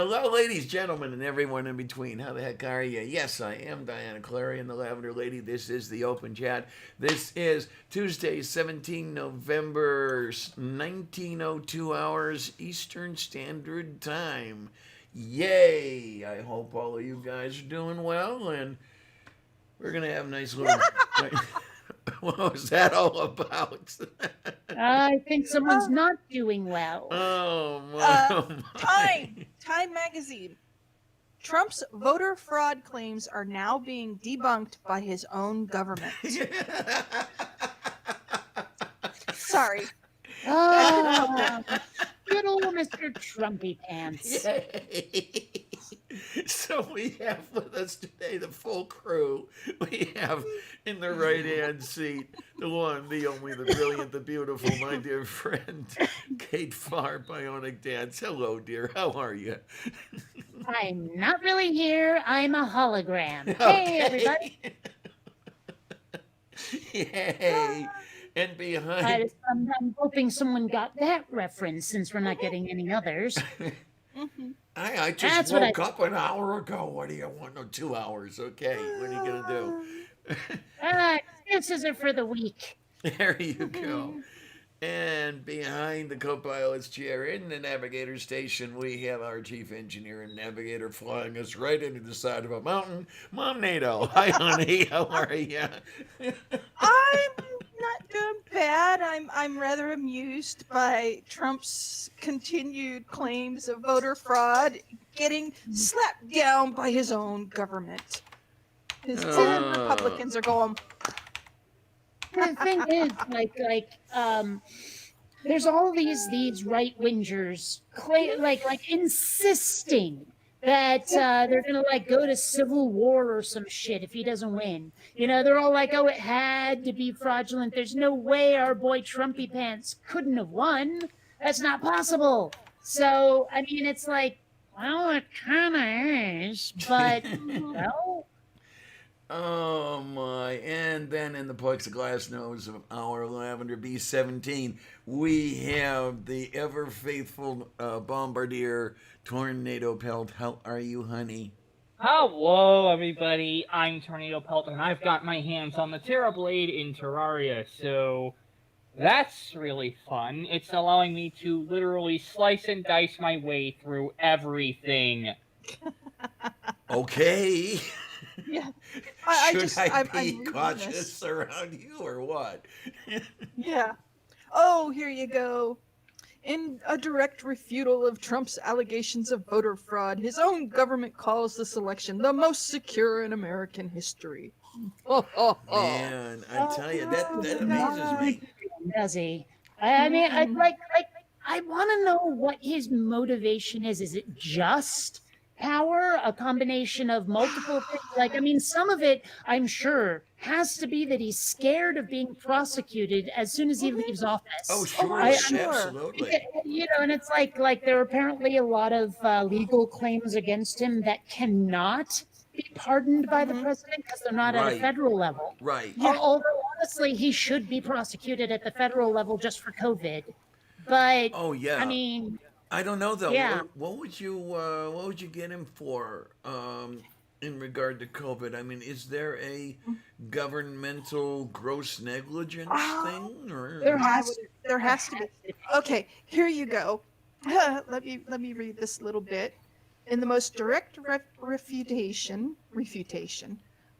Hello, ladies, gentlemen, and everyone in between. How the heck are you? Yes, I am Diana Clary, the Lavender Lady. This is the Open Chat. This is Tuesday, 17 November, 1902 hours Eastern Standard Time. Yay! I hope all of you guys are doing well, and we're going to have a nice little. What was that all about? I think someone's Uh, not doing well. Oh, my. uh, Oh, Time, my. Time magazine. Trump's voter fraud claims are now being debunked by his own government. Sorry, I couldn't help it. Oh, good old Mr. Trumpy Pants. Yay! So we have with us today the full crew. We have in the right hand seat the one, the only, the brilliant, the beautiful, my dear friend, Kate Farr, Bionic Dance. Hello, dear. How are you? I'm not really here. I'm a hologram. Hey, everybody. Okay. Yay! And behind. I'm hoping someone got that reference since we're not getting any others. Mhm. I just That's what I. woke up an hour ago. What do you want? No, 2 hours. Okay. What are you going to do? Excuses are for the weak. There you go. And behind the co pilot's chair in the navigator station, we have our chief engineer and navigator flying us right into the side of a mountain, Mom NATO. Hi, honey. How are you? I'm not doing bad. I'm rather amused by Trump's continued claims of voter fraud getting slapped down by his own government. His own Uh, Republicans are going, The thing is, there's all these right wingers, insisting that they're gonna go to civil war or some shit if he doesn't win. They're all like, "Oh, it had to be fraudulent. There's no way our boy Trumpy Pants couldn't have won. That's not possible." So I mean, it's like, well, it kind of is, but well, oh my. And then in the plexiglass nose of our Lavender B-17, we have the ever faithful bombardier Tornado Pelt. How are you, honey? Hello, everybody. I'm Tornado Pelt, and I've got my hands on the Terrorblade in Terraria, so that's really fun. It's allowing me to literally slice and dice my way through everything. Okay. yeah. Should I I'm be reading this. cautious around you or what? Yeah. Oh, here you go. In a direct refutal of Trump's allegations of voter fraud, his own government calls this election the most secure in American history. Oh, oh, oh. Man, I tell you, that amazes not me. does he? I mean, I Mhm. I want to know what his motivation is. Is it just power? A combination of multiple things? I mean, some of it, I'm sure, has to be that he's scared of being prosecuted as soon as he Mhm. leaves Oh, office. Oh, I'm surely, sure. absolutely. And it's like there are apparently a lot of legal claims against him that cannot be pardoned by the Mhm. president because they're not at a Right, federal level. right. Yeah. Although honestly, he should be prosecuted at the federal level just for COVID. But Oh, I yeah. mean, I don't know though. yeah, What would you get him for in regard to COVID? I mean, is there a governmental gross negligence Oh, thing there or? I has would. to, There there has to has be. to be. Okay, here you go. Let me read this little bit. In the most direct refutation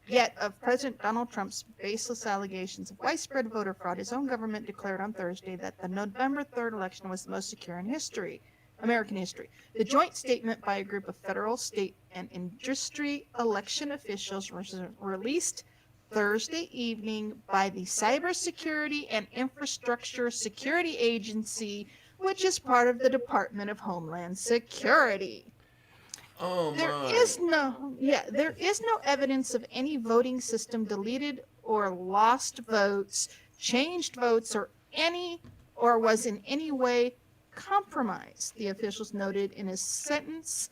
yet of President Donald Trump's baseless allegations of widespread voter fraud, his own government declared on Thursday that the November 3rd election was the most secure in history, American history. The joint statement by a group of federal, state, and industry election officials was released Thursday evening by the Cybersecurity and Infrastructure Security Agency, which is part of the Department of Homeland Security. Oh There my. is no, yeah, there is no evidence of any voting system deleted or lost votes, changed votes, or was in any way compromised, the officials noted in a sentence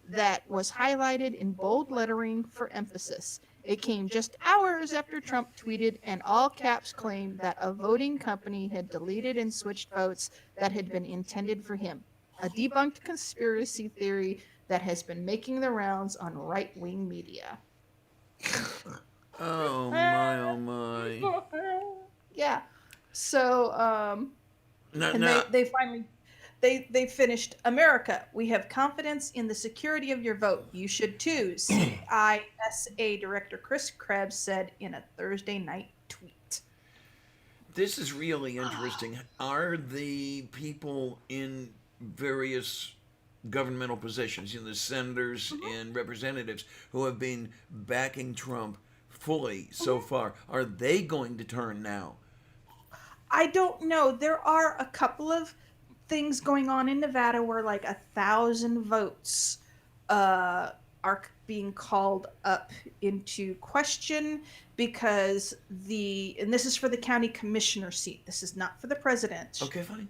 that was highlighted in bold lettering for emphasis. It came just hours after Trump tweeted an all caps claim that a voting company had deleted and switched votes that had been intended for him. A debunked conspiracy theory that has been making the rounds on right-wing media. Oh my, oh my. Yeah. So, Now, and now, they finally they finished. America, we have confidence in the security of your vote. You should too, CISA Director Chris Krebs said in a Thursday night tweet. this is really interesting. Are the people in various governmental positions, the senators and representatives who have been backing Trump fully so far, are they going to turn now? I don't know. There are a couple of things going on in Nevada where like 1,000 votes are being called up into question because and this is for the county commissioner seat. This is not for the Okay, fine.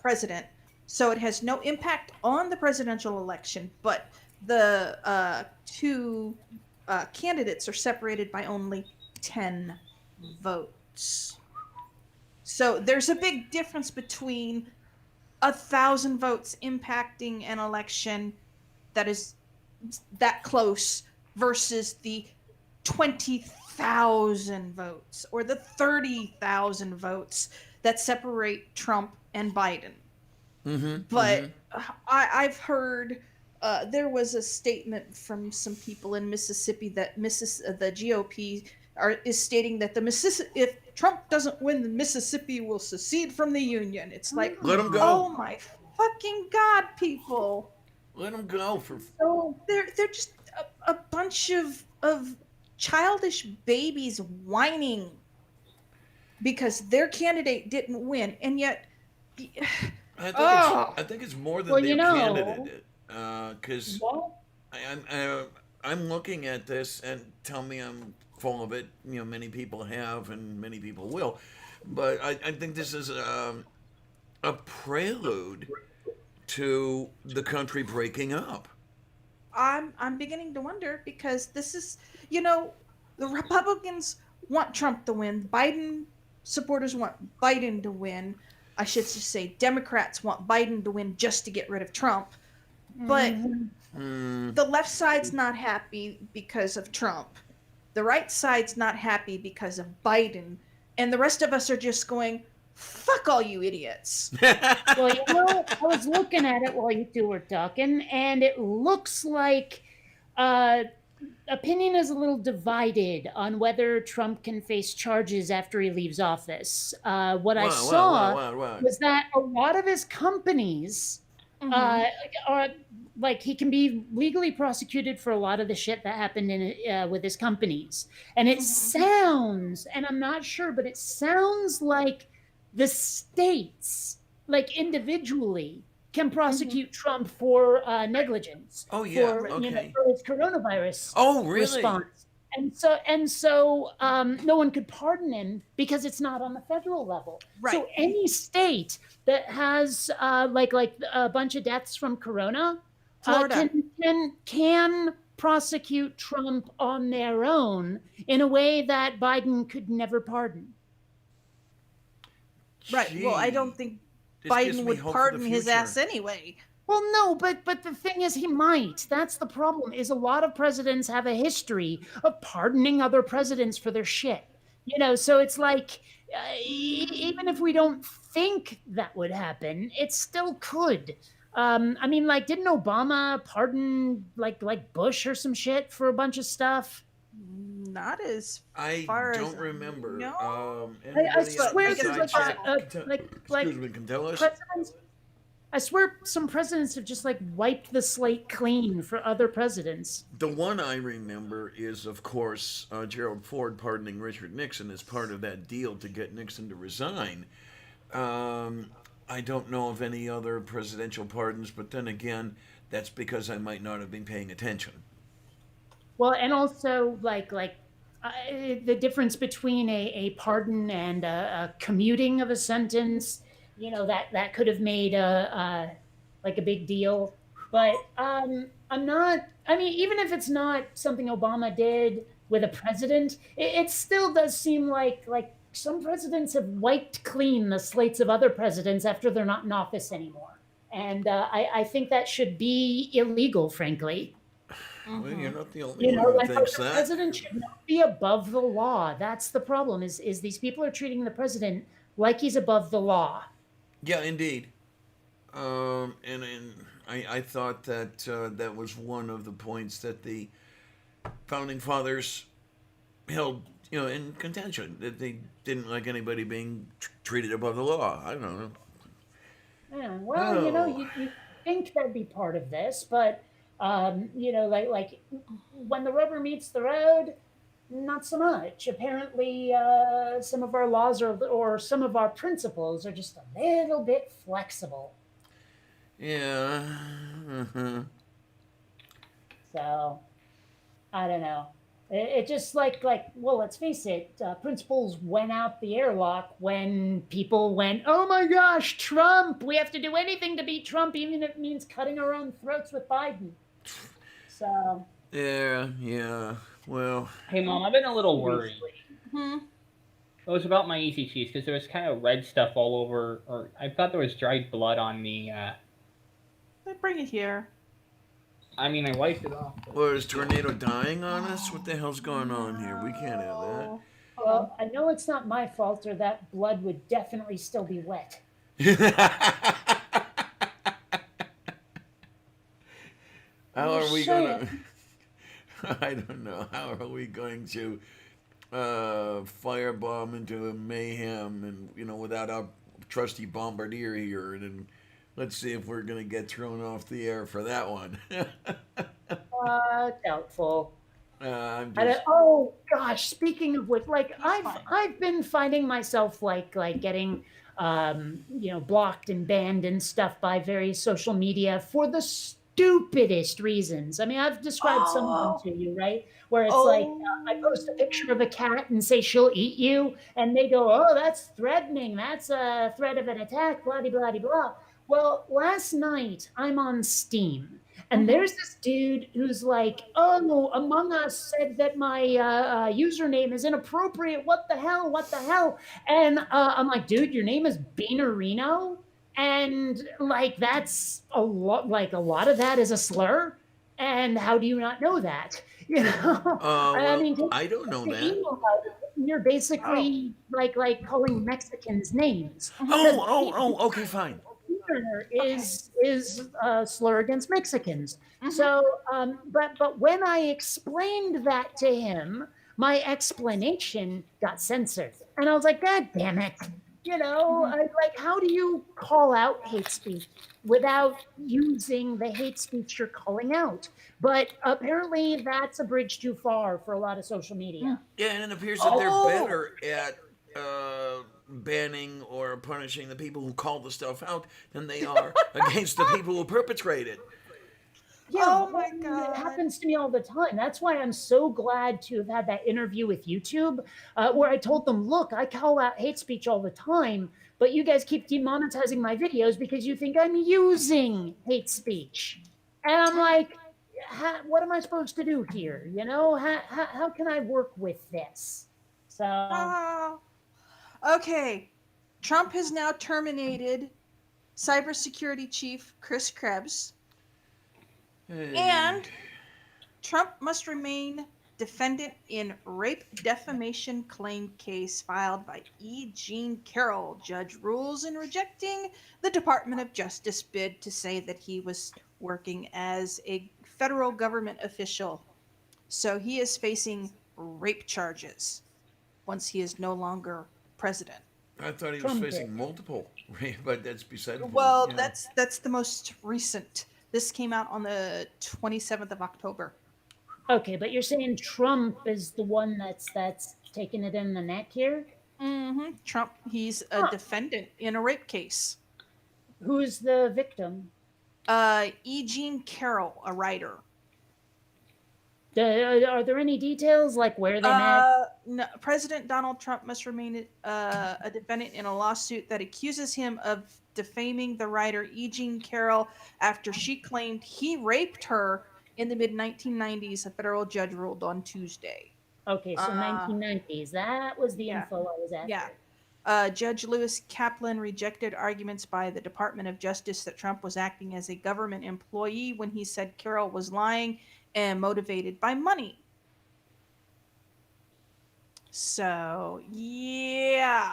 president. So it has no impact on the presidential election, but the two candidates are separated by only 10 votes. So there's a big difference between 1,000 votes impacting an election that is that close versus the 20,000 votes or the 30,000 votes that separate Trump and Biden. But I've heard there was a statement from some people in Mississippi that the GOP is stating that if Trump doesn't win, the Mississippi will secede from the union. It's like, Let him go. oh my fucking god, people! Let him go for. So they're just a bunch of childish babies whining because their candidate didn't win, and yet. I think it's more than Well, their you know- candidate. Because Well, I'm looking at this, and tell me I'm full of it. Many people have, and many people will. But I think this is a prelude to the country breaking up. I'm beginning to wonder because this is, the Republicans want Trump to win. Biden supporters want Biden to win. I should just say Democrats want Biden to win just to get rid of Trump. But the left side's not happy because of Trump. The right side's not happy because of Biden. And the rest of us are just going, fuck all you idiots. well, I was looking at it while you two were talking, and it looks like opinion is a little divided on whether Trump can face charges after he leaves office. What I saw was that a lot of his companies are like he can be legally prosecuted for a lot of the shit that happened in with his companies, and it sounds, and I'm not sure, but it sounds like the states, like individually, can prosecute Trump for negligence. Oh, yeah, for, okay. for his coronavirus Oh, really? response. And so no one could pardon him because it's not on the federal level. Right. So any state that has like a bunch of deaths from corona Florida. can prosecute Trump on their own in a way that Biden could never pardon. Right. Well, I don't think Biden would pardon his ass anyway. Well, no, but the thing is, he might. That's the problem. Is a lot of presidents have a history of pardoning other presidents for their shit. So it's like even if we don't think that would happen, it still could. I mean, like, didn't Obama pardon like Bush or some shit for a bunch of stuff? Not as I far as don't remember. No. I swear there's excuse me, can tell us? presidents. I swear some presidents have just like wiped the slate clean for other presidents. The one I remember is, of course, Gerald Ford pardoning Richard Nixon as part of that deal to get Nixon to resign. I don't know of any other presidential pardons, but then again, that's because I might not have been paying attention. Well, and also the difference between a pardon and a commuting of a sentence, that could have made a big deal. But I'm not. I mean, even if it's not something Obama did with a president, it still does seem like some presidents have wiped clean the slates of other presidents after they're not in office anymore. And I think that should be illegal, frankly. Well, you're not the only You know, one who like thinks the that. president should not be above the law. That's the problem. Is these people are treating the president like he's above the law. Yeah, indeed. And I thought that that was one of the points that the founding fathers held, in contention, that they didn't like anybody being treated above the law. I don't know. Yeah, well, Oh, you think that'd be part of this, but like when the rubber meets the road, not so much. Apparently, some of our laws or some of our principles are just a little bit flexible. yeah. Uh-huh. So I don't know. It just like well, let's face it. Principles went out the airlock when people went, "Oh my gosh, Trump! We have to do anything to beat Trump, even if it means cutting our own throats with Biden." So Yeah, yeah. Well, Hey, Mom, I've been a little worried. seriously, Hmm. It was about my easy cheese because there was kind of red stuff all over, or I thought there was dried blood on the. Bring it here. I mean, I wiped it off. well, is Tornado dying on us? What the hell's going on here? We can't have that. No. Hold on. well, I know it's not my fault, or that blood would definitely still be wet. How are we Say gonna? I don't know. How are we going to firebomb into a mayhem, and without our trusty bombardier here, and then let's see if we're gonna get thrown off the air for that one. Doubtful. I'm I just. don't, oh gosh, speaking of which, like He's I've fine. I've been finding myself like getting blocked and banned and stuff by various social media for the stupidest reasons. I mean, I've described some of them Oh. to you, right? Where it's like Oh. I post a picture of a cat and say she'll eat you, and they go, "Oh, that's threatening. That's a threat of an attack." Blah blah blah blah. Well, last night I'm on Steam and Mhm. there's this dude who's like, "Oh, Among Us said that my username is inappropriate. What the hell? What the hell?" And I'm like, "Dude, your name is Beanerino, and like that's a lot. Like a lot of that is a slur. And how do you not know that? You know, I Well, mean, take I don't know the that. email out. You're Oh. basically like calling Mexicans names Mhm. because Oh, oh, oh. Okay, fine. Peter Okay. is a slur against Mexicans. Mhm. So, but when I explained that to him, my explanation got censored, and I was like, God damn it! Mhm. Like, how do you call out hate speech without using the hate speech you're calling out? But apparently, that's a bridge too far for a lot of social Mm. media. Yeah, and it appears that they're Oh. better at banning or punishing the people who call the stuff out than they are against the people who perpetrate it. Yeah, Oh well, my it God. happens to me all the time. That's why I'm so glad to have had that interview with YouTube, where I told them, look, I call out hate speech all the time, but you guys keep demonetizing my videos because you think I'm using hate speech. And I'm like, what am I supposed to do here? How can I work with this? So, Oh. Okay. Trump has now terminated cybersecurity chief Chris Krebs, Hey. and Trump must remain defendant in rape defamation claim case filed by E. Jean Carroll. Judge rules in rejecting the Department of Justice bid to say that he was working as a federal government official. So he is facing rape charges once he is no longer president. I thought he was Trump it. facing multiple, but that's beside the point. Well, Yeah. that's the most recent. This came out on the 27th of October. Okay, but you're saying Trump is the one that's taking it in the neck here? Trump, he's a Huh. defendant in a rape case. Who's the victim? E. Jean Carroll, a writer. Are there any details like where they met? No, President Donald Trump must remain a defendant in a lawsuit that accuses him of defaming the writer E. Jean Carroll after she claimed he raped her in the mid 1990s. A federal judge ruled on Tuesday. Okay, so Uh, 1990s. That was the yeah, info I was yeah. after. Judge Lewis Kaplan rejected arguments by the Department of Justice that Trump was acting as a government employee when he said Carroll was lying and motivated by money. So, yeah.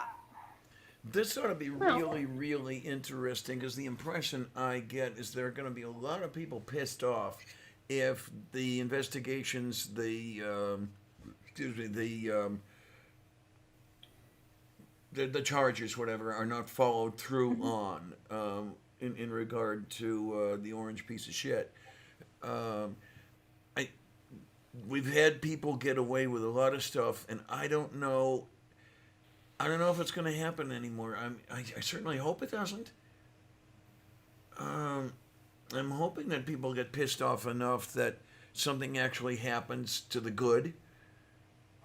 This ought to be Well, really, really interesting because the impression I get is there are going to be a lot of people pissed off if the investigations, excuse me, the charges, whatever, are not followed through on in regard to the orange piece of shit. Um, I we've had people get away with a lot of stuff, and I don't know. I don't know if it's going to happen anymore. I certainly hope it doesn't. Um, I'm hoping that people get pissed off enough that something actually happens to the good.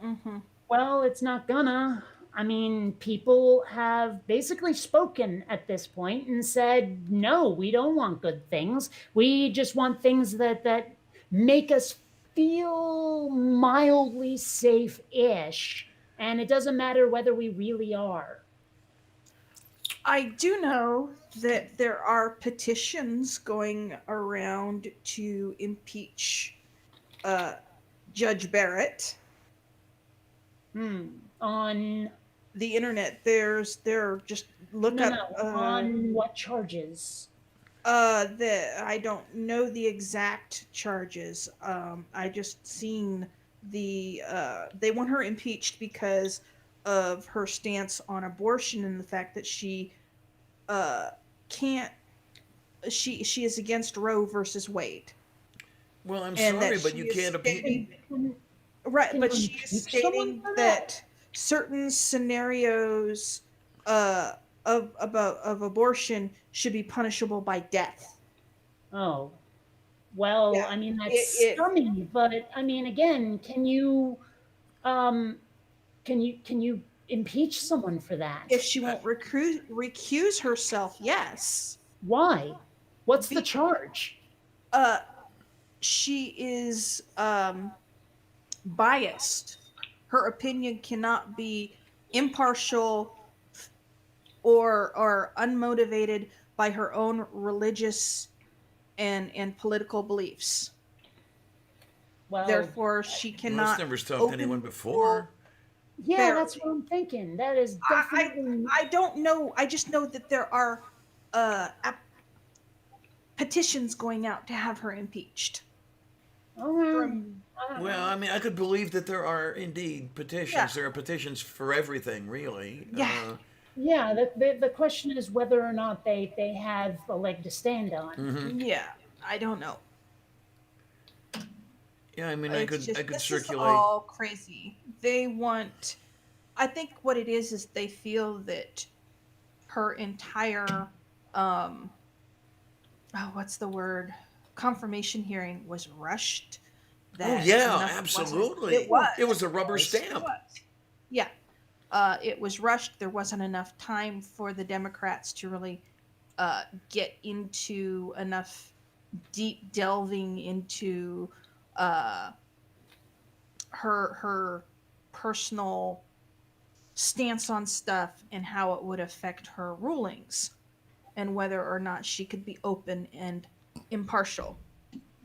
Mm-hmm. well, it's not gonna. I mean, people have basically spoken at this point and said, no, we don't want good things. We just want things that make us feel mildly safe-ish. And it doesn't matter whether we really are. I do know that there are petitions going around to impeach uh, Judge Barrett. On The internet, there just look no, up no, on what charges? I don't know the exact charges. I just seen they want her impeached because of her stance on abortion and the fact that she uh can't she is against Roe versus Wade, Well, I'm and that sorry, but she you is can't appeal. stating Can, right, can but you she is impeach someone stating for that? that certain scenarios uh of abortion should be punishable by death. Oh, well, Yeah, I mean that's it scummy, but I mean again, um can you impeach someone for that? if she won't recuse herself, yes. Why? What's the Be, charge? uh, she is biased. Her opinion cannot be impartial or unmotivated by her own religious and political beliefs. Well, Therefore, she Well, that's cannot never stopped anyone open before. yeah, that's what barely. I'm thinking. That is I, I definitely I don't know. I just know that there are petitions going out to have her impeached. From I don't Well, know. I mean, I could believe that there are indeed yeah, petitions. There are petitions for everything, really. yeah. Yeah, the question is whether or not they have a leg to stand on. Yeah, I don't know. Yeah, I mean, It's I just could this is circulate. all crazy. They want. I think what it is they feel that her entire um oh what's the word confirmation hearing was rushed. Oh That yeah, enough wasn't. It absolutely. Of It was. was a rubber course. It stamp. was. Yeah. It was rushed. There wasn't enough time for the Democrats to really get into enough deep delving into uh, her personal stance on stuff and how it would affect her rulings and whether or not she could be open and impartial.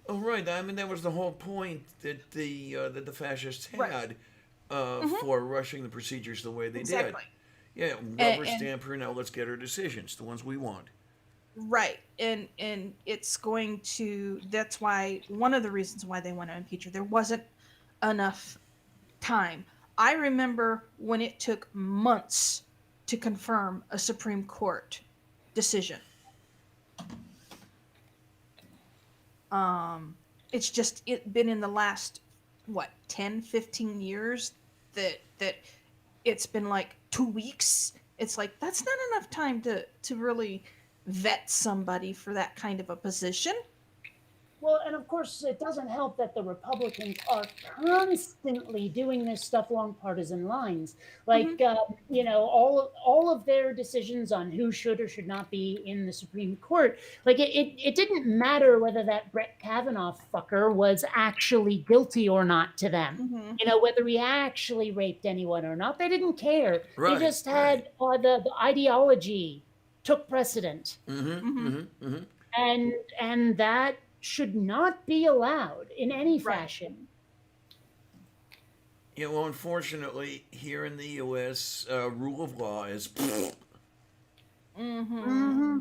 Oh right. I mean, that was the whole point that the fascists Right. had Hmm. for rushing the procedures the way they did. Exactly. Yeah, And, rubber and stamp her. Now let's get her decisions, the ones we want. right. And it's going to. That's why one of the reasons why they want to impeach her. There wasn't enough time. I remember when it took months to confirm a Supreme Court decision. Um, it's just it been in the last what 10, 15 years that it's been like 2 weeks. It's like that's not enough time to really vet somebody for that kind of a position. Well, and of course, it doesn't help that the Republicans are constantly doing this stuff along partisan lines. Hmm. Like, all of their decisions on who should or should not be in the Supreme Court. Like, it didn't matter whether that Brett Kavanaugh fucker was actually guilty or not to them. Hmm. Whether he actually raped anyone or not, they didn't care. They Right, just right. had the ideology took precedent, Mm-hmm, Hmm. mm-hmm, mm-hmm. and that should not be allowed in any Right. fashion. Yeah, well, unfortunately, here in the U.S., rule of law is. Hmm. Hmm.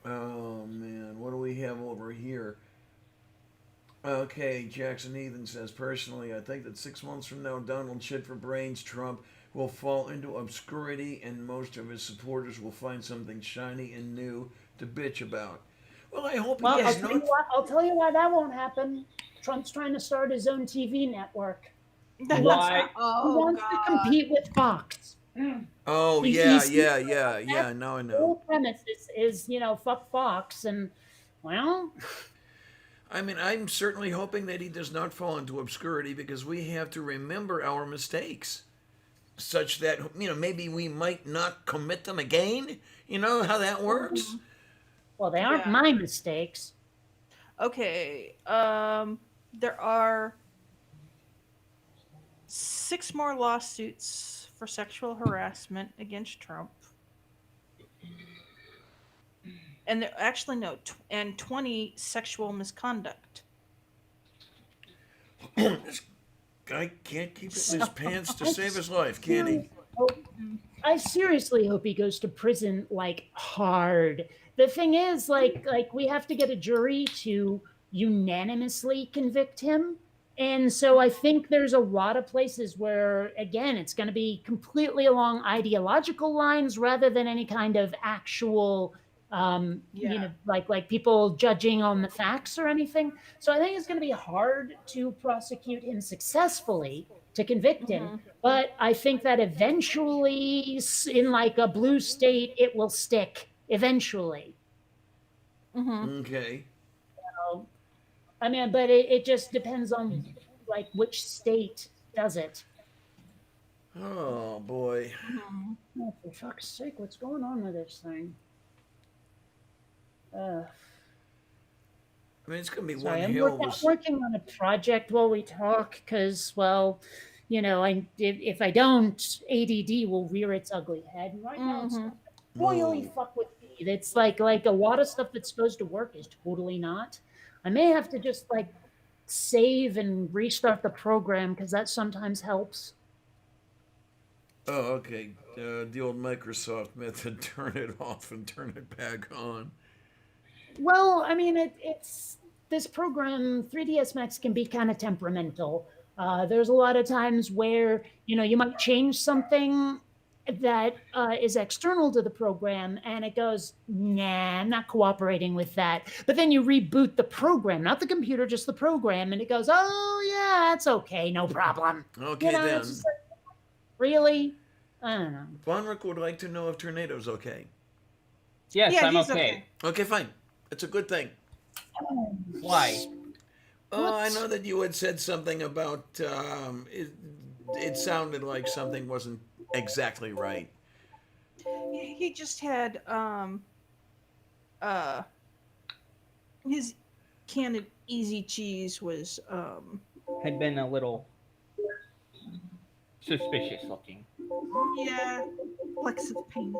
Oh man, what do we have over here? Okay, Jackson Ethan says, personally, I think that 6 months from now, Donald shit for brains Trump will fall into obscurity and most of his supporters will find something shiny and new to bitch about. Well, I hope he Well, does not. I'll tell you why that won't happen. Trump's trying to start his own TV network. He wants to Why? he Oh wants to God. compete with Fox. Oh, yeah, He's yeah, yeah, that's yeah, now I the know. whole premise is fuck Fox, and well, I mean, I'm certainly hoping that he does not fall into obscurity because we have to remember our mistakes such that, maybe we might not commit them again. You know how that works? Hmm. well, they aren't Yeah. my mistakes. Okay. There are 6 more lawsuits for sexual harassment against Trump, and there actually no, and 20 sexual misconduct. This guy can't keep it in his So, pants to I save his life, can he? seriously hope I seriously hope he goes to prison like hard. The thing is, like we have to get a jury to unanimously convict him. And so I think there's a lot of places where again it's going to be completely along ideological lines rather than any kind of actual yeah. like people judging on the facts or anything. So I think it's going to be hard to prosecute him successfully to convict him, Hmm. but I think that eventually, in like a blue state, it will stick eventually. Hmm. Okay. So, I mean, but it just depends on like which state does it. Oh, boy. Hmm. Oh, for fuck's sake, what's going on with this thing? Uh, I mean, it's going to be one Sorry, hell of a. I'm working on a project while we talk because, well, if I don't, ADD will rear its ugly head. And right now, it's Hmm. royally Oh. fuck with me. It's like a lot of stuff that's supposed to work is totally not. I may have to just like save and restart the program because that sometimes helps. Oh, okay. The old Microsoft method turn it off and turn it back on. Well, I mean, it's this program 3ds Max can be kind of temperamental. There's a lot of times where you might change something that is external to the program, and it goes, "Nah, I'm not cooperating with that." But then you reboot the program, not the computer, just the program, and it goes, "Oh yeah, that's okay, no problem." Okay, It's then. just like, really, I don't know. Bonrick would like to know if Tornado's okay. Yes, Yeah, I'm he's okay. okay. Okay, fine. That's a good thing. Why? Oh, I What? know that you had said something about it sounded like something wasn't exactly right. He just had uh his can of easy cheese was Had been a little suspicious looking. yeah, flecks of paint.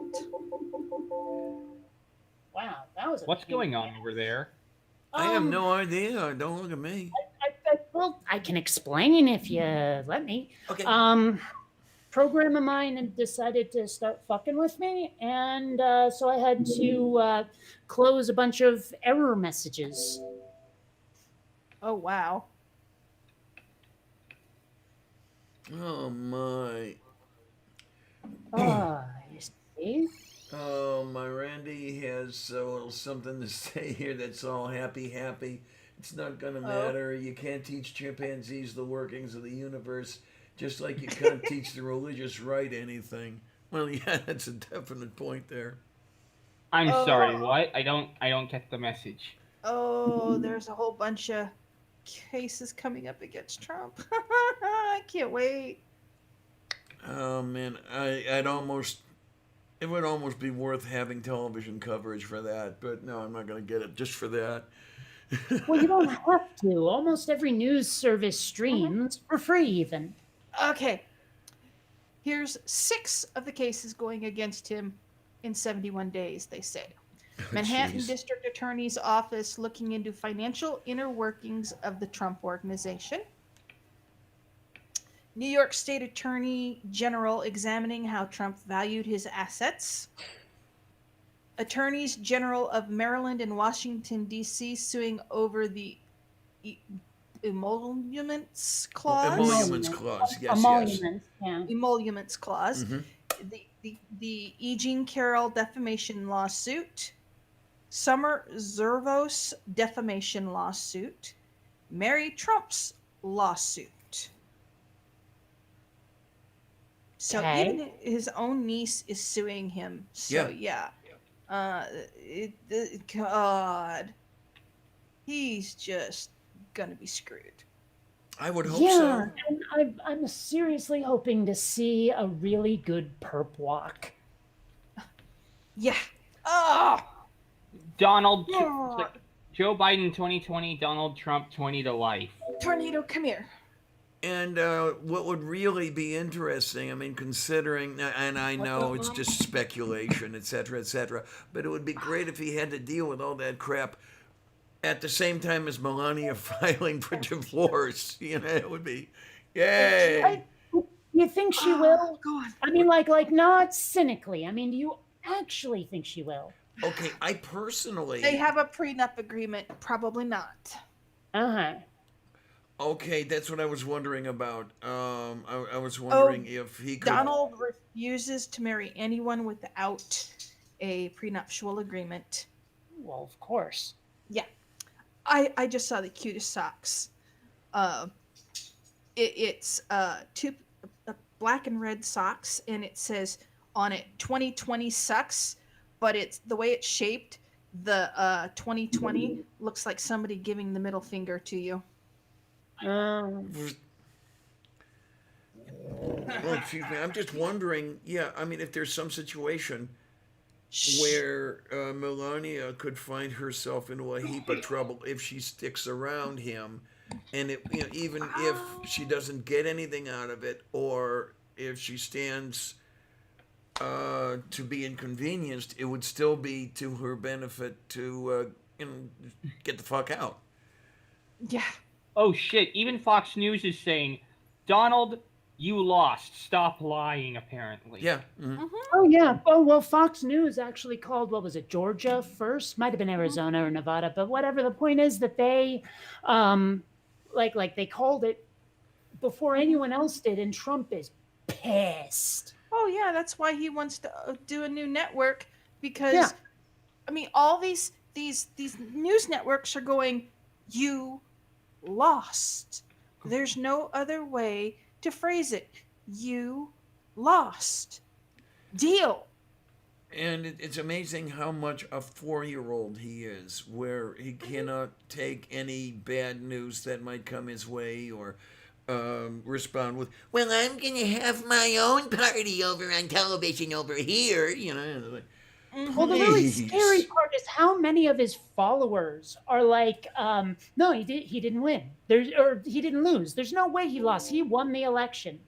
Wow, that was a What's pain in going the on over there? I have Um, no idea. Don't look at me. well, I can explain if you let me. Okay. Program of mine had decided to start fucking with me, and so I had to close a bunch of error messages. Oh wow. Oh my. You see? Oh, my Randy has a little something to say here that's all happy, happy. It's not gonna Oh. matter. You can't teach chimpanzees the workings of the universe, just like you can't teach the religious right anything. Well, yeah, that's a definite point there. I'm sorry, Oh, what? I don't get the message. oh, there's a whole bunch of cases coming up against Trump. I can't wait. Oh man, I'd almost it would almost be worth having television coverage for that, but no, I'm not going to get it just for that. Well, you don't have to. Almost every news service Mhm. streams for free, even. Okay, here's 6 of the cases going against him in 71 days, they say. Manhattan Jeez. District Attorney's Office looking into financial inner workings of the Trump Organization. New York State Attorney General examining how Trump valued his assets. Attorneys General of Maryland and Washington, D.C. suing over the e- emoluments Oh, clause. emoluments Emolument. clause. Yes, yes. Emoluments, yeah. Emoluments clause. Hmm. The E. Jean Carroll defamation lawsuit. Summer Zervos defamation lawsuit. Mary Trump's lawsuit. So Okay. even his own niece is suing him. So Yeah. yeah, God, he's just gonna be screwed. I would hope Yeah, so. and I'm seriously hoping to see a really good perp walk. Yeah. Oh Donald, it's God. like Joe Biden 2020, Donald Trump 20 to life. Tornado, come here. And what would really be interesting, I mean, considering, and I know it's just speculation, et cetera, but it would be great if he had to deal with all that crap at the same time as Melania filing for divorce. You know, it would be, yay. I, you think she Oh will? God. I mean, like not cynically. I mean, do you actually think she will? Okay, I They personally, have a prenup agreement. Probably not. Uh-huh. okay, that's what I was wondering about. I was Oh, wondering if he could, Donald refuses to marry anyone without a prenuptial agreement. Well, of course. Yeah, I just saw the cutest socks. Uh, it's two black and red socks, and it says on it 2020 sucks, but it's the way it's shaped. The 2020 looks like somebody giving the middle finger to you. Um, well, excuse me, I'm just wondering, yeah, I mean, if there's some situation Shh. where Melania could find herself into a heap of trouble if she sticks around him, and it, you know, even if she doesn't get anything out of it, or if she stands to be inconvenienced, it would still be to her benefit to you know, get the fuck out. Yeah. Oh shit, even Fox News is saying, Donald, you lost. Stop lying, apparently. Yeah. Mhm. Mm-hmm. oh yeah. Oh well, Fox News actually called, what was it, Georgia first? Might have been Arizona or Nevada, but whatever. The point is that they, like they called it before anyone else did, and Trump is pissed. Oh yeah, that's why he wants to do a new network because Yeah. I mean all these news networks are going you lost. There's no other way to phrase it. You lost. Deal. And it's amazing how much a 4-year-old he is, where he cannot take any bad news that might come his way or respond with, "Well, I'm gonna have my own party over on television over here," you know. Like, Well, the really scary please. part is how many of his followers are like, no, he didn't win. There's or he didn't lose. There's no way he lost. He won the election.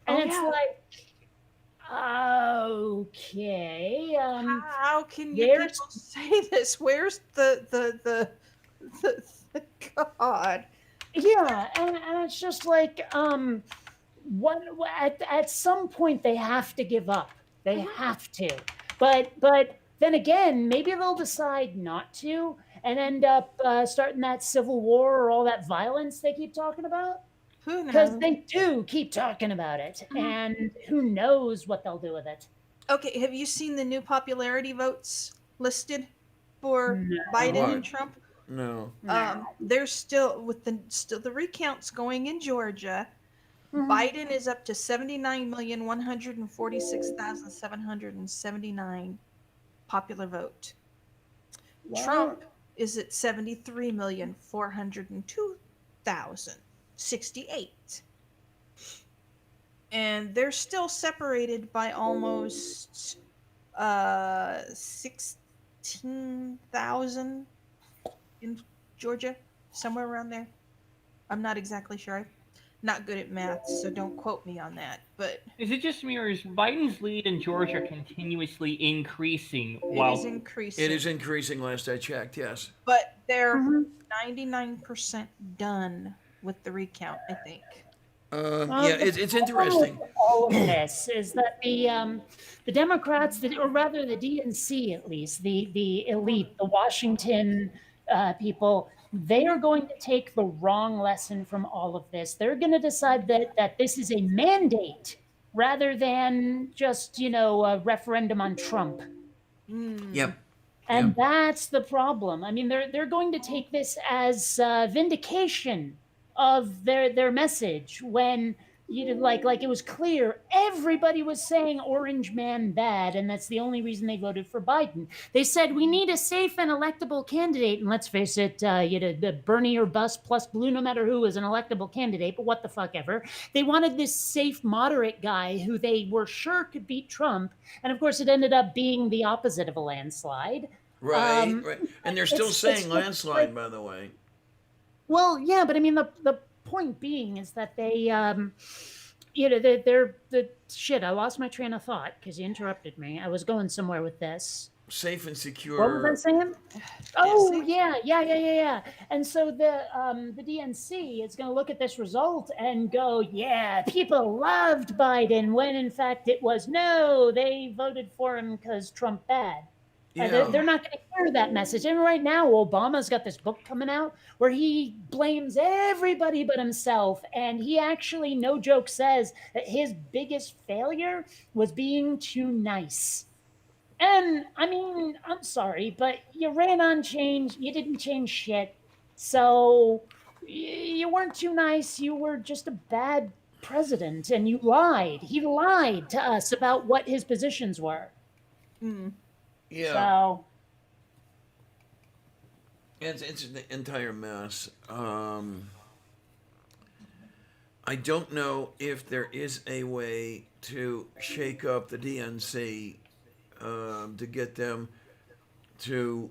And Oh it's yeah. like, okay, How can you there's people say this? Where's the God? yeah, and it's just like, what at some point they have to give up. They have to. But then again, maybe they'll decide not to and end up starting that civil war or all that violence they keep talking about. Who Because knows? they do keep talking about it, Mhm. and who knows what they'll do with it. Okay, have you seen the new popularity votes listed for Biden No, and What? Trump? No. no. There's still with the still the recounts going in Georgia. Mhm. Biden is up to 79,146,779 popular vote. Trump is at 73,402,068. And they're still separated by almost 16,000 in Georgia, somewhere around there. I'm not exactly sure. I'm not good at math, so don't quote me on that. But Is it just me, or is Biden's lead in Georgia continuously increasing? it While is increasing. It is increasing. Last I checked, yes. But they're Mhm. 99% done with the recount, I think. Yeah, The it's problem interesting. with all of this is that the Democrats, or rather the DNC at least, the elite, the Washington people, they are going to take the wrong lesson from all of this. They're going to decide that this is a mandate rather than just a referendum on Trump. Yep. And that's the problem. I mean, they're going to take this as vindication of their message when like it was clear everybody was saying orange man bad, and that's the only reason they voted for Biden. They said we need a safe and electable candidate, and let's face it, the Bernie or bust plus blue, no matter who, is an electable candidate. But what the fuck ever. They wanted this safe, moderate guy who they were sure could beat Trump, and of course, it ended up being the opposite of a landslide. Right, right. And they're still It's saying just landslide, by the way. well, yeah, but I mean the point being is that they they're the shit. I lost my train of thought because you interrupted me. I was going somewhere with this. Safe and What was I secure. saying? Oh safe. yeah. And so the DNC is going to look at this result and go, yeah, people loved Biden, when in fact it was no, they voted for him because Trump bad. Yeah. They're not going to hear that message. And right now, Obama's got this book coming out where he blames everybody but himself. And he actually, no joke, says that his biggest failure was being too nice. And I mean, I'm sorry, but you ran on change. You didn't change shit. So you weren't too nice. You were just a bad president, and you lied. He lied to us about what his positions were. Yeah. So It's an entire mess. I don't know if there is a way to shake up the DNC to get them to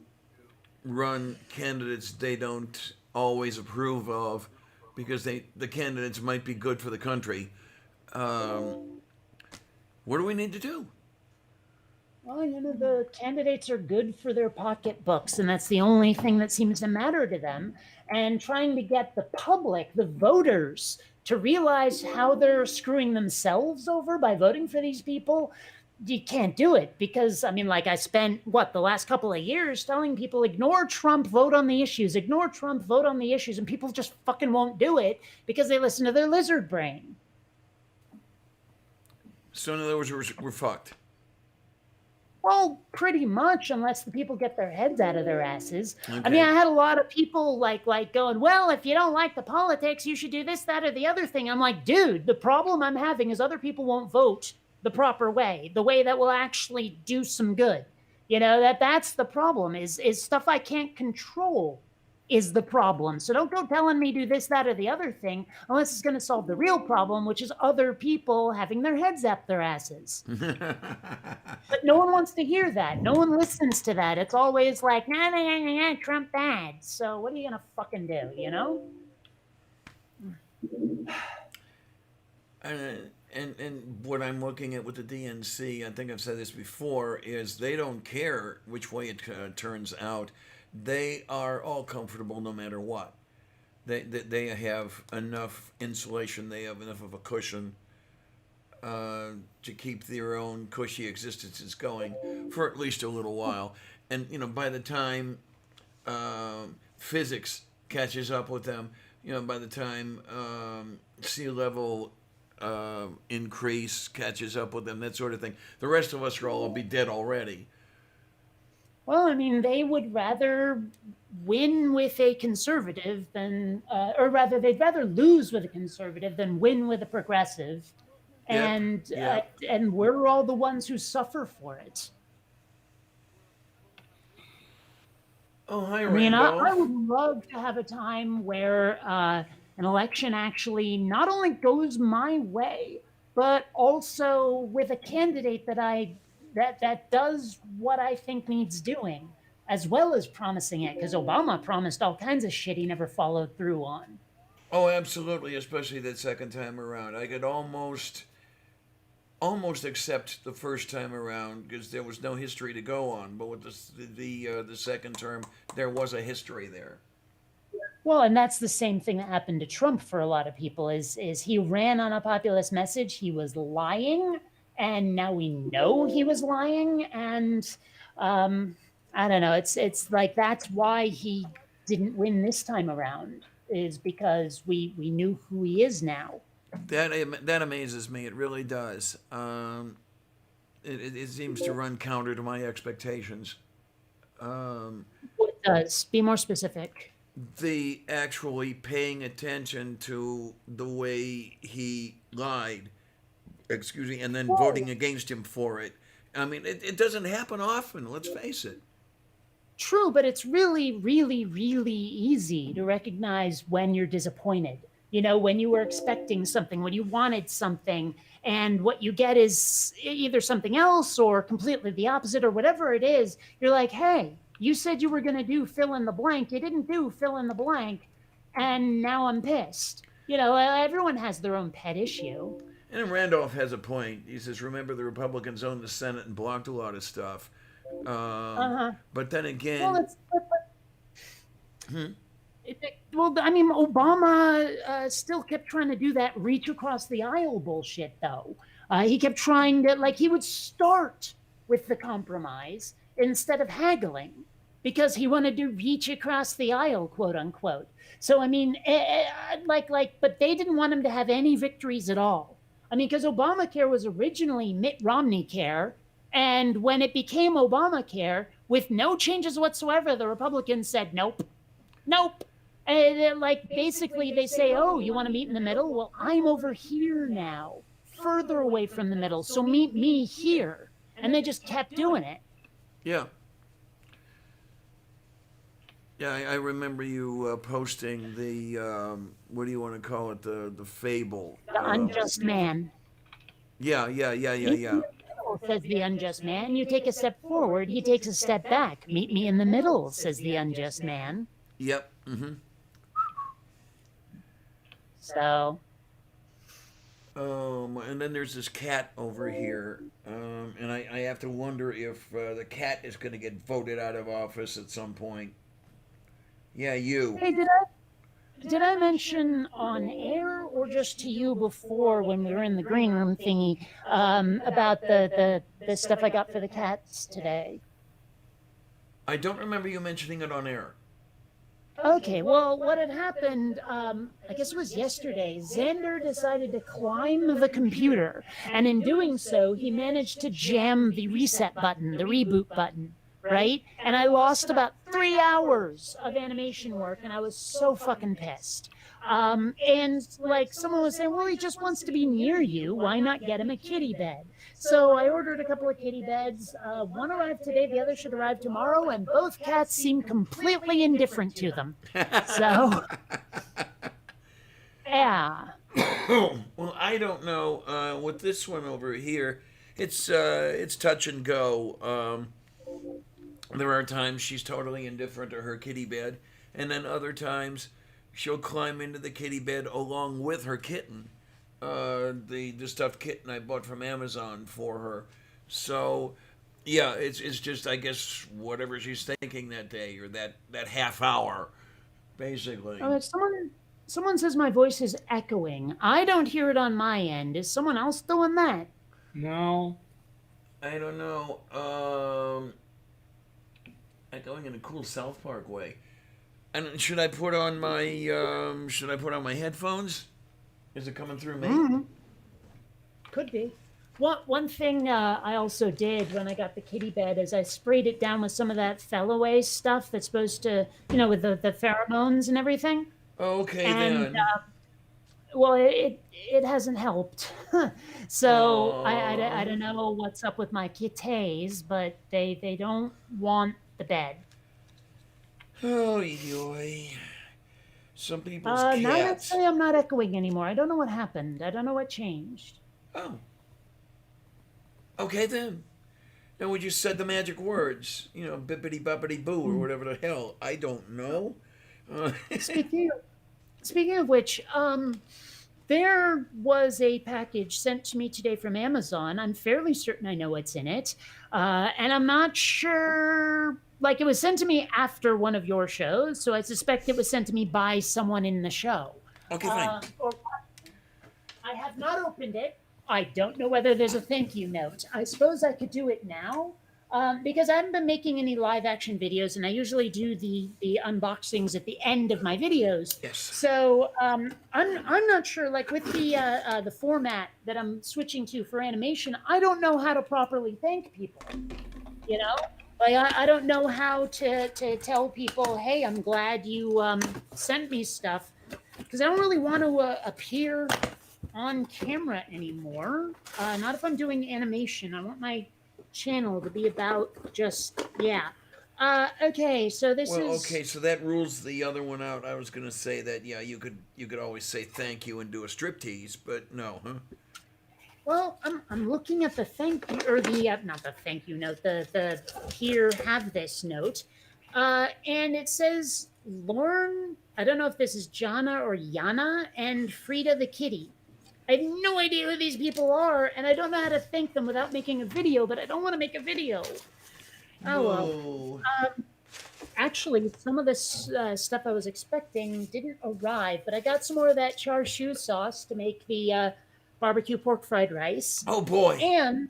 run candidates they don't always approve of, because the candidates might be good for the country. What do we need to do? well, the candidates are good for their pocketbooks, and that's the only thing that seems to matter to them. And trying to get the public, the voters, to realize how they're screwing themselves over by voting for these people, you can't do it. Because, I mean, like, I spent, the last couple of years telling people, ignore Trump, vote on the issues, ignore Trump, vote on the issues, and people just fucking won't do it because they listen to their lizard brain. So in other words, we're fucked. Well, pretty much, unless the people get their heads out of their asses. Okay. I mean, I had a lot of people like going, well, if you don't like the politics, you should do this, that, or the other thing. I'm like, dude, the problem I'm having is other people won't vote the proper way, the way that will actually do some good. That's the problem, is stuff I can't control is the problem. So don't go telling me do this, that, or the other thing unless it's going to solve the real problem, which is other people having their heads up their asses. But no one wants to hear that. No one listens to that. It's always like, nah, Trump bad. So what are you going to fucking do, And what I'm looking at with the DNC, I think I've said this before, is they don't care which way it turns out. They are all comfortable no matter what. They have enough insulation. They have enough of a cushion to keep their own cushy existences going for at least a little while. And by the time physics catches up with them, by the time sea level increase catches up with them, that sort of thing, the rest of us will all be dead already. Well, I mean, they would rather win with a conservative than, or rather, they'd rather lose with a conservative than win with a progressive. And and we're all the ones who suffer for it. Oh, hi, I mean, I Randolph. would love to have a time where an election actually not only goes my way, but also with a candidate that does what I think needs doing, as well as promising it. Because Obama promised all kinds of shit he never followed through on. Oh, absolutely, especially that second time around. I could almost accept the first time around because there was no history to go on. But with the second term, there was a history there. Well, and that's the same thing that happened to Trump for a lot of people is he ran on a populist message, he was lying, and now we know he was lying, and um, I don't know, it's like that's why he didn't win this time around is because we knew who he is now. That amazes me. It really does. It seems to run counter to my expectations. Um, What does? Be more specific. the actually paying attention to the way he lied, excuse me, and then Well, voting against him for it. I mean, it doesn't happen often. Let's face it. true, but it's really, really, really easy to recognize when you're disappointed. You know, when you were expecting something, when you wanted something, and what you get is either something else or completely the opposite or whatever it is. You're like, hey, you said you were going to do fill in the blank. You didn't do fill in the blank. And now I'm pissed. You know, everyone has their own pet issue. And Randolph has a point. He says, "Remember, the Republicans owned the Senate and blocked a lot of stuff." Uh huh. But then Well, again, it's hmm, well, I mean, Obama still kept trying to do that reach across the aisle bullshit, though. He kept trying to, like, he would start with the compromise instead of haggling because he wanted to reach across the aisle, quote unquote. So, I mean, but they didn't want him to have any victories at all. I mean, because Obamacare was originally Mitt Romney care. And when it became Obamacare, with no changes whatsoever, the Republicans said, nope, nope. And like basically they say, oh, you want to meet in the middle? Well, I'm over here now, further away from the middle. So meet me here. And they just kept doing it. yeah, yeah, I remember you posting the what do you want to call it? The fable. The unjust man. Yeah, yeah, yeah, yeah, Meet me in yeah. the middle, says the unjust man. You take a step forward, he takes a step back. Meet me in the middle, says the unjust man. Yep. Mm-hmm. So, And then there's this cat over here, and I have to wonder if the cat is going to get voted out of office at some point. Yeah, you. hey, did I mention on air or just to you before when we were in the green room thingy about the stuff I got for the cats today? I don't remember you mentioning it on air. Okay, well, what had happened, I guess it was yesterday, Xander decided to climb the computer, and in doing so, he managed to jam the reset button, the reboot button, right? And I lost about 3 hours of animation work, and I was so fucking pissed. And like someone was saying, well, he just wants to be near you. Why not get him a kitty bed? So I ordered a couple of kitty beds. One arrived today, the other should arrive tomorrow, and both cats seem completely indifferent to them. So, yeah. Well, I don't know. With this one over here, it's touch and go. There are times she's totally indifferent to her kitty bed, and then other times she'll climb into the kitty bed along with her kitten, the stuffed kitten I bought from Amazon for her. So, yeah, it's just I guess whatever she's thinking that day or that half hour, basically. Someone says my voice is echoing. I don't hear it on my end. Is someone else doing that? No. I don't know. Going in a cool South Park way. And should I put on my headphones? Is it coming through me? Mm-hmm. Could be. One thing I also did when I got the kitty bed is I sprayed it down with some of that Fellaway stuff that's supposed to, with the pheromones and everything. Okay And then. well, it hasn't helped. So I Oh. don't know what's up with my kitties, but they don't want the bed. Oh, yoy. Some people's Now cats. actually I'm not echoing anymore. I don't know what happened. I don't know what changed. Oh, okay then. Now we just said the magic words. Bippity boppity boo or Hmm. whatever the hell. I don't know. Uh, Speaking speaking of which, there was a package sent to me today from Amazon. I'm fairly certain I know what's in it. And I'm not sure. Like, it was sent to me after one of your shows, so I suspect it was sent to me by someone in the show. okay, fine. Or I have not opened it. I don't know whether there's a thank you note. I suppose I could do it now. Because I haven't been making any live action videos, and I usually do the unboxings at the end of my videos. Yes. So I'm not sure. Like, with the format that I'm switching to for animation, I don't know how to properly thank people. You know, like I don't know how to tell people, hey, I'm glad you sent me stuff, because I don't really want to appear on camera anymore. Not if I'm doing animation. I want my channel to be about just, yeah. Okay, so this Well, is, okay, so that rules the other one out. I was gonna say that yeah, you could always say thank you and do a striptease, but no, huh? well, I'm looking at the thank you, or the not the thank you note, the here, have this note, and it says Lorne. I don't know if this is Jana or Yana and Frida the kitty. I have no idea who these people are, and I don't know how to thank them without making a video, but I don't want to make a video. Oh well. Moo. Actually, some of this stuff I was expecting didn't arrive, but I got some more of that char siu sauce to make the barbecue pork fried rice. Oh boy. And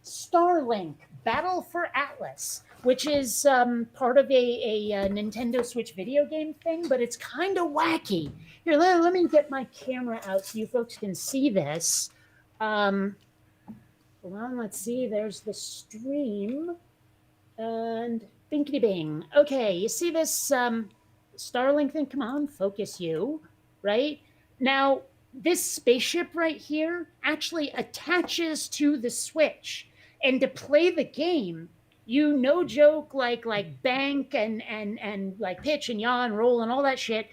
Starlink Battle for Atlas, which is part of a Nintendo Switch video game thing, but it's kind of wacky. Here, let me get my camera out so you folks can see this. Well, let's see. There's the stream. And binkety bing. Okay, you see this Starlink thing? Come on, focus you. Right? Now, this spaceship right here actually attaches to the Switch. And to play the game, you no joke like bank and like pitch and yaw and roll and all that shit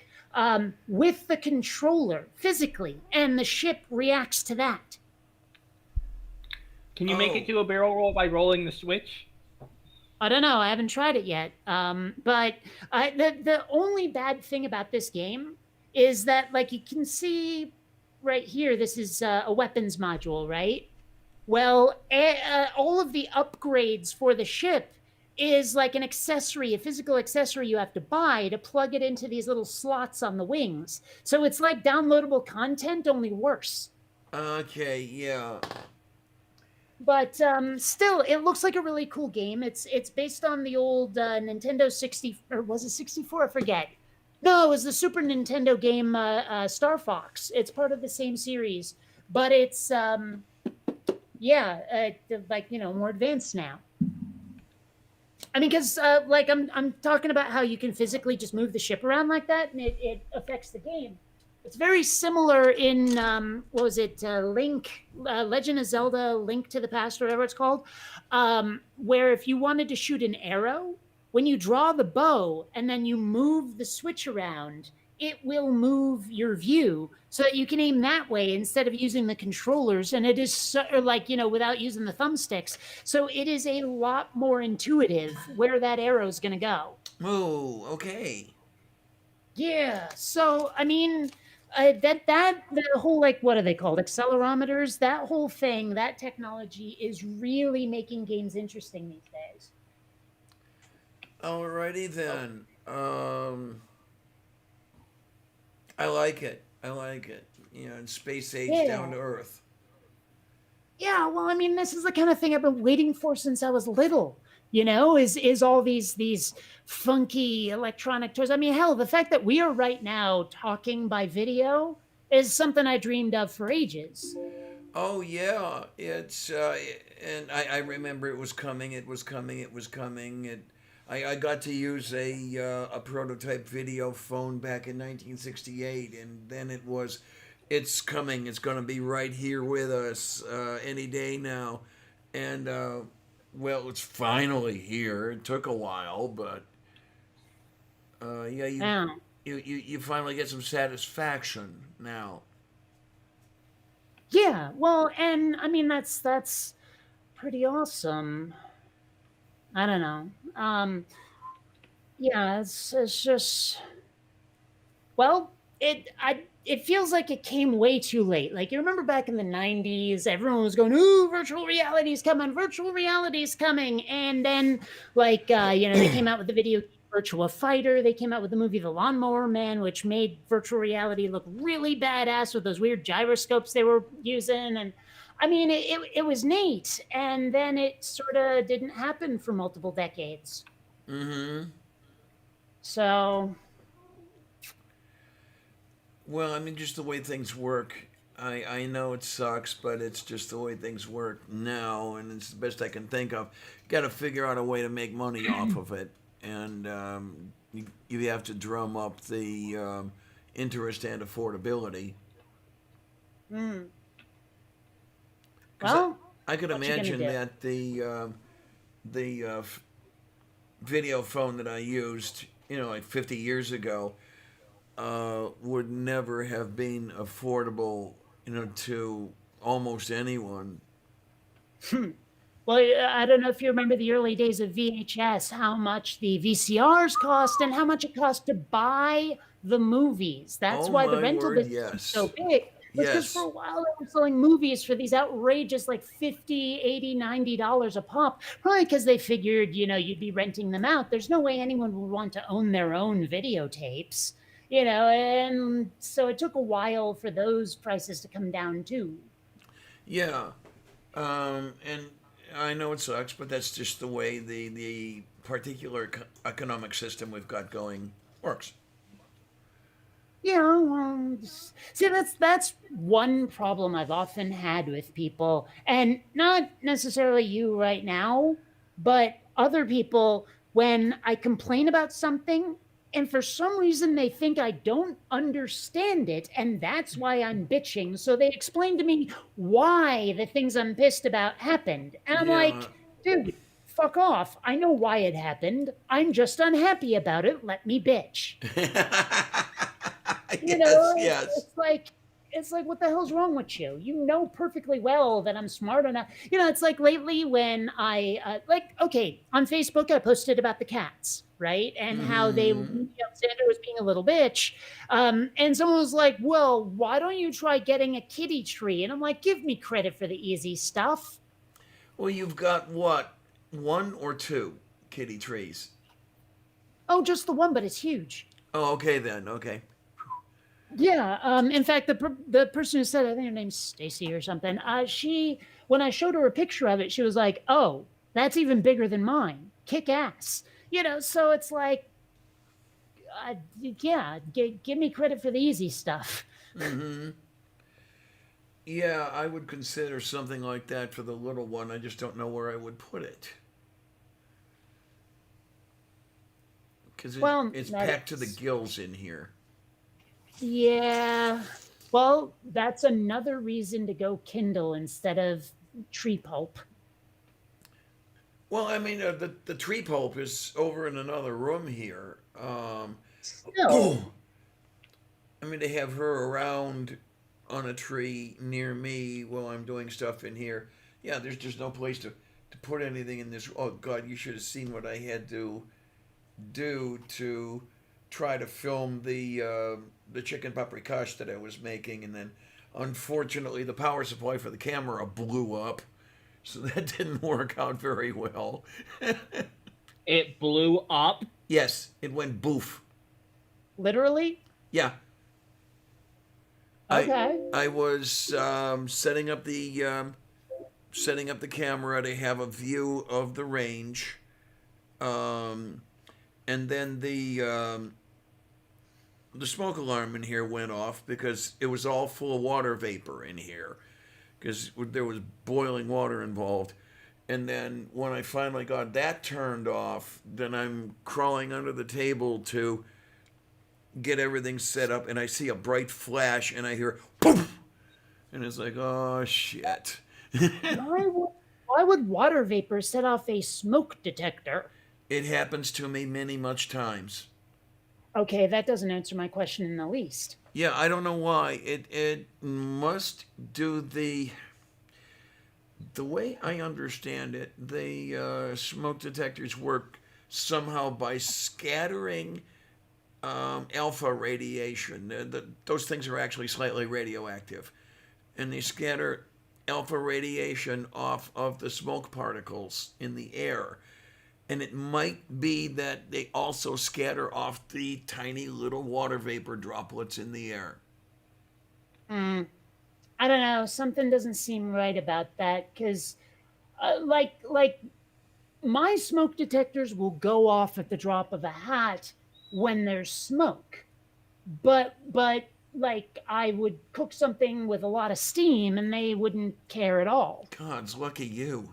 with the controller physically, and the ship reacts to that. Can you make it Oh. do a barrel roll by rolling the switch? I don't know. I haven't tried it yet. But the only bad thing about this game is that, like, you can see right here, this is a weapons module, right? Well, all of the upgrades for the ship is like an accessory, a physical accessory you have to buy to plug it into these little slots on the wings. So it's like downloadable content, only worse. Okay, yeah. But still, it looks like a really cool game. It's based on the old Nintendo 60, or was it 64? I forget. No, it was the Super Nintendo game Star Fox. It's part of the same series, but it's yeah, like, more advanced now. I mean, because like I'm talking about how you can physically just move the ship around like that, and it affects the game. It's very similar in what was it, Link, Legend of Zelda, Link to the Past, or whatever it's called, where if you wanted to shoot an arrow, when you draw the bow and then you move the switch around, it will move your view so that you can aim that way instead of using the controllers. And it is so, or like, without using the thumbsticks. So it is a lot more intuitive where that arrow is going to go. Moo. Okay. Yeah. So, I mean, the whole, like, what are they called? Accelerometers, that whole thing, that technology is really making games interesting these days. Alrighty then. I like it. I like it. In space age Yeah. down to earth. Yeah, well, I mean, this is the kind of thing I've been waiting for since I was little. Is all these funky electronic toys. I mean, hell, the fact that we are right now talking by video is something I dreamed of for ages. Oh yeah, it's and I remember it was coming. It was coming. It was coming. I got to use a prototype video phone back in 1968, and then it's coming. It's going to be right here with us any day now, and well, it's finally here. It took a while, but Yeah, Yeah. you finally get some satisfaction now. Yeah. Well, and I mean that's pretty awesome. I don't know. Yeah, it's just well, it feels like it came way too late. Like you remember back in the 90s, everyone was going, "Ooh, virtual reality's coming, virtual reality's coming." And then they came out with the video Virtua Fighter, they came out with the movie The Lawnmower Man, which made virtual reality look really badass with those weird gyroscopes they were using. And I mean, it was neat. And then it sort of didn't happen for multiple decades. Mm-hmm. So, Well, I mean, just the way things work. I know it sucks, but it's just the way things work now, and it's the best I can think of. Got to figure out a way to make money off of it, and you have to drum up the interest and affordability. mm, Because well, I could what you gonna imagine do? that the video phone that I used, like 50 years ago, would never have been affordable, to almost anyone. Well, I don't know if you remember the early days of VHS, how much the VCRs cost and how much it cost to buy the movies. That's Oh why the my rental word, business was so yes. big. Was because for Yes. a while they were selling movies for these outrageous like 50, 80, $90 a pop. Probably because they figured, you'd be renting them out. There's no way anyone would want to own their own videotapes, and so it took a while for those prices to come down too. Yeah. And I know it sucks, but that's just the way the particular economic system we've got going works. Yeah, well, see, that's one problem I've often had with people, and not necessarily you right now, but other people when I complain about something, and for some reason they think I don't understand it, and that's why I'm bitching. So they explain to me why the things I'm pissed about happened, and I'm Yeah. like, dude, fuck off. I know why it happened. I'm just unhappy about it. Let me bitch. Yes, yes. It's like what the hell's wrong with you? You know perfectly well that I'm smart enough. It's like lately when I okay, on Facebook I posted about the cats, right? And how Mm-hmm. Xander was being a little bitch. And someone was like, "Well, why don't you try getting a kitty tree?" And I'm like, "Give me credit for the easy stuff." Well, you've got what? One or two kitty trees? Oh, just the one, but it's huge. Oh, okay then. Okay. Yeah. In fact, the person who said, I think her name's Stacy or something. She when I showed her a picture of it, she was like, "Oh, that's even bigger than mine. Kick ass." So it's like, yeah, give me credit for the easy stuff. Mm-hmm. Yeah, I would consider something like that for the little one. I just don't know where I would put it. Because Well, it's that packed to the is. gills in here. Yeah. Well, that's another reason to go Kindle instead of tree pulp. Well, I mean, the tree pulp is over in another room here. Still, I mean, they have her around on a tree near me while I'm doing stuff in here. Yeah, there's just no place to put anything in this. Oh, God, you should have seen what I had to do to try to film the chicken paprikash that I was making, and then unfortunately the power supply for the camera blew up, so that didn't work out very well. It blew up. Yes, it went boof. literally. Yeah, I Okay. I was setting up the camera to have a view of the range, um, and then the smoke alarm in here went off because it was all full of water vapor in here because there was boiling water involved. And then when I finally got that turned off, then I'm crawling under the table to get everything set up, and I see a bright flash, and I hear poof, and it's like, oh shit. Why would why would water vapor set off a smoke detector? It happens to me many much times. Okay, that doesn't answer my question in the least. Yeah, I don't know why. It must do the way I understand it. The smoke detectors work somehow by scattering alpha radiation. Those things are actually slightly radioactive, and they scatter alpha radiation off of the smoke particles in the air. And it might be that they also scatter off the tiny little water vapor droplets in the air. Mm, I don't know. Something doesn't seem right about that because, like my smoke detectors will go off at the drop of a hat when there's smoke. But like I would cook something with a lot of steam and they wouldn't care at all. God's lucky you.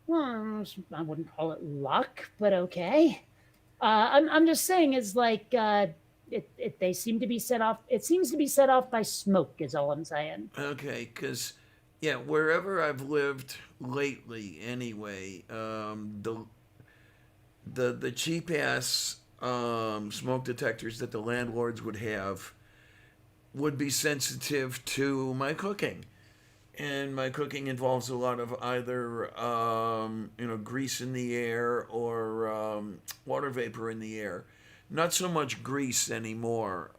Well, I wouldn't call it luck, but okay. I'm just saying is like they seem to be set off. It seems to be set off by smoke. Is all I'm saying. Okay, because yeah, wherever I've lived lately, anyway, the cheap ass smoke detectors that the landlords would have would be sensitive to my cooking. And my cooking involves a lot of either grease in the air or water vapor in the air. Not so much grease anymore.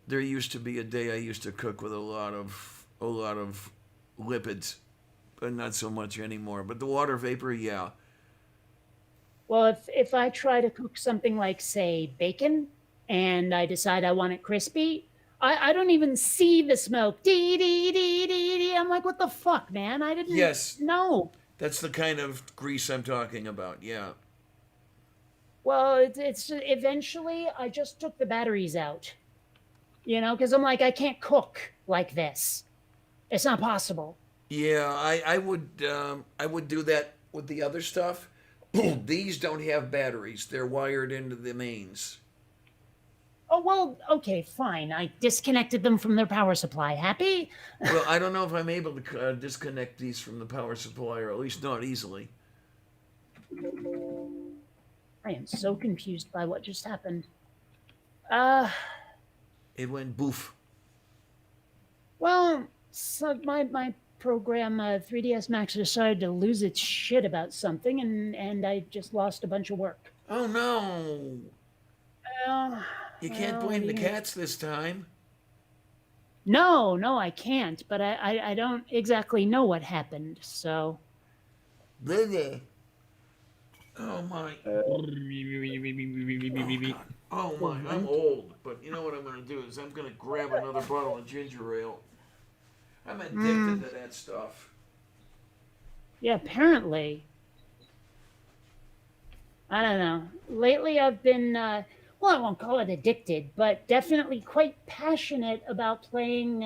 There used to be a day I used to cook with a lot of lipids, but not so much anymore. But the water vapor, yeah. Well, if I try to cook something like say bacon, and I decide I want it crispy, I don't even see the smoke. Dee dee dee dee dee. I'm like, what the fuck, man? I didn't Yes, know. that's the kind of grease I'm talking about. Yeah. Well, it's eventually I just took the batteries out. Because I'm like, I can't cook like this. It's not possible. Yeah, I would do that with the other stuff. These don't have batteries. They're wired into the mains. Oh, well, okay, fine. I disconnected them from their power supply. Happy? Well, I don't know if I'm able to disconnect these from the power supply, or at least not easily. I am so confused by what just happened. Uh, It went boof. well, so my program 3ds Max decided to lose its shit about something, and I just lost a bunch of work. Oh no! Well, You can't well, blame the cats this time. no, no, I can't. But I don't exactly know what happened. So Bleh. Oh my. Oh god. Oh my. I'm old, but you know what I'm gonna do is I'm gonna grab another bottle of ginger ale. I'm addicted to that stuff. yeah, apparently. I don't know. Lately, I've been, well, I won't call it addicted, but definitely quite passionate about playing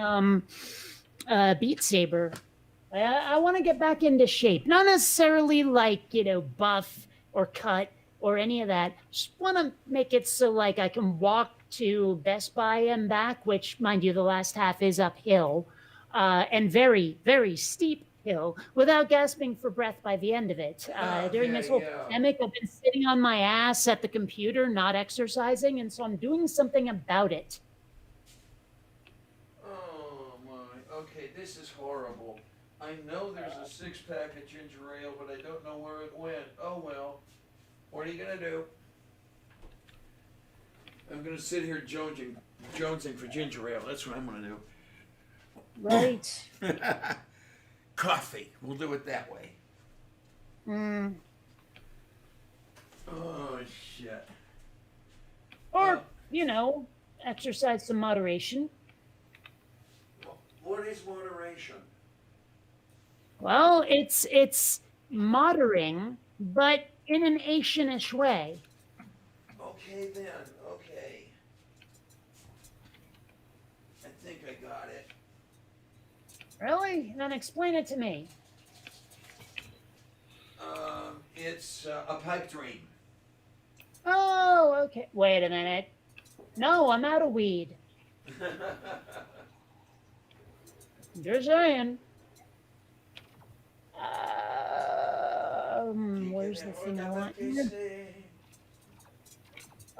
Beat Saber. I want to get back into shape. Not necessarily like, buff or cut or any of that. Just want to make it so like I can walk to Best Buy and back, which, mind you, the last half is uphill and very, very steep hill without gasping for breath by the end of it. During this Okay, whole yeah. pandemic, I've been sitting on my ass at the computer, not exercising, and so I'm doing something about it. Oh my. Okay, this is horrible. I know there's a six-pack of ginger ale, but I don't know where it went. Oh well. What are you gonna do? I'm gonna sit here jonesing for ginger ale. That's what I'm gonna Right. do. Coffee. We'll do it that way. Mm. Oh shit. Or, exercise some moderation. What is moderation? Well, it's modering, but in an Asianish way. Okay then. Okay. I think I got it. Really? Then explain it to me. It's a pipe dream. Oh, okay. Wait a minute. No, I'm out of weed. Just saying. Where's the thing I want here?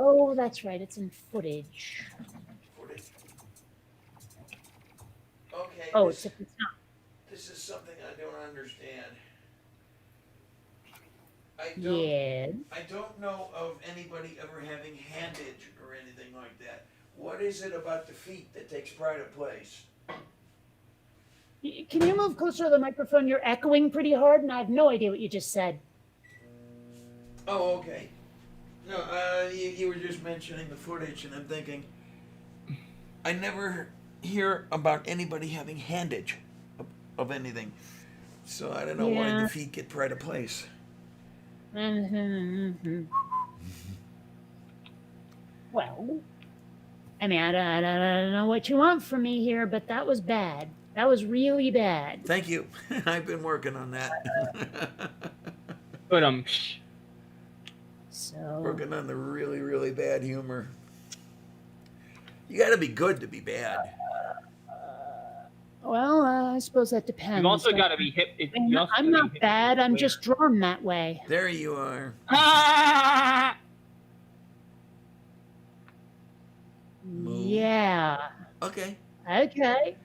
Oh, that's right. It's in footage. Footage. Okay, Oh, this except it's not. this is something I don't understand. I don't Yeah. I don't know of anybody ever having handage or anything like that. What is it about the feet that takes pride of place? Can you move closer to the microphone? You're echoing pretty hard, and I have no idea what you just said. Oh, okay. No, you were just mentioning the footage, and I'm thinking, I never hear about anybody having handage of anything. So I don't know why the Yeah. feet get pride of place. Mhm. Well, I mean, I don't know what you want from me here, but that was bad. That was really bad. Thank you. I've been working on that. But So, Working on the really, really bad humor. You gotta be good to be bad. well, I suppose that depends. you've also got to be hip. You also I'm gotta not be hip bad. I'm aware. just drawn that way. There you are. Move. Yeah. Okay. Okay.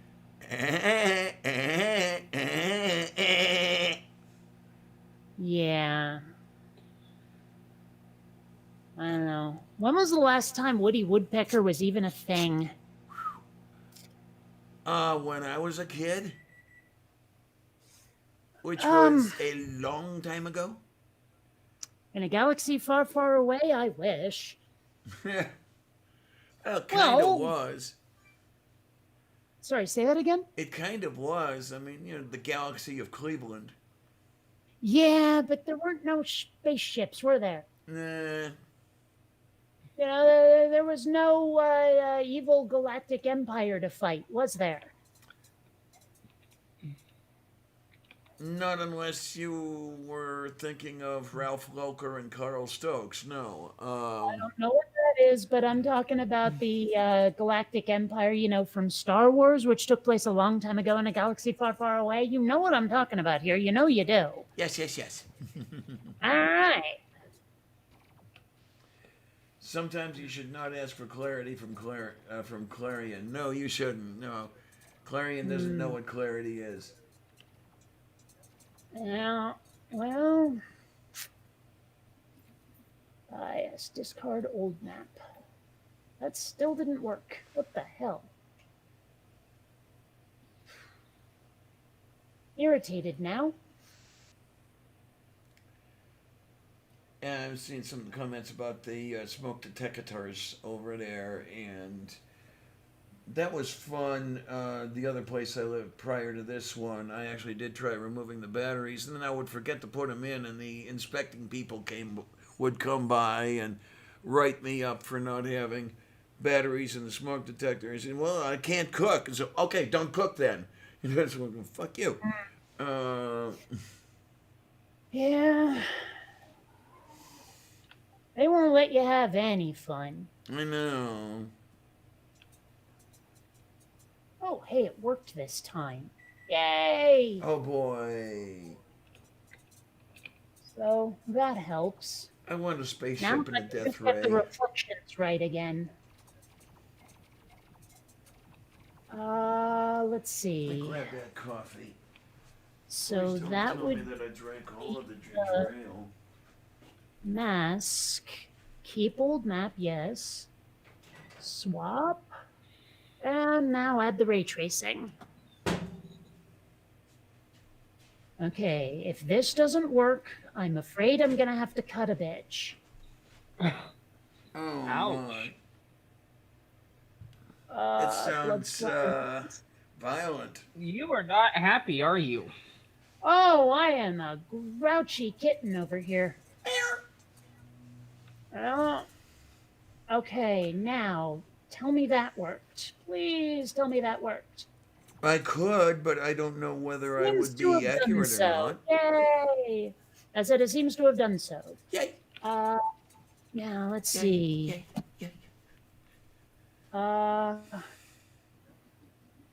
Yeah. I don't know. When was the last time Woody Woodpecker was even a thing? When I was a kid, which Um, was a long time ago. In a galaxy far, far away, I wish. Well, kind of Well- was. Sorry, say that again? It kind of was. I mean, the galaxy of Cleveland. Yeah, but there weren't no spaceships, were there? Nah. You know, there was no evil galactic empire to fight, was there? Not unless you were thinking of Ralph Locher and Carl Stokes. No. I don't know what that is, but I'm talking about the galactic empire, from Star Wars, which took place a long time ago in a galaxy far, far away. You know what I'm talking about here. You know you do. Yes. All right. Sometimes you should not ask for clarity from Clarion. No, you shouldn't. No, Clarion doesn't know what clarity is. Yeah, well, yes, discard old map. That still didn't work. What the hell? Irritated now. And I've seen some comments about the smoke detectors over there, and that was fun. The other place I lived prior to this one, I actually did try removing the batteries, and then I would forget to put them in, and the inspecting people would come by and write me up for not having batteries in the smoke detectors. And well, I can't cook, and so okay, don't cook then. You know, so fuck you. Yeah. They won't let you have any fun. I know. Oh, hey, it worked this time. Yay! Oh boy. So that helps. I want a Now spaceship and a I death just get the ray. reflections right again. Let's I see. grab that coffee. So Please don't that tell would me that I drank all of the ginger ale. mask. Keep old map, yes. Swap. And now add the ray tracing. Okay, if this doesn't work, I'm afraid I'm gonna have to cut a bitch. Oh Ouch. my! It Blood sounds splatter. violent. You are not happy, are you? Oh, I am a grouchy kitten over here. Oh. Okay, now tell me that worked. Please tell me that worked. I could, but I don't know whether I Seems would to have be done accurate or so. not. Yay! I said it seems to have done so. Yay! Now let's Yay, see. yay.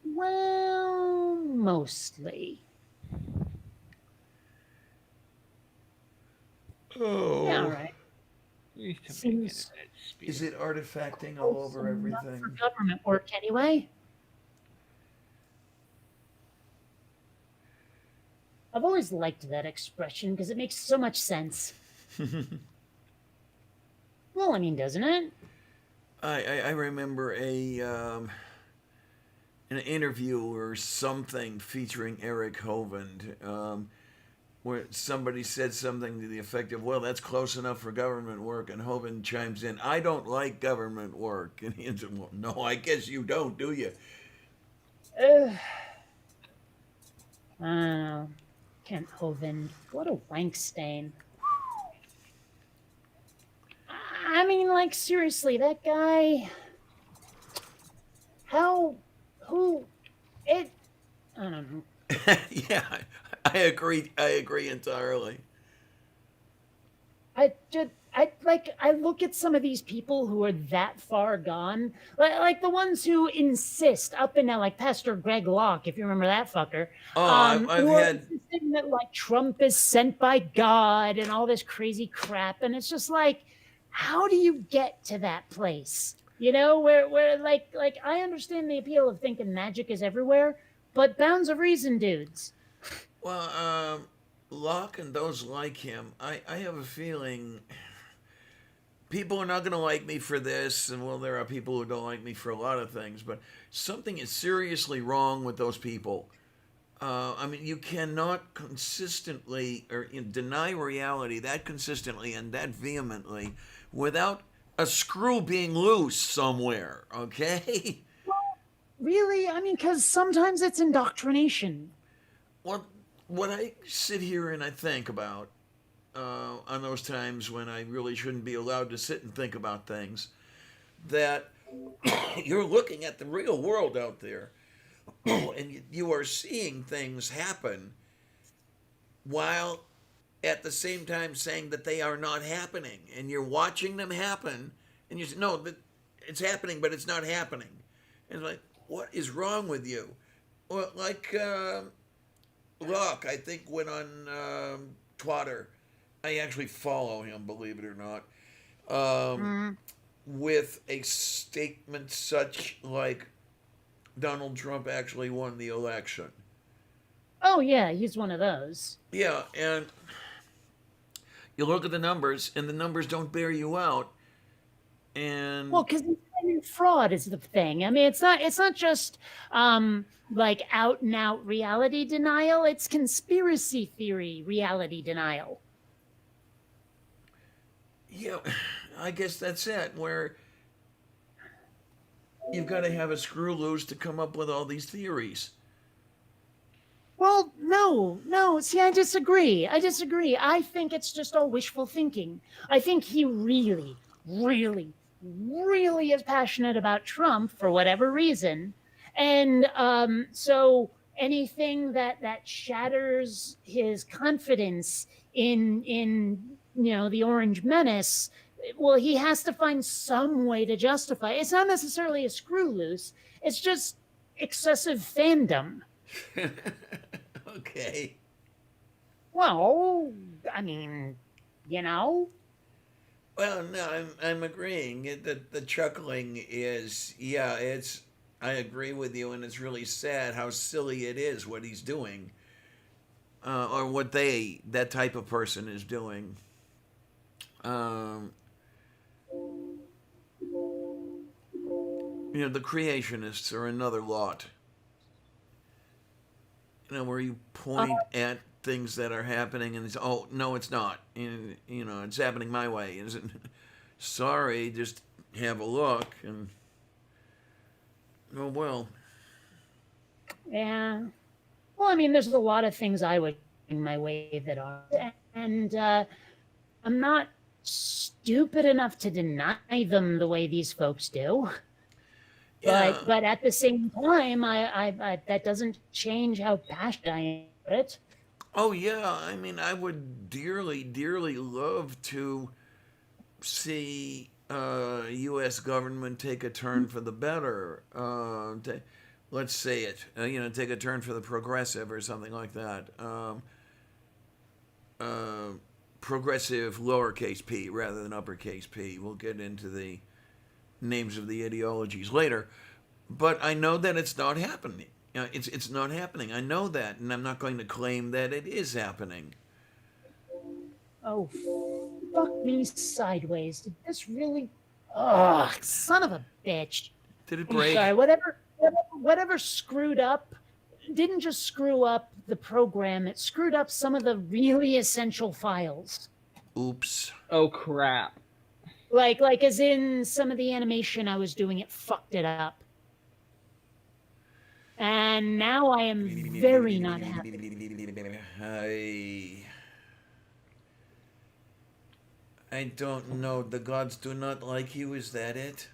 Well, mostly. Oh. Yeah, all right. Used to make Seems internet speed. Is it artifacting all over wholesome enough for everything? government work anyway. I've always liked that expression because it makes so much sense. Well, I mean, doesn't it? I remember an interview or something featuring Eric Hovind, where somebody said something to the effect of, "Well, that's close enough for government work," and Hovind chimes in, "I don't like government work," and he said, "Well, no, I guess you don't, do you?" Ugh. I don't know. Kent Hovind. What a wank stain. I mean, like, seriously, that guy. How. Who. It. I don't know. Yeah, I agree. I agree entirely. I look at some of these people who are that far gone, like the ones who insist up and down, like Pastor Greg Locke, if you remember that fucker, Oh, I've who are had insisting that like Trump is sent by God and all this crazy crap, and it's just like, how do you get to that place? You know, where like I understand the appeal of thinking magic is everywhere, but bounds of reason, dudes. well, Locke and those like him. I have a feeling people are not going to like me for this, and well, there are people who don't like me for a lot of things, but something is seriously wrong with those people. I mean, you cannot consistently or deny reality that consistently and that vehemently without a screw being loose somewhere, okay? Really, I mean, because sometimes it's indoctrination. Well, what I sit here and I think about on those times when I really shouldn't be allowed to sit and think about things, that you're looking at the real world out there and you are seeing things happen while at the same time saying that they are not happening, and you're watching them happen and you say no, that it's happening but it's not happening, and it's like, what is wrong with you? Well, like Locke, I think, went on Twitter. I actually follow him, believe it or not, Mm. with a statement such like Donald Trump actually won the election. Oh yeah, he's one of those. Yeah, and you look at the numbers, and the numbers don't bear you out. Well, And because fraud is the thing. I mean, it's not just like out and out reality denial. It's conspiracy theory reality denial. yeah, I guess that's it. Where you've got to have a screw loose to come up with all these theories. Well, no, no. See, I disagree. I disagree. I think it's just all wishful thinking. I think he really, really, really is passionate about Trump for whatever reason, and so anything that shatters his confidence in the Orange Menace, well, he has to find some way to justify. It's not necessarily a screw loose. It's just excessive fandom. Okay. Well, I mean, you know, Well, no, I'm agreeing. The chuckling is, yeah, it's. I agree with you, and it's really sad how silly it is what he's doing, or what that type of person is doing. Um, the creationists are another lot. Where you uh, point at things that are happening and it's, oh no, it's not. And, it's happening my way. Is it? Sorry, just have a look and oh well. yeah. Well, I mean, there's a lot of things I would in my way that are, and I'm not stupid enough to deny them the way these folks do. Yeah. But at the same time, I that doesn't change how passionate I am about it. Oh yeah. I mean, I would dearly, dearly love to see U.S. government take a turn for the better. Let's say it. Take a turn for the progressive or something like that. Uh, progressive lowercase p rather than uppercase p. We'll get into the names of the ideologies later. But I know that it's not happening. It's not happening. I know that, and I'm not going to claim that it is happening. Oh, fuck me sideways. Did this really? Ugh, son of a bitch. Did it I'm break? sorry, whatever screwed up didn't just screw up the program, it screwed up some of the really essential files. Oops. Oh crap. Like as in some of the animation I was doing, it fucked it up. And now I am very not happy. I don't know. The gods do not like you. Is that it?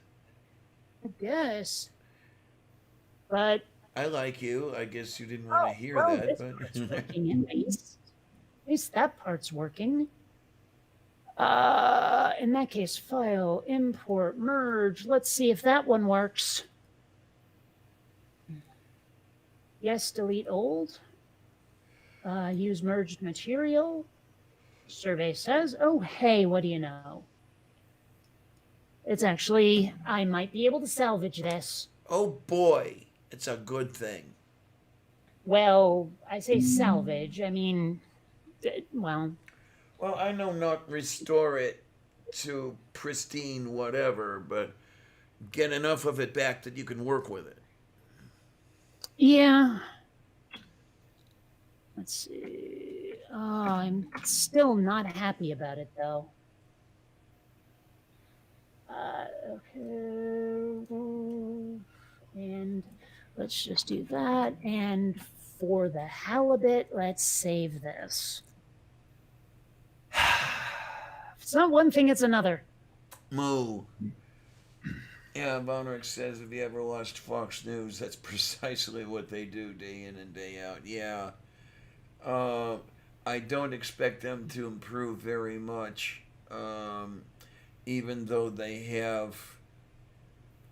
I guess. But I like you. I guess you didn't want to hear that, this but part's working at least. At least that part's working. In that case, file, import, merge. Let's see if that one works. Yes, delete old. Use merged material. Survey says, oh, hey, what do you know? It's actually, I might be able to salvage this. oh boy, it's a good thing. Well, I say salvage. I mean, well, Well, I know not restore it to pristine whatever, but get enough of it back that you can work with it. yeah. Let's see. Oh, I'm still not happy about it, though. Okay. And let's just do that. And for the halibut, let's save this. If it's not one thing, it's another. Moo. Yeah, Bonrick says if you ever watched Fox News, that's precisely what they do day in and day out. Yeah. I don't expect them to improve very much, even though they have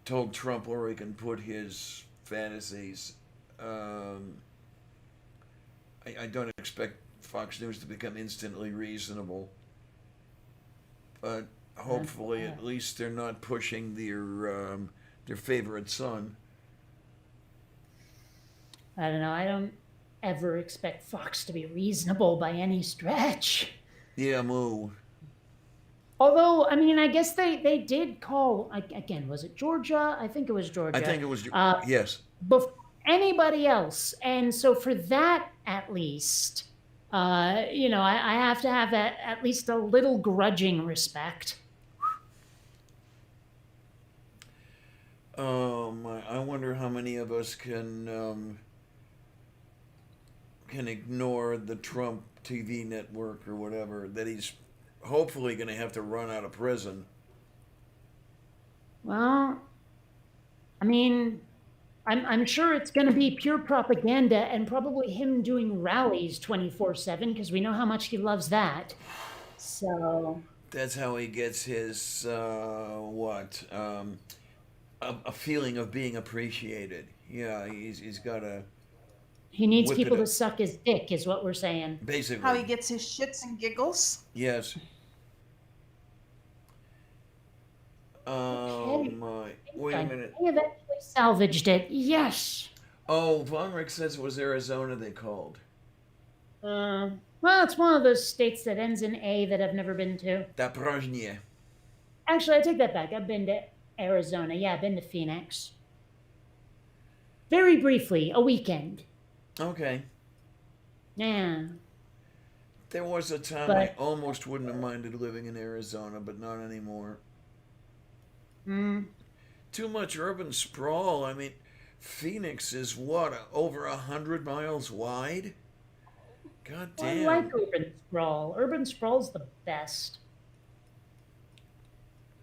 told Trump where he can put his fantasies. I don't expect Fox News to become instantly reasonable, but hopefully at least they're not pushing their favorite son. I don't know. I don't ever expect Fox to be reasonable by any stretch. Yeah, moo. Although, I mean, I guess they did call, again, was it Georgia? I think it was Georgia. I think it was yes. Before anybody else. And so for that, at least, I have to have at least a little grudging respect. I wonder how many of us can ignore the Trump TV network or whatever that he's hopefully going to have to run out of prison. Well, I mean, I'm sure it's going to be pure propaganda and probably him doing rallies 24/7 because we know how much he loves that. So That's how he gets his a feeling of being appreciated. Yeah, he's got a he needs whip people it to up. suck his dick, is what we're saying. Basically. How he gets his shits and giggles. Yes. Okay. My. Wait a minute. I eventually salvaged it. Yes. Oh, Von Rick says it was Arizona they called. Well, it's one of those states that ends in A that I've never been to. Daprazhnie. Actually, I take that back. I've been to Arizona. Yeah, I've been to Phoenix. Very briefly, a weekend. Okay. Yeah. There was a time But- I almost wouldn't have minded living in Arizona, but not anymore. Too much urban sprawl. I mean, Phoenix is what, over 100 miles wide? God I damn. like urban sprawl. Urban sprawl's the best.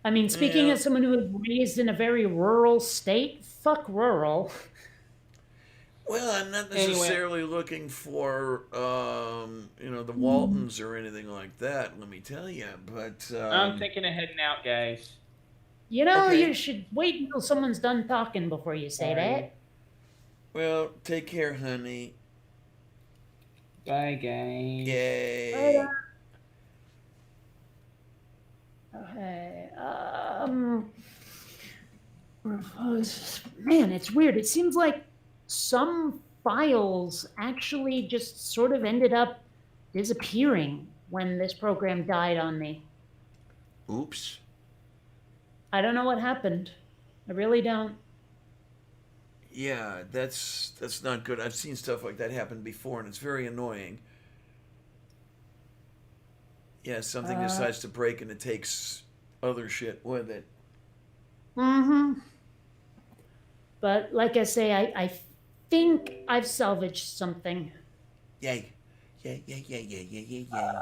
I mean, speaking Yeah. as someone who was raised in a very rural state, fuck rural. Well, I'm not Anyway. necessarily looking for, the Waltons or anything like that, let me tell you. But I'm thinking of heading out, guys. You know, Okay. you should wait until someone's done talking before you say that. well, take care, honey. Bye, guys. Yay. Later. Okay. Man, it's weird. It seems like some files actually just sort of ended up disappearing when this program died on me. Oops. I don't know what happened. I really don't. Yeah, that's not good. I've seen stuff like that happen before, and it's very annoying. Yeah, something Uh, decides to break, and it takes other shit with it. mm-hmm. But like I say, I think I've salvaged something. Yay. Yay, yay, yay, yay, yay, yay, yay.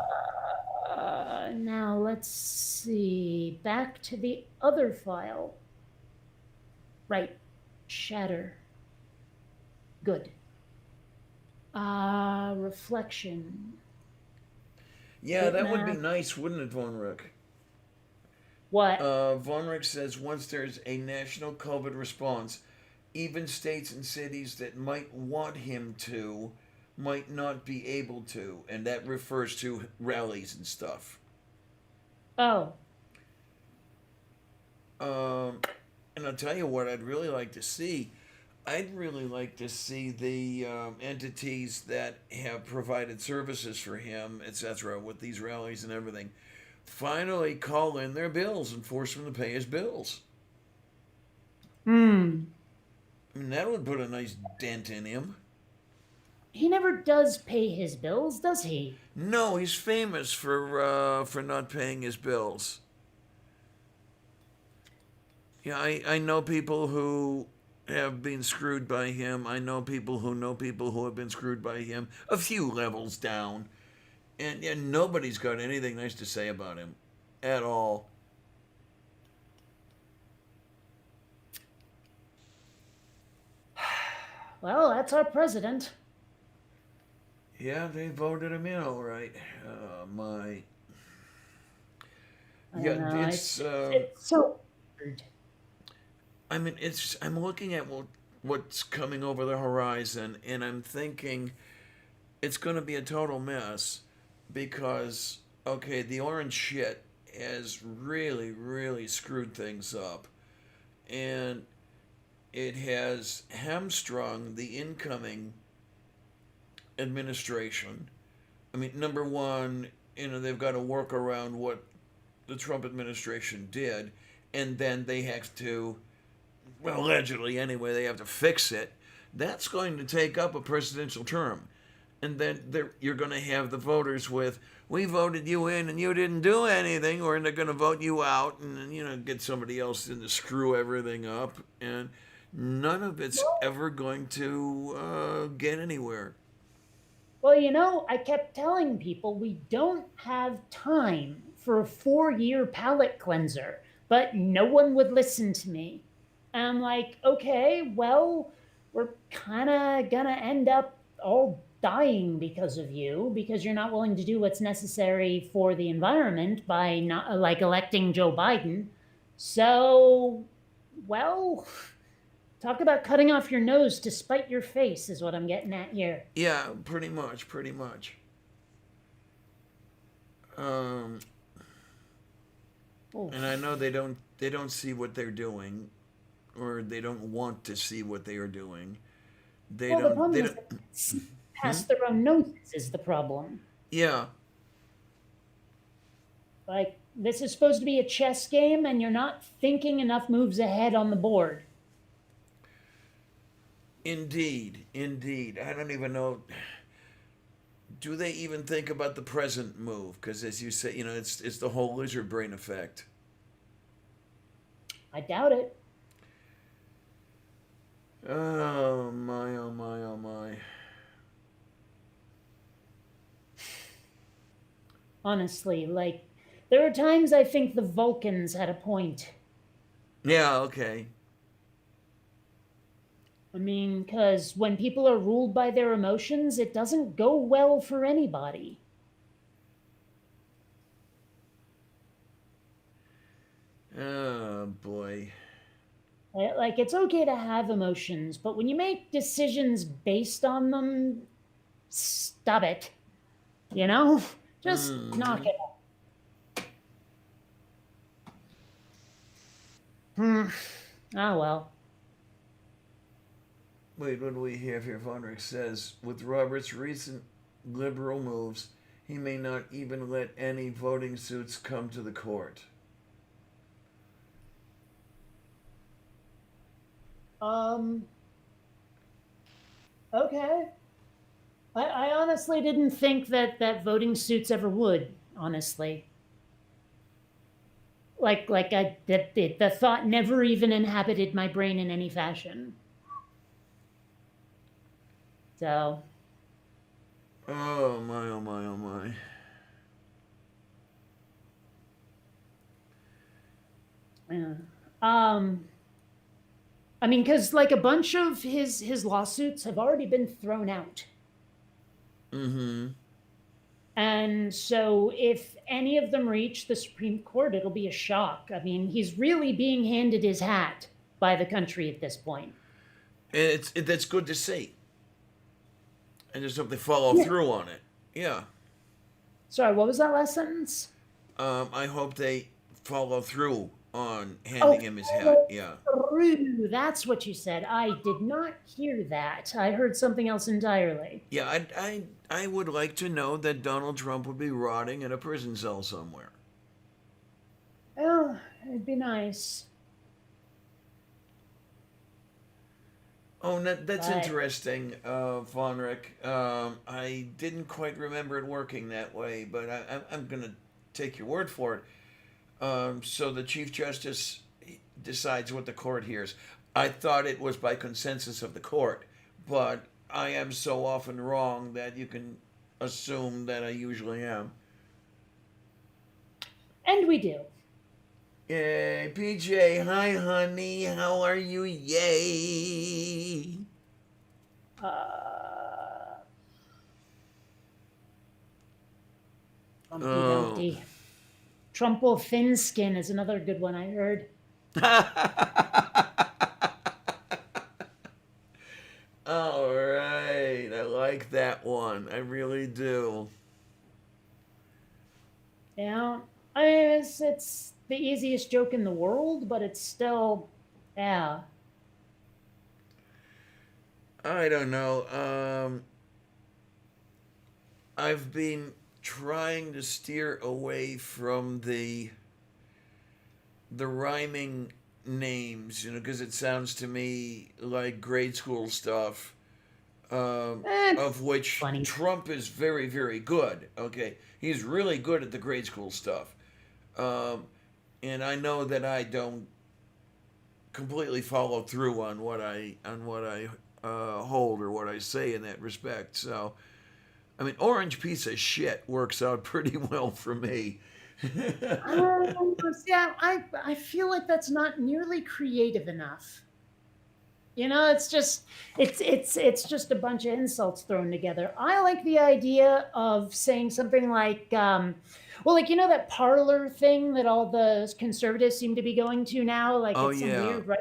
Now let's see. Back to the other file. Right. Shatter. Good. Reflection. Yeah, that would be Bitmap. nice, wouldn't it, Von Rick? What? Von Rick says once there's a national COVID response, even states and cities that might want him to might not be able to, and that refers to rallies and stuff. Oh. Um, and I'll tell you what I'd really like to see. I'd really like to see the entities that have provided services for him, etc., with these rallies and everything, finally call in their bills and force him to pay his bills. Hmm. I mean, that would put a nice dent in him. He never does pay his bills, does he? No, he's famous for not paying his bills. Yeah, I know people who have been screwed by him. I know people who have been screwed by him a few levels down. And nobody's got anything nice to say about him at all. Well, that's our president. Yeah, they voted him in all right. My. I Yeah, don't know. It's so weird. I mean, it's. I'm looking at what's coming over the horizon, and I'm thinking it's going to be a total mess because okay, the orange shit has really, really screwed things up, and it has hamstrung the incoming administration. I mean, number one, they've got to work around what the Trump administration did, and then they have to, well, allegedly anyway, they have to fix it. That's going to take up a presidential term. And then you're going to have the voters with, we voted you in and you didn't do anything, or they're going to vote you out and, get somebody else in to screw everything up. And none of it's ever going to get anywhere. Well, I kept telling people we don't have time for a 4-year palate cleanser, but no one would listen to me. And I'm like, okay, well, we're kind of gonna end up all dying because of you, because you're not willing to do what's necessary for the environment by not like electing Joe Biden. So, well, talk about cutting off your nose to spite your face is what I'm getting at here. Yeah, pretty much, pretty much. Um, Oof. and I know they don't see what they're doing, or they don't want to see what they are doing. They Well, the don't. problem They is don't. that past their own noses is the problem. Yeah, Like, this is supposed to be a chess game, and you're not thinking enough moves ahead on the board. indeed, indeed. I don't even know. Do they even think about the present move? Because as you say, it's the whole lizard brain effect. I doubt it. Oh my! Oh my! Oh my! Honestly, like, there are times I think the Vulcans had a point. Yeah. Okay. I mean, because when people are ruled by their emotions, it doesn't go well for anybody. Oh boy. Like, it's okay to have emotions, but when you make decisions based on them, stop it. You know? Just knock Hmm. it off. Hmm. Oh well. Wait, what do we have here? Vonrich says, with Robert's recent liberal moves, he may not even let any voting suits come to the court. Um. Okay. I honestly didn't think that voting suits ever would. Honestly, like the thought never even inhabited my brain in any fashion. So Oh my, oh my, oh my. yeah. Um. I mean, because like a bunch of his lawsuits have already been thrown out. Mm-hmm. And so, if any of them reach the Supreme Court, it'll be a shock. I mean, he's really being handed his hat by the country at this point. That's good to see. I just hope they follow Yeah. through on it. Yeah. Sorry, what was that last sentence? I hope they follow through on Oh, handing him his hat. follow Yeah. through. That's what you said. I did not hear that. I heard something else entirely. Yeah, I would like to know that Donald Trump would be rotting in a prison cell somewhere. Oh, it'd be nice. Oh, that's But interesting, Vonrich. I didn't quite remember it working that way, but I'm going to take your word for it. So the Chief Justice decides what the court hears. I thought it was by consensus of the court, but I am so often wrong that you can assume that I usually am. and we do. Yay, PJ, hi honey, how are you? Yay. Uh, Humpty Oh. Dumpty. Trumple thin skin is another good one I heard. All right, I like that one. I really do. Yeah. I mean, it's the easiest joke in the world, but it's still, yeah. I don't know. I've been trying to steer away from the rhyming names, because it sounds to me like grade school stuff. Of which Funny. Trump is very, very good. Okay, he's really good at the grade school stuff, um, and I know that I don't completely follow through on what I hold or what I say in that respect. So, I mean, orange piece of shit works out pretty well for me. Yeah, I feel like that's not nearly creative enough. It's just it's just a bunch of insults thrown together. I like the idea of saying something like, well, like that parlor thing that all the conservatives seem to be going to now, like Oh it's some yeah, weird right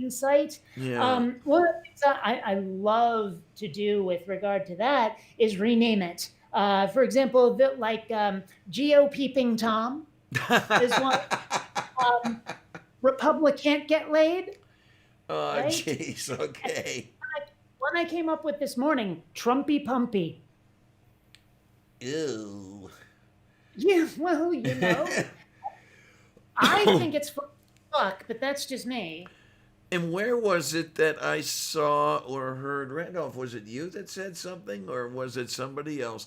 site. yeah. One of the things that I love to do with regard to that is rename it. For example, like GOP Ping Tom is one. Um, Republic can't get laid, Oh right? jeez. Okay. One I came up with this morning, Trumpy Pumpy. Ew. Yeah, well, I think it's fuck, but that's just me. And where was it that I saw or heard? Randolph, was it you that said something, or was it somebody else?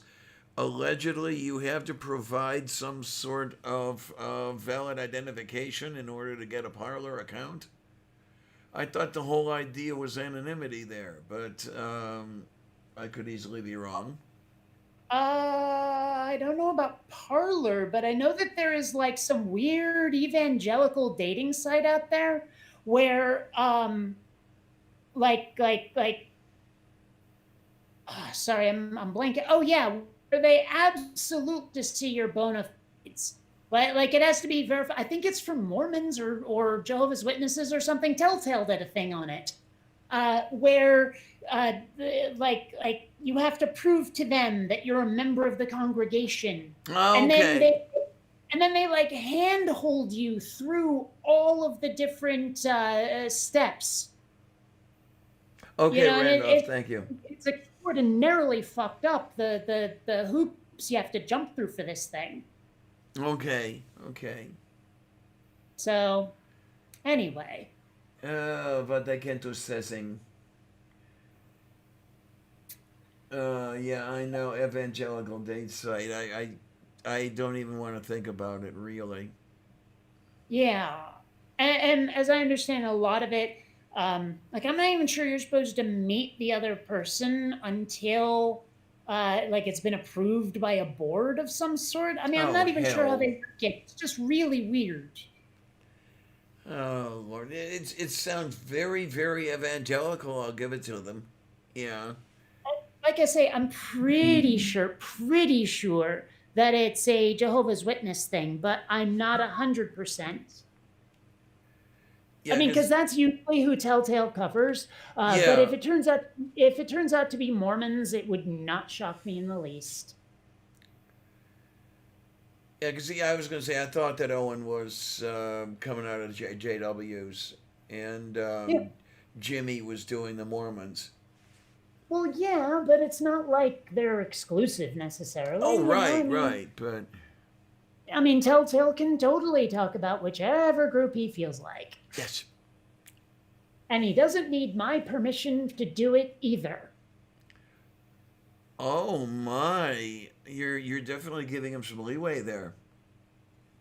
Allegedly, you have to provide some sort of valid identification in order to get a Parlor account. I thought the whole idea was anonymity there, but I could easily be wrong. I don't know about Parlor, but I know that there is like some weird evangelical dating site out there where, like, sorry, I'm blanking. Oh yeah, where they absolute to see your bona fides. Like it has to be verified. I think it's from Mormons or Jehovah's Witnesses or something. Telltale did a thing on it, where like you have to prove to them that you're a member of the congregation, Oh, and then okay. and then they like handhold you through all of the different steps. Okay, And Randolph, thank you. it's extraordinarily fucked up. The hoops you have to jump through for this thing. Okay, okay. So anyway, Vad jag kan inte säga. Yeah, I know evangelical date site. I don't even want to think about it really. yeah, and as I understand, a lot of it, like I'm not even sure you're supposed to meet the other person until like it's been approved by a board of some sort. I mean, I'm Oh not even sure how hell. they work it. It's just really weird. Oh Lord, it sounds very very evangelical. I'll give it to them. Yeah. Like I say, I'm pretty sure that it's a Jehovah's Witness thing, but I'm not 100%. I Yeah, mean, because because that's usually who Telltale covers. But yeah, if it turns out to be Mormons, it would not shock me in the least. yeah. Because I was going to say I thought that Owen was coming out of JW's, and Yeah. Jimmy was doing the Mormons. Well, yeah, but it's not like they're exclusive necessarily. Oh right, I mean, right. But Telltale can totally talk about whichever group he feels like, yes. and he doesn't need my permission to do it either. Oh my, you're definitely giving him some leeway there.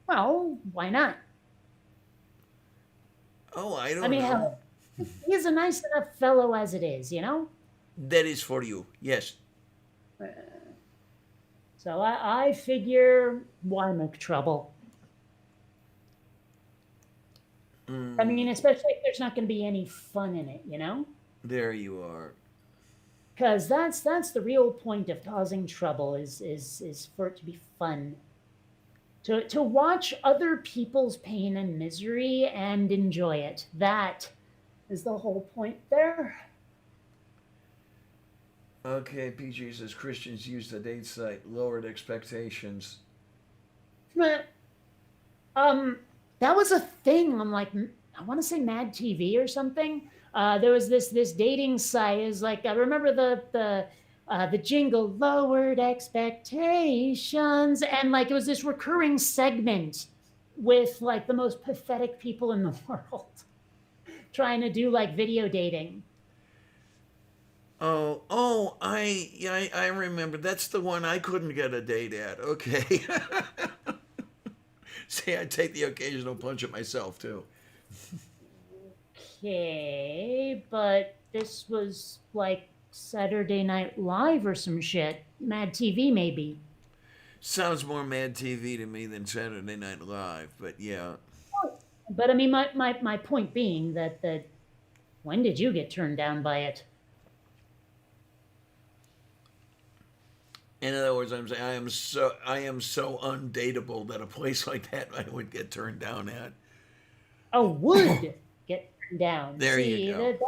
Well, why not? Oh, I I don't mean, know. hell, he's a nice enough fellow as it is. That is for you. Yes. So I figure, why make trouble? I Mm, mean, especially if there's not going to be any fun in it. there you are. Because that's the real point of causing trouble is for it to be fun. To watch other people's pain and misery and enjoy it. That is the whole point there. Okay, PG says Christians use the date site, lowered expectations. But, that was a thing on like I want to say Mad TV or something. There was this dating site. Is like I remember the jingle lowered expectations, and like it was this recurring segment with like the most pathetic people in the world trying to do like video dating. I remember. That's the one I couldn't get a date at. Okay. See, I take the occasional punch at myself too. Okay, but this was like Saturday Night Live or some shit. Mad TV, maybe. Sounds more Mad TV to me than Saturday Night Live, but yeah. But I mean, my point being that when did you get turned down by it? In other words, I'm saying I am so undateable that a place like that I would get turned down at. Oh, would get turned down. There you See, go. that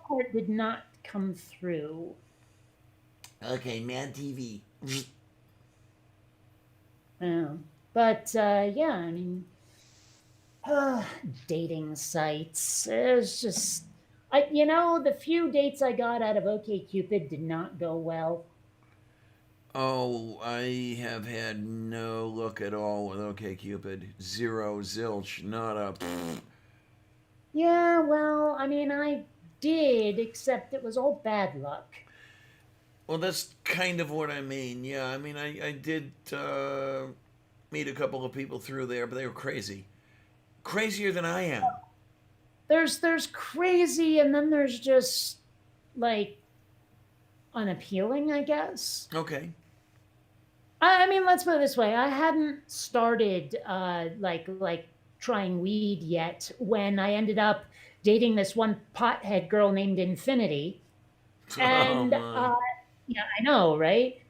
part did not come through. Okay, Mad TV. Yeah. But yeah, I mean, dating sites. It's just, the few dates I got out of OkCupid did not go well. Oh, I have had no luck at all with OkCupid. Zero, zilch, not a. Yeah, well, I mean, I did, except it was all bad luck. Well, that's kind of what I mean. Yeah, I mean, I did meet a couple of people through there, but they were crazy. Crazier than I am. There's crazy, and then there's just like unappealing, I guess. Okay. I mean, let's put it this way: I hadn't started like trying weed yet when I ended up dating this one pothead girl named Infinity, Oh, and my. yeah, I know, right?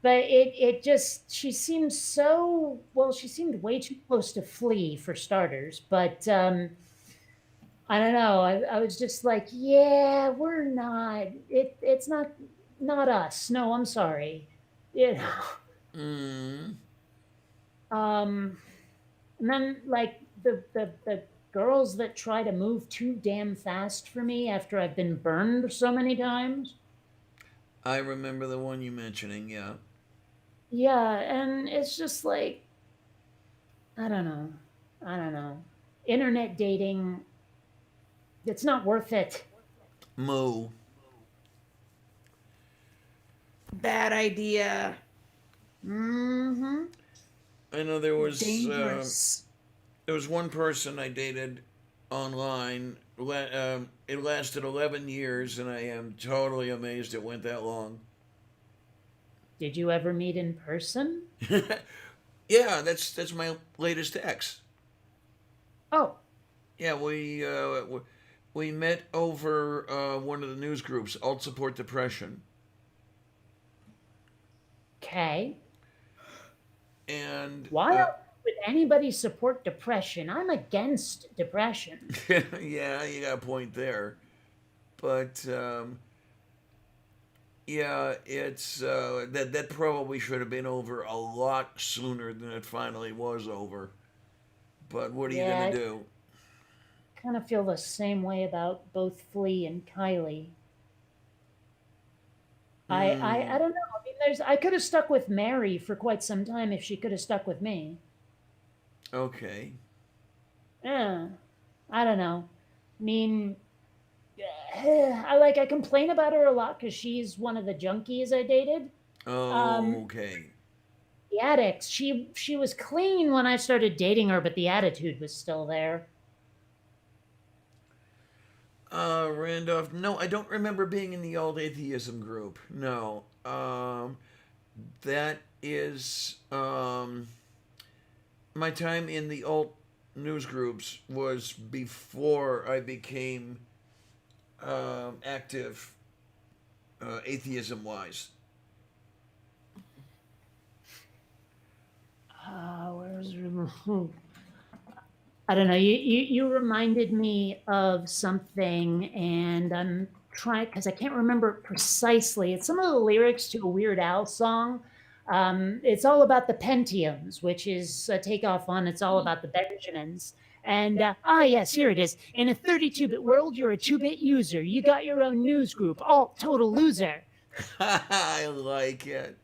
But it just she seemed so well. She seemed way too close to Flea for starters, but I don't know. I was just like, yeah, we're not. It's not us. No, I'm sorry. You know. Mm. And then like the girls that try to move too damn fast for me after I've been burned so many times. I remember the one you mentioning. Yeah. Yeah, and it's just like I don't know. I don't know. Internet dating, it's not worth it. Moo. Bad idea. Mm-hmm. I know Dangerous. there was one person I dated online. It lasted 11 years, and I am totally amazed it went that long. Did you ever meet in person? Yeah, that's my latest ex. Oh, Yeah, we met over one of the news groups, Alt Support Depression, okay. and Why would anybody support depression? I'm against depression. yeah, you got a point there. But yeah, it's that probably should have been over a lot sooner than it finally was over. But what are you Yeah, gonna I do? kind of feel the same way about both Flea and Kylie. I Hmm. don't know. I mean, I could have stuck with Mary for quite some time if she could have stuck with me. Okay. Yeah, I don't know. I mean, I complain about her a lot because she's one of the junkies I dated. Um, Okay. the addicts. She was clean when I started dating her, but the attitude was still there. Randolph. No, I don't remember being in the old atheism group. No. That is my time in the alt news groups was before I became active atheism wise. Where's I don't know. You reminded me of something, and I'm trying because I can't remember it precisely. It's some of the lyrics to a Weird Al song. It's all about the Pentiums, which is a takeoff on "It's All About the Benjamins." And yes, here it is. In a 32-bit world, you're a 2-bit user. You got your own news group. Alt total loser. I like it.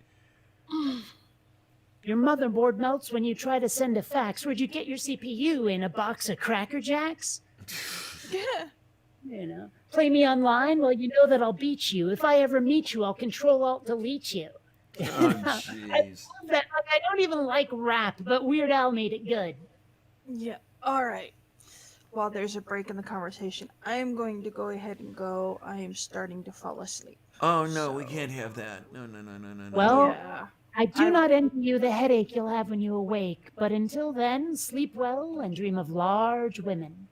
Your motherboard melts when you try to send a fax. Where'd you get your CPU? In a box of Cracker Jacks? Yeah. Play me online? Well, you know that I'll beat you. If I ever meet you, I'll control alt delete you. Oh, I jeez. love that. Like, I don't even like rap, but Weird Al made it good. Yeah. All right. While there's a break in the conversation, I am going to go ahead and go. I am starting to fall asleep. Oh no, we So, can't have that. No, no, no, no, no, no, Well, no. yeah. I do I not envy you the headache you'll have when you awake, but until then, sleep well and dream of large women.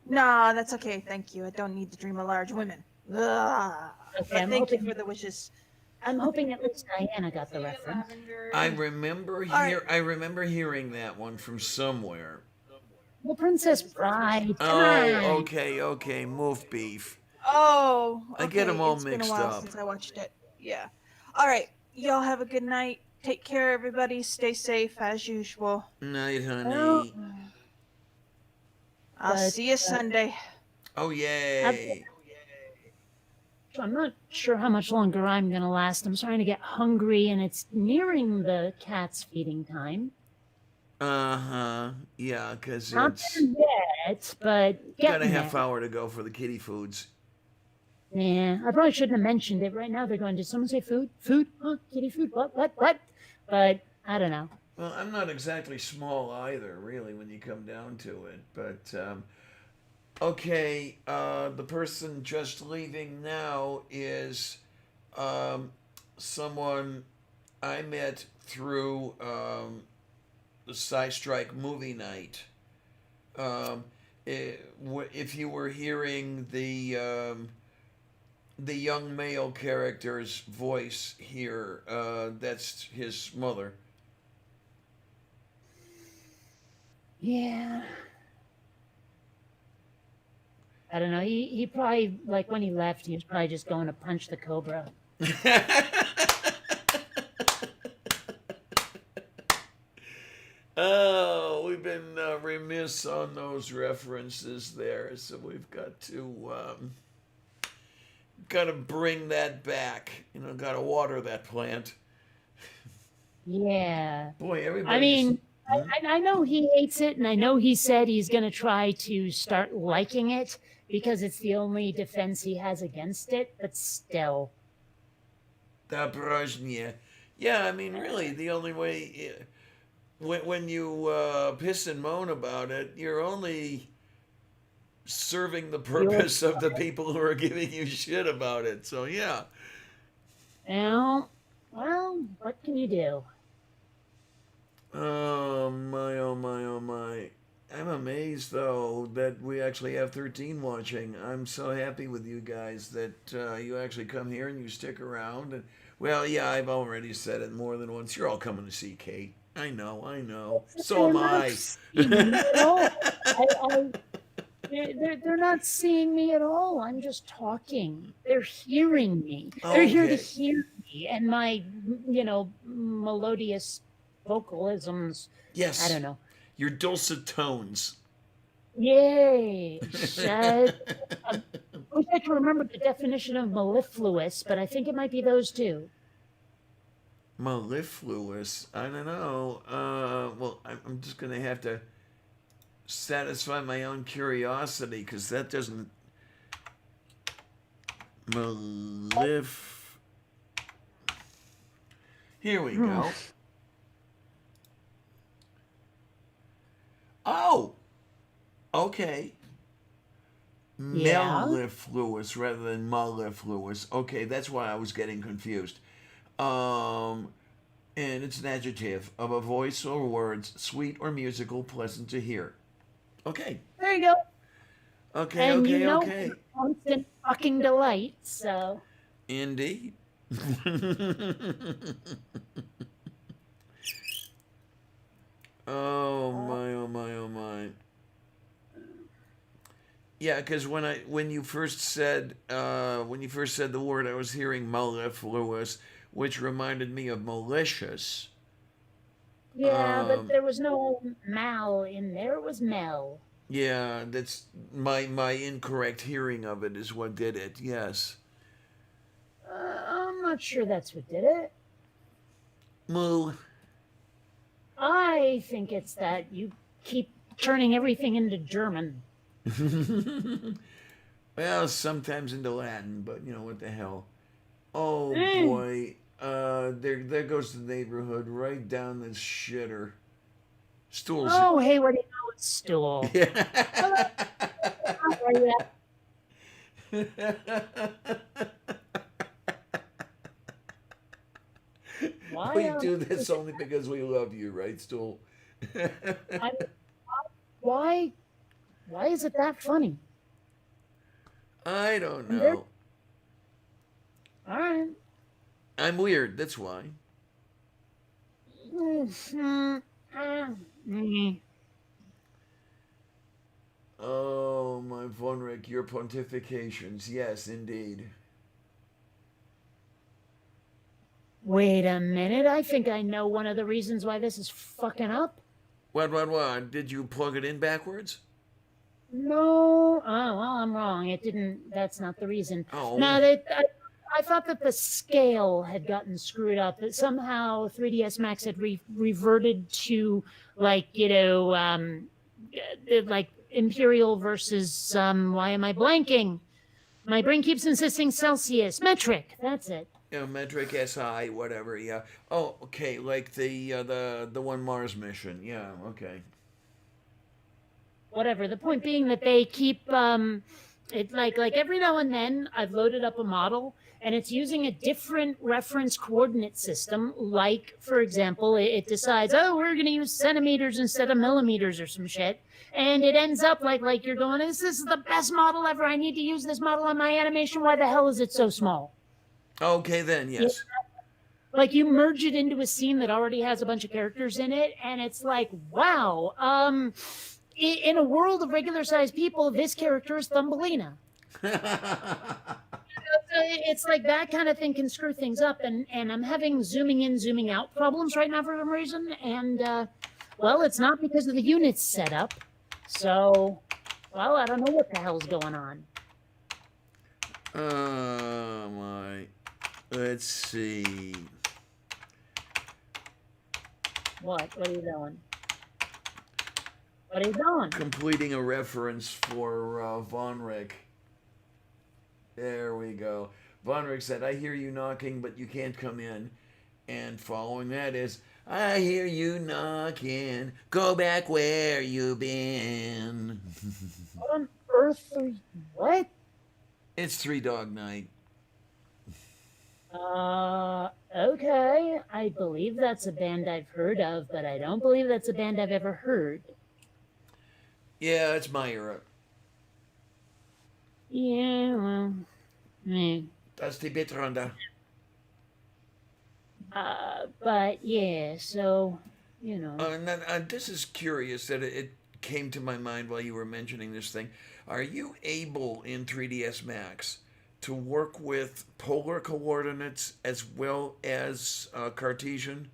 No, that's okay. Thank you. I don't need to dream of large women. Ugh. Okay, But thank you for the wishes. I'm hoping at least Diana got the See you, reference. Lavender. All right. I remember hearing that one from somewhere. Well, Princess Bride, come Oh, on. okay, Moof Beef. Oh, I okay. get them all It's been a mixed while up. since I watched it. Yeah. All right. Y'all have a good night. Take care, everybody. Stay safe as usual. Night, Well, honey. I'll But, see you Sunday. Oh, yay. I'm not sure how much longer I'm going to last. I'm starting to get hungry, and it's nearing the cat's feeding time. Uh-huh. Yeah, because Not it's there yet, but got a getting half there. hour to go for the kitty foods. Yeah, I probably shouldn't have mentioned it. Right now, they're going, did someone say food? Food? Huh? Kitty food? What? But I don't know. Well, I'm not exactly small either, really, when you come down to it. But, okay, the person just leaving now is someone I met through the Sci Strike movie night. If you were hearing the young male character's voice here, that's his mother. Yeah. I don't know. He probably, like, when he left, he was probably just going to punch the cobra. Oh, we've been remiss on those references there, so we've got to bring that back. Got to water that plant. Yeah. Boy, I everybody's. mean, Hmm? I know he hates it, and I know he said he's going to try to start liking it because it's the only defense he has against it, but still. Dobrozhny. Yeah, I mean, really, the only way when you piss and moan about it, you're only serving the You're, purpose of the people who are giving you shit about it. So yeah. well, what can you do? Oh my, oh my, oh my. I'm amazed though that we actually have 13 watching. I'm so happy with you guys that you actually come here and you stick around. And well, yeah, I've already said it more than once. You're all coming to see Kate. I know, I know. So They're am not I. seeing me at all. I, they're not seeing me at all. I'm just talking. They're hearing me. They're here to Okay. hear me and my, melodious vocalisms. I Yes, don't know. your dulcet tones. Yay! I wish I could remember the definition of mellifluous, but I think it might be those two. Mellifluous. I don't know. Well, I'm just gonna have to satisfy my own curiosity because that doesn't mellif. Here we Hmm. go. Oh, okay. Yeah. Mellifluous rather than mellifluous. Okay, that's why I was getting confused. Um, and it's an adjective of a voice or words, sweet or musical, pleasant to hear. Okay, There you go. okay, And okay, okay. constant fucking delight. So Indeed. Oh my, oh my, oh my. Yeah, because when you first said the word, I was hearing mellifluous, which reminded me of malicious. yeah, but Um, there was no Mal in there. It was Mel. yeah, that's my incorrect hearing of it is what did it. Yes. I'm not sure that's what did it. Moo. I think it's that you keep turning everything into German. Well, sometimes into Latin, but what the hell? Oh Eh. boy. There goes the neighborhood right down this shitter. Stools. Oh, hey, what do you know? It's stool. Hello, Yeah. how are you? Why? We do this only because we love you, right, Stool? I, why? Why is it that funny? I don't I'm very know. all right. I'm weird, that's why. Mhm. Mm. Oh, my Vonric, your pontifications. Yes, indeed. Wait a minute. I think I know one of the reasons why this is fucking up. What? Did you plug it in backwards? No. Oh, well, I'm wrong. It didn't. That's not the reason. Oh. No, I thought that the scale had gotten screwed up. That somehow 3ds Max had reverted to like like imperial versus why am I blanking? My brain keeps insisting Celsius metric. That's it. Metric SI, whatever, yeah. Oh, okay, like the one Mars mission. Yeah, okay. Whatever. The point being that they keep it like every now and then I've loaded up a model and it's using a different reference coordinate system. Like, for example, it decides, oh, we're going to use centimeters instead of millimeters or some shit, and it ends up like you're going, this is the best model ever. I need to use this model on my animation. Why the hell is it so small? Okay, then, Yeah. yes. Like you merge it into a scene that already has a bunch of characters in it, and it's like, wow. In a world of regular sized people, this character is Thumbelina. It's like that kind of thing can screw things up, and I'm having zooming in, zooming out problems right now for some reason, and Well, it's not because of the unit's setup. So, well, I don't know what the hell's going on. Oh my. Let's see. What? What are you doing? What are you doing? Completing a reference for Von Rick. There we go. Von Rick said, I hear you knocking, but you can't come in. And following that is, I hear you knocking. Go back where you been. What on earth are you... What? It's Three Dog Night. Okay. I believe that's a band I've heard of, but I don't believe that's a band I've ever heard. Yeah, it's my era. Yeah, well, That's the bit, Rhonda. but yeah, so, you know. And then, this is curious that it came to my mind while you were mentioning this thing. Are you able in 3ds Max to work with polar coordinates as well as Cartesian?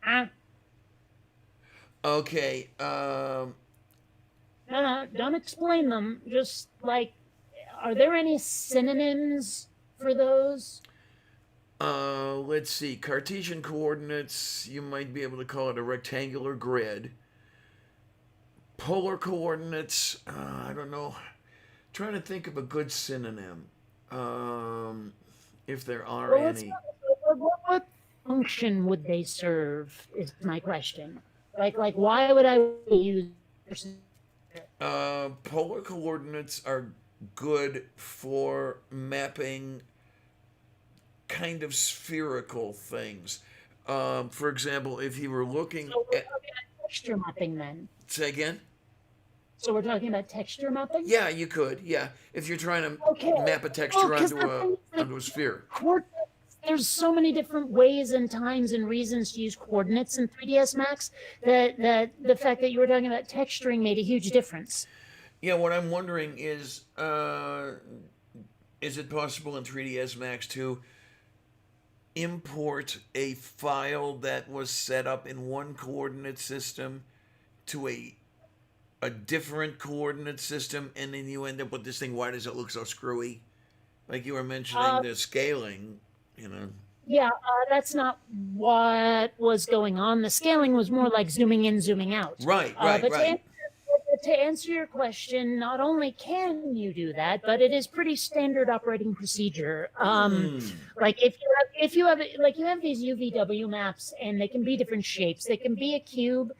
Ah, Okay. no, don't explain them. Just like, are there any synonyms for those? Let's see. Cartesian coordinates, you might be able to call it a rectangular grid. Polar coordinates, I don't know. Trying to think of a good synonym. If there are Well, any. what function would they serve? Is my question. Like, why would I use? Polar coordinates are good for mapping kind of spherical things. For example, if you were looking So we're at. talking about texture mapping then. Say again? So we're talking about texture mapping. Yeah, you could. Yeah, if you're trying to Okay. map a texture 'Cause onto a sphere. coordinates. There's so many different ways and times and reasons to use coordinates in 3ds Max that the fact that you were talking about texturing made a huge difference. Yeah, what I'm wondering is it possible in 3ds Max to import a file that was set up in one coordinate system to a different coordinate system, and then you end up with this thing? Why does it look so screwy? Like you were mentioning the scaling, you know. Yeah, that's not what was going on. The scaling was more like zooming in, zooming out. Right, But right. to answer your question, not only can you do that, but it is pretty standard operating procedure. Like if you have these UVW maps, and they can be different shapes. They can be a cube,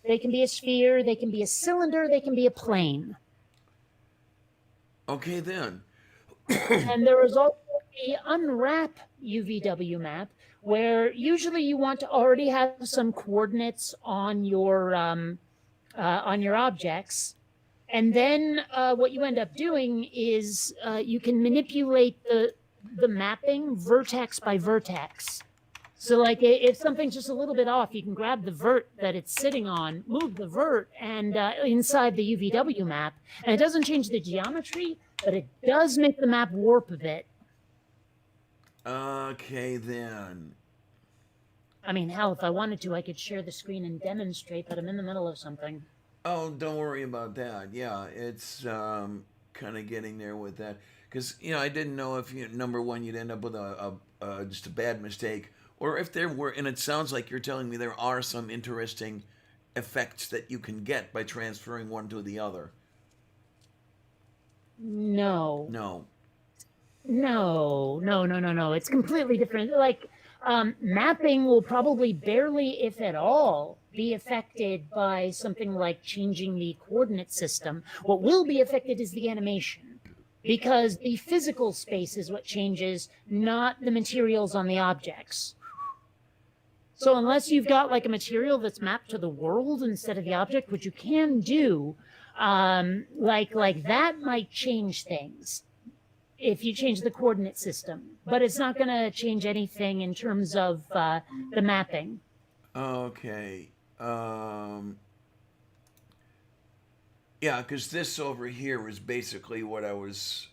they can be a sphere, they can be a cylinder, they can be a plane. Okay, then. And there is also the unwrap UVW map, where usually you want to already have some coordinates on your objects, and then what you end up doing is you can manipulate the mapping vertex by vertex. So, like, if something's just a little bit off, you can grab the vert that it's sitting on, move the vert, and inside the UVW map, and it doesn't change the geometry, but it does make the map warp a bit. Okay, then. I mean, hell, if I wanted to, I could share the screen and demonstrate, but I'm in the middle of something. Oh, don't worry about that. Yeah, it's kind of getting there with that. Because, I didn't know if, number one, you'd end up with just a bad mistake, or if there were, and it sounds like you're telling me there are some interesting effects that you can get by transferring one to the other. No. No. No. It's completely different. Like, mapping will probably barely, if at all, be affected by something like changing the coordinate system. What will be affected is the animation, because the physical space is what changes, not the materials on the objects. So unless you've got like a material that's mapped to the world instead of the object, which you can do, like that might change things if you change the coordinate system, but it's not going to change anything in terms of the mapping. Okay. Yeah, because this over here is basically what I was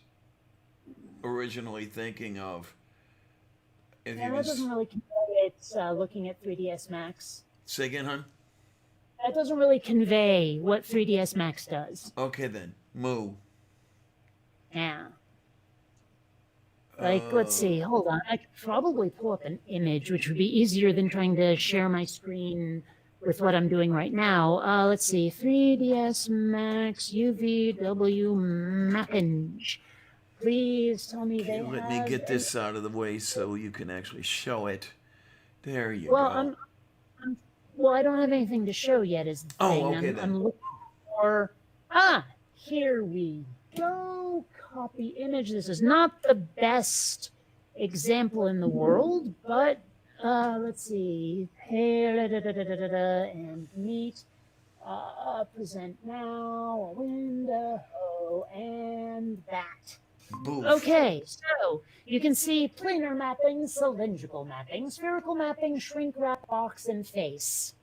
originally thinking of. If Yeah, you that can doesn't really convey it's looking at 3ds Max. Say again, hon? That doesn't really convey what 3ds Max does. Okay then. Moo. Yeah. Like, let's see, hold on. I could probably pull up an image, which would be easier than trying to share my screen with what I'm doing right now. Let's see, 3ds Max UVW mapping. Please tell me they Let me have get this out of the way so you can actually show it. There you Well, go. well, I don't have anything to show yet. Is the thing. Oh, okay then. I'm looking for. Here we go. Copy image. This is not the best example in the world, but let's see. And meet. Present now. A window and that. Boof. Okay, so you can see planar mapping, cylindrical mapping, spherical mapping, shrink wrap, box, and face.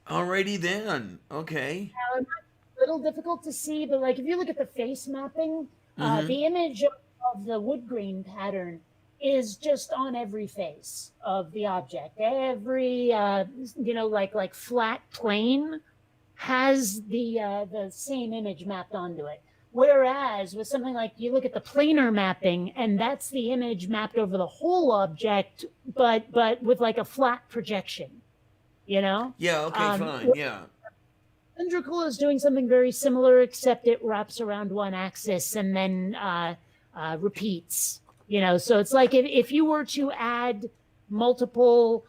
Alrighty then. Okay. Now, it might be a little difficult to see, but like if you look at the face mapping, Mhm. the image of the wood grain pattern is just on every face of the object. Every like flat plane has the same image mapped onto it. Whereas with something like you look at the planar mapping, and that's the image mapped over the whole object, but with like a flat projection, you know? Yeah, okay, fine. Yeah. Cylindrical is doing something very similar, except it wraps around one axis and then repeats. You know, so it's like if you were to add multiple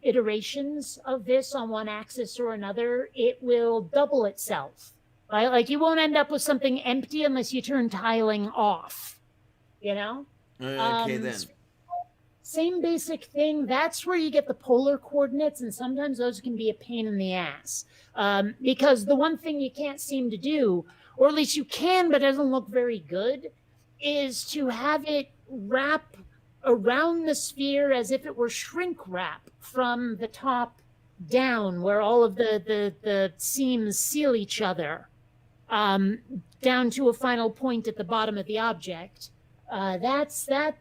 iterations of this on one axis or another, it will double itself. Right? Like you won't end up with something empty unless you turn tiling off. You know? Okay then. Same basic thing. That's where you get the polar coordinates, and sometimes those can be a pain in the ass. Because the one thing you can't seem to do, or at least you can, but it doesn't look very good, is to have it wrap around the sphere as if it were shrink wrap from the top down, where all of the seams seal each other, down to a final point at the bottom of the object. That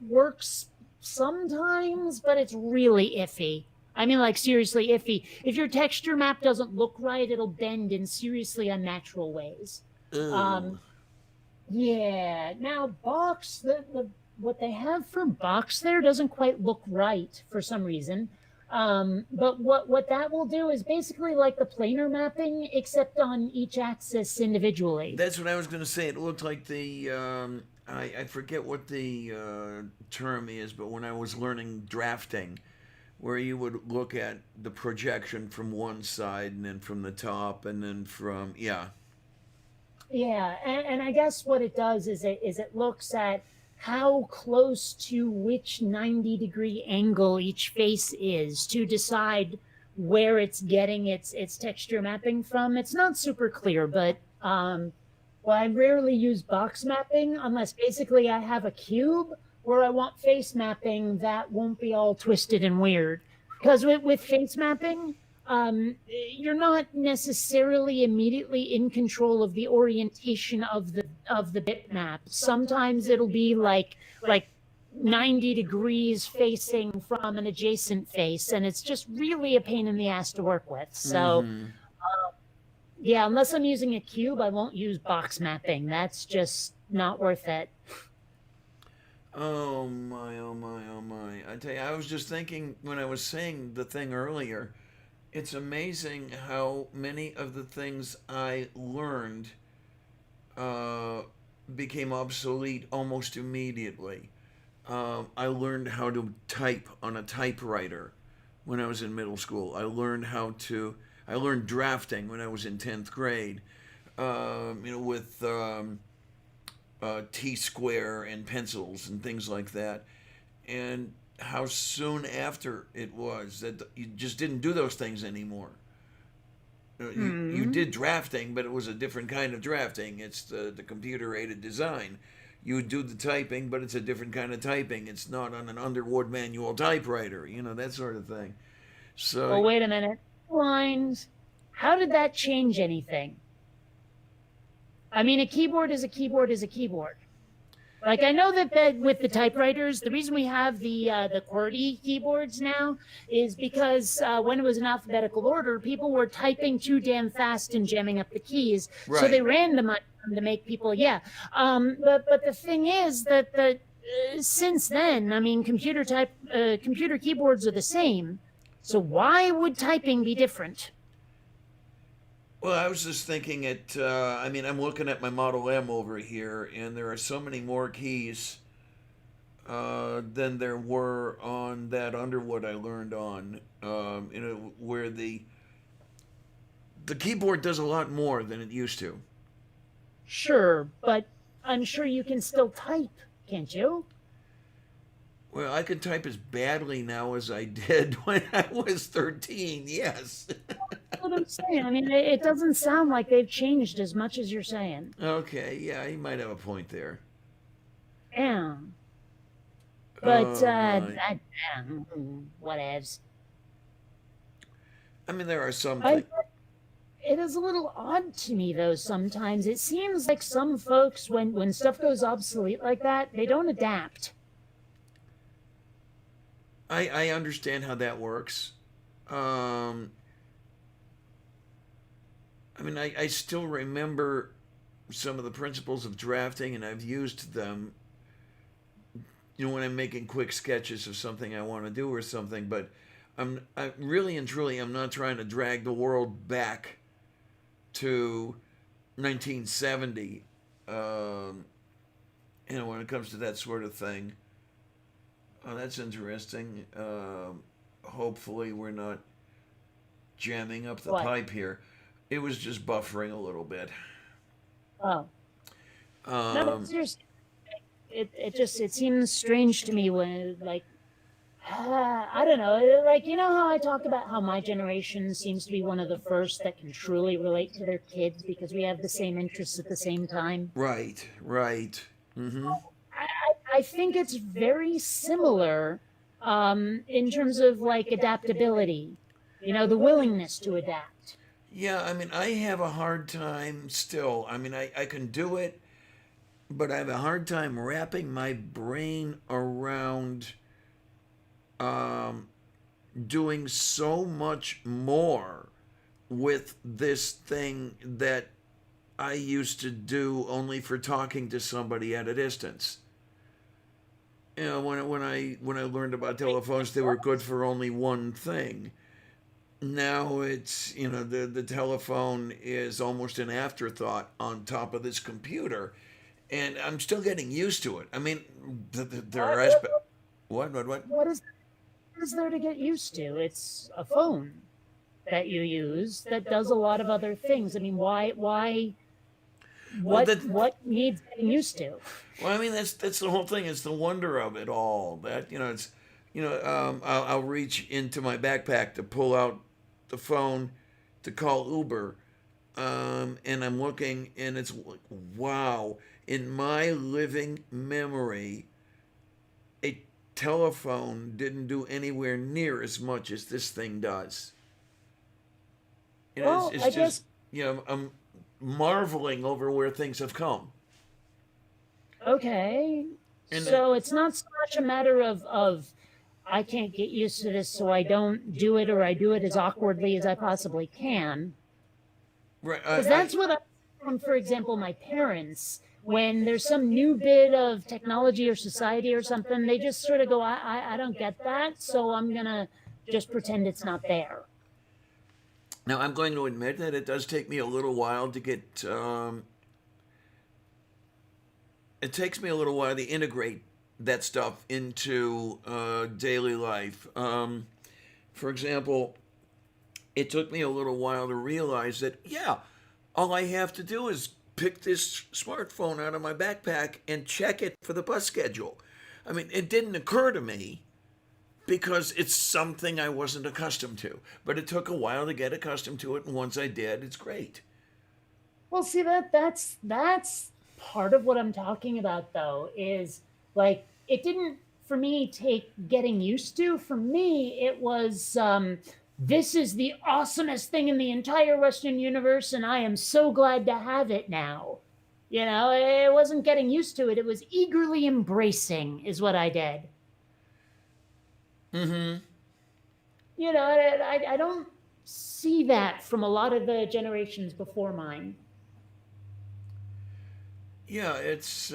works sometimes, but it's really iffy. I mean, like seriously iffy. If your texture map doesn't look right, it'll bend in seriously unnatural ways. Ooh. Yeah. Now, box, what they have for box there doesn't quite look right for some reason. But what that will do is basically like the planar mapping, except on each axis individually. That's what I was going to say. It looked like the I forget what the term is, but when I was learning drafting, where you would look at the projection from one side and then from the top and then from Yeah, and I guess what it does is it looks at how close to which 90-degree angle each face is to decide where it's getting its texture mapping from. It's not super clear, but well, I rarely use box mapping unless basically I have a cube where I want face mapping that won't be all twisted and weird. Because with face mapping, you're not necessarily immediately in control of the orientation of the bitmap. Sometimes it'll be like 90 degrees facing from an adjacent face, and it's just really a pain in the ass to work with. So yeah, unless I'm using a cube, I won't use box mapping. That's just not worth it. Oh my, oh my, oh my. I tell you, I was just thinking when I was saying the thing earlier, it's amazing how many of the things I learned became obsolete almost immediately. I learned how to type on a typewriter when I was in middle school. I learned drafting when I was in 10th grade, with T-square and pencils and things like that. And how soon after it was that you just didn't do those things anymore. You did drafting, but it was a different kind of drafting. It's the computer-aided design. You would do the typing, but it's a different kind of typing. It's not on an Underwood manual typewriter, that sort of thing. So, Well, wait a minute. Lines. How did that change anything? I mean, a keyboard is a keyboard is a keyboard. Like I know that with the typewriters, the reason we have the QWERTY keyboards now is because when it was in alphabetical order, people were typing too damn fast and jamming up the keys, so they Right. randomized them to make people But the thing is that since then, I mean, computer keyboards are the same. So why would typing be different? Well, I was just thinking I mean, I'm looking at my Model M over here, and there are so many more keys than there were on that Underwood I learned on. Where the keyboard does a lot more than it used to. Sure, but I'm sure you can still type, can't you? Well, I can type as badly now as I did when I was 13. Yes. That's what I'm saying. I mean, it doesn't sound like they've changed as much as you're saying. Okay. Yeah, you might have a point there. Yeah. But Right. whatevs. I mean, there are some I things. It is a little odd to me though. Sometimes it seems like some folks, when stuff goes obsolete like that, they don't adapt. I understand how that works. Um, I mean, I still remember some of the principles of drafting, and I've used them, when I'm making quick sketches of something I want to do or something. But I really and truly, I'm not trying to drag the world back to 1970. Um, when it comes to that sort of thing. Oh, that's interesting. Hopefully, we're not jamming up the What? pipe here. It was just buffering a little bit. Oh, no, but Um, seriously, it seems strange to me when like I don't know, like you know how I talk about how my generation seems to be one of the first that can truly relate to their kids because we have the same interests at the same time. right, right. Mm-hmm. I think it's very similar in terms of like adaptability, you know, the willingness to adapt. Yeah, I mean, I have a hard time still. I mean, I can do it, but I have a hard time wrapping my brain around um, doing so much more with this thing that I used to do only for talking to somebody at a distance. When I learned about telephones, they were good for only one thing. Now it's the telephone is almost an afterthought on top of this computer, and I'm still getting used to it. I mean, there are What, aspects. What? what is there to get used to? It's a phone that you use that does a lot of other things. I mean, Well, that what needs getting used to? well, I mean that's the whole thing. It's the wonder of it all. That it's I'll reach into my backpack to pull out the phone to call Uber, and I'm looking, and it's like, wow. In my living memory, a telephone didn't do anywhere near as much as this thing does. Well, It's I just guess I'm marveling over where things have come. okay. And So it's not so much a matter of I can't get used to this, so I don't do it, or I do it as awkwardly as I possibly can. right, Because that's what I from, for example, my parents. When there's some new bit of technology or society or something, they just sort of go, I don't get that, so I'm gonna just pretend it's not there. now I'm going to admit that it does take me a little while to get. It takes me a little while to integrate that stuff into daily life. For example, it took me a little while to realize that, yeah, all I have to do is pick this smartphone out of my backpack and check it for the bus schedule. I mean, it didn't occur to me because it's something I wasn't accustomed to. But it took a while to get accustomed to it, and once I did, it's great. Well, see that's part of what I'm talking about though, is like it didn't for me take getting used to. For me, it was this is the awesomest thing in the entire Western universe, and I am so glad to have it now. You know, it wasn't getting used to it. It was eagerly embracing, is what I did. Mm-hmm. You know, I don't see that from a lot of the generations before mine. Yeah, it's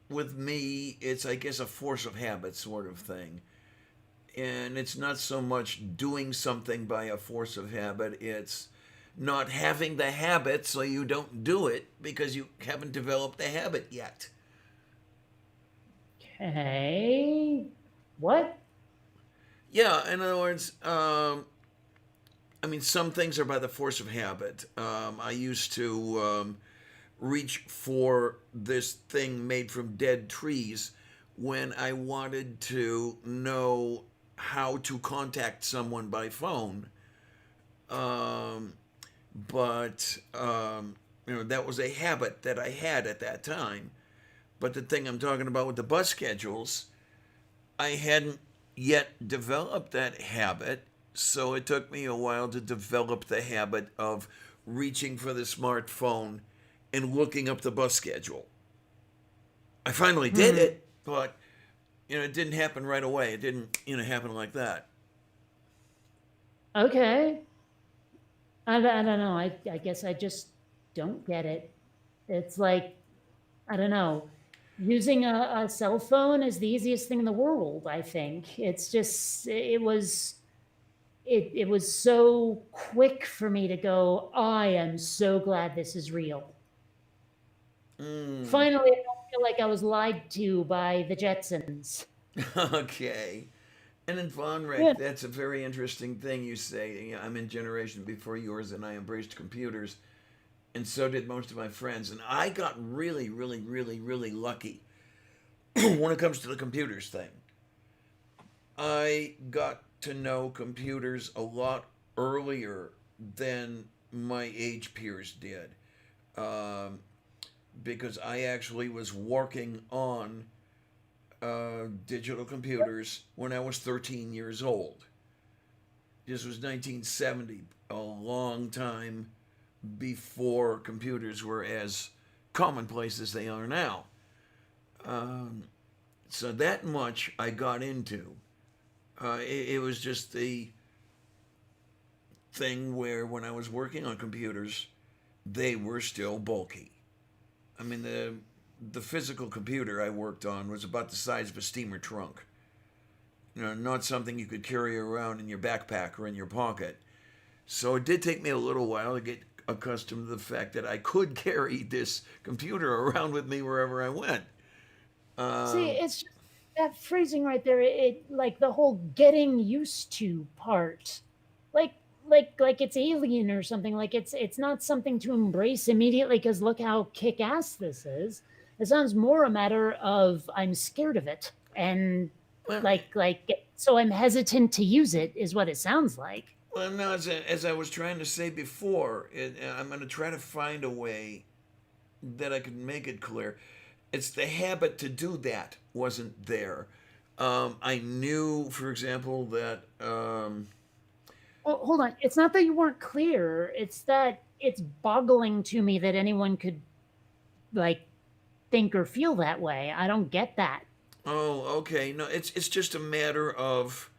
with me, it's I guess a force of habit sort of thing. And it's not so much doing something by a force of habit, it's not having the habit so you don't do it because you haven't developed the habit yet. Okay. What? Yeah, in other words, I mean, some things are by the force of habit. I used to reach for this thing made from dead trees when I wanted to know how to contact someone by phone. Um, but that was a habit that I had at that time. But the thing I'm talking about with the bus schedules, I hadn't yet developed that habit, so it took me a while to develop the habit of reaching for the smartphone and looking up the bus schedule. I finally did Hmm. it, but it didn't happen right away. It didn't happen like that. Okay. I don't know. I guess I just don't get it. It's like, I don't know. Using a cell phone is the easiest thing in the world, I think. It's just, it was so quick for me to go, I am so glad this is real. Mm, Finally, I don't feel like I was lied to by the Jetsons. okay. And in Von Yeah. Rick, that's a very interesting thing you say. I'm in generation before yours, and I embraced computers, and so did most of my friends. And I got really, really, really, really lucky when it comes to the computers thing. I got to know computers a lot earlier than my age peers did, um, because I actually was working on digital computers when I was 13 years old. This was 1970, a long time before computers were as commonplace as they are now. Um, so that much I got into. It was just the thing where when I was working on computers, they were still bulky. I mean, the physical computer I worked on was about the size of a steamer trunk. Not something you could carry around in your backpack or in your pocket. So it did take me a little while to get accustomed to the fact that I could carry this computer around with me wherever I went. See, Um, it's just that phrasing right there, it like the whole getting used to part. Like like it's alien or something. Like it's not something to embrace immediately because look how kick ass this is. It sounds more a matter of I'm scared of it. And well, like so I'm hesitant to use it is what it sounds like. well, no, as I was trying to say before, I'm going to try to find a way that I could make it clear. It's the habit to do that wasn't there. I knew, for example, that Well, hold on. It's not that you weren't clear. It's that it's boggling to me that anyone could like think or feel that way. I don't get that. oh, okay, no, it's just a matter of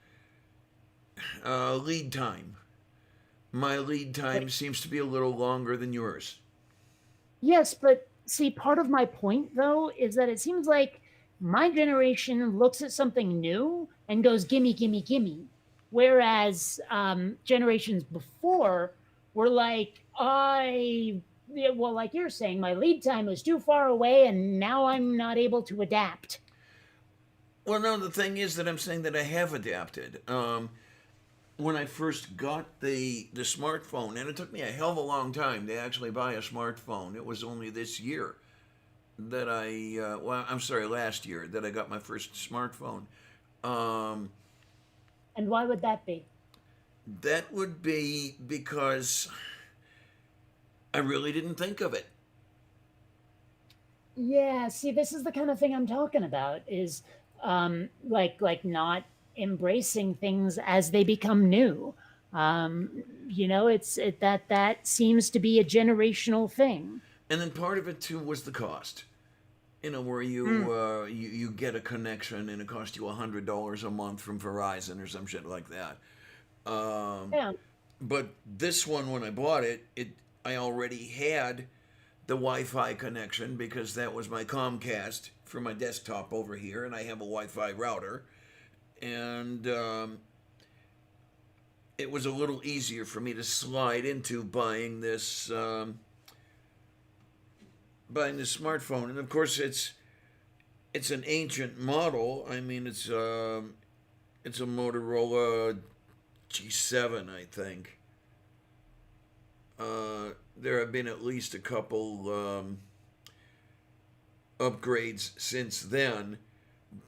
lead time. My lead But time seems to be a little longer than yours. yes, but see, part of my point though is that it seems like my generation looks at something new and goes, gimme, gimme, gimme. Whereas generations before were like, yeah, well, like you're saying, my lead time was too far away and now I'm not able to adapt. Well, no, the thing is that I'm saying that I have adapted. When I first got the smartphone, and it took me a hell of a long time to actually buy a smartphone. It was only this year that I'm sorry, last year that I got my first smartphone. Um, And why would that be? that would be because I really didn't think of it. Yeah, see, this is the kind of thing I'm talking about is like not embracing things as they become new. You know, that seems to be a generational thing. And then part of it too was the cost. Where Mm. you get a connection and it costs you $100 a month from Verizon or some shit like that. Um, Yeah. but this one, when I bought it, I already had the Wi-Fi connection because that was my Comcast for my desktop over here, and I have a Wi-Fi router, and it was a little easier for me to slide into buying this smartphone, and of course it's an ancient model. I mean, it's a Motorola G7, I think. There have been at least a couple upgrades since then,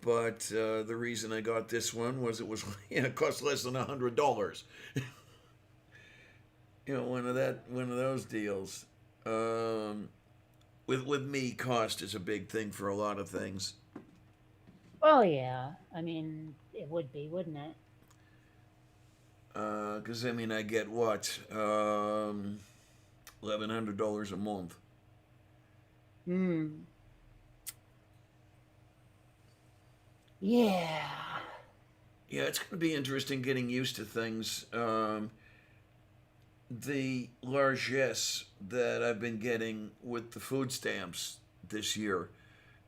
but the reason I got this one was it cost less than $100. One of those deals. Um, with me, cost is a big thing for a lot of things. Well, yeah. I mean, it would be, wouldn't it? Because I mean, I get what $1,100 a month. Hmm. Yeah. Yeah, it's going to be interesting getting used to things. The largesse that I've been getting with the food stamps this year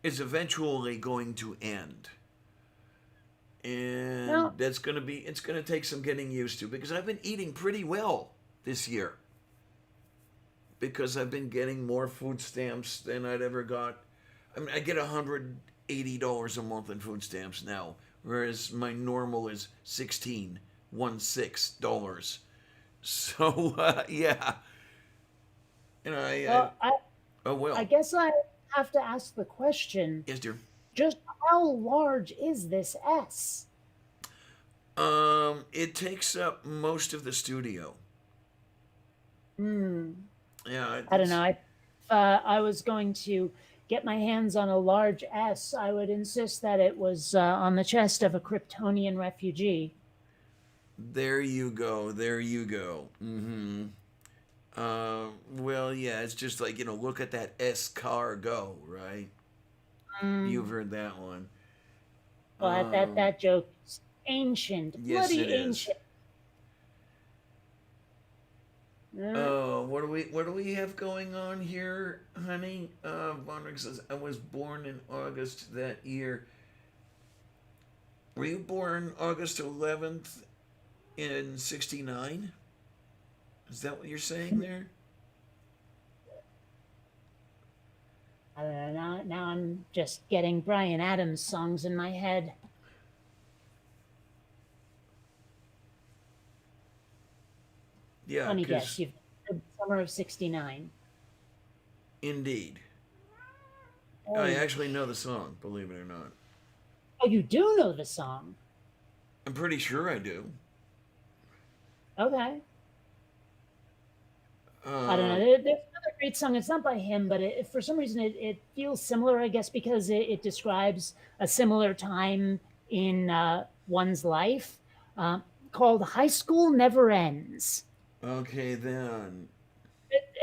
is eventually going to end. And Well, it's going to take some getting used to because I've been eating pretty well this year because I've been getting more food stamps than I'd ever got. I mean, I get $180 a month in food stamps now, whereas my normal is 16 dollars. So yeah, I well, I, oh I well. guess I have to ask the question, Yes, dear. just how large is this S? It takes up most of the studio. Hmm. Yeah, I don't know. If I was going to get my hands on a large S, I would insist that it was on the chest of a Kryptonian refugee. there you go. There you go. Mm-hmm. Well, yeah, it's just like look at that S car go, right? Mm. You've heard that one. Well, Um, that joke is ancient, yes, it bloody is. ancient. Uh, What do we have going on here, honey? Vonrick says I was born in August that year. Were you born August 11th in '69? Is that what you're saying there? I don't know. Now I'm just getting Brian Adams songs in my head. Yeah, Funny guess. because You've the summer of '69. indeed, I Oh, actually know the song. Believe it or not, oh, you do know the song. I'm pretty sure I do. Okay. I don't know. Uh, There's another great song. It's not by him, but for some reason it feels similar. I guess because it describes a similar time in one's life, called "High School Never Ends." okay then.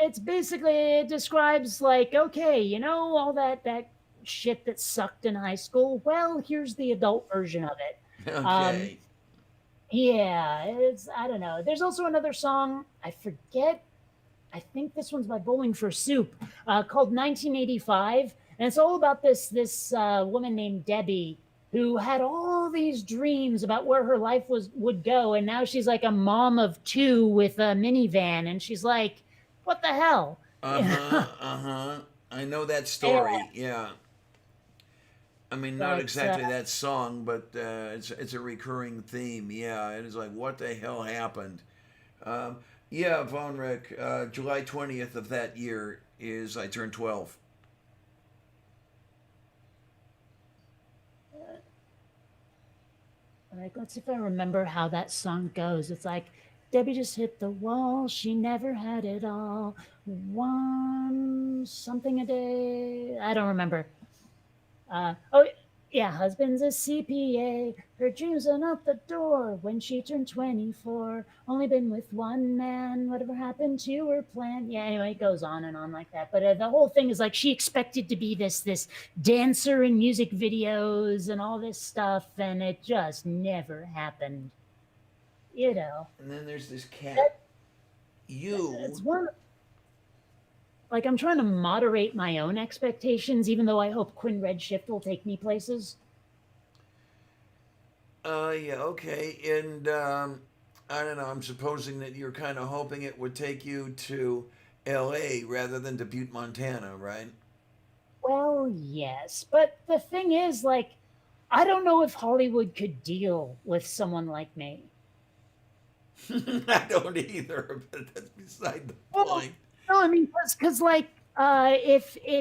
It's basically it describes like, okay, all that shit that sucked in high school. Well, here's the adult version of it. Um, Okay. yeah, it's I don't know. There's also another song I forget. I think this one's by Bowling for Soup, called 1985, and it's all about this woman named Debbie who had all these dreams about where her life would go, and now she's like a mom of two with a minivan, and she's like, "What the hell?" Uh huh. Uh huh. I know that Yeah, story. Yeah. I mean, not but exactly that song, but it's a recurring theme. Yeah, it is like, what the hell happened? Um, yeah, Von Rick, July 20th of that year is I turned 12. like, let's see if I remember how that song goes. It's like Debbie just hit the wall. She never had it all. One something a day. I don't remember. Oh, Yeah, husband's a CPA. Her dreams went out the door when she turned 24. Only been with one man. Whatever happened to her plan? Yeah, anyway, it goes on and on like that. But the whole thing is like she expected to be this dancer in music videos and all this stuff, and it just never happened. You know, And then there's this cat. it's You. one. Like I'm trying to moderate my own expectations, even though I hope Quinn Redshift will take me places. Yeah, okay. And I don't know. I'm supposing that you're kind of hoping it would take you to L.A. rather than to Butte, Montana, right? Well, yes, but the thing is, like, I don't know if Hollywood could deal with someone like me. I don't either, but that's beside the Well, point. no, I mean, because like, if we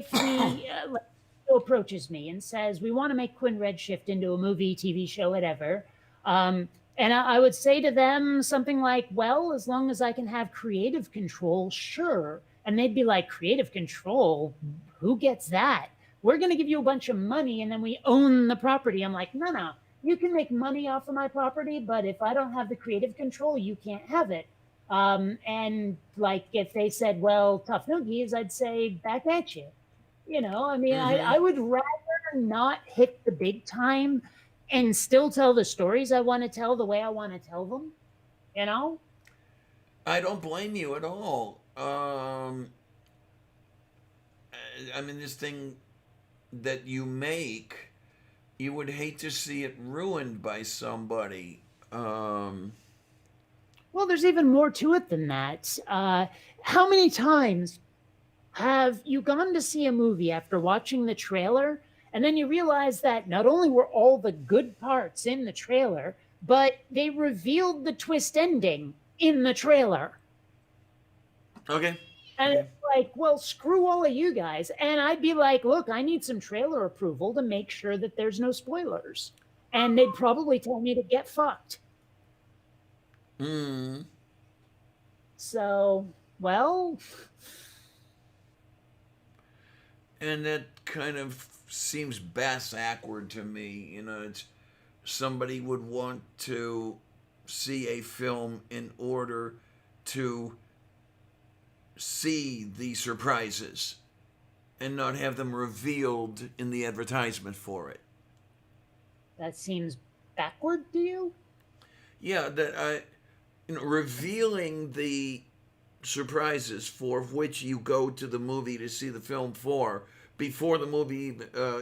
like, Joe approaches me and says we want to make Quinn Redshift into a movie, TV show, whatever, and I would say to them something like, "Well, as long as I can have creative control, sure." And they'd be like, "Creative control? Who gets that? We're going to give you a bunch of money, and then we own the property." I'm like, "No, no." You can make money off of my property, but if I don't have the creative control, you can't have it. And like if they said, well, tough noogies, I'd say back at you. You know, I mean, Mm-hmm. I would rather not hit the big time and still tell the stories I want to tell the way I want to tell them, you know? I don't blame you at all. I mean, this thing that you make, you would hate to see it ruined by somebody. Well, there's even more to it than that. How many times have you gone to see a movie after watching the trailer and then you realize that not only were all the good parts in the trailer, but they revealed the twist ending in the trailer? Okay. And Okay. it's like, well, screw all of you guys. And I'd be like, look, I need some trailer approval to make sure that there's no spoilers. And they'd probably tell me to get fucked. Mm. So, well, And that kind of seems backward to me. You know, it's somebody would want to see a film in order to see the surprises and not have them revealed in the advertisement for it. that seems backward to you? Yeah, that revealing the surprises for which you go to the movie to see the film for before the movie, in the Oh,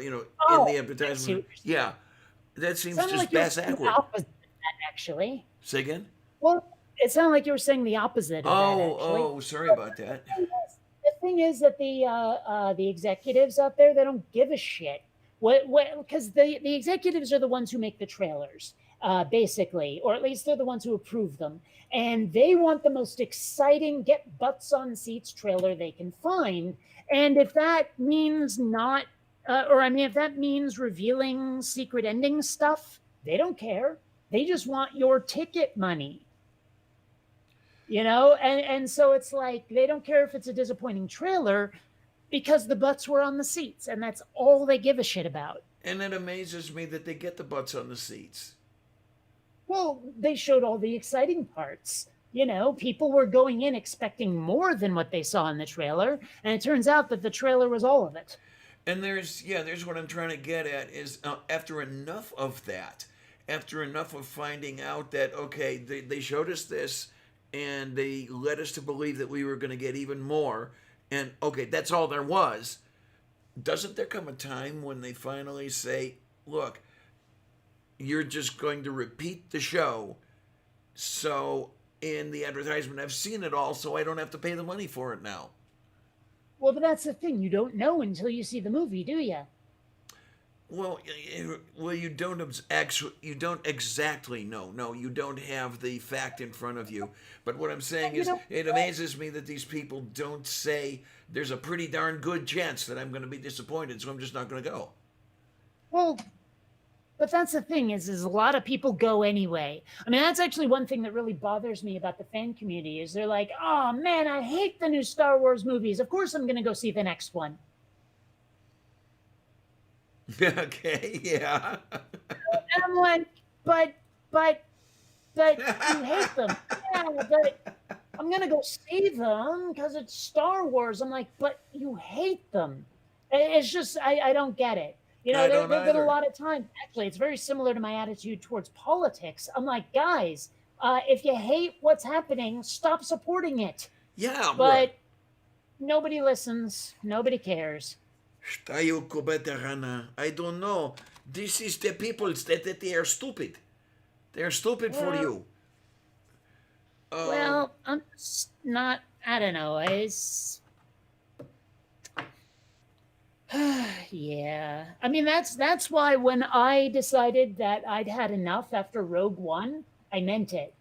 I see advertisement. what you're saying. Yeah, that seems Sounded just like you were saying the backward. opposite of that, actually. Say again? Well, it sounded like you were saying the opposite of that, Oh, actually. oh, sorry about that. The thing is that the executives out there, they don't give a shit. What? Because the executives are the ones who make the trailers, basically, or at least they're the ones who approve them, and they want the most exciting get butts on seats trailer they can find. And if that means not, or I mean, if that means revealing secret ending stuff, they don't care. They just want your ticket money. And so it's like they don't care if it's a disappointing trailer because the butts were on the seats and that's all they give a shit about. And it amazes me that they get the butts on the seats. Well, they showed all the exciting parts. People were going in expecting more than what they saw in the trailer, and it turns out that the trailer was all of it. And there's what I'm trying to get at is after enough of that, after enough of finding out that, okay, they showed us this and they led us to believe that we were going to get even more, and okay, that's all there was. Doesn't there come a time when they finally say, look, you're just going to repeat the show, so in the advertisement I've seen it all, so I don't have to pay the money for it now? Well, but that's the thing. You don't know until you see the movie, do you? Well, you don't exactly know. No, you don't have the fact in front of you. But what I'm saying You is, don't. it amazes me that these people don't say there's a pretty darn good chance that I'm going to be disappointed, so I'm just not going to go. Well, but that's the thing is a lot of people go anyway. I mean, that's actually one thing that really bothers me about the fan community is they're like, oh man, I hate the new Star Wars movies. Of course I'm going to go see the next one. Okay, yeah. And I'm like, but, but, but you hate them. Yeah, but I'm gonna go save them because it's Star Wars. I'm like, but you hate them. It's just I don't get it. You know, I don't there have been a either. lot of times. Actually, it's very similar to my attitude towards politics. I'm like, guys, if you hate what's happening, stop supporting it. Yeah, right. But nobody listens. Nobody cares. Stayuko Betarana. I don't know. This is the people that they are stupid. They are stupid for Well, you. Um, well, I'm not. I don't know. It's yeah. I mean, that's why when I decided that I'd had enough after Rogue One, I meant it.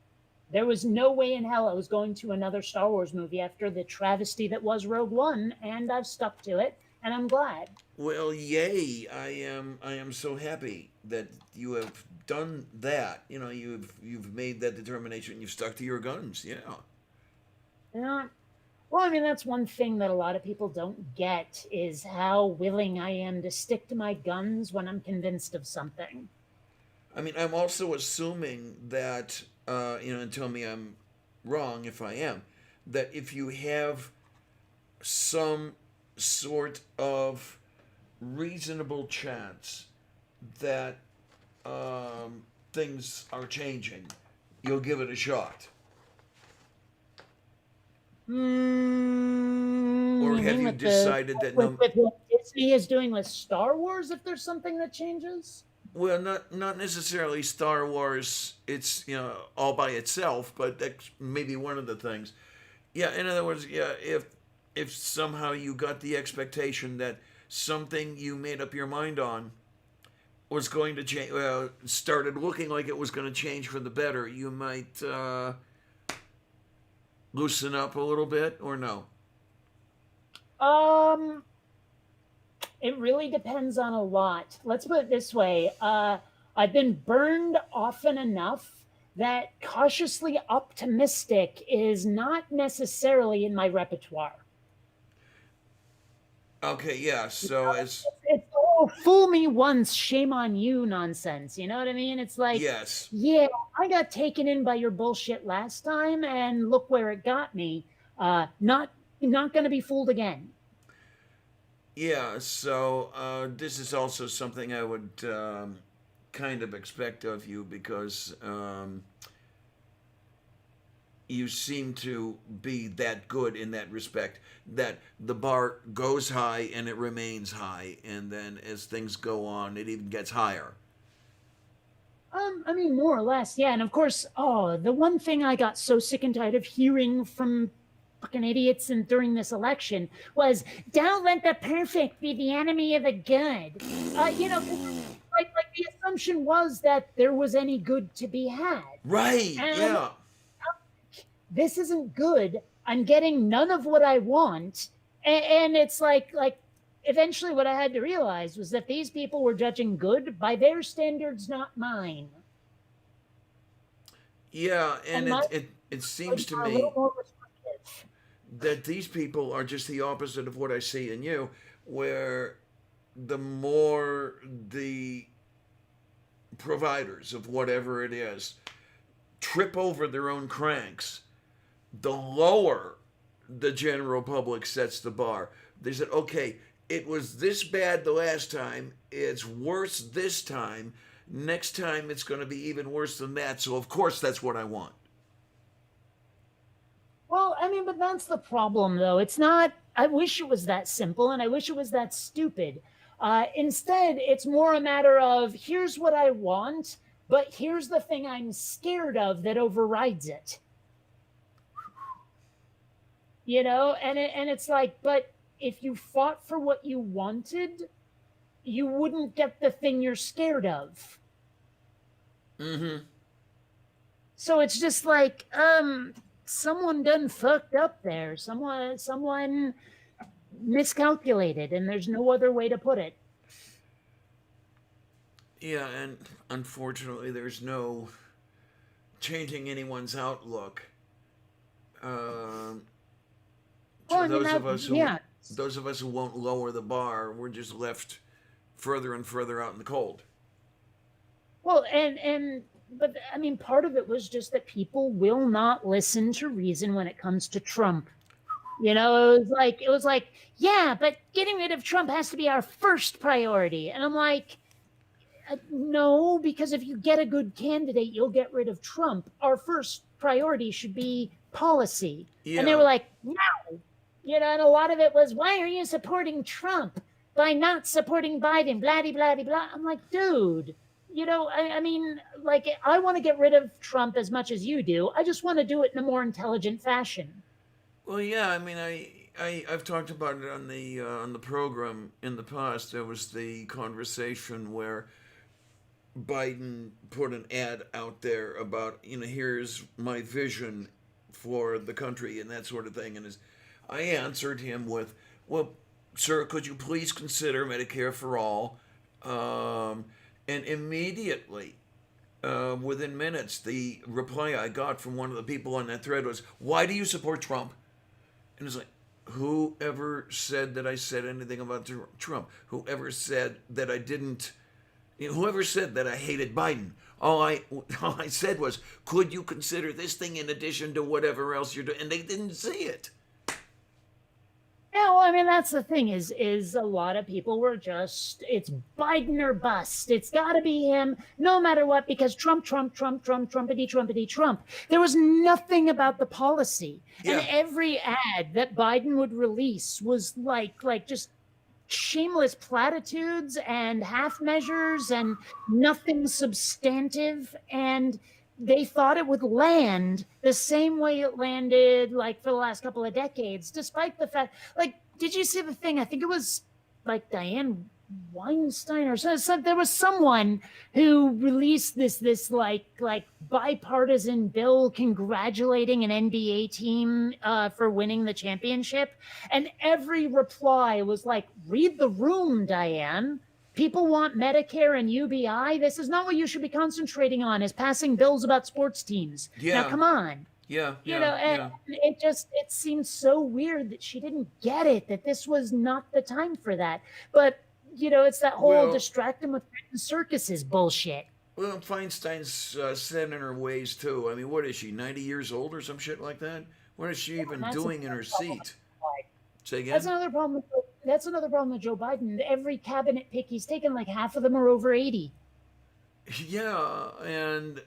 There was no way in hell I was going to another Star Wars movie after the travesty that was Rogue One, and I've stuck to it, and I'm glad. well, yay! I am so happy that you have done that. You know, you've made that determination. You've stuck to your guns. Yeah. Yeah. Well, I mean, that's one thing that a lot of people don't get is how willing I am to stick to my guns when I'm convinced of something. I mean, I'm also assuming that and tell me I'm wrong if I am, that if you have some sort of reasonable chance that things are changing, you'll give it a shot. Or You have mean you with the decided that with, no? with what Disney is doing with Star Wars? If there's something that changes, Well, not necessarily Star Wars. It's all by itself, but that's maybe one of the things. Yeah, in other words, yeah, if somehow you got the expectation that something you made up your mind on was going to change, well, started looking like it was going to change for the better, you might loosen up a little bit, or no? um, it really depends on a lot. Let's put it this way: I've been burned often enough that cautiously optimistic is not necessarily in my repertoire. Okay, yeah. So as It's oh, fool me once, shame on you nonsense. You know what I mean? It's like, yes, yeah, I got taken in by your bullshit last time, and look where it got me. Not going to be fooled again. yeah. So this is also something I would kind of expect of you because you seem to be that good in that respect that the bar goes high and it remains high, and then as things go on it even gets higher. I mean, more or less, yeah. And of course, oh, the one thing I got so sick and tired of hearing from fucking idiots and during this election was, "Don't let the perfect be the enemy of the good." You know, 'cause like the assumption was that there was any good to be had, Right, and I'm like, yeah. this isn't good. I'm getting none of what I want, and it's like eventually what I had to realize was that these people were judging good by their standards, not mine. Yeah, and And my it seems to are a little me more restrictive. that these people are just the opposite of what I see in you, where the more the providers of whatever it is trip over their own cranks, the lower the general public sets the bar. They said, okay, it was this bad the last time, it's worse this time, next time it's going to be even worse than that, so of course that's what I want. Well, I mean, but that's the problem, though. It's not. I wish it was that simple, and I wish it was that stupid. Instead, it's more a matter of here's what I want, but here's the thing I'm scared of that overrides it. You know, and it's like, but if you fought for what you wanted, you wouldn't get the thing you're scared of. Mm-hmm. So it's just like, someone done fucked up there. Someone miscalculated, and there's no other way to put it. Yeah, and unfortunately there's no changing anyone's outlook. um, Well, to I mean those that, of us who yeah, those of us who won't lower the bar, we're just left further and further out in the cold. Well, but I mean, part of it was just that people will not listen to reason when it comes to Trump. You know, it was like, yeah, but getting rid of Trump has to be our first priority. And I'm like, no, because if you get a good candidate, you'll get rid of Trump. Our first priority should be policy. Yeah. And they were like, no. You know, and a lot of it was, why are you supporting Trump by not supporting Biden? Blah, blah, blah, blah. I'm like, dude, you know, I mean, like, I want to get rid of Trump as much as you do. I just want to do it in a more intelligent fashion. Well, yeah, I mean, I've talked about it on the program in the past. There was the conversation where Biden put an ad out there about, you know, here's my vision for the country and that sort of thing. And I answered him with, well, sir, could you please consider Medicare for all? And immediately, within minutes, the reply I got from one of the people on that thread was, why do you support Trump? And it's like, whoever said that I said anything about Trump? Whoever said that I didn't? You know, whoever said that I hated Biden? All I said was, could you consider this thing in addition to whatever else you're doing? And they didn't see it. Yeah, well, I mean, that's the thing is a lot of people were just, it's Biden or bust. It's got to be him, no matter what, because Trump, Trumpity, Trumpity, Trump. There was nothing about the policy. Yeah. And every ad that Biden would release was like just shameless platitudes and half measures and nothing substantive. And they thought it would land the same way it landed like for the last couple of decades, despite the fact, like, did you see the thing? I think it was like Diane Weinstein or something. There was someone who released this like bipartisan bill congratulating an NBA team for winning the championship. And every reply was like, read the room, Diane. People want Medicare and UBI. This is not what you should be concentrating on, is passing bills about sports teams. Yeah. Now, come on. Yeah. You know, and it seems so weird that she didn't get it, that this was not the time for that. But, you know, it's that whole distract them with circuses bullshit. Well, Feinstein's set in her ways, too. I mean, what is she, 90 years old or some shit like that? What is she even doing in her seat? Say again? That's another problem with Joe Biden. Every cabinet pick he's taken, like half of them are over 80. Yeah, and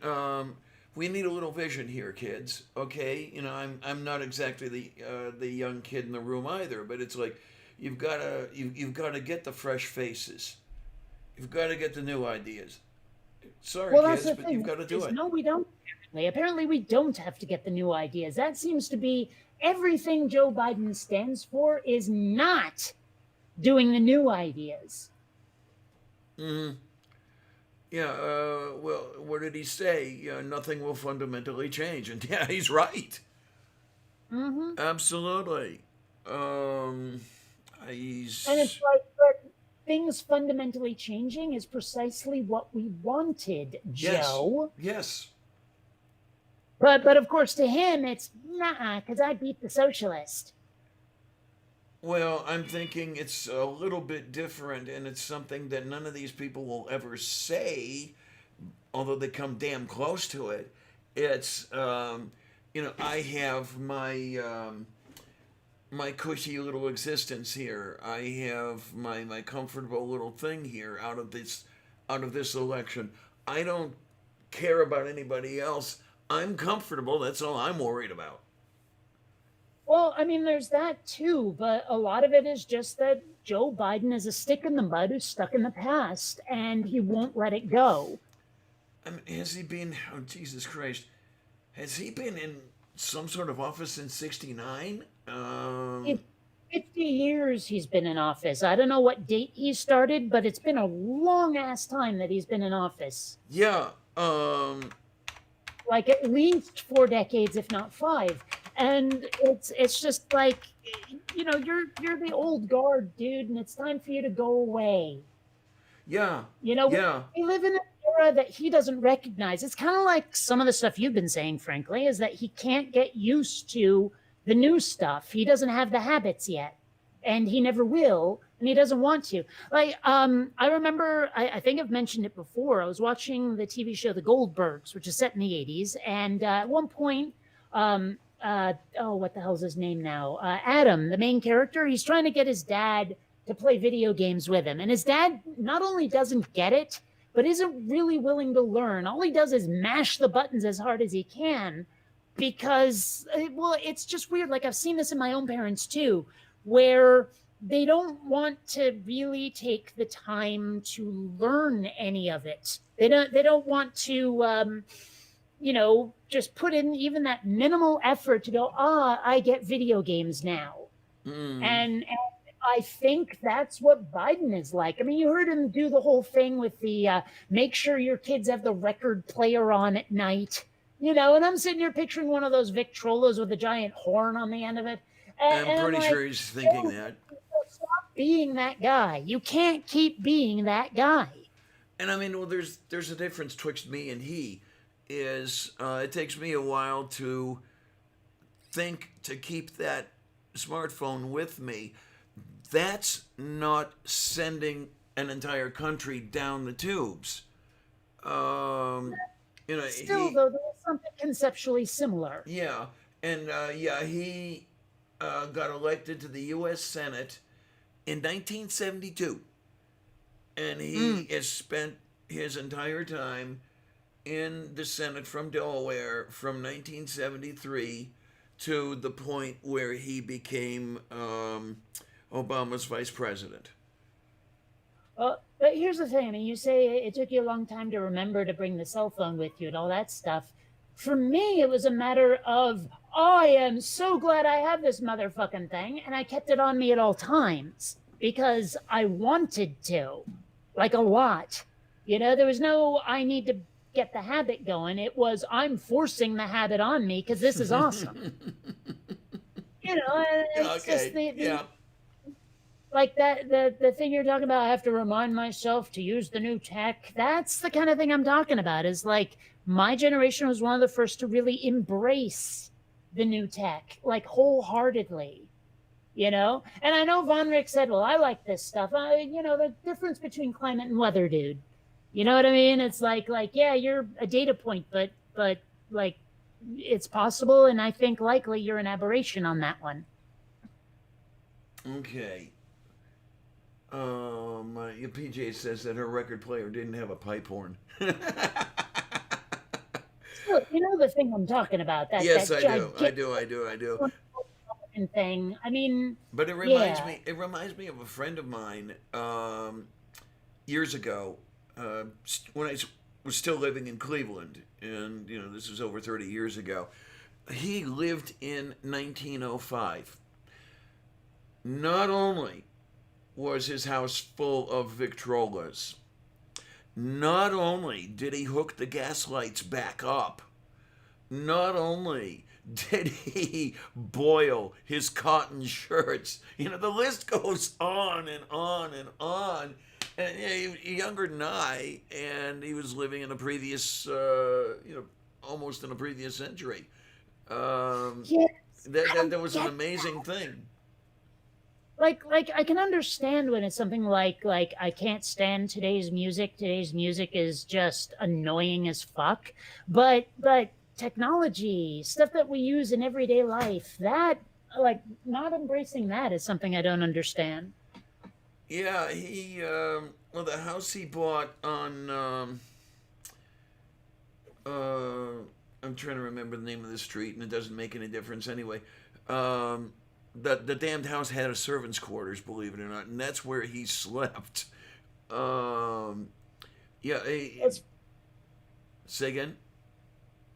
we need a little vision here, kids. Okay, you know, I'm not exactly the young kid in the room either, but it's like you've got to get the fresh faces. You've got to get the new ideas. Sorry, kids, but you've got to do it. No, we don't. Apparently, we don't have to get the new ideas. That seems to be everything Joe Biden stands for, is not doing the new ideas. Mm-hmm. Yeah, well, what did he say? Nothing will fundamentally change. And yeah, he's right. Mm-hmm. Absolutely. And it's like, but things fundamentally changing is precisely what we wanted, Joe. Yes. But of course, to him, it's nah, because I beat the socialist. Well, I'm thinking it's a little bit different, and it's something that none of these people will ever say, although they come damn close to it. It's, you know, I have my my cushy little existence here. I have my comfortable little thing here out of this election. I don't care about anybody else. I'm comfortable. That's all I'm worried about. Well, I mean, there's that too, but a lot of it is just that Joe Biden is a stick in the mud who's stuck in the past, and he won't let it go. I mean, has he been, oh, Jesus Christ, has he been in some sort of office since 69? 50 years he's been in office. I don't know what date he started, but it's been a long-ass time that he's been in office. Yeah, like at least 4 decades, if not 5. And it's just like, you know, you're the old guard, dude, and it's time for you to go away. Yeah. You know, yeah. we live in an era that he doesn't recognize. It's kind of like some of the stuff you've been saying, frankly, is that he can't get used to the new stuff. He doesn't have the habits yet. and he never will, and he doesn't want to. Like, I remember, I think I've mentioned it before. I was watching the TV show The Goldbergs, which is set in the 80s, and at one point, what the hell's his name now? Adam, the main character, he's trying to get his dad to play video games with him, and his dad not only doesn't get it, but isn't really willing to learn. All he does is mash the buttons as hard as he can because, well, it's just weird. Like, I've seen this in my own parents too, where they don't want to really take the time to learn any of it. They don't want to, just put in even that minimal effort to go, I get video games now. And I think that's what Biden is like. I mean, you heard him do the whole thing with the make sure your kids have the record player on at night, and I'm sitting here picturing one of those Victrolas with a giant horn on the end of it. I'm pretty sure he's thinking that. Stop being that guy. You can't keep being that guy. And I mean, well, there's a difference twixt me and he. It takes me a while to think to keep that smartphone with me. That's not sending an entire country down the tubes. Still, though, there's something conceptually similar. Yeah, and he got elected to the U.S. Senate in 1972, and he has spent his entire time in the Senate from Delaware from 1973 to the point where he became Obama's vice president. But here's the thing. I mean, you say it took you a long time to remember to bring the cell phone with you and all that stuff. For me, it was a matter of, I am so glad I have this motherfucking thing, and I kept it on me at all times because I wanted to, like a lot. There was no, I need to get the habit going. It was, I'm forcing the habit on me because this is awesome. It's just like that, the thing you're talking about, I have to remind myself to use the new tech. That's the kind of thing I'm talking about, is like my generation was one of the first to really embrace the new tech, like wholeheartedly, And I know Von Rick said, well, I like this stuff. The difference between climate and weather, dude. You know what I mean? It's like, yeah, you're a data point, but like it's possible. And I think likely you're an aberration on that one. Okay. Your PJ says that her record player didn't have a pipe horn. Look, the thing I'm talking about. Yes, that I do. Thing. I mean, but it reminds me. It reminds me of a friend of mine years ago when I was still living in Cleveland, and this was over 30 years ago. He lived in 1905. Not only was his house full of Victrolas, not only did he hook the gas lights back up, not only did he boil his cotton shirts, the list goes on and on and on. And he was younger than I, and he was living in a previous, almost in a previous century. That was an amazing thing. Like I can understand when it's something like I can't stand today's music. Today's music is just annoying as fuck. But technology, stuff that we use in everyday life, that not embracing that is something I don't understand. Yeah, he the house he bought on I'm trying to remember the name of the street, and it doesn't make any difference anyway. The damned house had a servant's quarters, believe it or not, and that's where he slept. Say again?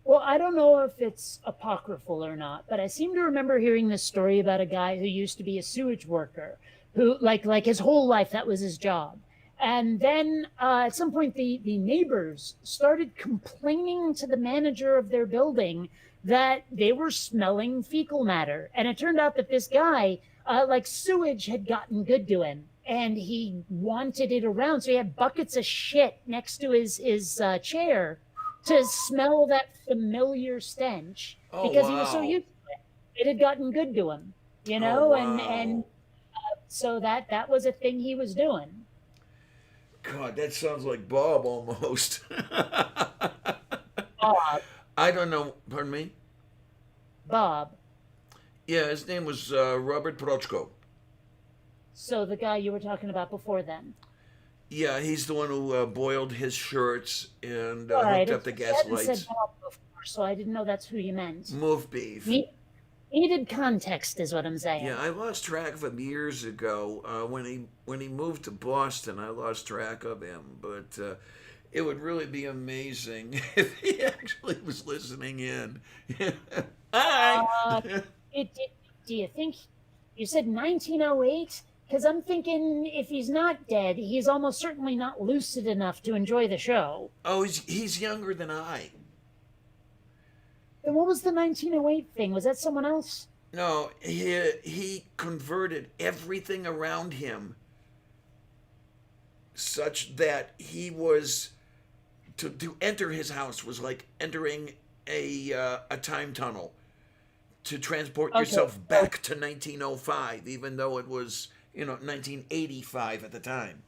Well, I don't know if it's apocryphal or not, but I seem to remember hearing this story about a guy who used to be a sewage worker, who like his whole life that was his job. And then at some point the neighbors started complaining to the manager of their building that they were smelling fecal matter. And it turned out that this guy, sewage had gotten good to him, and he wanted it around. So he had buckets of shit next to his chair to smell that familiar stench, because he was so used to it. It had gotten good to him, Oh, wow. and So that was a thing he was doing. God, that sounds like Bob almost. Bob. I don't know. Pardon me. Bob. Yeah, his name was Robert Prochko. So the guy you were talking about before then. Yeah, he's the one who boiled his shirts and All right. hooked up the You gas hadn't said lights. Bob before, so I didn't know that's who you meant. Move beef. Needed context is what I'm saying. Yeah, I lost track of him years ago when he moved to Boston. I lost track of him, but it would really be amazing if he actually was listening in. Hi. Uh, do you think you said 1908? Because I'm thinking if he's not dead, he's almost certainly not lucid enough to enjoy the show. Oh, he's younger than I. Then what was the 1908 thing? Was that someone else? No, he converted everything around him such that he was to enter his house was like entering a time tunnel to transport Okay. yourself back to 1905, even though it was 1985 at the time.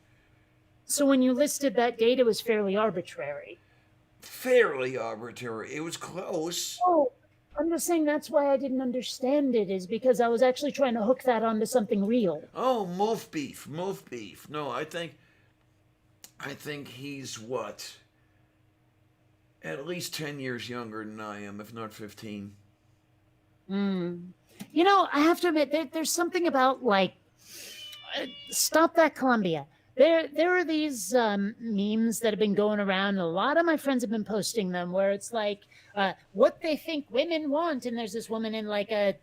So when you listed that date, it was fairly arbitrary. Fairly arbitrary. It was close. Oh, I'm just saying that's why I didn't understand it, is because I was actually trying to hook that onto something real. Oh, moof beef. No, I think he's what? At least 10 years younger than I am, if not 15. You know, I have to admit, there's something about, like, Stop That Columbia. There are these memes that have been going around, and a lot of my friends have been posting them, where it's like what they think women want, and there's this woman in like a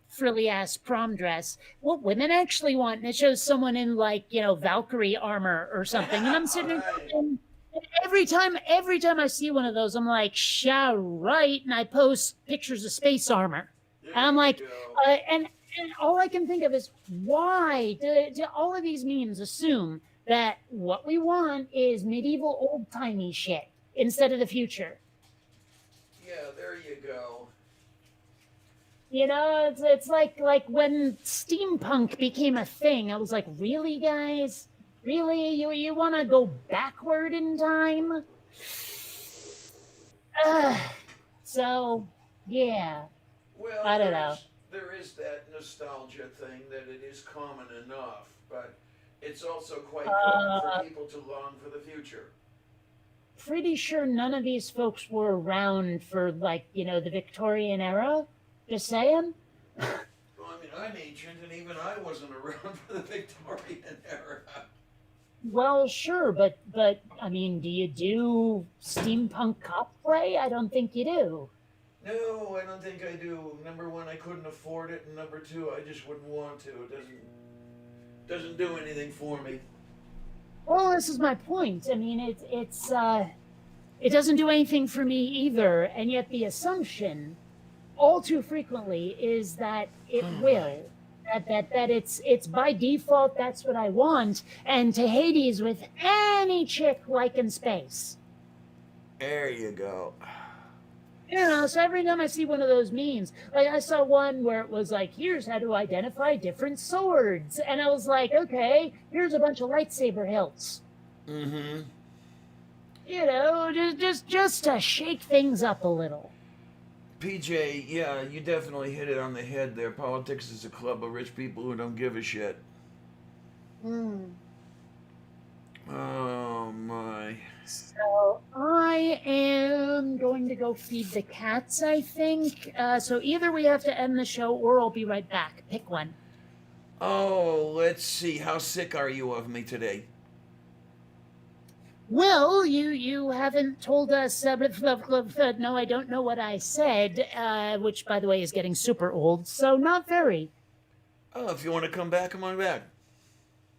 frilly ass prom dress. What women actually want, and it shows someone in like Valkyrie armor or something, and I'm sitting there thinking, every time I see one of those, I'm like, "Yeah, right," and I post pictures of space armor, and I'm like, and all I can think of is why do all of these memes assume that what we want is medieval old-timey shit instead of the future? Yeah, there you go. It's like when steampunk became a thing. I was like, really, guys? Really? You want to go backward in time? So, yeah. Well, I don't know. There is that nostalgia thing that it is common enough, but it's also quite common for people to long for the future. Pretty sure none of these folks were around for like the Victorian era. Just saying. Well, I mean, I'm ancient, and even I wasn't around for the Victorian era. Well, sure, but I mean, do you do steampunk cosplay? I don't think you do. No, I don't think I do. Number one, I couldn't afford it, and number two, I just wouldn't want to. It doesn't do anything for me. Well, this is my point. I mean, it doesn't do anything for me either, and yet the assumption, all too frequently, is that it will. That it's by default. That's what I want, and to Hades with any chick like in space. There you go. So every time I see one of those memes, like I saw one where it was like, here's how to identify different swords. And I was like, okay, here's a bunch of lightsaber hilts. Mm-hmm. Just to shake things up a little. PJ, yeah, you definitely hit it on the head there. Politics is a club of rich people who don't give a shit. Oh, my. So I am going to go feed the cats, I think. So either we have to end the show or I'll be right back. Pick one. Oh, let's see. How sick are you of me today? Well, you haven't told us. No, I don't know what I said, which, by the way, is getting super old. So not very. Oh, if you want to come back, come on back.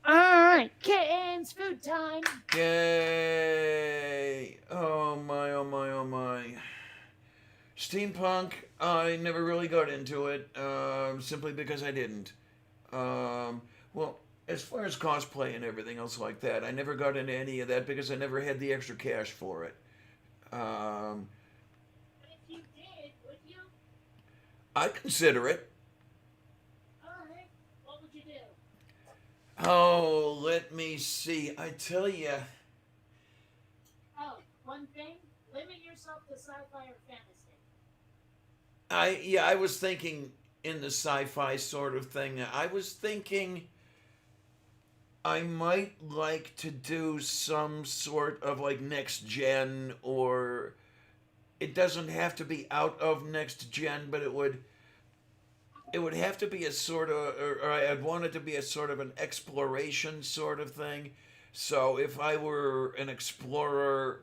All right, kittens, food time. Yay! Oh my, oh my, oh my. Steampunk, I never really got into it, simply because I didn't. Well, as far as cosplay and everything else like that, I never got into any of that because I never had the extra cash for it. But if you did, would you? I consider it. All right, what would you do? Oh, let me see. I tell you, Oh, one thing: limit yourself to sci-fi or fantasy. I was thinking in the sci-fi sort of thing. I was thinking I might like to do some sort of like next gen, or it doesn't have to be out of next gen, but it would have to be a sort of, or I'd want it to be a sort of an exploration sort of thing. So if I were an explorer,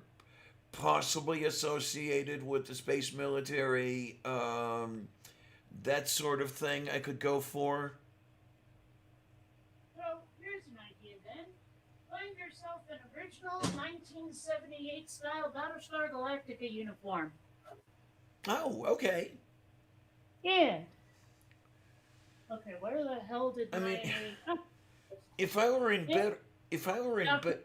possibly associated with the space military, that sort of thing I could go for. So here's an idea then. Find yourself an original 1978 style Battlestar Galactica uniform. Oh, okay. Yeah. Okay, where the hell did I mean, oh, if I were in yeah. bed, if I were in bed,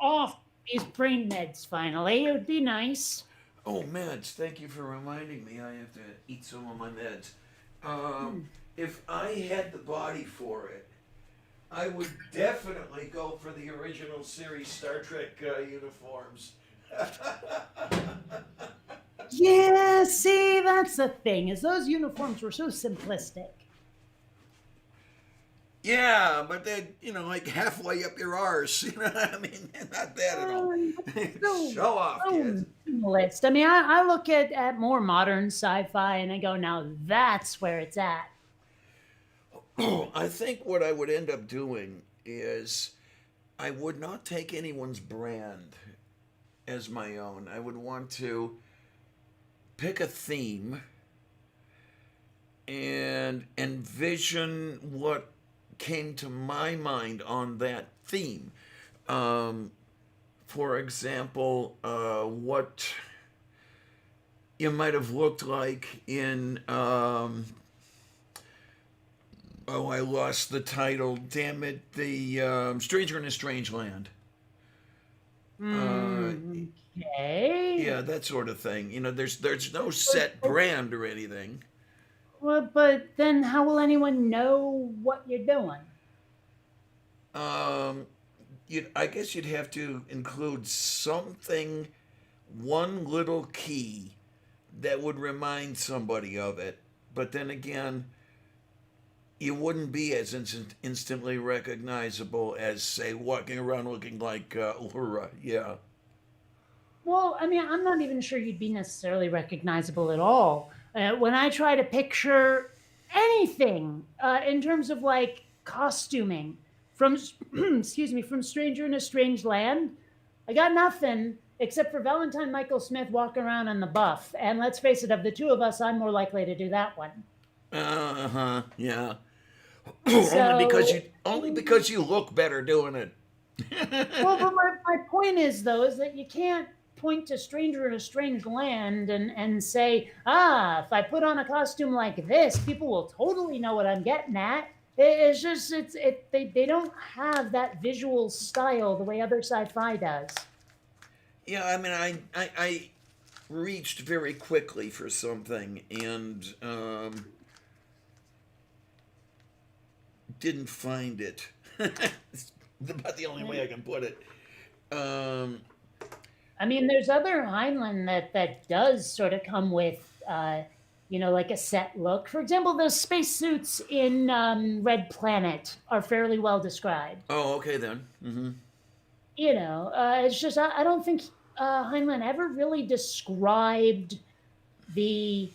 Off these brain meds finally. It would be nice. oh, meds. Thank you for reminding me. I have to eat some of my meds. Hmm. If I had the body for it, I would definitely go for the original series Star Trek uniforms. Yeah, see, that's the thing, is those uniforms were so simplistic. Yeah, but then, like halfway up your arse. You know what I mean? Not bad at all. So, Show off, kids. minimalist. I mean, I look at more modern sci-fi and I go, now that's where it's at. I think what I would end up doing is I would not take anyone's brand as my own. I would want to pick a theme and envision what came to my mind on that theme. For example, what you might have looked like in. Oh, I lost the title. Damn it! The Stranger in a Strange Land. Okay. Yeah, that sort of thing. There's no set brand or anything. Well, but then how will anyone know what you're doing? Um, I guess you'd have to include something, one little key that would remind somebody of it. But then again, you wouldn't be as instantly recognizable as, say, walking around looking like Laura. Yeah. Well, I mean, I'm not even sure you'd be necessarily recognizable at all. When I try to picture anything in terms of like costuming from, excuse me, from Stranger in a Strange Land, I got nothing except for Valentine Michael Smith walking around on the buff. And let's face it, of the two of us, I'm more likely to do that one. Uh huh. Yeah. So, Only because you look better doing it. well, but my point is, though, is that you can't point to Stranger in a Strange Land and say, if I put on a costume like this, people will totally know what I'm getting at. It's just, they don't have that visual style the way other sci fi does. Yeah, I mean, I reached very quickly for something and didn't find it. It's about the only way I can put it. Um, I mean, there's other Heinlein that does sort of come with, like a set look. For example, those spacesuits in Red Planet are fairly well described. oh, okay then. It's just I don't think Heinlein ever really described the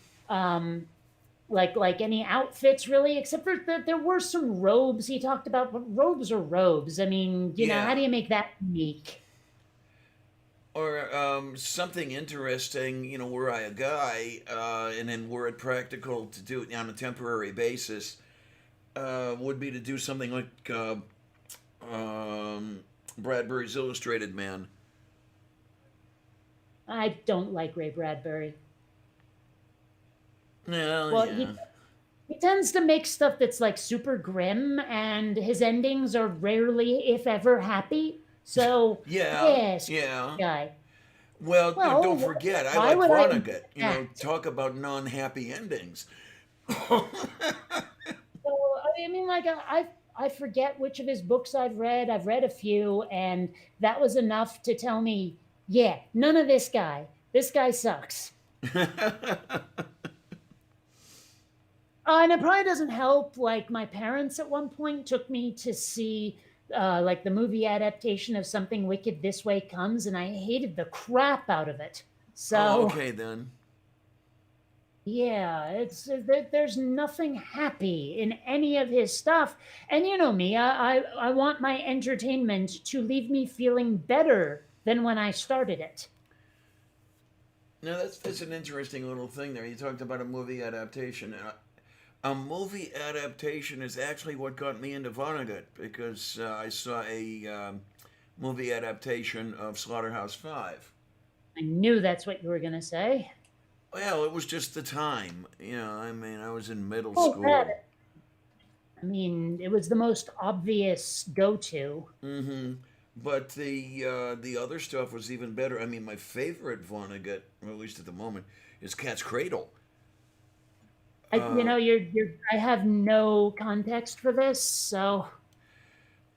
like any outfits really, except for that there were some robes he talked about. But robes are robes. I mean, how do Yeah. you make that unique? Or something interesting, were I a guy, and then were it practical to do it on a temporary basis, would be to do something like Bradbury's Illustrated Man. I don't like Ray Bradbury. Well, Well, yeah. he tends to make stuff that's like super grim, and his endings are rarely, if ever, happy. So, Yeah, yes, yeah. guy. Well, Well, don't forget, I why like would I Vonnegut. invent that? Talk about non-happy endings. So, I mean, like I forget which of his books I've read. I've read a few, and that was enough to tell me, yeah, none of this guy. This guy sucks. And it probably doesn't help. Like my parents at one point took me to see like the movie adaptation of Something Wicked This Way Comes, and I hated the crap out of it. Oh, So okay then. yeah, it's there's nothing happy in any of his stuff. And you know me, I want my entertainment to leave me feeling better than when I started it. Now that's an interesting little thing there. You talked about a movie adaptation. A movie adaptation is actually what got me into Vonnegut because I saw a movie adaptation of Slaughterhouse Five. I knew that's what you were gonna say. Well, it was just the time. I mean, I was in middle Oh, that. school. I mean, it was the most obvious go-to. Mm-hmm. But the other stuff was even better. I mean, my favorite Vonnegut, or at least at the moment, is Cat's Cradle. You Uh, know, you're. I have no context for this, so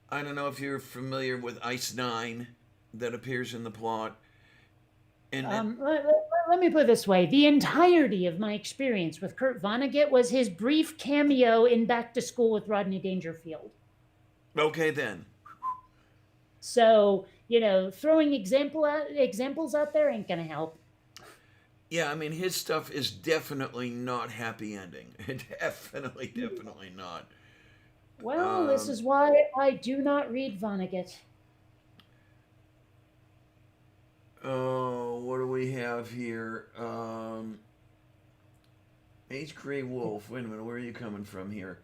I don't know if you're familiar with Ice Nine that appears in the plot. And it, let me put it this way: the entirety of my experience with Kurt Vonnegut was his brief cameo in Back to School with Rodney Dangerfield. okay then. So you know, throwing examples out there ain't gonna help. Yeah, I mean, his stuff is definitely not happy ending. Definitely not. Well, this Um, is why I do not read Vonnegut. oh, what do we have here? H. Gray Wolf. Wait a minute, where are you coming from here?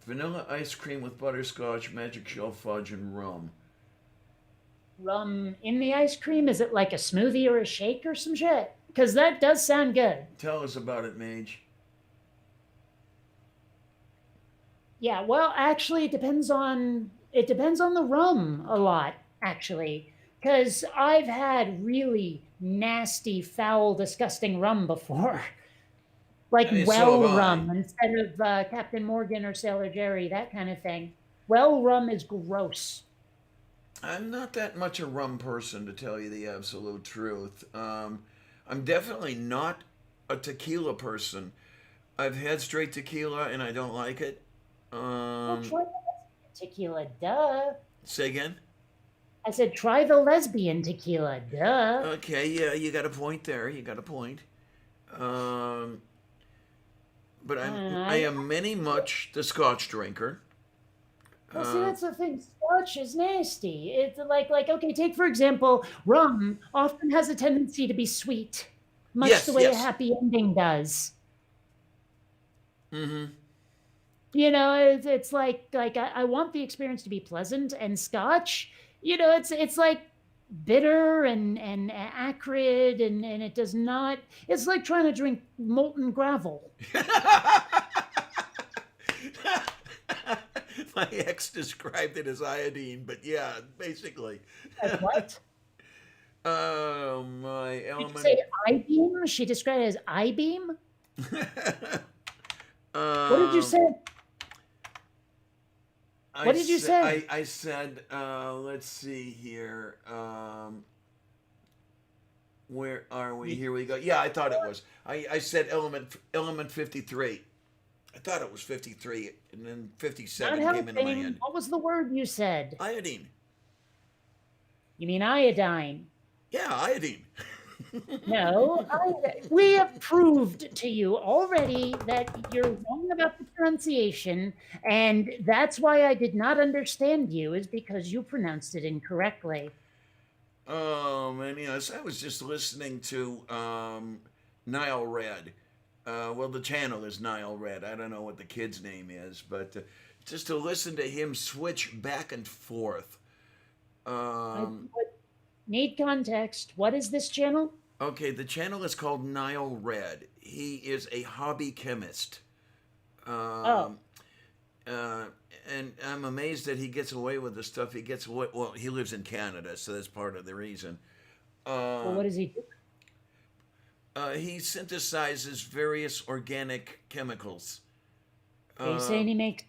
Vanilla ice cream with butterscotch, magic shell fudge, and rum. Rum in the ice cream? Is it like a smoothie or a shake or some shit? Because that does sound good. Tell us about it, Mage. Yeah, well, actually, it depends on the rum a lot, actually, because I've had really nasty, foul, disgusting rum before, like So well have I. rum instead of Captain Morgan or Sailor Jerry, that kind of thing. Well rum is gross. I'm not that much a rum person, to tell you the absolute truth. I'm definitely not a tequila person. I've had straight tequila and I don't like it. Well, Um, try the tequila, duh. say again? I said try the lesbian tequila, duh. Okay, yeah, you got a point there. You got a point. Um, but I I am many much the Scotch drinker. Well, see, Uh, that's the thing. Scotch is nasty. It's like okay, take for example, rum often has a tendency to be sweet, much the yes, way a yes. happy ending does. Mm-hmm. You know, it's like I want the experience to be pleasant, and Scotch, you know, it's like bitter and acrid, and it does not. It's like trying to drink molten gravel. My ex described it as iodine, but yeah, basically. As what? Oh my Did you element. say I beam? She described it as I beam. What did you um, say? I What did you said, say? I said, let's see here. Where are we? You Here we go. Yeah, I thought it was. I said element 53. I thought it was 53, and then Not 57 came into my helping. head. What was the word you said? Iodine. You mean iodine? Yeah, iodine. No, we have proved to you already that you're wrong about the pronunciation, and that's why I did not understand you, is because you pronounced it incorrectly. Oh man, yes, I was just listening to Nile Red. Well, the channel is Nile Red. I don't know what the kid's name is, but just to listen to him switch back and forth. I Um, need context. What is this channel? okay, the channel is called Nile Red. He is a hobby chemist. Oh, Um, uh, and I'm amazed that he gets away with the stuff he gets away. Well, he lives in Canada, so that's part of the reason. well, Uh, what does he do? he synthesizes various organic chemicals. Are you Uh, saying he makes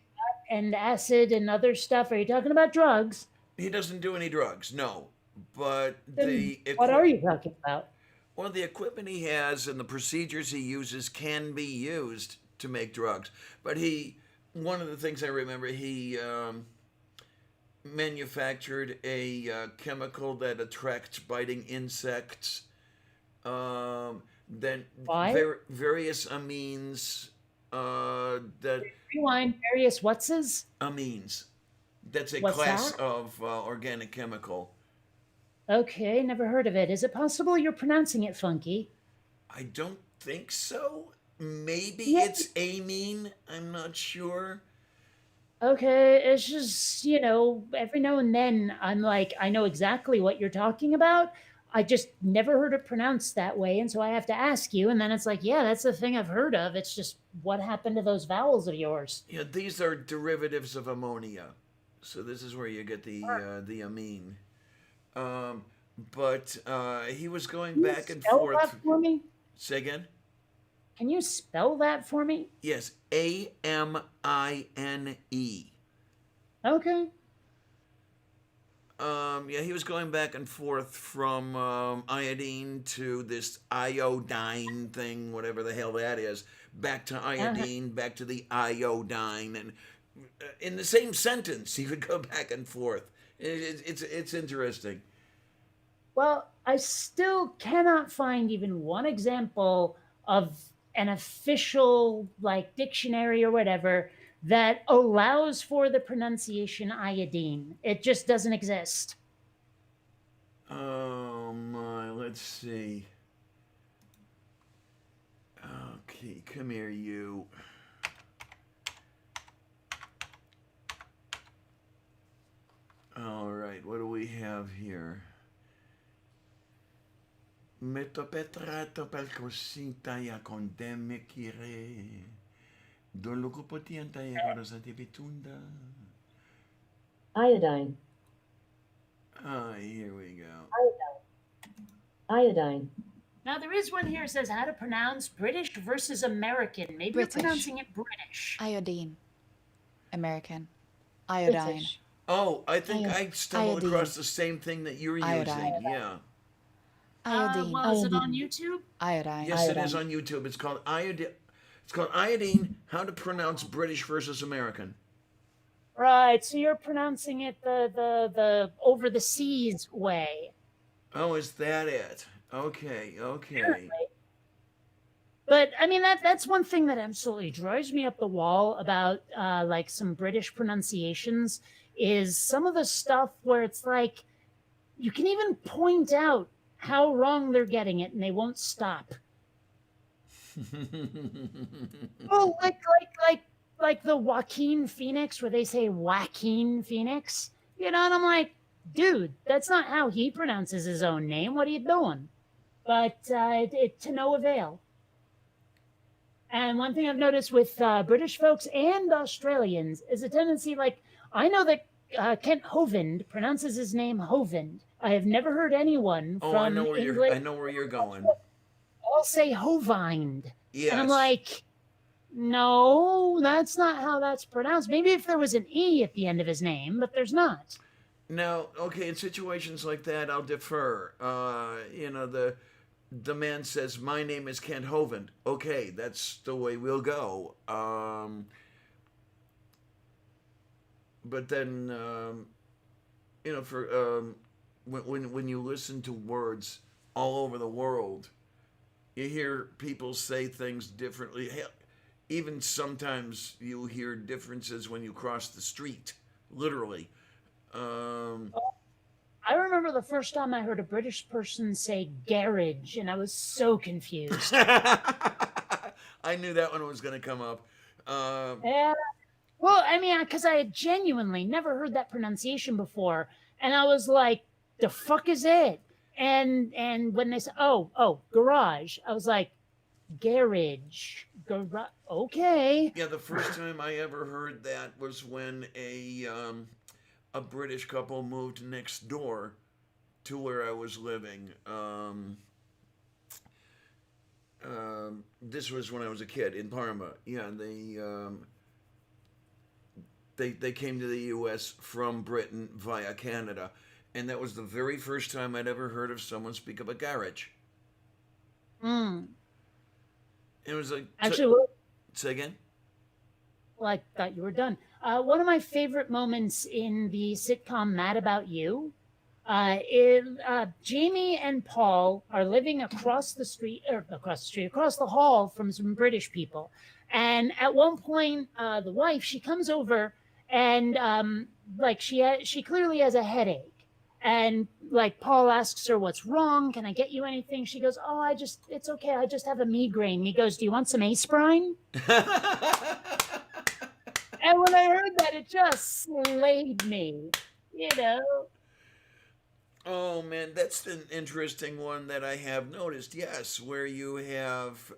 and acid and other stuff. Are you talking about drugs? He doesn't do any drugs, no. But Then what are you talking about? well, the equipment he has and the procedures he uses can be used to make drugs. But one of the things I remember, he manufactured a chemical that attracts biting insects. Then Why? various amines that Rewind. Various what's? amines. That's a What's class that? of organic chemical. Okay, never heard of it. Is it possible you're pronouncing it funky? I don't think so. Maybe Yeah. it's amine. I'm not sure. Okay, it's just, every now and then I'm like, I know exactly what you're talking about. I just never heard it pronounced that way. And so I have to ask you. And then it's like, yeah, that's the thing I've heard of. It's just what happened to those vowels of yours? Yeah, these are derivatives of ammonia. So this is where you get the amine. Um, but he was going Can you back and spell that forth. for me? Say again? Can you spell that for me? Yes, Amine. Okay. Yeah, he was going back and forth from iodine to this iodine thing, whatever the hell that is, back to Uh-huh. iodine, back to the iodine, and in the same sentence, he would go back and forth. It's interesting. Well, I still cannot find even one example of an official like dictionary or whatever that allows for the pronunciation iodine. It just doesn't exist. Oh my, let's see. Okay, come here, you. All right, what do we have here? Metopetrato palcosinta ya condemne kire. Dolukupotianta ya korosati pitunda. Iodine. Ah, here we go. Iodine. Now there is one here that says how to pronounce British versus American. Maybe British. you're pronouncing it British. Iodine. American. Iodine. British. Oh, I think I stumbled Iodine. across the same thing that you're Iodine. using. Yeah. Iodine. Well, is it on YouTube? Iodine. Yes, it is on YouTube. It's called iodine. It's called iodine. How to pronounce British versus American. Right. So you're pronouncing it the over the seas way. Oh, is that it? Okay, okay. Apparently. But I mean that's one thing that absolutely drives me up the wall about like some British pronunciations is some of the stuff where it's like you can even point out how wrong they're getting it and they won't stop. Oh, like the Joaquin Phoenix where they say Joaquin Phoenix, and I'm like, dude, that's not how he pronounces his own name. What are you doing? But to no avail. And one thing I've noticed with British folks and Australians is a tendency, like, I know that Kent Hovind pronounces his name Hovind. I have never heard anyone Oh, from I know where England I know where you're going. all say Hovind. Yes. And I'm like, no, that's not how that's pronounced. Maybe if there was an E at the end of his name, but there's not. Now, okay, in situations like that, I'll defer. The man says, "My name is Kent Hovind." Okay, that's the way we'll go. But then, when you listen to words all over the world, you hear people say things differently. Hell, even sometimes you hear differences when you cross the street, literally. I remember the first time I heard a British person say garage, and I was so confused. I knew that one was going to come up. Yeah. Well, I mean, because I had genuinely never heard that pronunciation before, and I was like, "The fuck is it?" And when they said, "Oh, garage," I was like, "Garage, garage." Okay. Yeah, the first time I ever heard that was when a British couple moved next door to where I was living. This was when I was a kid in Parma. Yeah, they came to the U.S. from Britain via Canada, and that was the very first time I'd ever heard of someone speak of a garage. Hmm. It was like, Actually, well, say again. I thought you were done. One of my favorite moments in the sitcom Mad About You Jamie and Paul are living across the street, across the hall from some British people. And at one point, the wife, she comes over and like she clearly has a headache. And like Paul asks her, "What's wrong? Can I get you anything?" She goes, "Oh, it's okay. I just have a migraine." He goes, "Do you want some aspirin?" And when I heard that, it just slayed me, you know. Oh man, that's an interesting one that I have noticed. Yes, where you have,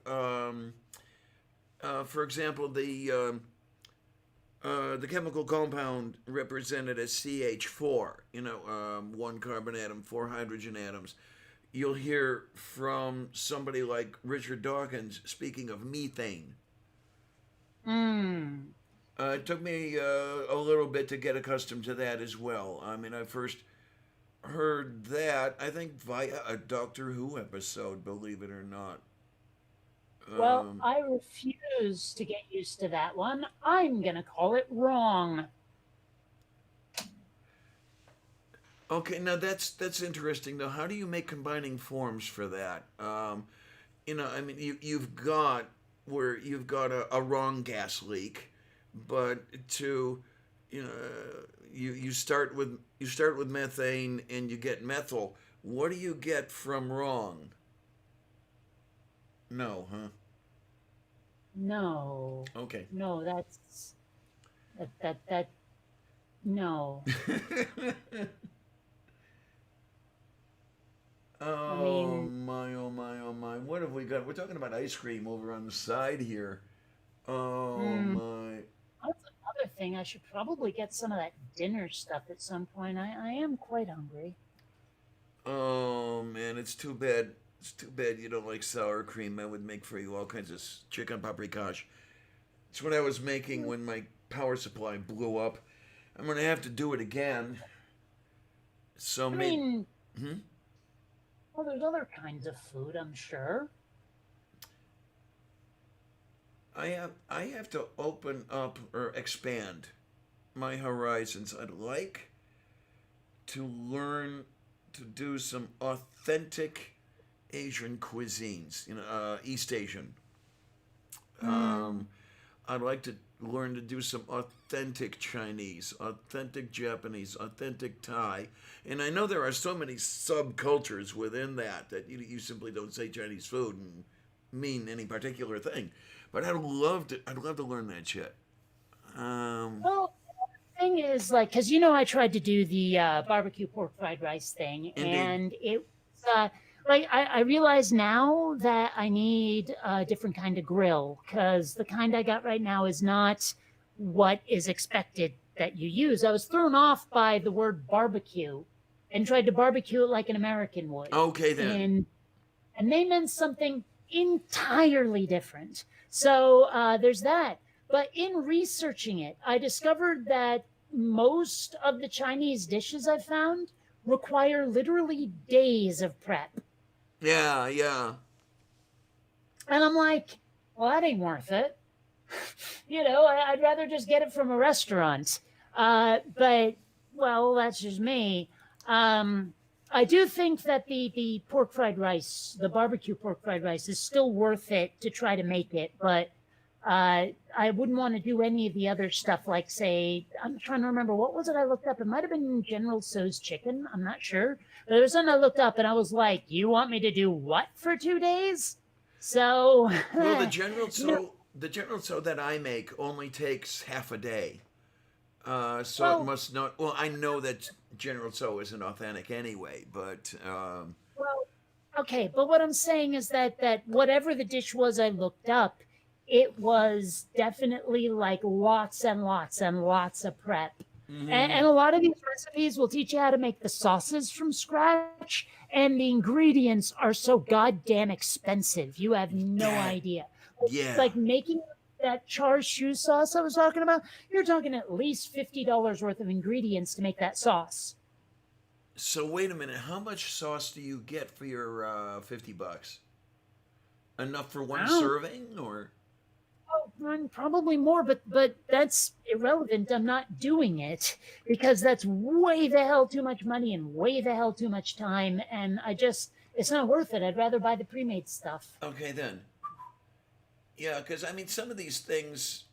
for example, the chemical compound represented as CH4. One carbon atom, four hydrogen atoms. You'll hear from somebody like Richard Dawkins speaking of methane. Hmm. It took me a little bit to get accustomed to that as well. I mean, I first heard that, I think, via a Doctor Who episode, believe it or not. Well, I refuse to get used to that one. I'm going to call it wrong. Okay, now that's interesting though. How do you make combining forms for that? I mean, you've got where you've got a wrong gas leak, but to you know you start with methane and you get methyl. What do you get from wrong? No, huh? No. Okay. No, that no. I Oh mean, my, oh my, oh my. What have we got? We're talking about ice cream over on the side here. Oh hmm, my. that's another thing. I should probably get some of that dinner stuff at some point. I am quite hungry. Oh man, it's too bad. It's too bad you don't like sour cream. I would make for you all kinds of chicken paprikash. It's what I was making when my power supply blew up. I'm gonna have to do it again. So I maybe. mean, Hmm? well, there's other kinds of food, I'm sure. I have to open up or expand my horizons. I'd like to learn to do some authentic Asian cuisines. East Asian. Hmm. Um, I'd like to learn to do some authentic Chinese, authentic Japanese, authentic Thai. And I know there are so many subcultures within that you simply don't say Chinese food and mean any particular thing. But I'd love to learn that shit. Um, Well, thing is, like, because I tried to do the barbecue pork fried rice thing, indeed. and it was like I realize now that I need a different kind of grill because the kind I got right now is not what is expected that you use. I was thrown off by the word barbecue and tried to barbecue it like an American would, Okay then. and they meant something entirely different. So there's that. But in researching it, I discovered that most of the Chinese dishes I've found require literally days of prep. Yeah, yeah. And I'm like, well, that ain't worth it. I'd rather just get it from a restaurant. But, well, that's just me. I do think that the pork fried rice, the barbecue pork fried rice, is still worth it to try to make it. But I wouldn't want to do any of the other stuff, like, say, I'm trying to remember, what was it I looked up? It might have been General Tso's chicken. I'm not sure. But there was something I looked up, and I was like, you want me to do what for 2 days? So, Well, you know, the General Tso that I make only takes half a day. So it well, must not. Well, I know that General Tso isn't authentic anyway, but well, okay, but what I'm saying is that whatever the dish was I looked up, it was definitely like lots and lots and lots of prep. And mhm. a lot of these recipes will teach you how to make the sauces from scratch, and the ingredients are so goddamn expensive. You have no that idea. yeah. Like making that char siu sauce I was talking about, you're talking at least $50 worth of ingredients to make that sauce. So wait a minute. How much sauce do you get for your $50? Enough for one Wow. serving, or? Probably more, but that's irrelevant. I'm not doing it because that's way the hell too much money and way the hell too much time, and it's not worth it. I'd rather buy the pre-made stuff. Okay then. Yeah, because I mean, some of these things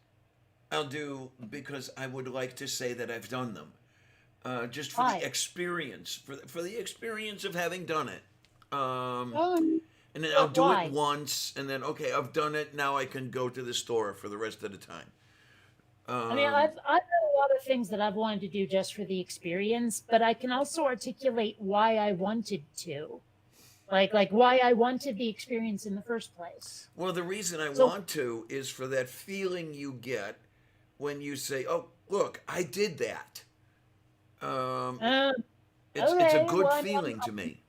I'll do because I would like to say that I've done them. Just for Why? the experience, for the experience of having done it. Um, And then I'll do why? it once, and then okay, I've done it. Now I can go to the store for the rest of the time. I mean, I've done a lot of things that I've wanted to do just for the experience, but I can also articulate why I wanted to, like why I wanted the experience in the first place. Well, the reason I So, want to is for that feeling you get when you say, "Oh, look, I did that." Um, uh, it's a okay, good well, feeling to me.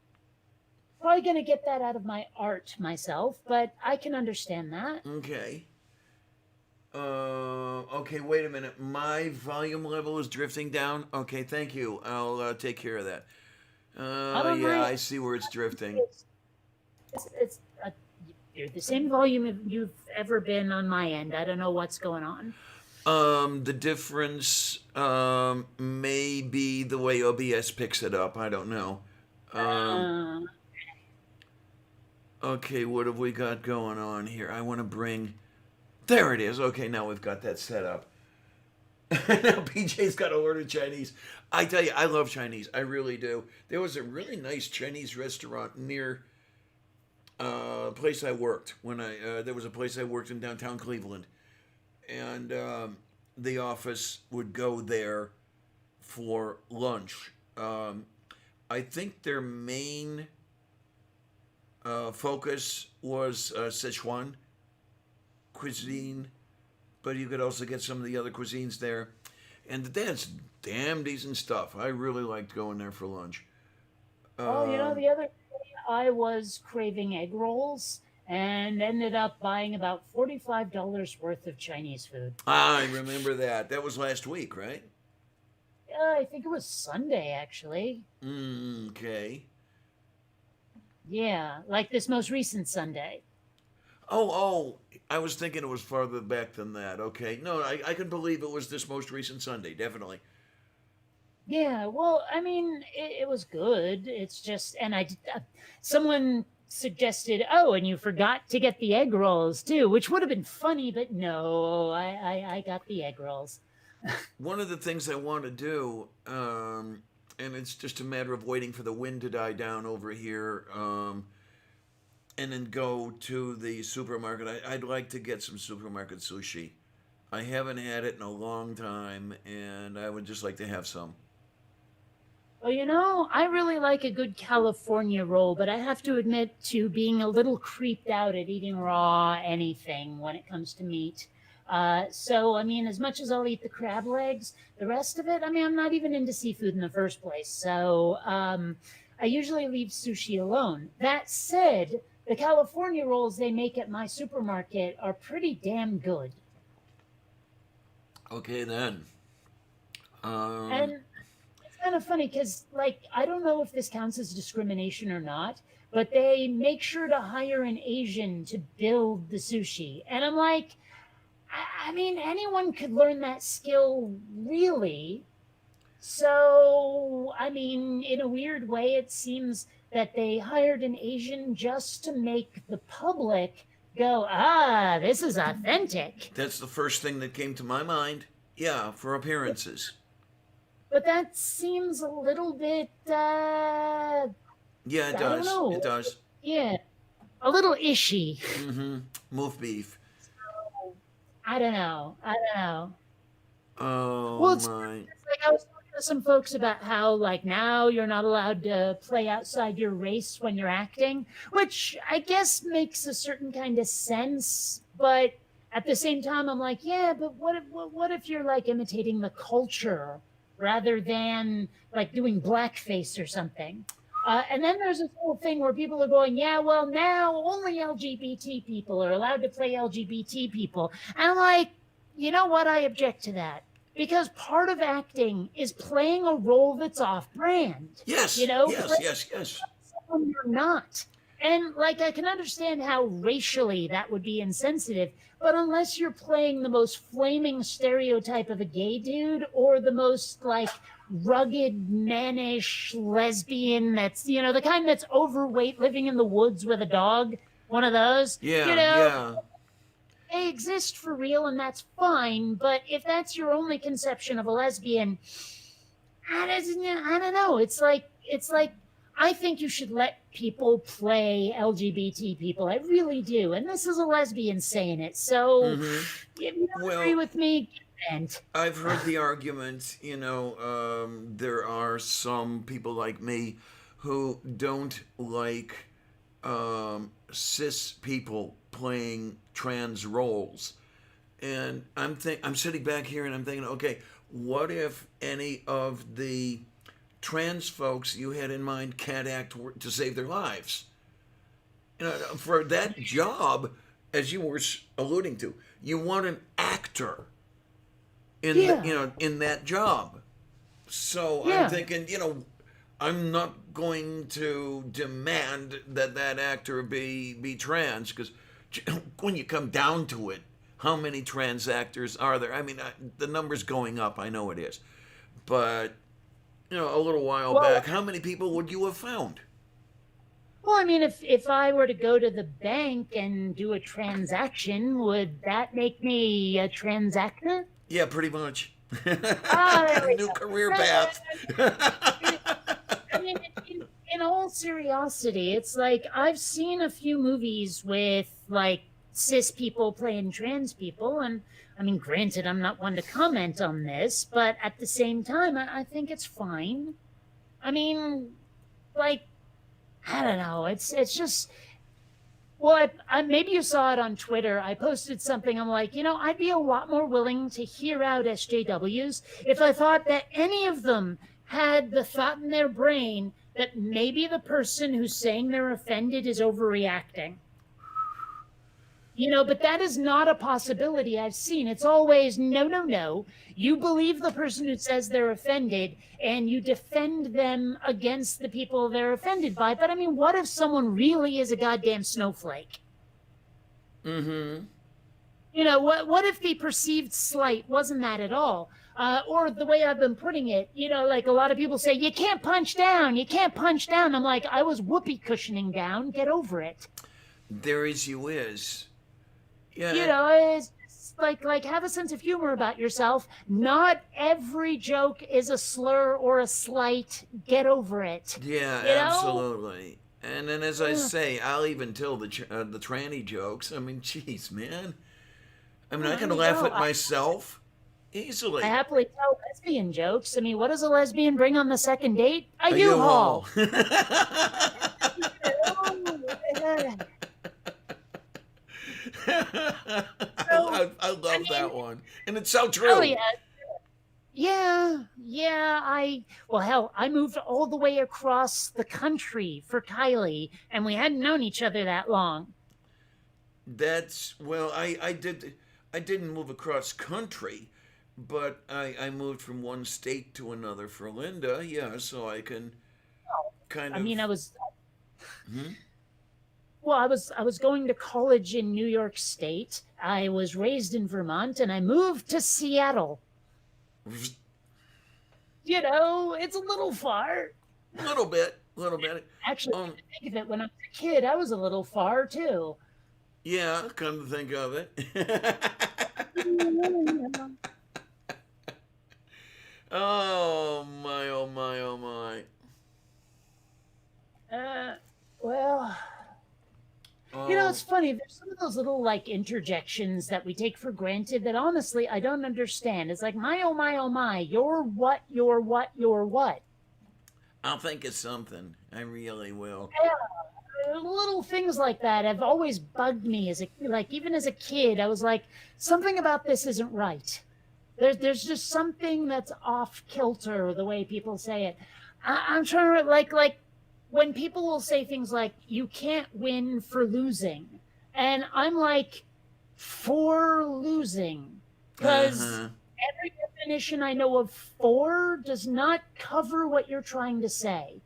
probably going to get that out of my art myself, but I can understand that. Okay. Okay, wait a minute. My volume level is drifting down. Okay, thank you. I'll take care of that. I don't Yeah, mind. I see where it's drifting. It's you're the same volume you've ever been on my end. I don't know what's going on. The difference may be the way OBS picks it up. I don't know. Um, Uh, okay, what have we got going on here? I want to bring. There it is. Okay, now we've got that set up. Now PJ's got to order Chinese. I tell you, I love Chinese. I really do. There was a really nice Chinese restaurant near a place I worked when there was a place I worked in downtown Cleveland, and the office would go there for lunch. I think their main focus was Sichuan cuisine, but you could also get some of the other cuisines there, and that's damn decent stuff. I really liked going there for lunch. oh, Um, the other day I was craving egg rolls and ended up buying about $45 worth of Chinese food. I remember that. That was last week, right? I think it was Sunday actually. Okay. Yeah, like this most recent Sunday. Oh, I was thinking it was farther back than that. Okay. No, I can believe it was this most recent Sunday, definitely. Yeah, well, I mean, it was good. It's just, and someone suggested, oh, and you forgot to get the egg rolls too, which would have been funny, but no, I got the egg rolls. One of the things I want to do, and it's just a matter of waiting for the wind to die down over here, and then go to the supermarket. I'd like to get some supermarket sushi. I haven't had it in a long time, and I would just like to have some. Well, I really like a good California roll, but I have to admit to being a little creeped out at eating raw anything when it comes to meat. So, I mean, as much as I'll eat the crab legs, the rest of it, I mean, I'm not even into seafood in the first place. So, I usually leave sushi alone. That said, the California rolls they make at my supermarket are pretty damn good. Okay, then. Um, And it's kind of funny because, like, I don't know if this counts as discrimination or not, but they make sure to hire an Asian to build the sushi. And I'm like, I mean, anyone could learn that skill, really. So, I mean, in a weird way, it seems that they hired an Asian just to make the public go, ah, this is authentic. that's the first thing that came to my mind. Yeah, for appearances. But that seems a little bit, Yeah, it I don't does. It know. does. Yeah, a little ishy. Mm-hmm. Move beef. I don't know. I don't know. Oh Well, my. it's like I was talking to some folks about how, like, now you're not allowed to play outside your race when you're acting, which I guess makes a certain kind of sense. But at the same time, I'm like, yeah, but what if you're like imitating the culture rather than like doing blackface or something? And then there's this whole thing where people are going, yeah, well, now only LGBT people are allowed to play LGBT people. And I'm like, you know what? I object to that. Because part of acting is playing a role that's off brand. Yes, You know, yes. someone you're not. And like, I can understand how racially that would be insensitive, but unless you're playing the most flaming stereotype of a gay dude or the most like rugged, mannish lesbian that's, you know, the kind that's overweight living in the woods with a dog, one of those, Yeah, you know, yeah. they exist for real and that's fine. But if that's your only conception of a lesbian, I don't know. It's like I think you should let people play LGBT people. I really do. And this is a lesbian saying it. So if you don't agree with me, and I've heard the argument, there are some people like me who don't like cis people playing trans roles. And I'm sitting back here and I'm thinking, okay, what if any of the trans folks you had in mind can't act to save their lives? For that job, as you were alluding to, you want an actor in that job. So I'm thinking, I'm not going to demand that actor be trans, because when you come down to it, how many trans actors are there? I mean, the number's going up. I know it is, but a little while back, how many people would you have found? well, I mean, if I were to go to the bank and do a transaction, would that make me a trans actor? Yeah, pretty much. There we New go. career path. I mean, in all seriousity, it's like I've seen a few movies with like cis people playing trans people, and I mean, granted, I'm not one to comment on this, but at the same time, I think it's fine. I mean, like, I don't know. It's just. Well, maybe you saw it on Twitter. I posted something. I'm like, I'd be a lot more willing to hear out SJWs if I thought that any of them had the thought in their brain that maybe the person who's saying they're offended is overreacting. But that is not a possibility I've seen. It's always, no. You believe the person who says they're offended and you defend them against the people they're offended by. But I mean, what if someone really is a goddamn snowflake? Mm-hmm. What if the perceived slight wasn't that at all? Or the way I've been putting it, like a lot of people say, you can't punch down. You can't punch down. I'm like, I was whoopee cushioning down. Get over it. There is you is. Yeah. It's like have a sense of humor about yourself. Not every joke is a slur or a slight. Get over it. Yeah, absolutely. And then, as I say, I'll even tell the tranny jokes. I mean, jeez, man. I mean, I can laugh at myself easily. I happily tell lesbian jokes. I mean, what does a lesbian bring on the second date? A U-Haul. I love that one, and it's so true. Oh yeah. Well, hell, I moved all the way across the country for Kylie, and we hadn't known each other that long. I didn't move across country, but I moved from one state to another for Linda. Yeah, so I can kind of. I mean, I was. Hmm? Well, I was going to college in New York State. I was raised in Vermont, and I moved to Seattle. It's a little far. Little bit. Actually, when I think of it, when I was a kid, I was a little far too. Yeah, come to think of it. Oh my, oh my, oh my. Well, it's funny. There's some of those little like interjections that we take for granted that honestly I don't understand. It's like, my, oh my, oh my, you're what, you're what, you're what. I'll think of something. I really will. Yeah, little things like that have always bugged me even as a kid. I was like, something about this isn't right. There's just something that's off kilter, the way people say it. I'm trying to like when people will say things like, you can't win for losing. And I'm like, for losing. Because Uh-huh. every definition I know of for does not cover what you're trying to say.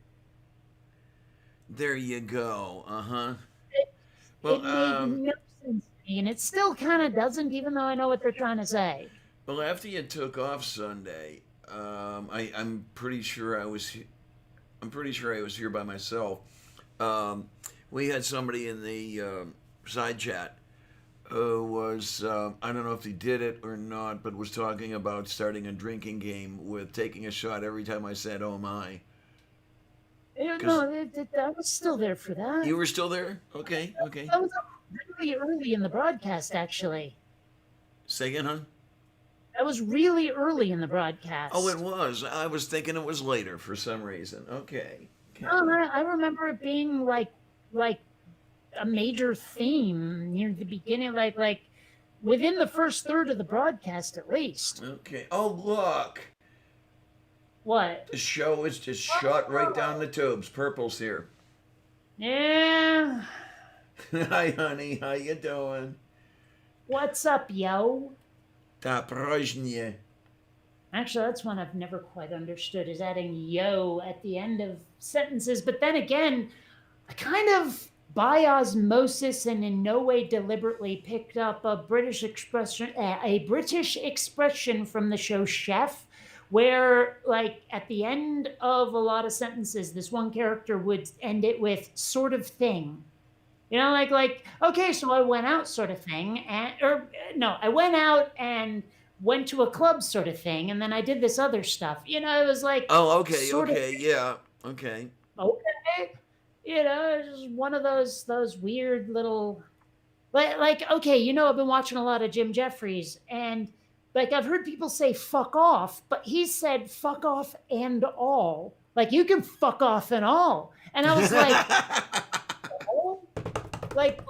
There you go. Uh-huh. It, Well, it made no sense to me, and it still kind of doesn't, even though I know what they're trying to say. well, after you took off Sunday, I'm pretty sure I'm pretty sure I was here by myself. Um, we had somebody in the side chat who was I don't know if he did it or not, but was talking about starting a drinking game with taking a shot every time I said "Oh my." No, I was still there for that. You were still there? Okay, okay. That was really early in the broadcast, actually. Say again, huh? That was really early in the broadcast. Oh, it was. I was thinking it was later for some reason. Okay. Okay. I remember it being like a major theme near the beginning, like within the first third of the broadcast, at least. Okay. Oh, look. What? The show is just shot right down the tubes. Purple's here. Yeah. Hi, honey. How you doing? What's up, yo? Da Prajnie. Actually, that's one I've never quite understood, is adding yo at the end of sentences. But then again, I kind of by osmosis and in no way deliberately picked up a British expression from the show Chef, where like at the end of a lot of sentences, this one character would end it with sort of thing. You know, like okay, so I went out sort of thing, and or no, I went out and went to a club sort of thing, and then I did this other stuff. You know, it was like Oh, okay, sort okay, yeah, okay. of okay. You know, it's just one of those weird little like okay, you know, I've been watching a lot of Jim Jeffries, and like I've heard people say fuck off, but he said fuck off and all. Like you can fuck off and all. And I was like, oh? like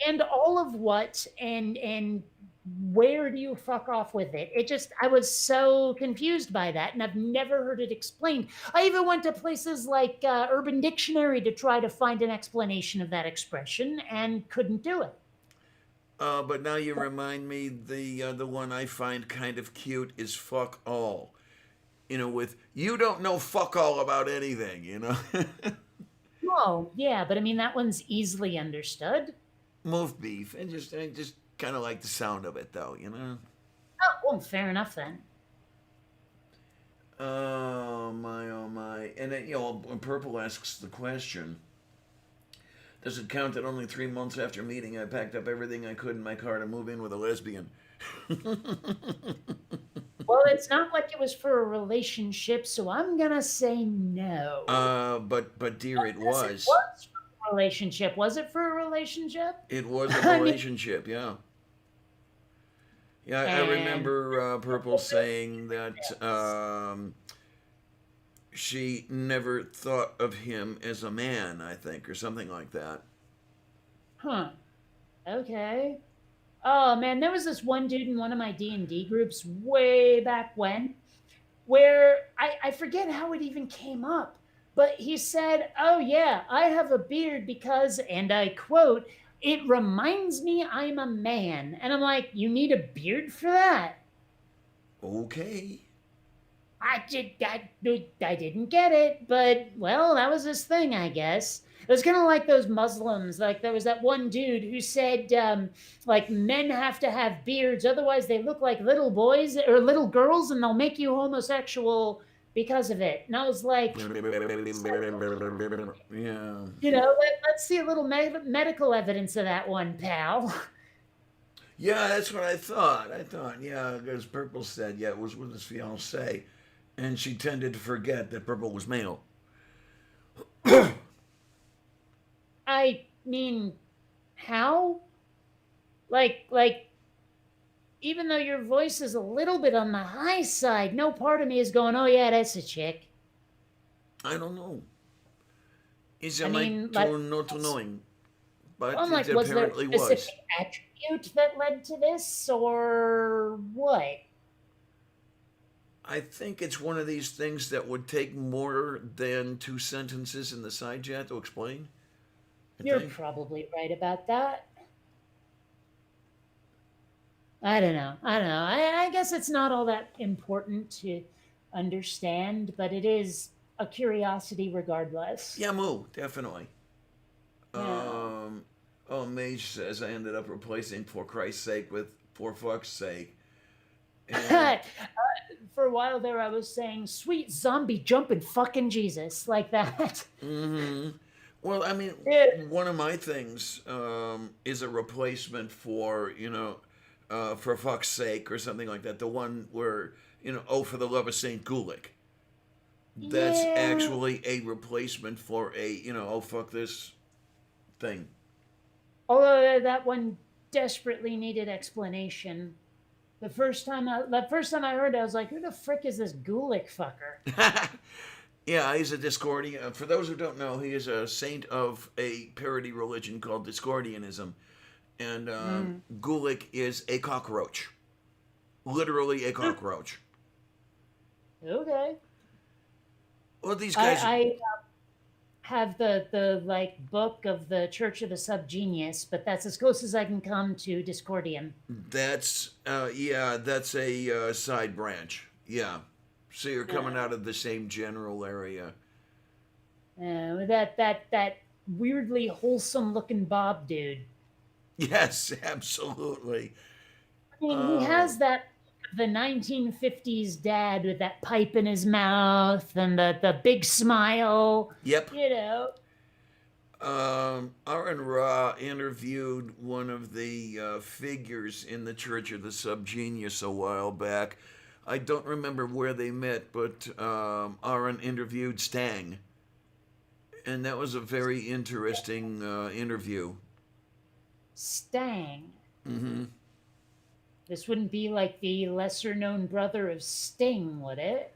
and all of what and where do you fuck off with it? It just I was so confused by that, and I've never heard it explained. I even went to places like Urban Dictionary to try to find an explanation of that expression and couldn't do it. But now you remind me the one I find kind of cute is fuck all. You know, with you don't know fuck all about anything, you know. Oh yeah, but I mean that one's easily understood. Move beef. I just kind of like the sound of it though, you know. Oh well, fair enough then. Oh my, oh my. And then, you know, when Purple asks the question, does it count that only 3 months after meeting I packed up everything I could in my car to move in with a lesbian? Well, it's not like it was for a relationship, so I'm gonna say no. But dear, it Yes, was. it was for a relationship. Was it for a relationship? It was a I mean- relationship, yeah. Yeah, I And- remember Purple saying that she never thought of him as a man, I think, or something like that. Huh. Okay. Oh man, there was this one dude in one of my D&D groups way back when where I forget how it even came up, but he said, "Oh yeah, I have a beard because," and I quote, "it reminds me I'm a man." And I'm like, "You need a beard for that?" Okay. I didn't get it, but well, that was his thing, I guess. It was kind of like those Muslims. Like there was that one dude who said, like men have to have beards, otherwise they look like little boys or little girls, and they'll make you homosexual because of it. And I was like, Yeah. you know, let's see a little medical evidence of that one, pal. Yeah, that's what I thought. Yeah, because Purple said, yeah, it was with his fiancée, and she tended to forget that Purple was male. I mean, how? Like, even though your voice is a little bit on the high side, no part of me is going, "Oh yeah, that's a chick." I don't know. Is I it mean, like like- not knowing? But I'm like, it was there a apparently was. specific attribute that led to this, or what? I think it's one of these things that would take more than 2 sentences in the side chat to explain. I You're think. probably right about that. I don't know. I don't know. I guess it's not all that important to understand, but it is a curiosity regardless. Yeah, moo, definitely. Yeah. Oh, Mage says I ended up replacing "for Christ's sake" with "for fuck's sake," and For a while there, I was saying "sweet zombie jumping fucking Jesus" like that. hmm well, I mean, Yeah. one of my things is a replacement for "for fuck's sake" or something like that. The one where "oh, for the love of Saint Gulick." That's Yeah. actually a replacement for a "oh, fuck this" thing. Although that one desperately needed explanation. The first time I heard it, I was like, "Who the frick is this Gulick fucker?" Yeah, he's a Discordian. For those who don't know, he is a saint of a parody religion called Discordianism. And Mm. Gulick is a cockroach. Literally a cockroach. Okay. Well, these I, guys, I have the like book of the Church of the Subgenius, but that's as close as I can come to Discordian. yeah, that's a side branch. Yeah. So you're coming out of the same general area. That weirdly wholesome looking Bob dude. Yes, absolutely. I mean, he Uh, has that the 1950s dad with that pipe in his mouth and the big smile. yep. You know, Aaron Ra interviewed one of the figures in the Church of the Subgenius a while back. I don't remember where they met, but Aaron interviewed Stang, and that was a very interesting interview. Stang. hmm This wouldn't be like the lesser known brother of Sting, would it?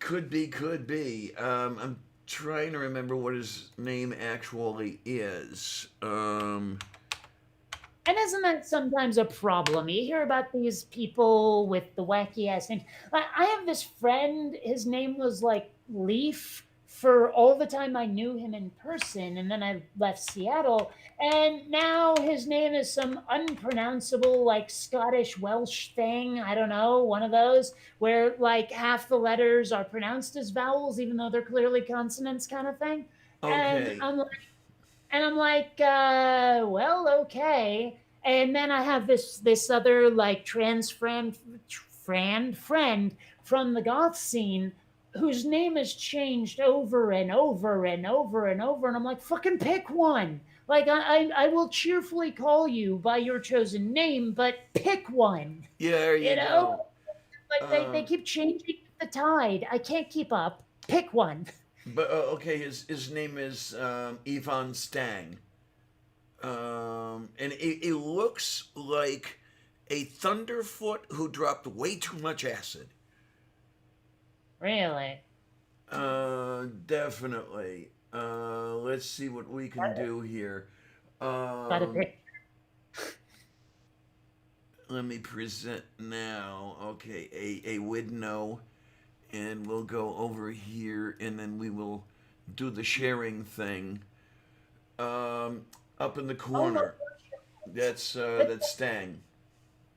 Could be, could be. I'm trying to remember what his name actually is. And isn't that sometimes a problem? You hear about these people with the wacky ass names. I have this friend, his name was like Leaf for all the time I knew him in person, and then I left Seattle, and now his name is some unpronounceable, like Scottish Welsh thing. I don't know, one of those where like half the letters are pronounced as vowels, even though they're clearly consonants, kind of thing. And Okay. I'm like, well, okay. And then I have this other like friend from the goth scene whose name has changed over and over and over and over, and I'm like, fucking pick one. Like I will cheerfully call you by your chosen name, but pick one. Yeah, there You you know, go. like they Um, keep changing the tide. I can't keep up. Pick one. but okay, his name is Ivan Stang. And it looks like a Thunderfoot who dropped way too much acid. Really? Definitely. Let's see what we can do here. Got a pick. Let me present now. Okay, a Widno, and we'll go over here, and then we will do the sharing thing. Up in the Oh, corner. look, That's Stang.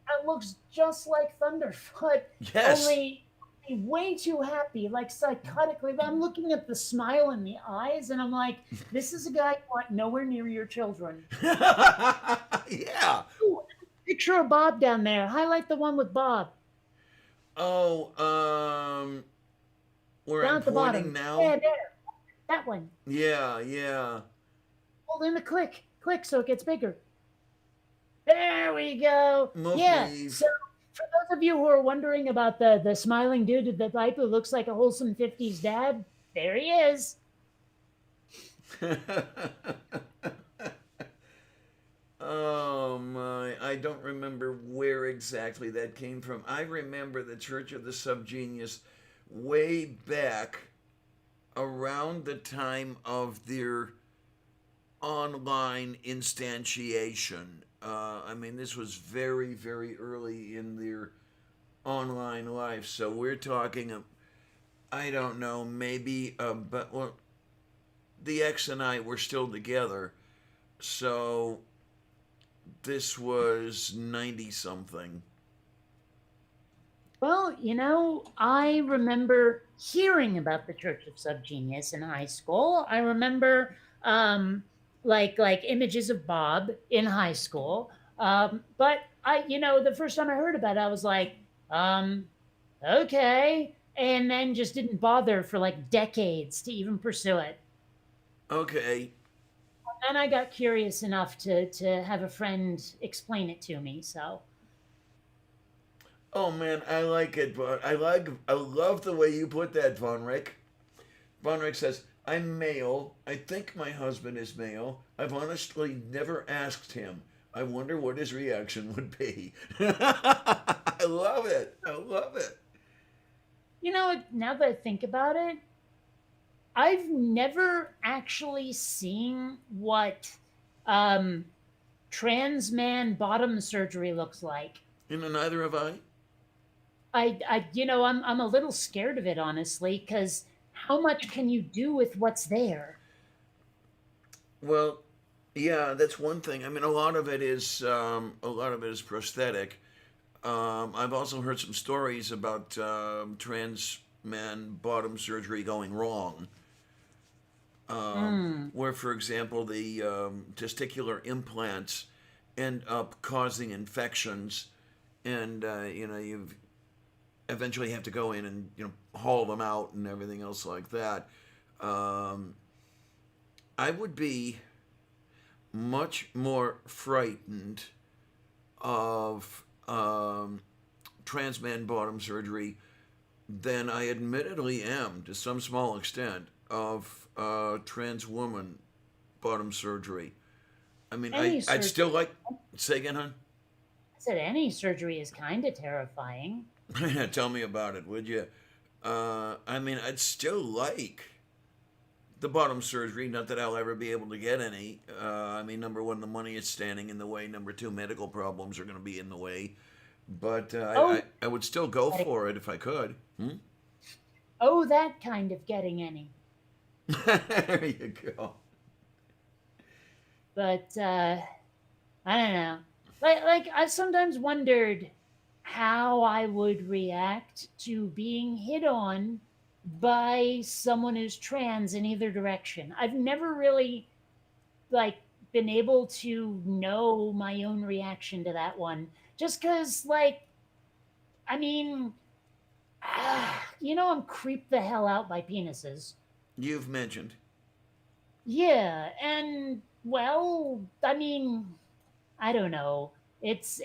that looks just like Thunderfoot, Yes. only way too happy, like psychotically. But I'm looking at the smile in the eyes, and I'm like, this is a guy you want nowhere near your children. Yeah. Ooh, picture of Bob down there. Highlight the one with Bob Oh, where down I'm at the pointing bottom. now? Yeah, there. That one. Yeah, yeah. Hold in the click so it gets bigger. There we go. Yeah. Mopey. So for those of you who are wondering about the smiling dude with the pipe who looks like a wholesome 50s dad, there he is. Oh my, I don't remember where exactly that came from. I remember the Church of the Subgenius way back around the time of their online instantiation. I mean, this was very, very early in their online life. So we're talking, I don't know, maybe, but well, the ex and I were still together. So this was 90 something. Well, I remember hearing about the Church of Subgenius in high school. I remember like images of Bob in high school. But the first time I heard about it, I was like, um, okay, and then just didn't bother for like decades to even pursue it. Okay. And I got curious enough to have a friend explain it to me. So Oh man, I like it, but I love the way you put that, Von Rick. Von Rick says, I'm male. I think my husband is male. I've honestly never asked him. I wonder what his reaction would be. I love it. I love it. now that I think about it, I've never actually seen what um, trans man bottom surgery looks like. And neither have I. I'm a little scared of it, honestly, because how much can you do with what's there? Well, yeah, that's one thing. I mean, a lot of it is prosthetic. I've also heard some stories about trans man bottom surgery going wrong. Hmm. Where, for example, the testicular implants end up causing infections, and you eventually have to go in and haul them out and everything else like that. Um, I would be much more frightened of trans man bottom surgery than I admittedly am, to some small extent, of trans woman bottom surgery. I mean, Any I'd still surgery, like. Say again, hon? I said any surgery is kind of terrifying. Tell me about it, would you? I mean, I'd still like the bottom surgery. Not that I'll ever be able to get any. I mean, number one, the money is standing in the way. Number two, medical problems are going to be in the way. But Oh, I would still go for it if I could. Hmm? oh, that kind of getting any. There you go. But I don't know. Like I sometimes wondered how I would react to being hit on by someone who's trans in either direction. I've never really like been able to know my own reaction to that one. Just cuz I mean, I'm creeped the hell out by penises. You've mentioned. Yeah, and well, I mean, I don't know. It's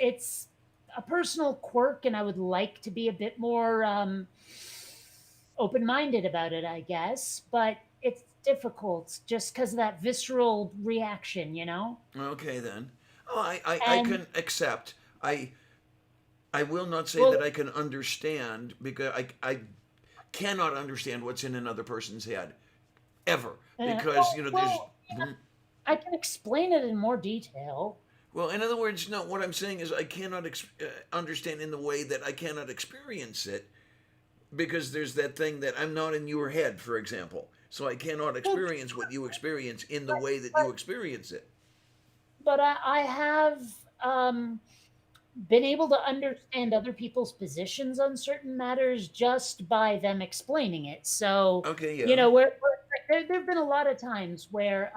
a personal quirk, and I would like to be a bit more open minded about it, I guess. But it's difficult just because of that visceral reaction. Okay then. Oh, I And can accept. I will not say that well, I can understand, because I cannot understand what's in another person's head ever, because there's. Hmm. I can explain it in more detail. Well, in other words, no. What I'm saying is I cannot understand in the way that I cannot experience it, because there's that thing that I'm not in your head, for example. So I cannot Well, experience what you experience in the but, way that you but, experience it. but I have um, been able to understand other people's positions on certain matters just by them explaining it. So, Okay, yeah. there have been a lot of times where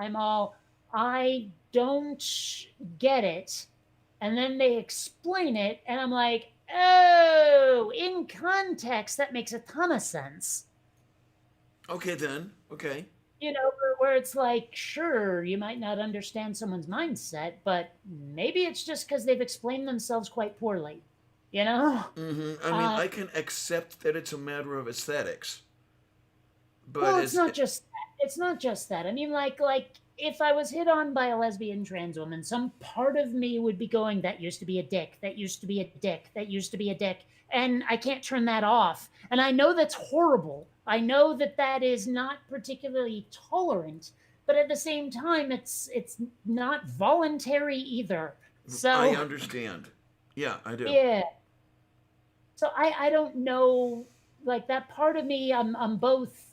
I don't get it. And then they explain it, and I'm like, oh, in context, that makes a ton of sense. Okay then. Okay. Where it's like, sure, you might not understand someone's mindset, but maybe it's just because they've explained themselves quite poorly. You know? I mean, Uh, I can accept that it's a matter of aesthetics, but well, as it's not just that. I mean, like if I was hit on by a lesbian trans woman, some part of me would be going, that used to be a dick, that used to be a dick, that used to be a dick, and I can't turn that off. And I know that's horrible. I know that that is not particularly tolerant, but at the same time, it's not voluntary either. I So understand. Yeah, I do. yeah. So I don't know, like that part of me, I'm both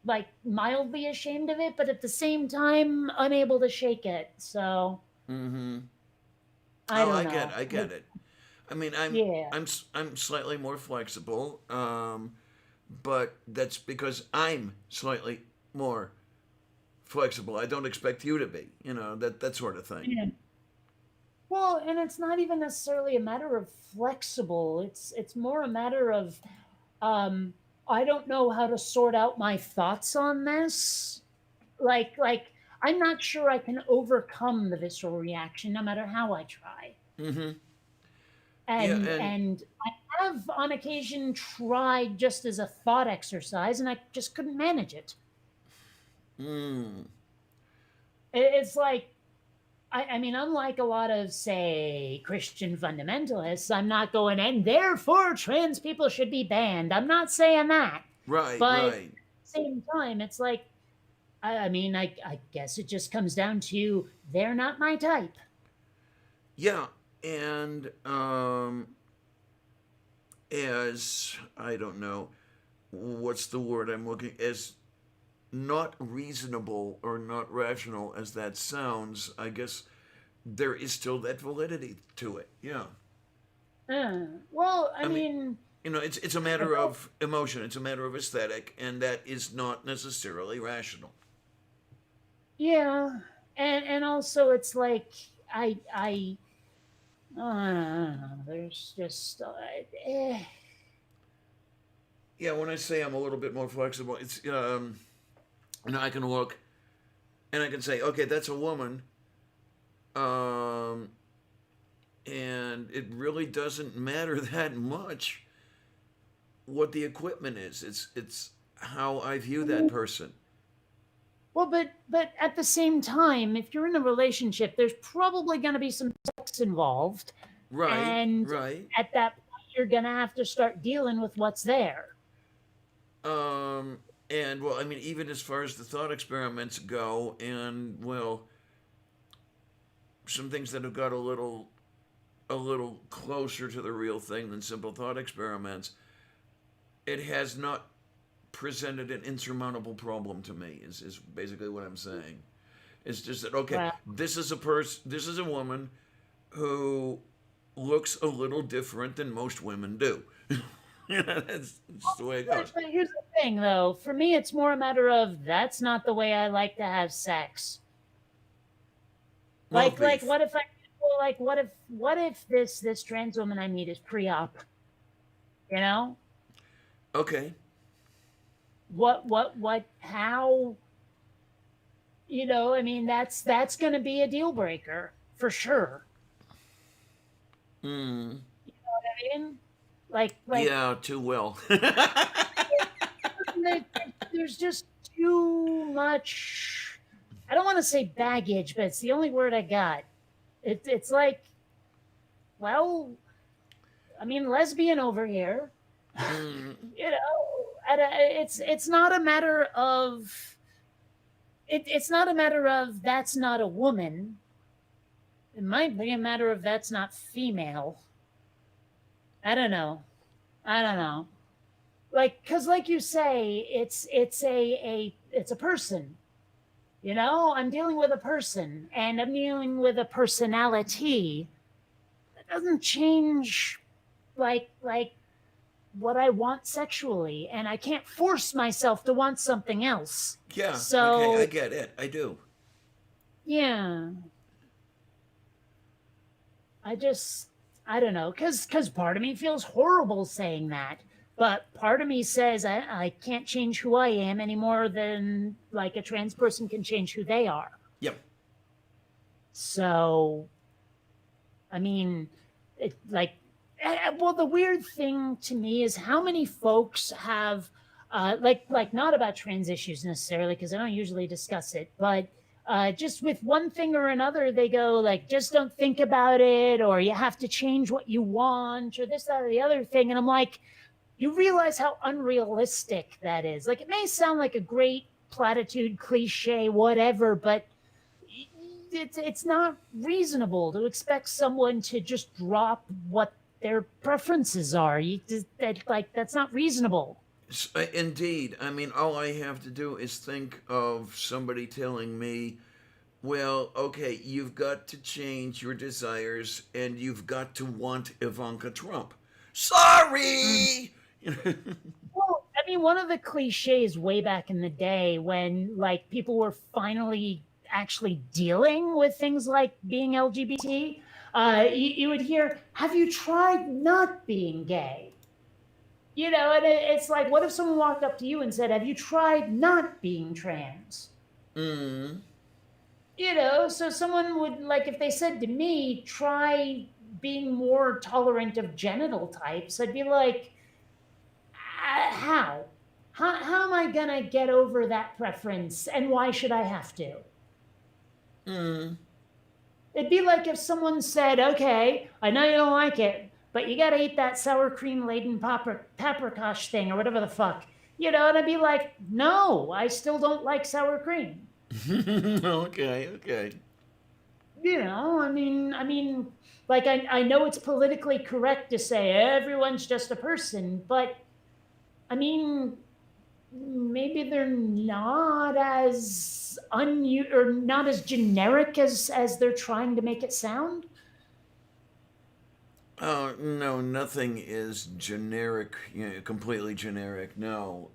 like mildly ashamed of it, but at the same time unable to shake it. So Mm-hmm. I Oh, don't know. I get it. I mean, Yeah. I'm slightly more flexible, but that's because I'm slightly more flexible. I don't expect you to be, that sort of thing. Yeah. Well, and it's not even necessarily a matter of flexible. It's more a matter of um I don't know how to sort out my thoughts on this. Like I'm not sure I can overcome the visceral reaction no matter how I try. Mm-hmm. Yeah, And I have on occasion tried just as a thought exercise and I just couldn't manage it. mm, It's like I mean, unlike a lot of, say, Christian fundamentalists, I'm not going, and therefore trans people should be banned. I'm not saying that. right, But at right. the same time, it's like, I mean, I guess it just comes down to they're not my type. Yeah, and as I don't know what's the word I'm looking, as not reasonable or not rational as that sounds, I guess there is still that validity to it. Yeah. Well, I I mean, mean, it's a I matter don't, of emotion, it's a matter of aesthetic, and that is not necessarily rational. yeah. And also it's like, there's just, Yeah, when I say I'm a little bit more flexible, it's I can look and I can say, okay, that's a woman, um, and it really doesn't matter that much what the equipment is. It's how I view that person. well, but at the same time, if you're in a relationship, there's probably going to be some sex involved, Right, and right. at that point, you're going to have to start dealing with what's there. Um, and well, I mean, even as far as the thought experiments go, and well, some things that have got a little closer to the real thing than simple thought experiments, it has not presented an insurmountable problem to me. Is basically what I'm saying. It's just that okay, Well, this is a woman who looks a little different than most women do. That's the way it goes. but here's the thing, though. For me, it's more a matter of that's not the way I like to have sex. Well, Like, beef. what if I, well, like, what if this trans woman I meet is pre-op? You know, Okay. how? I mean, that's going to be a deal breaker for sure. Hmm. I mean, like Yeah, too well. there- there's just too much. I don't want to say baggage, but it's the only word I got. It's like, well, I mean, lesbian over here. Mm, It's not a matter of it's not a matter of that's not a woman. It might be a matter of that's not female. I don't know. I don't know. Like, because like you say, it's a person. I'm dealing with a person, and I'm dealing with a personality. That doesn't change, like what I want sexually, and I can't force myself to want something else. yeah. Okay, I So get it. I do. yeah, I just I don't know, because part of me feels horrible saying that, but part of me says I can't change who I am any more than like a trans person can change who they are. Yep. So I mean, well, the weird thing to me is how many folks have, like not about trans issues necessarily, because I don't usually discuss it, but just with one thing or another, they go like, just don't think about it, or you have to change what you want, or this, that, or the other thing. And I'm like, you realize how unrealistic that is. Like, it may sound like a great platitude, cliche, whatever, but it's not reasonable to expect someone to just drop what their preferences are. That's not reasonable. Indeed. I mean, all I have to do is think of somebody telling me, well, okay, you've got to change your desires and you've got to want Ivanka Trump. Sorry! Well, I mean, one of the cliches way back in the day when like people were finally actually dealing with things like being LGBT, you would hear, "Have you tried not being gay?" And it's like, what if someone walked up to you and said, "Have you tried not being trans?" mm, So someone would, like, if they said to me, "Try being more tolerant of genital types," I'd be like, how? How am I going to get over that preference? And why should I have to? mm. It'd be like if someone said, "Okay, I know you don't like it, but you got to eat that sour cream laden paprikash thing or whatever the fuck." And I'd be like, "No, I still don't like sour cream." Okay, okay. I mean, like I know it's politically correct to say everyone's just a person, but I mean, maybe they're not as or not as generic as they're trying to make it sound. Oh, no, nothing is generic, completely generic. No.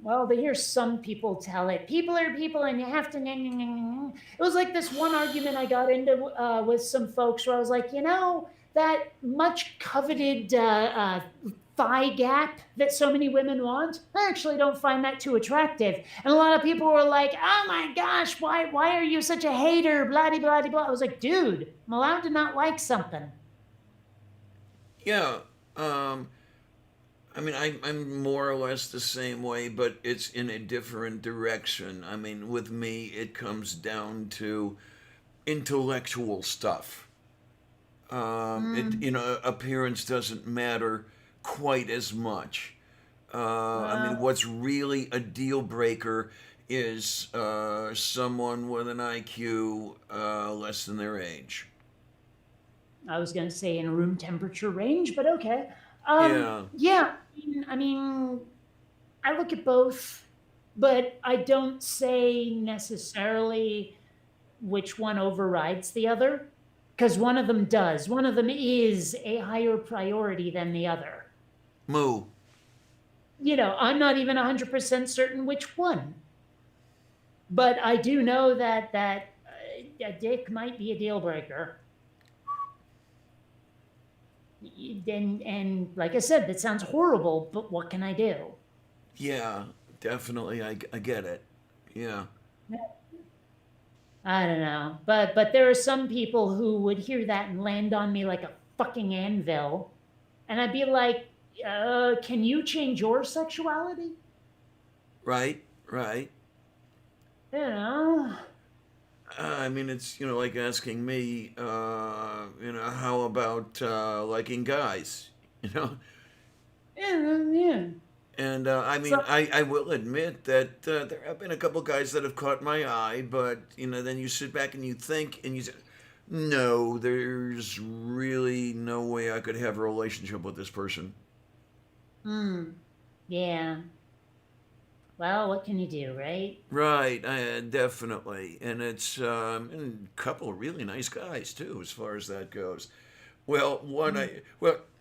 Well, to hear some people tell it, people are people, and you have to. It was like this one argument I got into with some folks where I was like, that much coveted thigh gap that so many women want, I actually don't find that too attractive. And a lot of people were like, "Oh my gosh, why are you such a hater?" Blah blah blah. I was like, dude, I'm allowed to not like something. Yeah. Um, I mean, I'm more or less the same way, but it's in a different direction. I mean, with me, it comes down to intellectual stuff. Appearance doesn't matter quite as much. I mean, Uh, what's really a deal breaker is someone with an IQ less than their age. I was going to say in a room temperature range, but okay. Yeah, Yeah, I look at both, but I don't say necessarily which one overrides the other, because one of them does. One of them is a higher priority than the other. moo. I'm not even 100% certain which one, but I do know that a dick might be a deal breaker. And like I said, that sounds horrible, but what can I do? Yeah, definitely. I get it. Yeah. I don't know, but there are some people who would hear that and land on me like a fucking anvil, and I'd be like, "Can you change your sexuality?" Right, right. You know, I mean, it's, like asking me, how about liking guys? You know? yeah. And I So mean, I will admit that there have been a couple guys that have caught my eye, but, then you sit back and you think and you say, no, there's really no way I could have a relationship with this person. yeah. Well, what can you do, right? Right, definitely. And it's and a couple of really nice guys, too, as far as that goes. Well,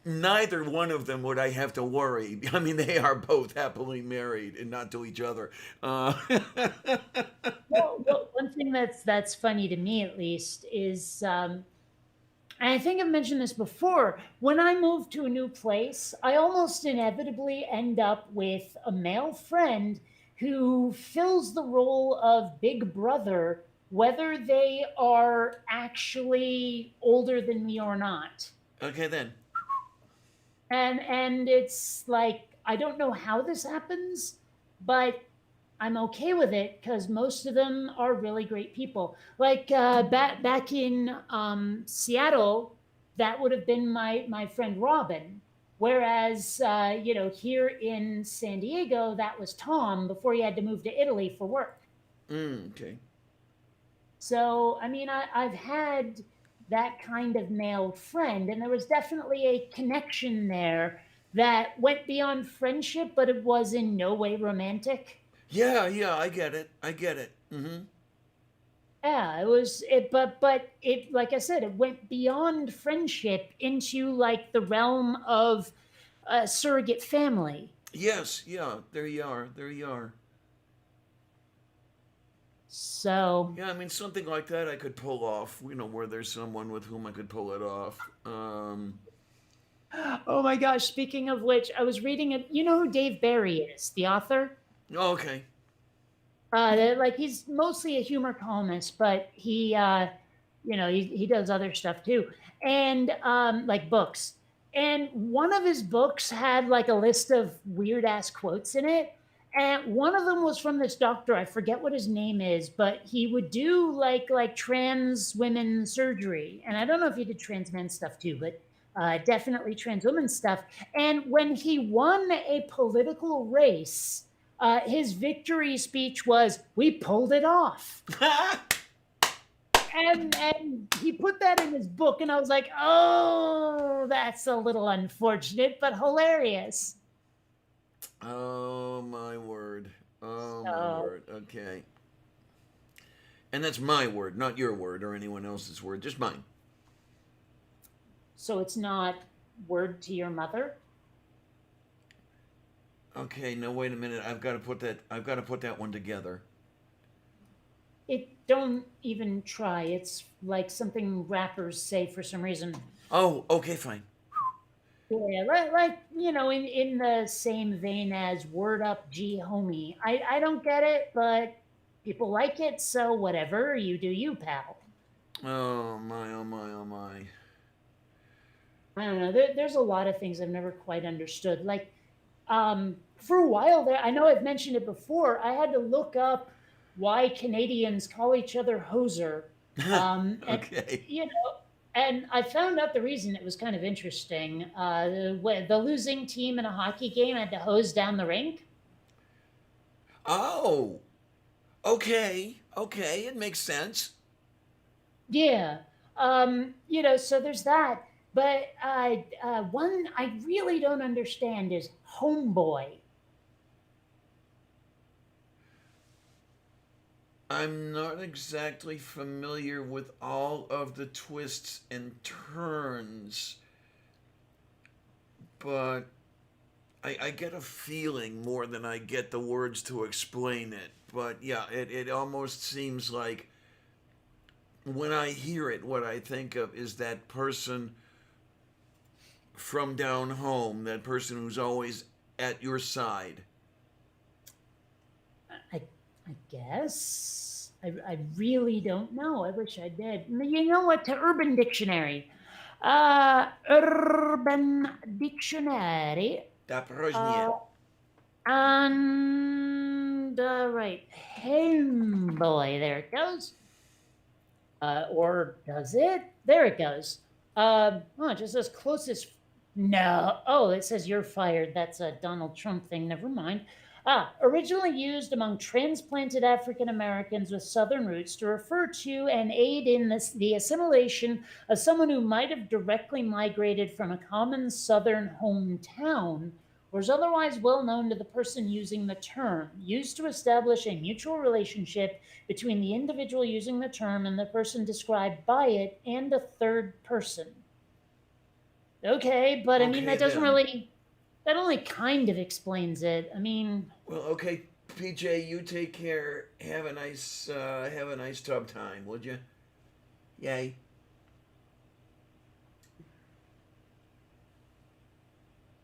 neither one of them would I have to worry. I mean, they are both happily married and not to each other. Well, one thing that's funny to me at least is, and I think I've mentioned this before. When I move to a new place, I almost inevitably end up with a male friend who fills the role of big brother, whether they are actually older than me or not. Okay, then. And it's like, I don't know how this happens, but I'm okay with it because most of them are really great people. Like back in Seattle, that would have been my friend Robin. Whereas here in San Diego, that was Tom before he had to move to Italy for work. Okay. So I mean, I've had that kind of male friend. And there was definitely a connection there that went beyond friendship, but it was in no way romantic. Yeah, yeah, I get it. I get it. Mm-hmm. Yeah, it was it, but it, like I said, it went beyond friendship into like the realm of surrogate family. Yes, yeah, there you are. There you are. So, Yeah, I mean, something like that I could pull off, where there's someone with whom I could pull it off. oh my gosh! Speaking of which, I was reading it. You know who Dave Barry is, the author. Okay. Like he's mostly a humor columnist, but he does other stuff too, and like books. And one of his books had like a list of weird ass quotes in it, and one of them was from this doctor. I forget what his name is, but he would do like trans women surgery, and I don't know if he did trans men stuff too, but definitely trans women stuff. And when he won a political race, his victory speech was, "We pulled it off," and he put that in his book, and I was like, "Oh, that's a little unfortunate, but hilarious." Oh my word. Oh my So, word. Okay. And that's my word, not your word or anyone else's word, just mine. so it's not word to your mother. Okay, no, wait a minute. I've got to put that one together. It don't even try. It's like something rappers say for some reason. Oh, okay, fine. Yeah, like in the same vein as "Word Up, G Homie." I don't get it, but people like it, so whatever. You do you, pal. Oh my, oh my, oh my. I don't know. There's a lot of things I've never quite understood. Like, for a while there, I know I've mentioned it before. I had to look up why Canadians call each other hoser, and Okay. you know, and I found out the reason. It was kind of interesting. The losing team in a hockey game had to hose down the rink. Oh, okay. Okay, it makes sense. Yeah. So there's that. But one I really don't understand is homeboy. I'm not exactly familiar with all of the twists and turns, but I get a feeling more than I get the words to explain it. But yeah, it almost seems like when I hear it, what I think of is that person from down home, that person who's always at your side. I, I guess. I really don't know. I wish I did. You know what? To Urban Dictionary. Urban Dictionary. Daprożnie. Uh, and right, homeboy. There it goes. Or does it? There it goes. Oh, it just says closest. No. Oh, it says you're fired. That's a Donald Trump thing. Never mind. Originally used among transplanted African Americans with Southern roots to refer to and aid in the assimilation of someone who might have directly migrated from a common Southern hometown or is otherwise well known to the person using the term, used to establish a mutual relationship between the individual using the term and the person described by it and a third person. Okay, but I mean, Okay that doesn't then. really, that only kind of explains it. I mean, Well, okay, PJ, you take care. Have a nice tub time, would you? Yay.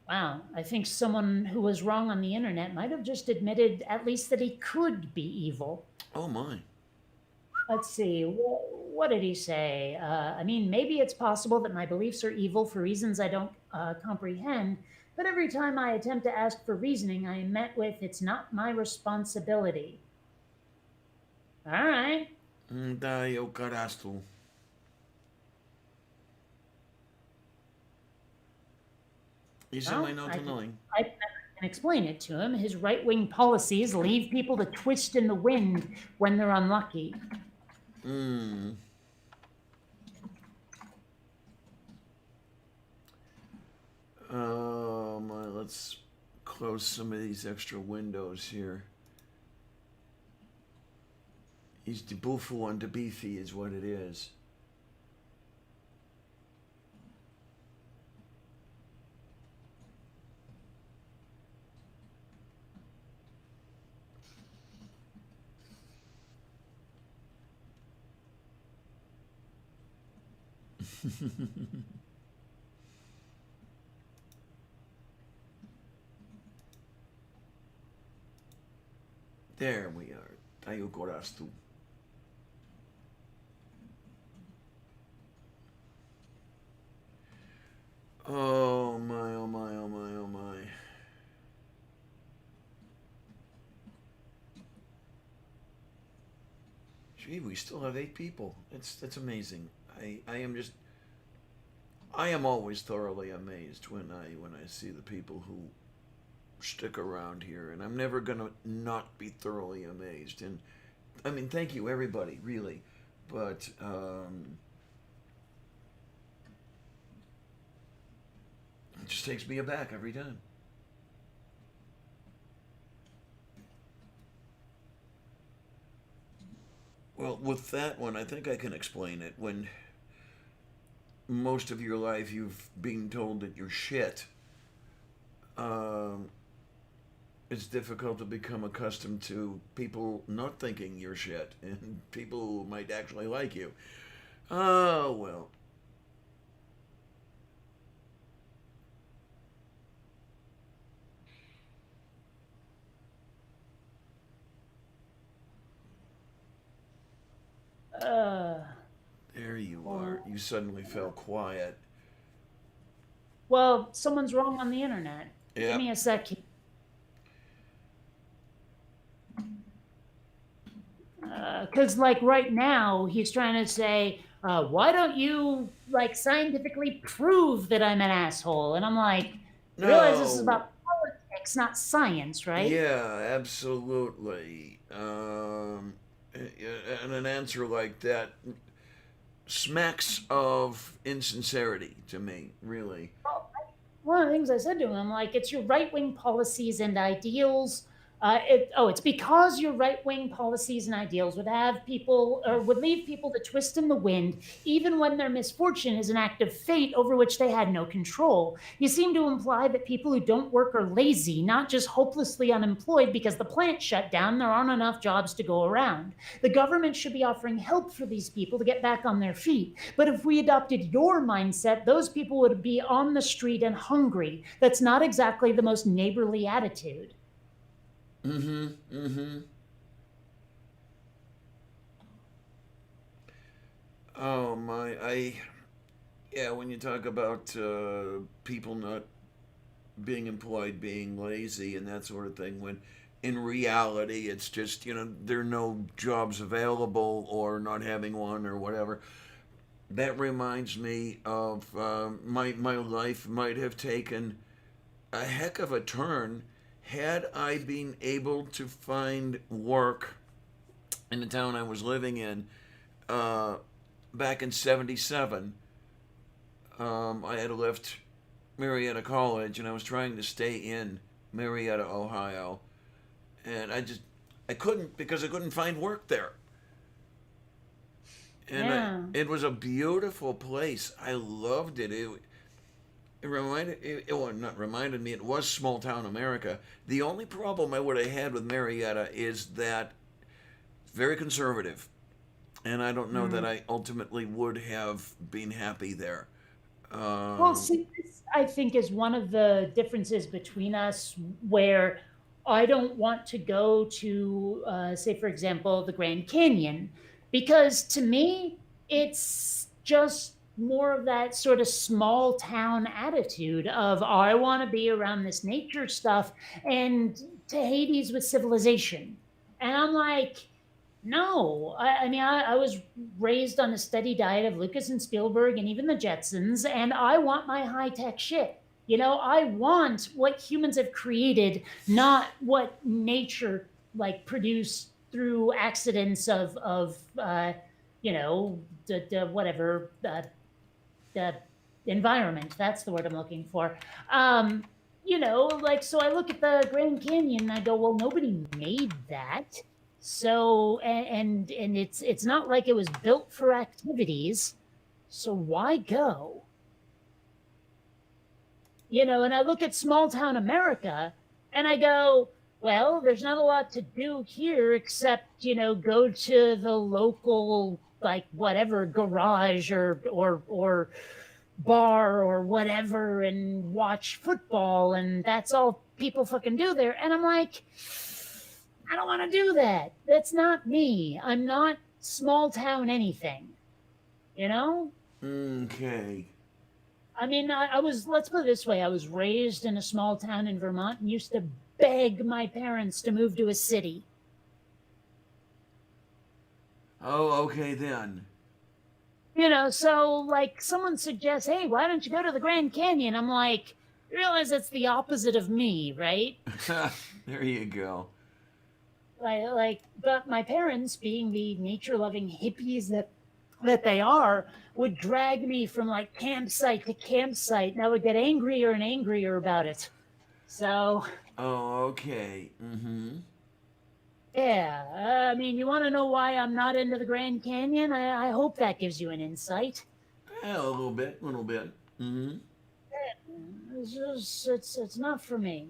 wow, I think someone who was wrong on the internet might have just admitted at least that he could be evil. Oh my. Let's see, what did he say? I mean, maybe it's possible that my beliefs are evil for reasons I don't comprehend, but every time I attempt to ask for reasoning, I am met with, "It's not my responsibility." All right. Daj o karastu. Isa Well, may not knowing. I can explain it to him. His right wing policies leave people to twist in the wind when they're unlucky. Hmm. Let's close some of these extra windows here. He's de bufu on de beefy is what it is. There we are. Tayo gorastu. Oh my, oh my, oh my, oh my. Gee, we still have 8 people. That's amazing. I am always thoroughly amazed when I see the people who stick around here, and I'm never gonna not be thoroughly amazed. And I mean, thank you everybody, really, but it just takes me aback every time. Well, with that one, I think I can explain it. When most of your life you've been told that you're shit, um, it's difficult to become accustomed to people not thinking you're shit and people who might actually like you. Oh, well. Uh, There you are. You suddenly fell quiet. well, someone's wrong on the internet. Give Yep. me a second. Because, like, right now, he's trying to say, why don't you, like, scientifically prove that I'm an asshole? And I'm like, you realize this is No. about politics, not science, right? Yeah, absolutely. And an answer like that smacks of insincerity to me, really. One of the things I said to him, like, it's your right wing policies and ideals. It's because your right wing policies and ideals would have people or would leave people to twist in the wind, even when their misfortune is an act of fate over which they had no control. You seem to imply that people who don't work are lazy, not just hopelessly unemployed because the plant shut down, there aren't enough jobs to go around. The government should be offering help for these people to get back on their feet. But if we adopted your mindset, those people would be on the street and hungry. That's not exactly the most neighborly attitude. Mm-hmm. Mm-hmm. Oh my, yeah, when you talk about people not being employed, being lazy, and that sort of thing, when in reality it's just, there are no jobs available or not having one or whatever. That reminds me of my life might have taken a heck of a turn had I been able to find work in the town I was living in uh, back in '77. I had left Marietta College and I was trying to stay in Marietta, Ohio, and I couldn't because I couldn't find work there. And Yeah. it was a beautiful place. I loved it. It reminded well, not reminded me. It was small town America. The only problem I would have had with Marietta is that it's very conservative, and I don't know that Mm. I ultimately would have been happy there. Well, Um, see, this I think is one of the differences between us, where I don't want to go to, say, for example, the Grand Canyon, because to me, it's just more of that sort of small town attitude of, I want to be around this nature stuff and to Hades with civilization. And I'm like, no, I mean, I was raised on a steady diet of Lucas and Spielberg and even the Jetsons, and I want my high tech shit. I want what humans have created, not what nature like produced through accidents of whatever the environment. That's the word I'm looking for. Um, like, so I look at the Grand Canyon and I go, well, nobody made that. So and it's not like it was built for activities. So why go? And I look at small town America and I go, well, there's not a lot to do here except, go to the local, like, whatever, garage or bar or whatever and watch football. And that's all people fucking do there. And I'm like, I don't want to do that. That's not me. I'm not small town anything, you know? Okay. I mean, I was, let's put it this way, I was raised in a small town in Vermont and used to beg my parents to move to a city. Oh, okay then. So like someone suggests, hey, why don't you go to the Grand Canyon? I'm like, you realize that's the opposite of me, right? There you go. But my parents, being the nature-loving hippies that they are, would drag me from like campsite to campsite, and I would get angrier and angrier about it. So Oh, okay. Mm-hmm. yeah, I mean, you want to know why I'm not into the Grand Canyon? I hope that gives you an insight. Yeah, a little bit, Mm-hmm. It's not for me.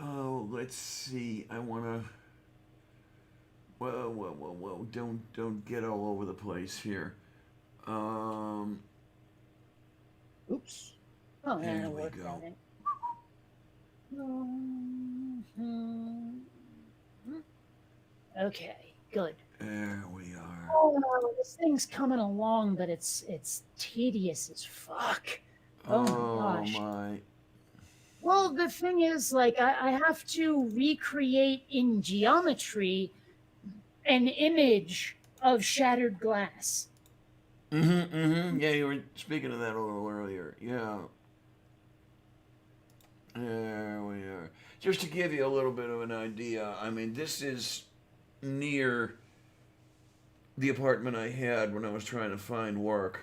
Oh, let's see. I wanna. Whoa! Don't get all over the place here. Um. Oops. Oh, There that'll we work go. on it. Mhm. Okay, good. There we are. Oh, this thing's coming along, but it's tedious as fuck. Oh my gosh. My. Well, the thing is, like, I have to recreate in geometry an image of shattered glass. Mm-hmm. Mm-hmm. Yeah, you were speaking of that a little earlier. Yeah. There we are. Just to give you a little bit of an idea, I mean, this is near the apartment I had when I was trying to find work.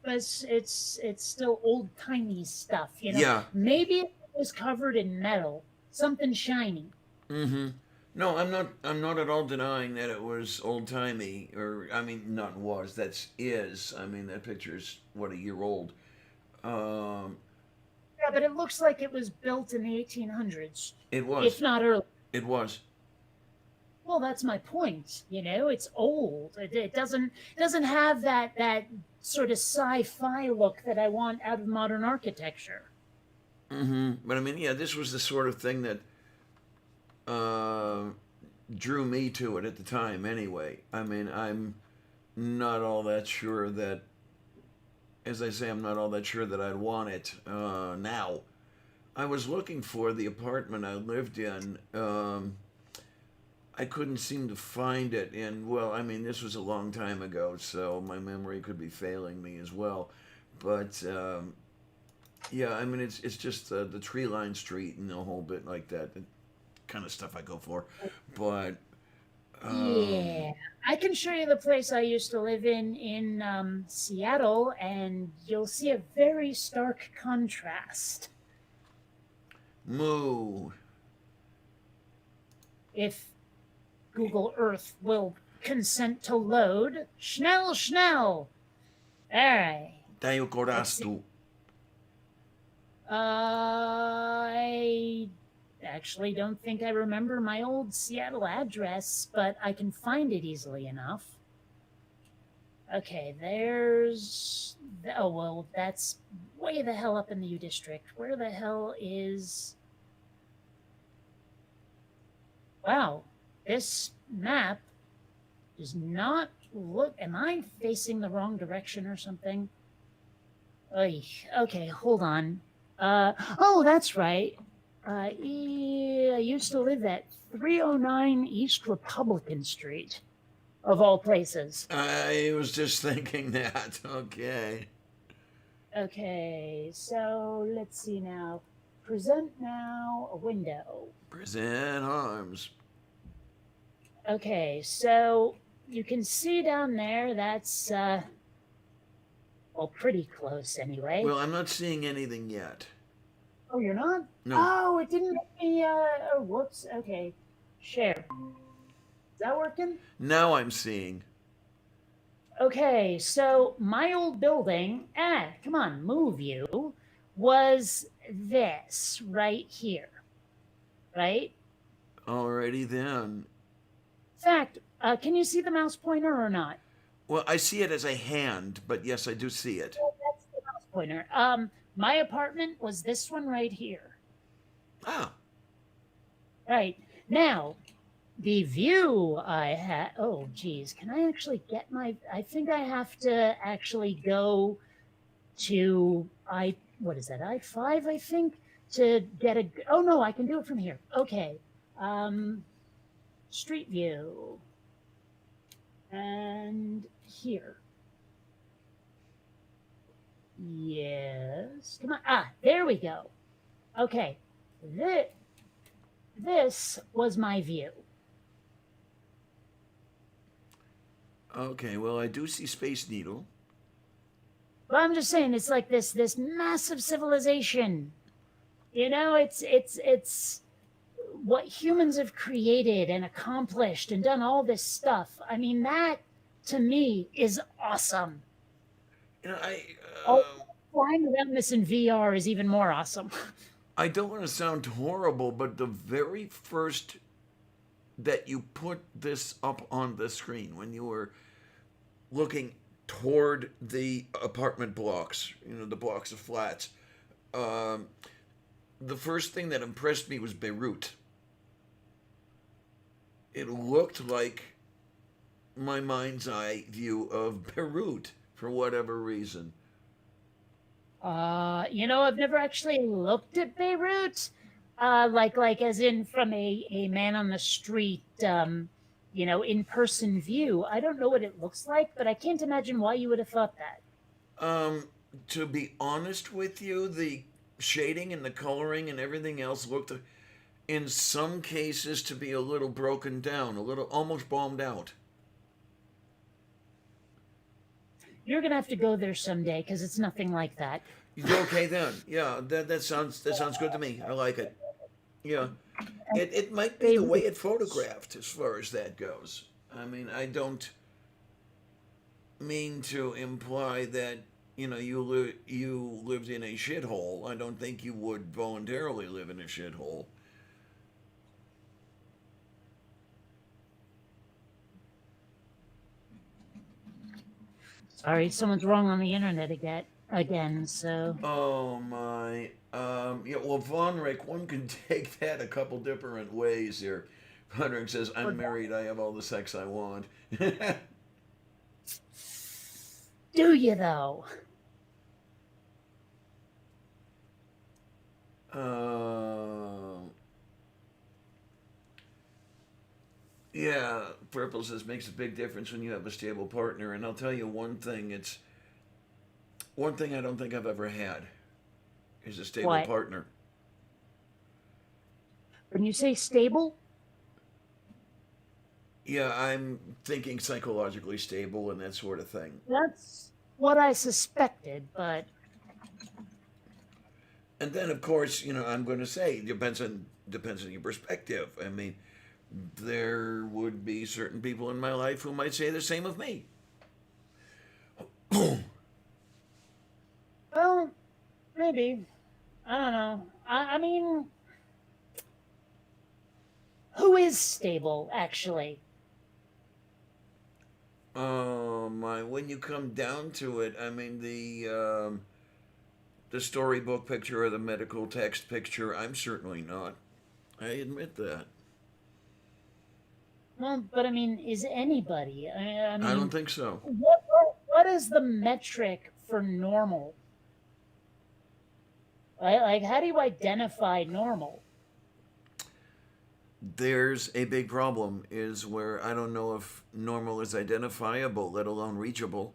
But it's still old timey stuff, Yeah. Maybe it was covered in metal, something shiny. Mm-hmm. No, I'm not at all denying that it was old timey, or I mean, not was. That's is. I mean, that picture's what, a year old. Um, Yeah, but it looks like it was built in the 1800s, it if was. not early. It was. Well, that's my point. It's old. It doesn't have that sort of sci-fi look that I want out of modern architecture. Mm-hmm. But I mean, yeah, this was the sort of thing that uh, drew me to it at the time. Anyway, I mean, I'm not all that sure that, as I say, I'm not all that sure that I'd want it now. I was looking for the apartment I lived in. I couldn't seem to find it, and well, I mean, this was a long time ago, so my memory could be failing me as well. But yeah, I mean, it's just the tree line street and the whole bit like that. The kind of stuff I go for. But Yeah, I can show you the place I used to live in Seattle, and you'll see a very stark contrast. moo. If Google Earth will consent to load, schnell, schnell. All right. Tayo korastu. I actually don't think I remember my old Seattle address, but I can find it easily enough. Okay, oh, well, that's way the hell up in the U District. Where the hell is... Wow, this map does not look... Am I facing the wrong direction or something? Oy, okay, hold on. Oh, that's right. I used to live at 309 East Republican Street, of all places. I was just thinking that. Okay. Okay, so let's see now. Present now a window. Present arms. Okay, so you can see down there, that's, Well, pretty close anyway. Well, I'm not seeing anything yet. Oh, you're not? No. Oh, it didn't make me, oh, whoops. Okay. Share. Is that working? Now I'm seeing. Okay, so my old building, come on, move you, was this right here, right? Alrighty then. In fact, can you see the mouse pointer or not? Well, I see it as a hand, but yes, I do see it. Well, that's the mouse pointer. My apartment was this one right here. Ah, Right. Now, the view I had, oh, geez, can I actually get I think I have to actually go to what is that, I-5, I think, to get oh no, I can do it from here. Okay. Street view. And here. Yes. Come on. Ah, there we go. Okay. This was my view. okay. Well, I do see Space Needle. But I'm just saying, it's like this massive civilization. You know, it's what humans have created and accomplished and done all this stuff. I mean, that to me is awesome. You know, Oh, flying around this in VR is even more awesome. I don't want to sound horrible, but the very first that you put this up on the screen when you were looking toward the apartment blocks, the blocks of flats, the first thing that impressed me was Beirut. It looked like my mind's eye view of Beirut for whatever reason. I've never actually looked at Beirut, like as in from a man on the street, in person view. I don't know what it looks like, but I can't imagine why you would have thought that. To be honest with you, the shading and the coloring and everything else looked, in some cases, to be a little broken down, a little almost bombed out. You're gonna have to go there someday because it's nothing like that. Okay then. Yeah, that sounds good to me. I like it. Yeah. It might be the way it photographed as far as that goes. I mean, I don't mean to imply that you lived in a shithole. I don't think you would voluntarily live in a shithole. Sorry, someone's wrong on the internet again. So Oh my. Yeah. Well, Von Rick, one can take that a couple different ways here. Von Rick says, "I'm married. I have all the sex I want." do you though? Yeah, Purple says makes a big difference when you have a stable partner, and I'll tell you one thing. It's one thing I don't think I've ever had is a stable What? partner. When you say stable, Yeah, I'm thinking psychologically stable and that sort of thing. that's what I suspected, but And then, of course, I'm going to say depends on your perspective. I mean, there would be certain people in my life who might say the same of me. well, maybe. I don't know. I mean, who is stable actually? When you come down to it, I mean the storybook picture or the medical text picture, I'm certainly not. I admit that. Well, but I mean, is anybody? I mean, I don't think so. what is the metric for normal? Right? Like, how do you identify normal? There's a big problem is where I don't know if normal is identifiable, let alone reachable.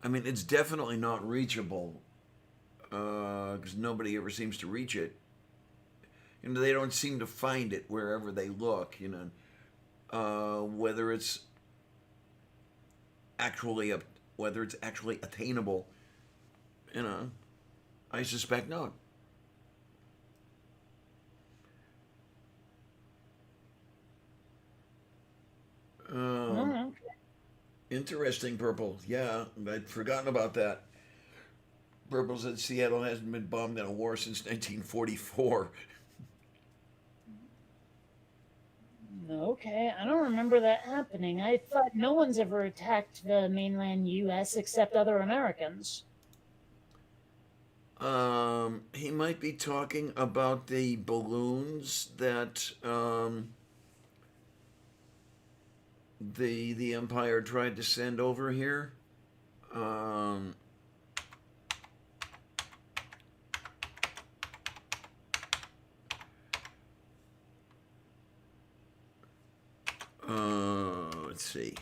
I mean, it's definitely not reachable because nobody ever seems to reach it. They don't seem to find it wherever they look. Whether it's actually whether it's actually attainable, I suspect not. Oh, Interesting, Purple. Yeah, I'd forgotten about that. Purple said Seattle hasn't been bombed in a war since 1944. okay. I don't remember that happening. I thought no one's ever attacked the mainland U.S. except other Americans. He might be talking about the balloons that the Empire tried to send over here. Um, let's see.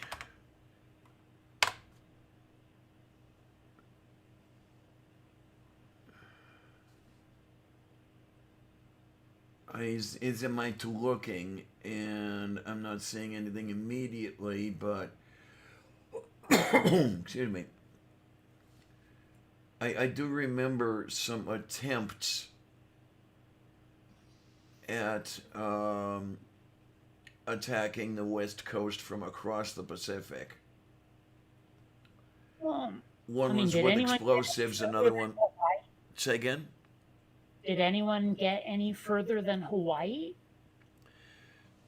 Is am I to looking, and I'm not seeing anything immediately, but excuse me. I do remember some attempts at attacking the West Coast from across the Pacific. Well, One was did with anyone explosives, get another further one. than Hawaii? Say again? Did anyone get any further than Hawaii?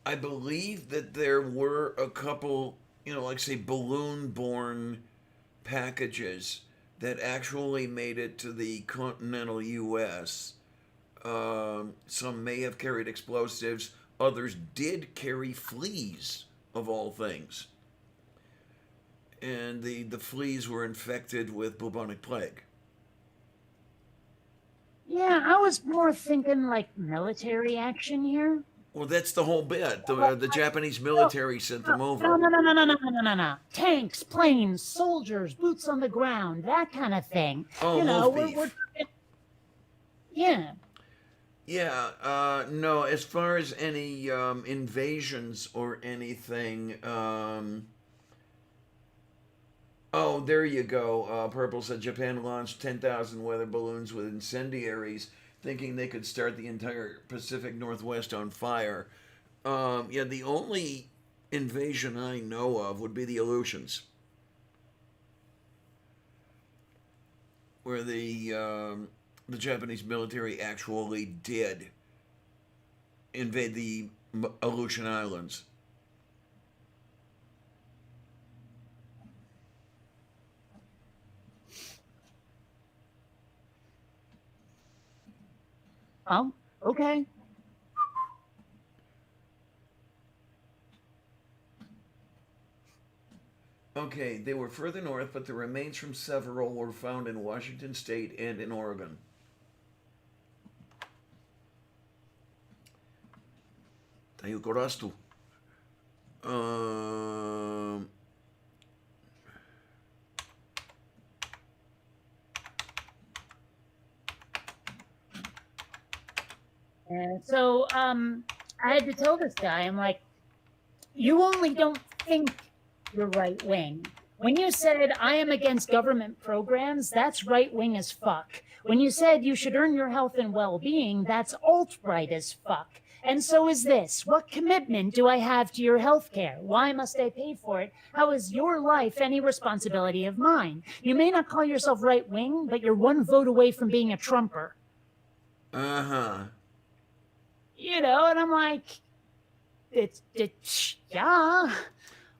I believe that there were a couple, like say balloon-borne packages that actually made it to the continental U.S. Some may have carried explosives. Others did carry fleas, of all things. And the fleas were infected with bubonic plague. Yeah, I was more thinking like military action here. Well, that's the whole bit. The Japanese military sent them No, over. no, no, no, no, no, no, no, no. Tanks, planes, soldiers, boots on the ground, that kind of thing. Oh, You know, wolf we're beef. yeah. Yeah, no, as far as any invasions or anything, oh, there you go. Purple said Japan launched 10,000 weather balloons with incendiaries, thinking they could start the entire Pacific Northwest on fire. Yeah, the only invasion I know of would be the Aleutians, where the Japanese military actually did invade the Aleutian Islands. Oh, okay. Okay, they were further north, but the remains from several were found in Washington State and in Oregon. Tayo Corasto. Um, And so I had to tell this guy, I'm like, you only don't think you're right wing. When you said I am against government programs, that's right wing as fuck. When you said you should earn your health and well being, that's alt right as fuck. And so is this. What commitment do I have to your health care? Why must I pay for it? How is your life any responsibility of mine? You may not call yourself right wing, but you're one vote away from being a Trumper. uh-huh. You know, and I'm like, yeah.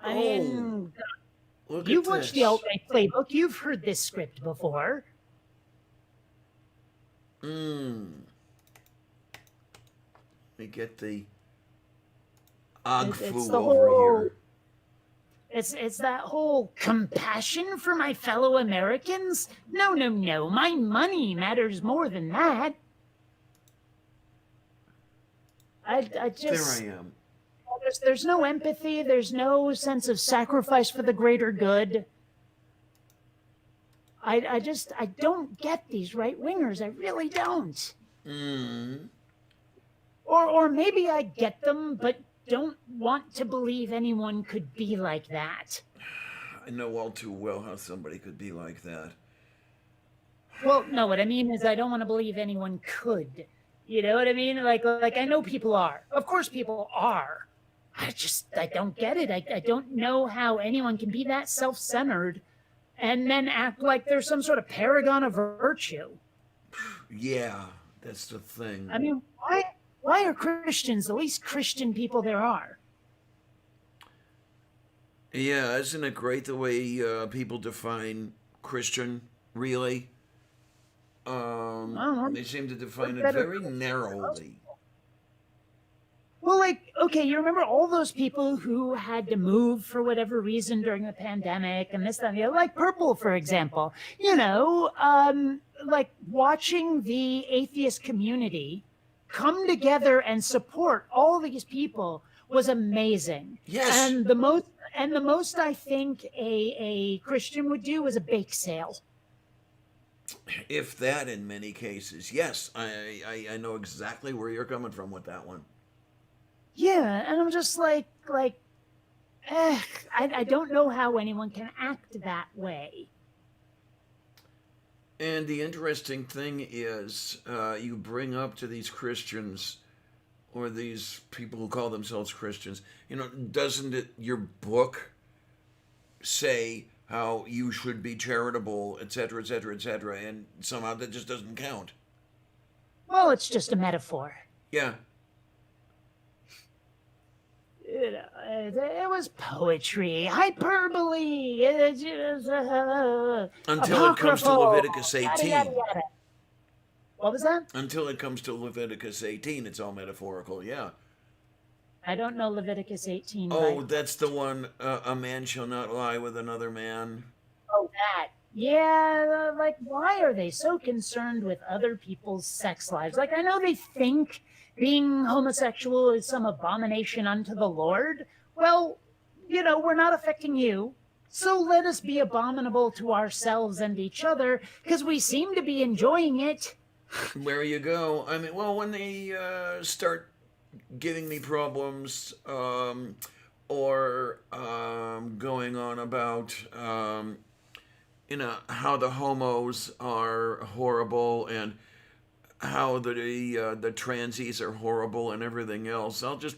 I mean, Look you've at watched this. the alt-right playbook. You've heard this script before. Let me get the It's Agfu the over whole. here. It's that whole compassion for my fellow Americans. No, no, no. My money matters more than that. I just There I am. there's no empathy. There's no sense of sacrifice for the greater good. I don't get these right wingers. I really don't. Or maybe I get them, but don't want to believe anyone could be like that. I know all too well how somebody could be like that. Well, no, what I mean is I don't want to believe anyone could. You know what I mean? Like I know people are. Of course people are. I don't get it. I don't know how anyone can be that self-centered and then act like they're some sort of paragon of virtue. Yeah, that's the thing. I mean, why are Christians the least Christian people there are? Yeah, isn't it great the way people define Christian, really? I don't know. They seem to define What it better very narrowly. Well, like, okay, you remember all those people who had to move for whatever reason during the pandemic and this, that, and the other, like Purple, for example. Like watching the atheist community come together and support all these people was amazing. Yes. And the most I think a Christian would do is a bake sale. If that, in many cases. Yes, I know exactly where you're coming from with that one. Yeah, and I'm just I don't know how anyone can act that way. And the interesting thing is, you bring up to these Christians or these people who call themselves Christians, doesn't it, your book say how you should be charitable, etc., etc., etc., and somehow that just doesn't count. Well, it's just a metaphor. Yeah. It was poetry, hyperbole, Until it comes to Leviticus 18. Yada, yada, yada. What was that? Until it comes to Leviticus 18, it's all metaphorical, yeah. I don't know Leviticus 18. Oh, that's the one, a man shall not lie with another man. Oh, that. Yeah, like, why are they so concerned with other people's sex lives? Like, I know they think being homosexual is some abomination unto the Lord. Well, we're not affecting you. So let us be abominable to ourselves and each other, because we seem to be enjoying it. There you go. I mean, well, when they start giving me problems or going on about, how the homos are horrible and how the transies are horrible and everything else, I'll just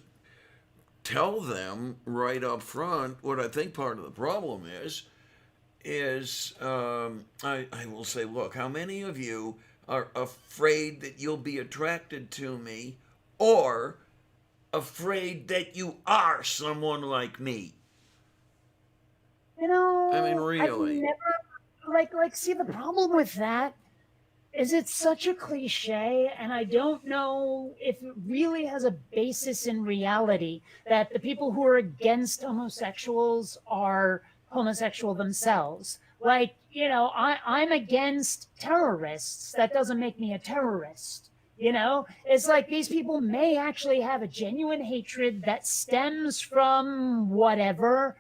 tell them right up front what I think part of the problem is I will say, look, how many of you are afraid that you'll be attracted to me or afraid that you are someone like me? I mean, really. I've never, see, the problem with that is it's such a cliche, and I don't know if it really has a basis in reality that the people who are against homosexuals are homosexual themselves. Like, I'm against terrorists. That doesn't make me a terrorist. It's like these people may actually have a genuine hatred that stems from whatever,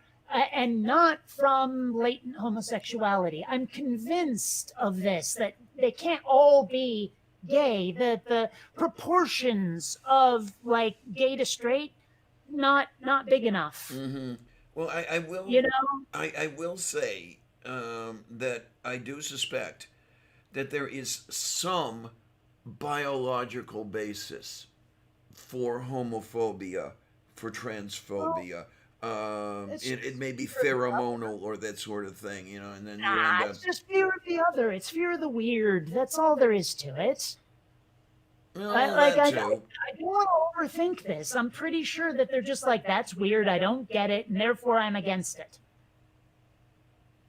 and not from latent homosexuality. I'm convinced of this, that they can't all be gay, that the proportions of like gay to straight not big enough. Mm-hmm. Well, I will. I will say that I do suspect that there is some biological basis for homophobia, for transphobia. It may be pheromonal or that sort of thing, and then you end up. It's just fear of the other. It's fear of the weird. That's all there is to it. Well, I that don't too. want to overthink this. I'm pretty sure that they're just like, that's weird. I don't get it, and therefore I'm against it.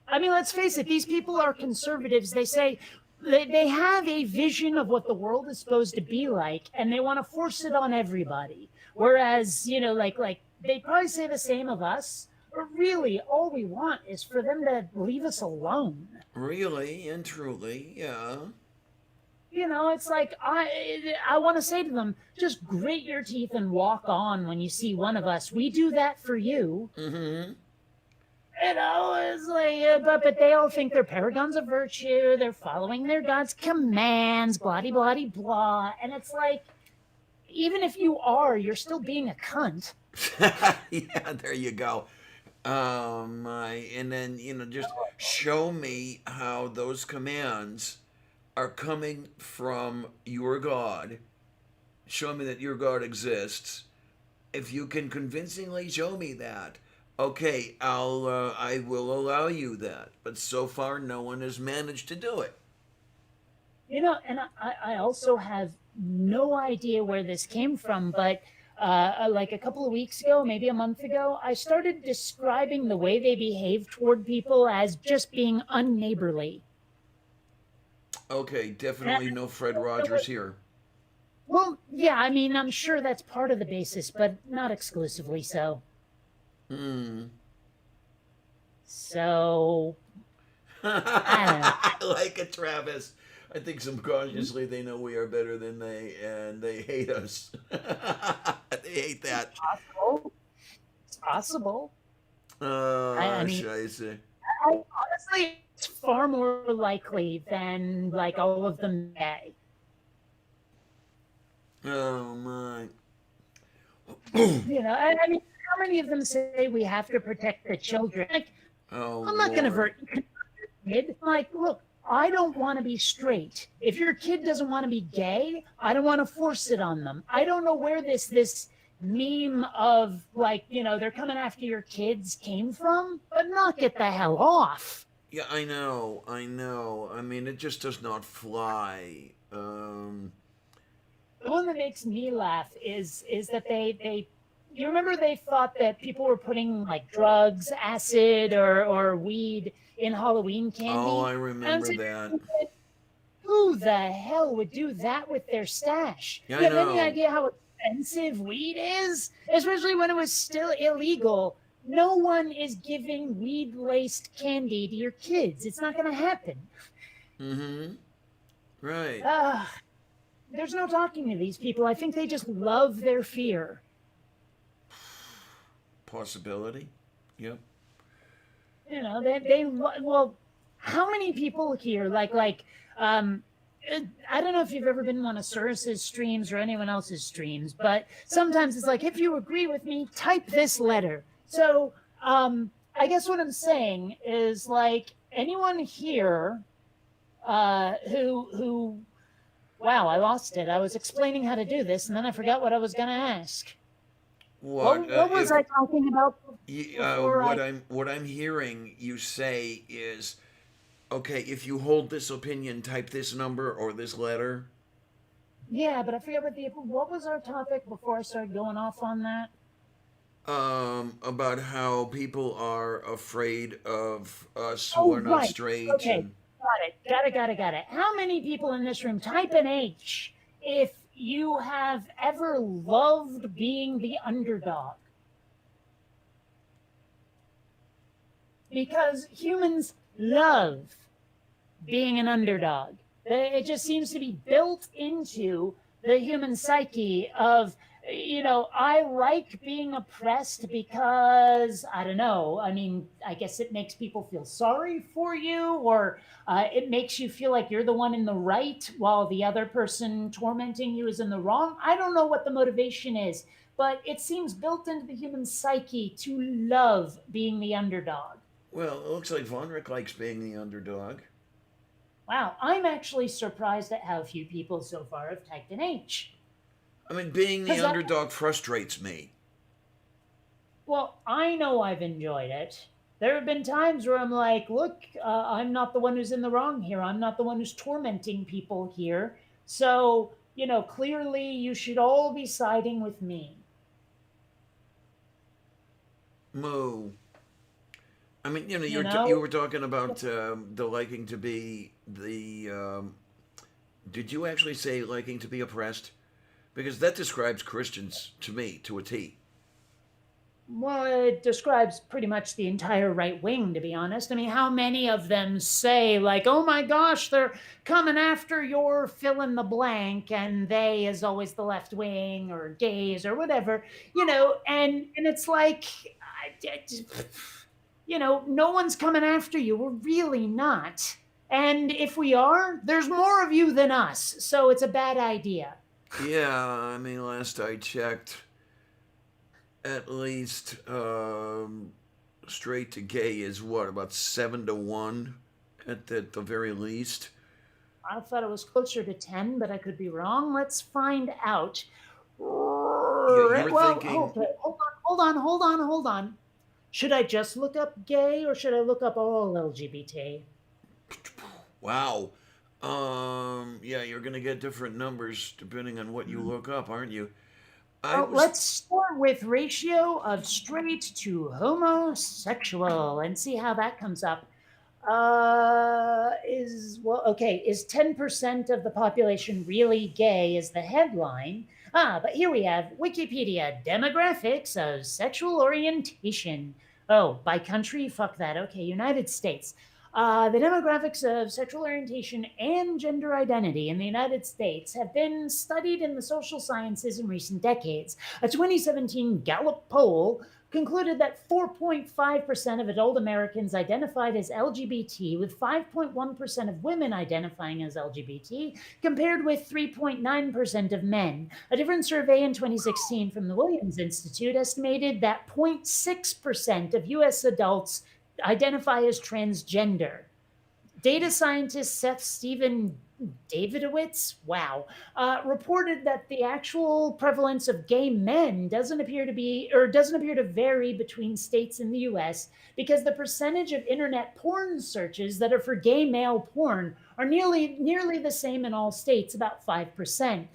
I mean, let's face it. These people are conservatives. They say they have a vision of what the world is supposed to be like, and they want to force it on everybody. Whereas, like they probably say the same of us, but really all we want is for them to leave us alone. Really and truly, yeah. It's like I want to say to them, just grit your teeth and walk on when you see one of us. We do that for you. Mm-hmm. It's like, but they all think they're paragons of virtue. They're following their God's commands, blah, blah, blah, blah. And it's like, even if you are, you're still being a cunt. Yeah, there you go. Oh my! And then just show me how those commands are coming from your God. Show me that your God exists. If you can convincingly show me that, okay, I will allow you that. But so far, no one has managed to do it. And I also have no idea where this came from, but like a couple of weeks ago, maybe a month ago, I started describing the way they behave toward people as just being unneighborly. Okay, And definitely no Fred Rogers here. well, yeah, I mean, I'm sure that's part of the basis, but not exclusively so. Hmm. So, I don't know. I like it, Travis. I think subconsciously they know we are better than they, and they hate us. They hate It's that. possible. It's possible. I mean, Scheiße. honestly, it's far more likely than like all of them say. Oh my. I mean, how many of them say we have to protect the children? Like, Oh I'm not going to Lord. hurt your kid. Like, look, I don't want to be straight. If your kid doesn't want to be gay, I don't want to force it on them. I don't know where this meme of like, they're coming after your kids came from, but knock it the hell off. Yeah, I know. I know. I mean, it just does not fly. The one that makes me laugh is that they you remember they thought that people were putting like drugs, acid, or weed in Halloween Oh, I candy. And I'm remember saying, that. who the hell would do that with their stash? Yeah, Do I you have any know. idea how expensive weed is? Especially when it was still illegal. No one is giving weed laced candy to your kids. It's not going to happen. Mm-hmm. Right. Uh, there's no talking to these people. I think they just love their fear. Possibility. Yep. Well, how many people here um I don't know if you've ever been on a Cirrus's streams or anyone else's streams, but sometimes it's like, if you agree with me, type this letter. So I guess what I'm saying is, like, anyone here who wow, I lost it. I was explaining how to do this and then I forgot what I was gonna ask. What What was if I talking about before what I I'm hearing you say is, okay, if you hold this opinion, type this number or this letter. Yeah, but I forget what was our topic before I started going off on that. About how people are afraid of us who Oh, are not right. straight Okay. and Got it. How many people in this room type an H if you have ever loved being the underdog? Because humans love being an underdog. It just seems to be built into the human psyche of, I like being oppressed because, I don't know. I mean, I guess it makes people feel sorry for you, or it makes you feel like you're the one in the right while the other person tormenting you is in the wrong. I don't know what the motivation is, but it seems built into the human psyche to love being the underdog. well, it looks like Von Rick likes being the underdog. Wow, I'm actually surprised at how few people so far have typed an H. I mean, being the Because underdog frustrates me. well, I know I've enjoyed it. There have been times where I'm like, look, I'm not the one who's in the wrong here. I'm not the one who's tormenting people here. So, clearly you should all be siding with me. Moo. I mean, You you know? were talking about the liking to be the. Did you actually say liking to be oppressed? Because that describes Christians to me to a T. Well, it describes pretty much the entire right wing, to be honest. I mean, how many of them say, like, oh my gosh, they're coming after your fill in the blank, and they is always the left wing or gays or whatever, and it's like, no one's coming after you. We're really not. And if we are, there's more of you than us. So it's a bad idea. Yeah, I mean, last I checked, at least straight to gay is what, about 7-1 at the very least? I thought it was closer to 10, but I could be wrong. Let's find out. You're Well, thinking, hold on. Should I just look up gay or should I look up all LGBT? wow. Yeah, you're gonna get different numbers depending on what you look up, aren't you? I Well, was let's start with ratio of straight to homosexual and see how that comes up. Is 10% of the population really gay is the headline. But here we have Wikipedia demographics of sexual orientation. Oh, by country? Fuck that. Okay, United States. The demographics of sexual orientation and gender identity in the United States have been studied in the social sciences in recent decades. A 2017 Gallup poll concluded that 4.5% of adult Americans identified as LGBT, with 5.1% of women identifying as LGBT, compared with 3.9% of men. A different survey in 2016 from the Williams Institute estimated that 0.6% of US adults identify as transgender. Data scientist Seth Steven Davidowitz, wow, reported that the actual prevalence of gay men doesn't appear to vary between states in the U.S. because the percentage of internet porn searches that are for gay male porn are nearly the same in all states, about 5%.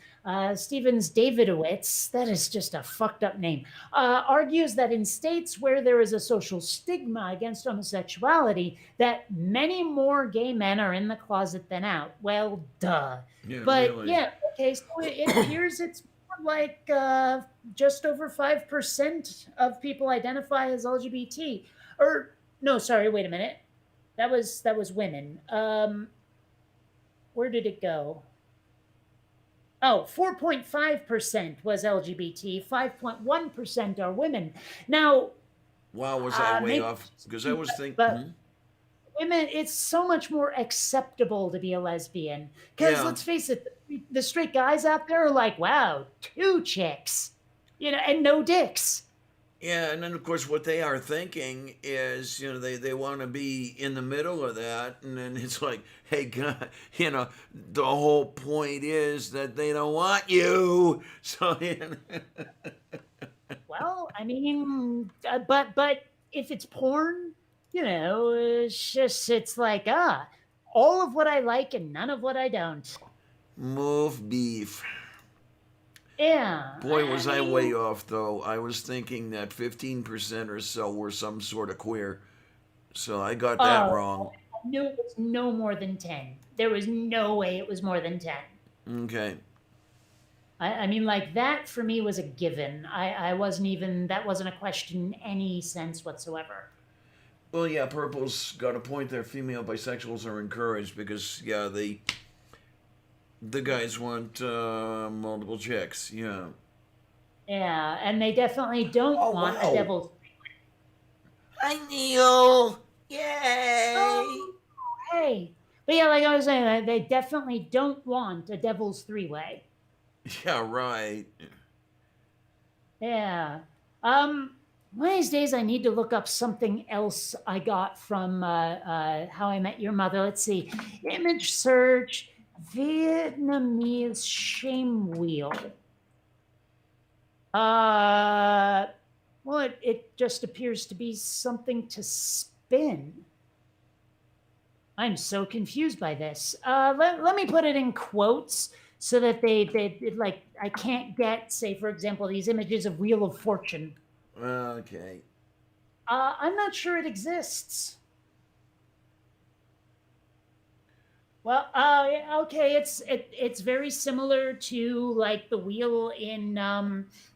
Stevens Davidowitz, that is just a fucked up name, argues that in states where there is a social stigma against homosexuality, that many more gay men are in the closet than out. Well, duh. yeah, But really. yeah, okay, so it appears it's more like just over 5% of people identify as LGBT. Or no, sorry, wait a minute. That was women. Where did it go? Oh, 4.5% was LGBT, 5.1% are women. Now, Wow, was I way maybe, off? Because I was thinking, but women, it's so much more acceptable to be a lesbian. Because yeah, let's face it, the straight guys out there are like, wow, 2 chicks, and no dicks. yeah, and then of course what they are thinking is, they want to be in the middle of that, and then it's like, hey, God, the whole point is that they don't want you, so Well, I mean, but if it's porn, it's like all of what I like and none of what I don't. move beef. Yeah, Boy, I was I mean, way off though. I was thinking that 15% or so were some sort of queer, so I got that oh, wrong. I knew it was no more than 10. There was no way it was more than 10. Okay. I mean, like that for me was a given. I wasn't even, that wasn't a question in any sense whatsoever. Well, yeah, Purple's got a point there. Female bisexuals are encouraged because, yeah, the guys want multiple chicks. Yeah. Yeah, and they definitely don't Oh want a wow! devil's. Hi Neil! Yay! Oh, hey. But yeah, like I was saying, they definitely don't want a devil's 3-way. Yeah, right. Yeah. One of these days I need to look up something else I got from How I Met Your Mother. Let's see. Image search, Vietnamese shame wheel. Uh, well, it just appears to be something to spin. I'm so confused by this. Let me put it in quotes so that they like I can't get, say, for example, these images of Wheel of Fortune. Okay. I'm not sure it exists. Well, yeah, okay, it's very similar to like the wheel in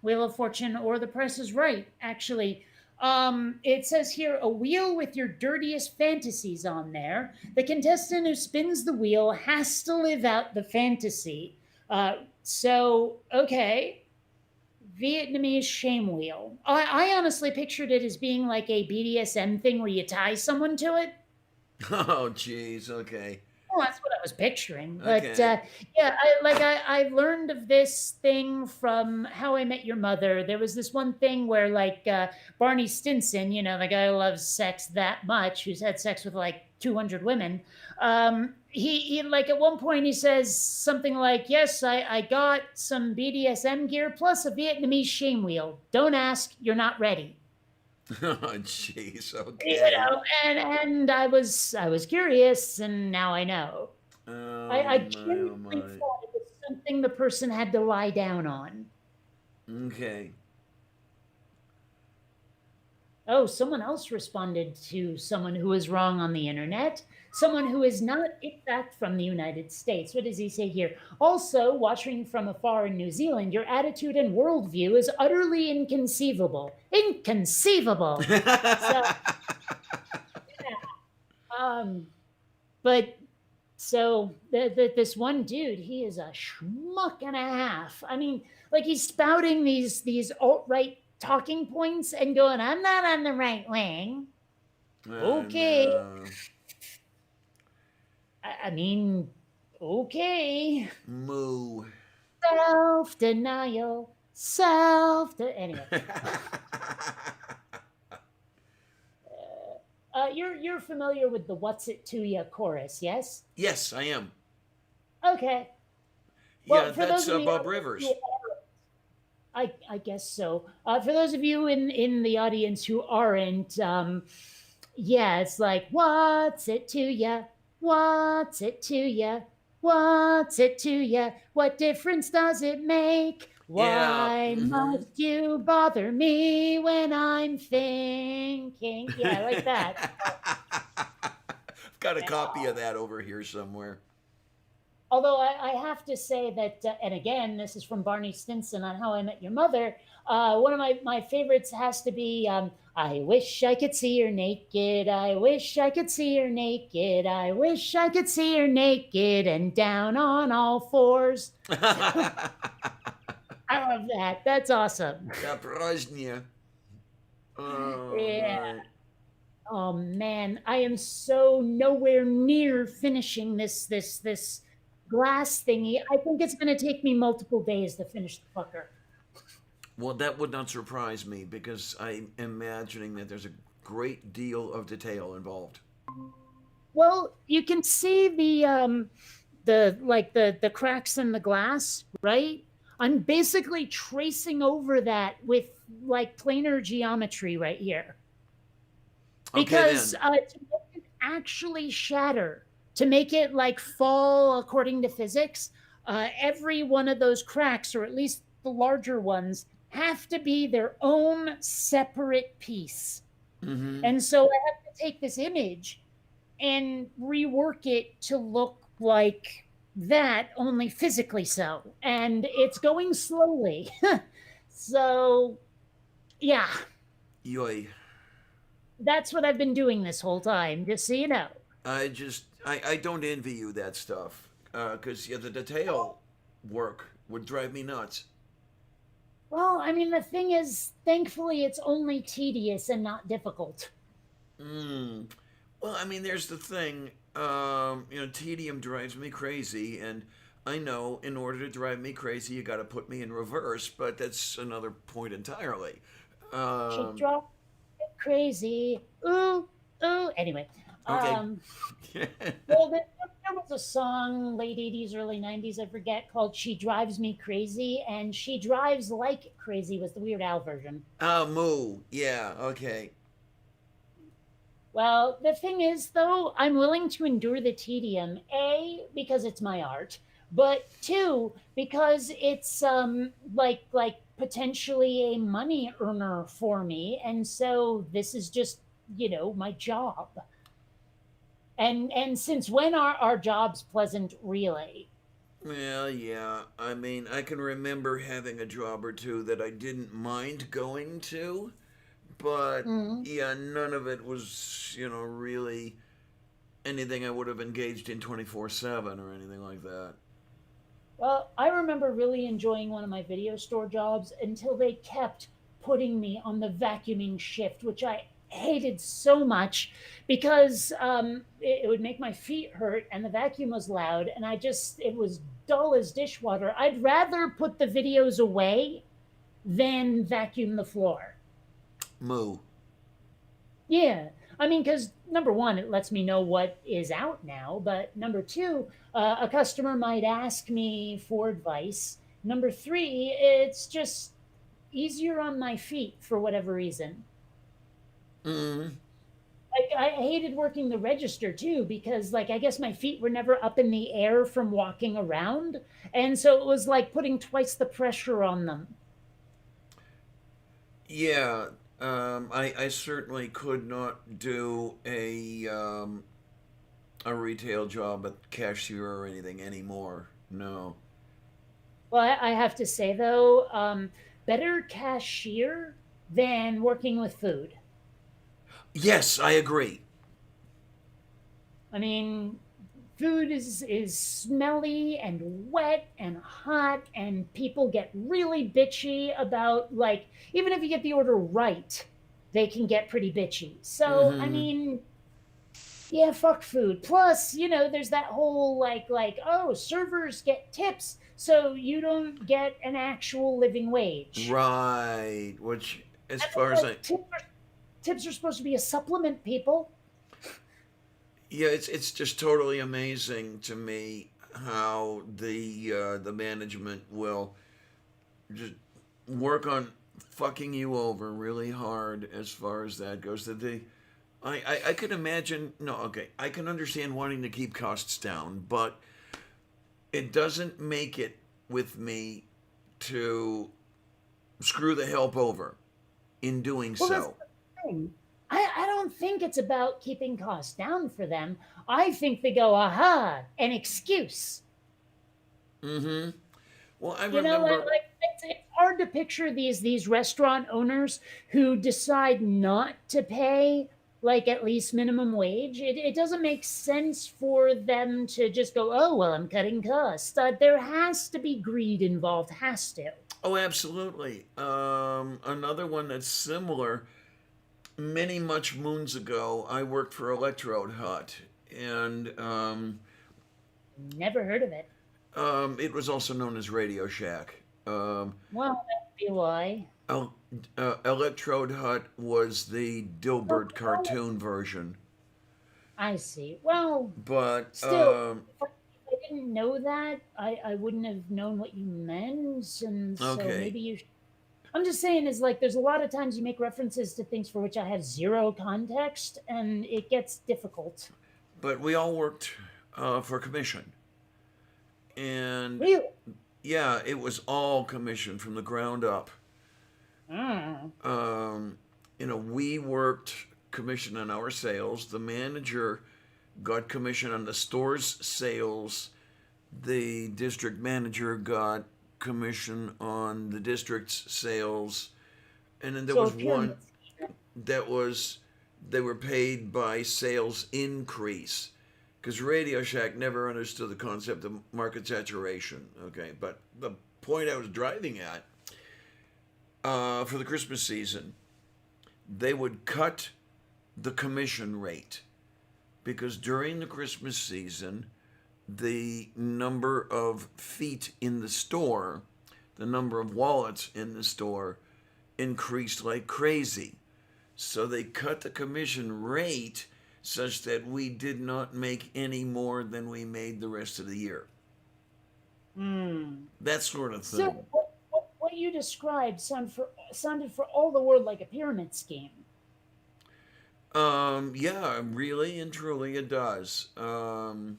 Wheel of Fortune or The Price is Right. Actually, it says here a wheel with your dirtiest fantasies on there. The contestant who spins the wheel has to live out the fantasy. So okay, Vietnamese shame wheel. I honestly pictured it as being like a BDSM thing where you tie someone to it. Oh, jeez. Okay. Well, that's what I was picturing. But Okay. yeah, I learned of this thing from How I Met Your Mother. There was this one thing where Barney Stinson, the guy who loves sex that much, who's had sex with like 200 women. He like at one point he says something like, "Yes, I got some BDSM gear plus a Vietnamese shame wheel. Don't ask, you're not ready." Oh, jeez. You Okay. know, and I was curious, and now I know. I Oh my, oh genuinely my. thought it was something the person had to lie down on. Okay. Oh, someone else responded to someone who is wrong on the internet. Someone who is not, in fact, from the United States. What does he say here? Also, watching from afar in New Zealand, your attitude and worldview is utterly inconceivable. Inconceivable. So, um, but so this one dude, he is a schmuck and a half. I mean, like he's spouting these alt right talking points and going, "I'm not on the right wing." Okay, No. I mean, okay, Moo. self denial, anyway. You're familiar with the "What's It to Ya" chorus, yes? Yes, I am. Okay. Yeah, Well, for that's those of you Bob who Rivers. I guess so. For those of you in the audience who aren't, yeah, it's like, "What's it to ya? What's it to ya? What's it to ya? What difference does it make? Yeah. Why must you bother me when I'm thinking?" Yeah, like that. I've got a copy of that over here somewhere. Although I have to say that, and again, this is from Barney Stinson on How I Met Your Mother. One of my favorites has to be, "I wish I could see her naked. I wish I could see her naked. I wish I could see her naked and down on all fours." I love that. That's awesome. Yeah, Prajnia. Oh Yeah. my. Oh man, I am so nowhere near finishing this glass thingy. I think it's going to take me multiple days to finish the fucker. Well, that would not surprise me because I'm imagining that there's a great deal of detail involved. Well, you can see the cracks in the glass, right? I'm basically tracing over that with like planar geometry right here. Okay, Because then. to make it actually shatter, to make it like fall according to physics, every one of those cracks, or at least the larger ones, have to be their own separate piece. Mm-hmm. And so I have to take this image and rework it to look like that, only physically so. And it's going slowly. So, yeah, Yoy. that's what I've been doing this whole time, just so you know. I don't envy you that stuff. Because, yeah, the detail work would drive me nuts. Well, I mean, the thing is, thankfully, it's only tedious and not difficult. Mm. Well, I mean, there's the thing. Tedium drives me crazy, and I know in order to drive me crazy, you got to put me in reverse, but that's another point entirely. She Um, dropped it crazy. Ooh, ooh. Anyway, okay. um, well, there was a song late 80s, early 90s, I forget, called "She Drives Me Crazy," and "She Drives Like Crazy" was the Weird Al version. Oh, moo. Yeah, okay. Well, the thing is, though, I'm willing to endure the tedium. A, because it's my art, but two, because it's like potentially a money earner for me, and so this is just my job. And since when are our jobs pleasant, really? Well, yeah. I mean, I can remember having a job or two that I didn't mind going to, but Mhm. yeah, none of it was, really anything I would have engaged in 24/7 or anything like that. Well, I remember really enjoying one of my video store jobs until they kept putting me on the vacuuming shift, which I hated so much because it would make my feet hurt and the vacuum was loud and it was dull as dishwater. I'd rather put the videos away than vacuum the floor. Moo. Yeah. I mean, because number one, it lets me know what is out now. But number two, a customer might ask me for advice. Number three, it's just easier on my feet for whatever reason. Mm. Like, I hated working the register too because, like, I guess my feet were never up in the air from walking around. And so it was like putting twice the pressure on them. Yeah, I certainly could not do a retail job at cashier or anything anymore. No. Well, I have to say, though, better cashier than working with food. Yes, I agree. I mean, food is smelly and wet and hot, and people get really bitchy about, like, even if you get the order right, they can get pretty bitchy. So, I Hmm. mean, yeah, fuck food. Plus, there's that whole like, oh, servers get tips, so you don't get an actual living wage. Right. Which, as And far it's as I, like tips are supposed to be a supplement, people. yeah, it's just totally amazing to me how the management will just work on fucking you over really hard as far as that goes. That they, I could imagine. No, okay, I can understand wanting to keep costs down, but it doesn't make it with me to screw the help over in doing Well, that's so. the thing. I don't think it's about keeping costs down for them. I think they go, aha, an excuse. Mm-hmm. Well, I Like, remember. it's hard to picture these restaurant owners who decide not to pay like at least minimum wage. It doesn't make sense for them to just go, oh well, I'm cutting costs. There has to be greed involved. Has to. Oh, absolutely. Another one that's similar. Many much moons ago, I worked for Electrode Hut, and Never heard of it. it was also known as Radio Shack. Um, Well, that'd be why. El- Electrode Hut was the Dilbert cartoon version, I see. Well, but still, if I didn't know that, I wouldn't have known what you meant, and so okay. maybe you. I'm just saying, is like there's a lot of times you make references to things for which I have zero context, and it gets difficult. But we all worked for commission, and Really? yeah, it was all commission from the ground up. Mm. Um, we worked commission on our sales. The manager got commission on the store's sales. The district manager got commission on the district's sales. And then there So a was pyramid one scheme. that was they were paid by sales increase because Radio Shack never understood the concept of market saturation. Okay, but the point I was driving at for the Christmas season, they would cut the commission rate because during the Christmas season, the number of feet in the store, the number of wallets in the store increased like crazy. So they cut the commission rate such that we did not make any more than we made the rest of the year. Hmm. That sort of So thing. what you described sounded for all the world like a pyramid scheme. Yeah, really and truly it does. And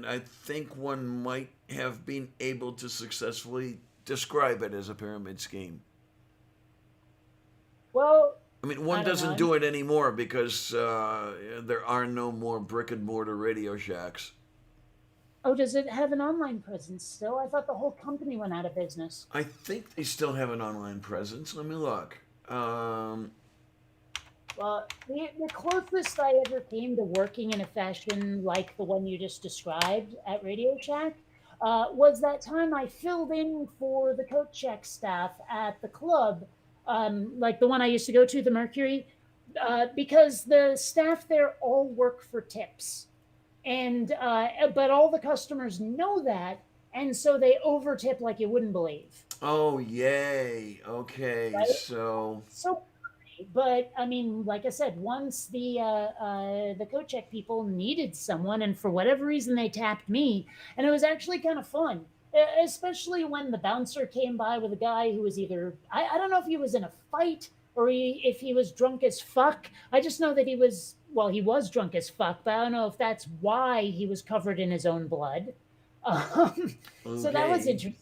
I think one might have been able to successfully describe it as a pyramid scheme. Well, I mean, I one don't know. doesn't do it anymore because there are no more brick and mortar Radio Shacks. Oh, does it have an online presence still? I thought the whole company went out of business. I think they still have an online presence. Let me look. Well, the closest I ever came to working in a fashion like the one you just described at Radio Shack was that time I filled in for the coat check staff at the club like the one I used to go to, the Mercury, because the staff there all work for tips, and but all the customers know that, and so they over tip like you wouldn't believe. Oh, yay. Okay, Right? so So, but I mean, like I said, once the coat check people needed someone, and for whatever reason they tapped me, and it was actually kind of fun, especially when the bouncer came by with a guy who was either I don't know if he was in a fight or if he was drunk as fuck. I just know that he was drunk as fuck, but I don't know if that's why he was covered in his own blood. Um, so that was okay. interesting.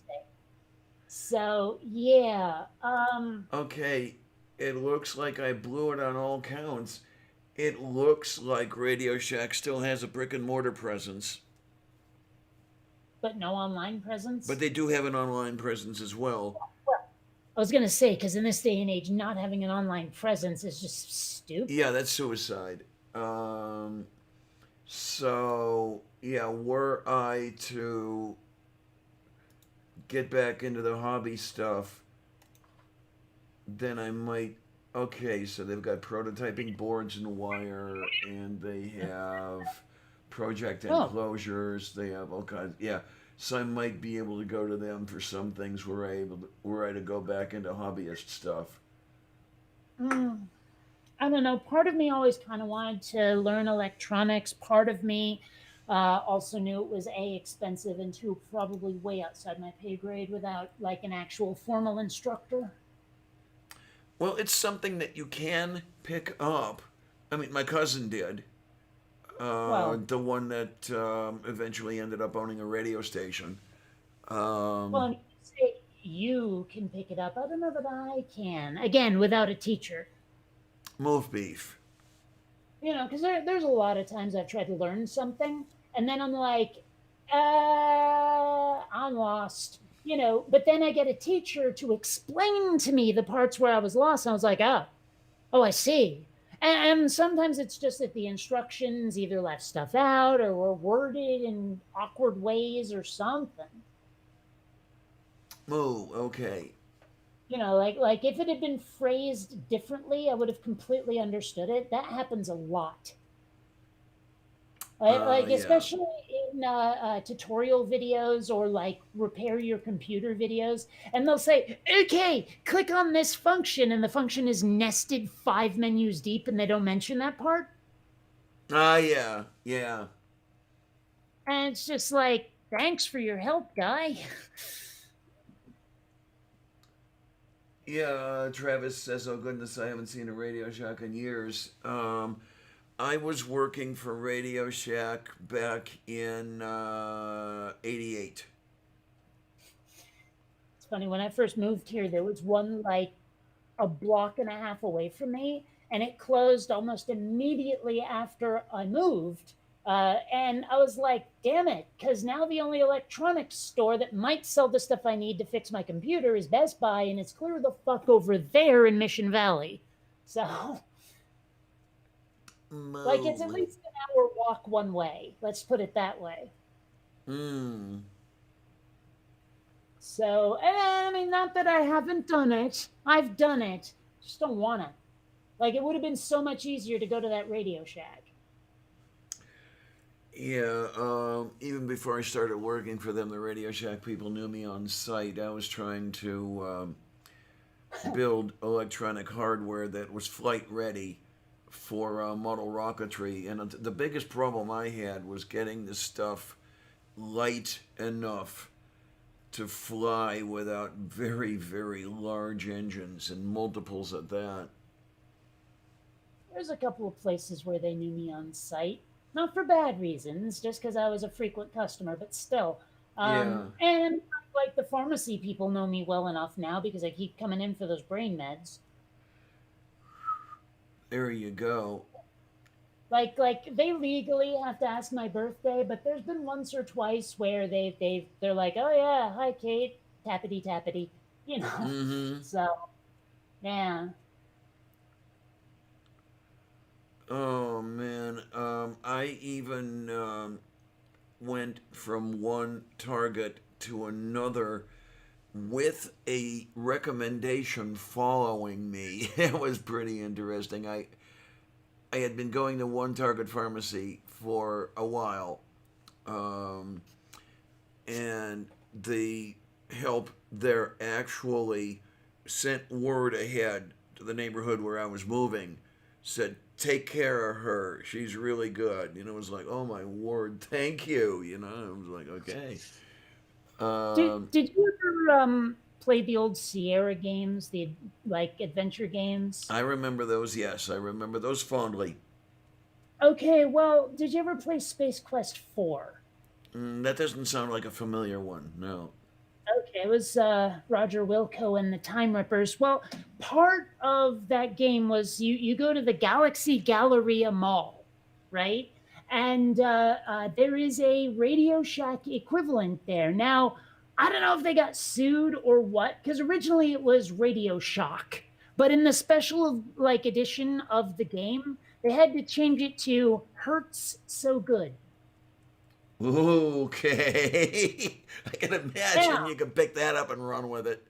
So yeah, Okay, it looks like I blew it on all counts. It looks like Radio Shack still has a brick and mortar presence, but no online presence. but they do have an online presence as well. Well, I was gonna say, because in this day and age, not having an online presence is just stupid. Yeah, that's suicide. Um, so, yeah, were I to get back into the hobby stuff, then I might. Okay, so they've got prototyping boards and wire, and they have project Oh, enclosures. They have all kinds. Yeah, so I might be able to go to them for some things. Were I to go back into hobbyist stuff. mm, I don't know. Part of me always kind of wanted to learn electronics. Part of me also knew it was a expensive and two probably way outside my pay grade without like an actual formal instructor. Well, it's something that you can pick up. I mean, my cousin did. Well, The one that eventually ended up owning a radio station. well, I Um, mean, you say you can pick it up. I don't know that I can. Again, without a teacher. Move beef. Because there's a lot of times I've tried to learn something, and then I'm like, I'm lost. But then I get a teacher to explain to me the parts where I was lost, and I was like, oh, I see. And sometimes it's just that the instructions either left stuff out or were worded in awkward ways or something. Moo. Okay. Like if it had been phrased differently, I would have completely understood it. That happens a lot. Like Yeah. especially in tutorial videos or like repair your computer videos, and they'll say, "Okay, click on this function," and the function is nested 5 menus deep, and they don't mention that part. Yeah. Yeah. And it's just like, thanks for your help, guy. Yeah. Travis says, "Oh goodness, I haven't seen a Radio Shack in years." I was working for Radio Shack back in '88. It's funny, when I first moved here, there was one like a block and a half away from me, and it closed almost immediately after I moved. And I was like, damn it, because now the only electronics store that might sell the stuff I need to fix my computer is Best Buy, and it's clear the fuck over there in Mission Valley. So, like, it's at Moo. least an hour walk one way. Let's put it that way. Mmm. So, I mean, not that I haven't done it. I've done it. Just don't want to. Like, it would have been so much easier to go to that Radio Shack. Yeah, even before I started working for them, the Radio Shack people knew me on site. I was trying to build electronic hardware that was flight ready for model rocketry. And the biggest problem I had was getting this stuff light enough to fly without very, very large engines and multiples at that. There's a couple of places where they knew me on site. Not for bad reasons, just because I was a frequent customer, but still. Yeah, And like the pharmacy people know me well enough now because I keep coming in for those brain meds. there you go. Like they legally have to ask my birthday, but there's been once or twice where they're like, oh yeah, hi Kate, tappity tappity, you know. Mm-hmm. So yeah. Oh man, I even went from one Target to another with a recommendation following me. It was pretty interesting. I had been going to One Target Pharmacy for a while, um, and the help there actually sent word ahead to the neighborhood where I was moving, said, "Take care of her. She's really good." You know, it was like, "Oh my word, thank you." You know, I was like, "Okay." Did you ever play the old Sierra games, the like adventure games? I remember those. Yes, I remember those fondly. Okay, well, did you ever play Space Quest 4? That doesn't sound like a familiar one. No. Okay, it was Roger Wilco and the Time Rippers. Well, part of that game was you go to the Galaxy Galleria Mall, right? And there is a Radio Shack equivalent there. Now, I don't know if they got sued or what, because originally it was Radio Shock, but in the special like edition of the game, they had to change it to Hurts So Good. Okay. I can imagine Yeah. you can pick that up and run with it.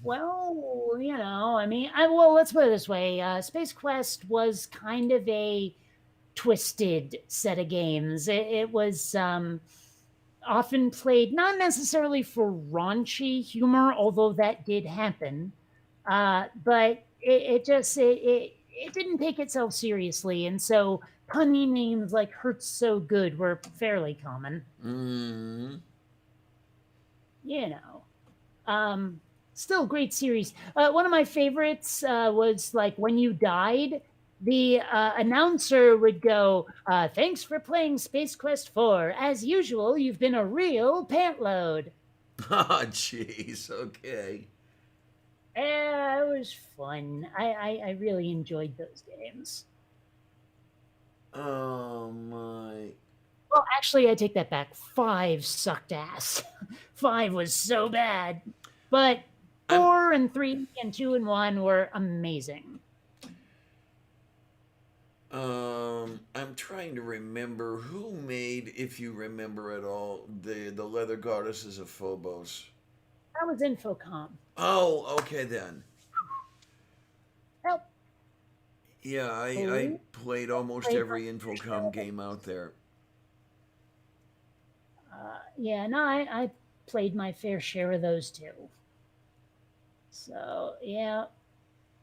Well, I mean, well, let's put it this way: Space Quest was kind of a twisted set of games. It was often played not necessarily for raunchy humor, although that did happen, but it didn't take itself seriously, and so punny names like "Hurts So Good" were fairly common. Mm. You know. Um, Still great series. One of my favorites was like when you died, the announcer would go, "Thanks for playing Space Quest 4. As usual, you've been a real pant load." Oh, jeez. Okay. Yeah, it was fun. I really enjoyed those games. Oh, my. Well, actually, I take that back. 5 sucked ass. 5 was so bad. But I'm 4 and 3 and 2 and 1 were amazing. I'm trying to remember who made, if you remember at all, the leather goddesses of Phobos. That was Infocom. Oh, okay then. Help. Yeah, I Who played almost played every Infocom game out there. Yeah, no, I played my fair share of those too. So yeah,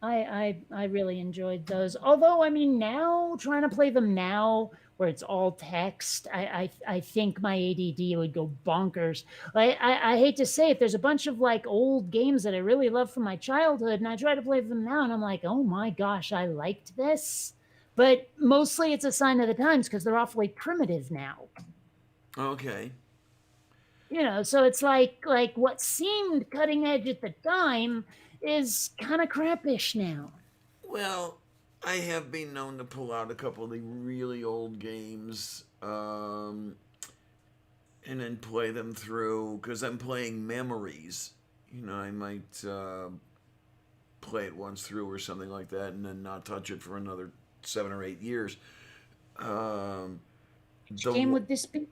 I really enjoyed those. Although I mean, now trying to play them now, where it's all text, I think my ADD would go bonkers. I hate to say it, there's a bunch of like old games that I really love from my childhood, and I try to play them now, and I'm like, oh my gosh, I liked this. But mostly it's a sign of the times because they're awfully primitive now. Okay. So it's like what seemed cutting edge at the time is kind of crappish now. Well, I have been known to pull out a couple of the really old games, and then play them through because I'm playing memories. I might play it once through or something like that, and then not touch it for another 7 or 8 years. Um, Which the game would this be?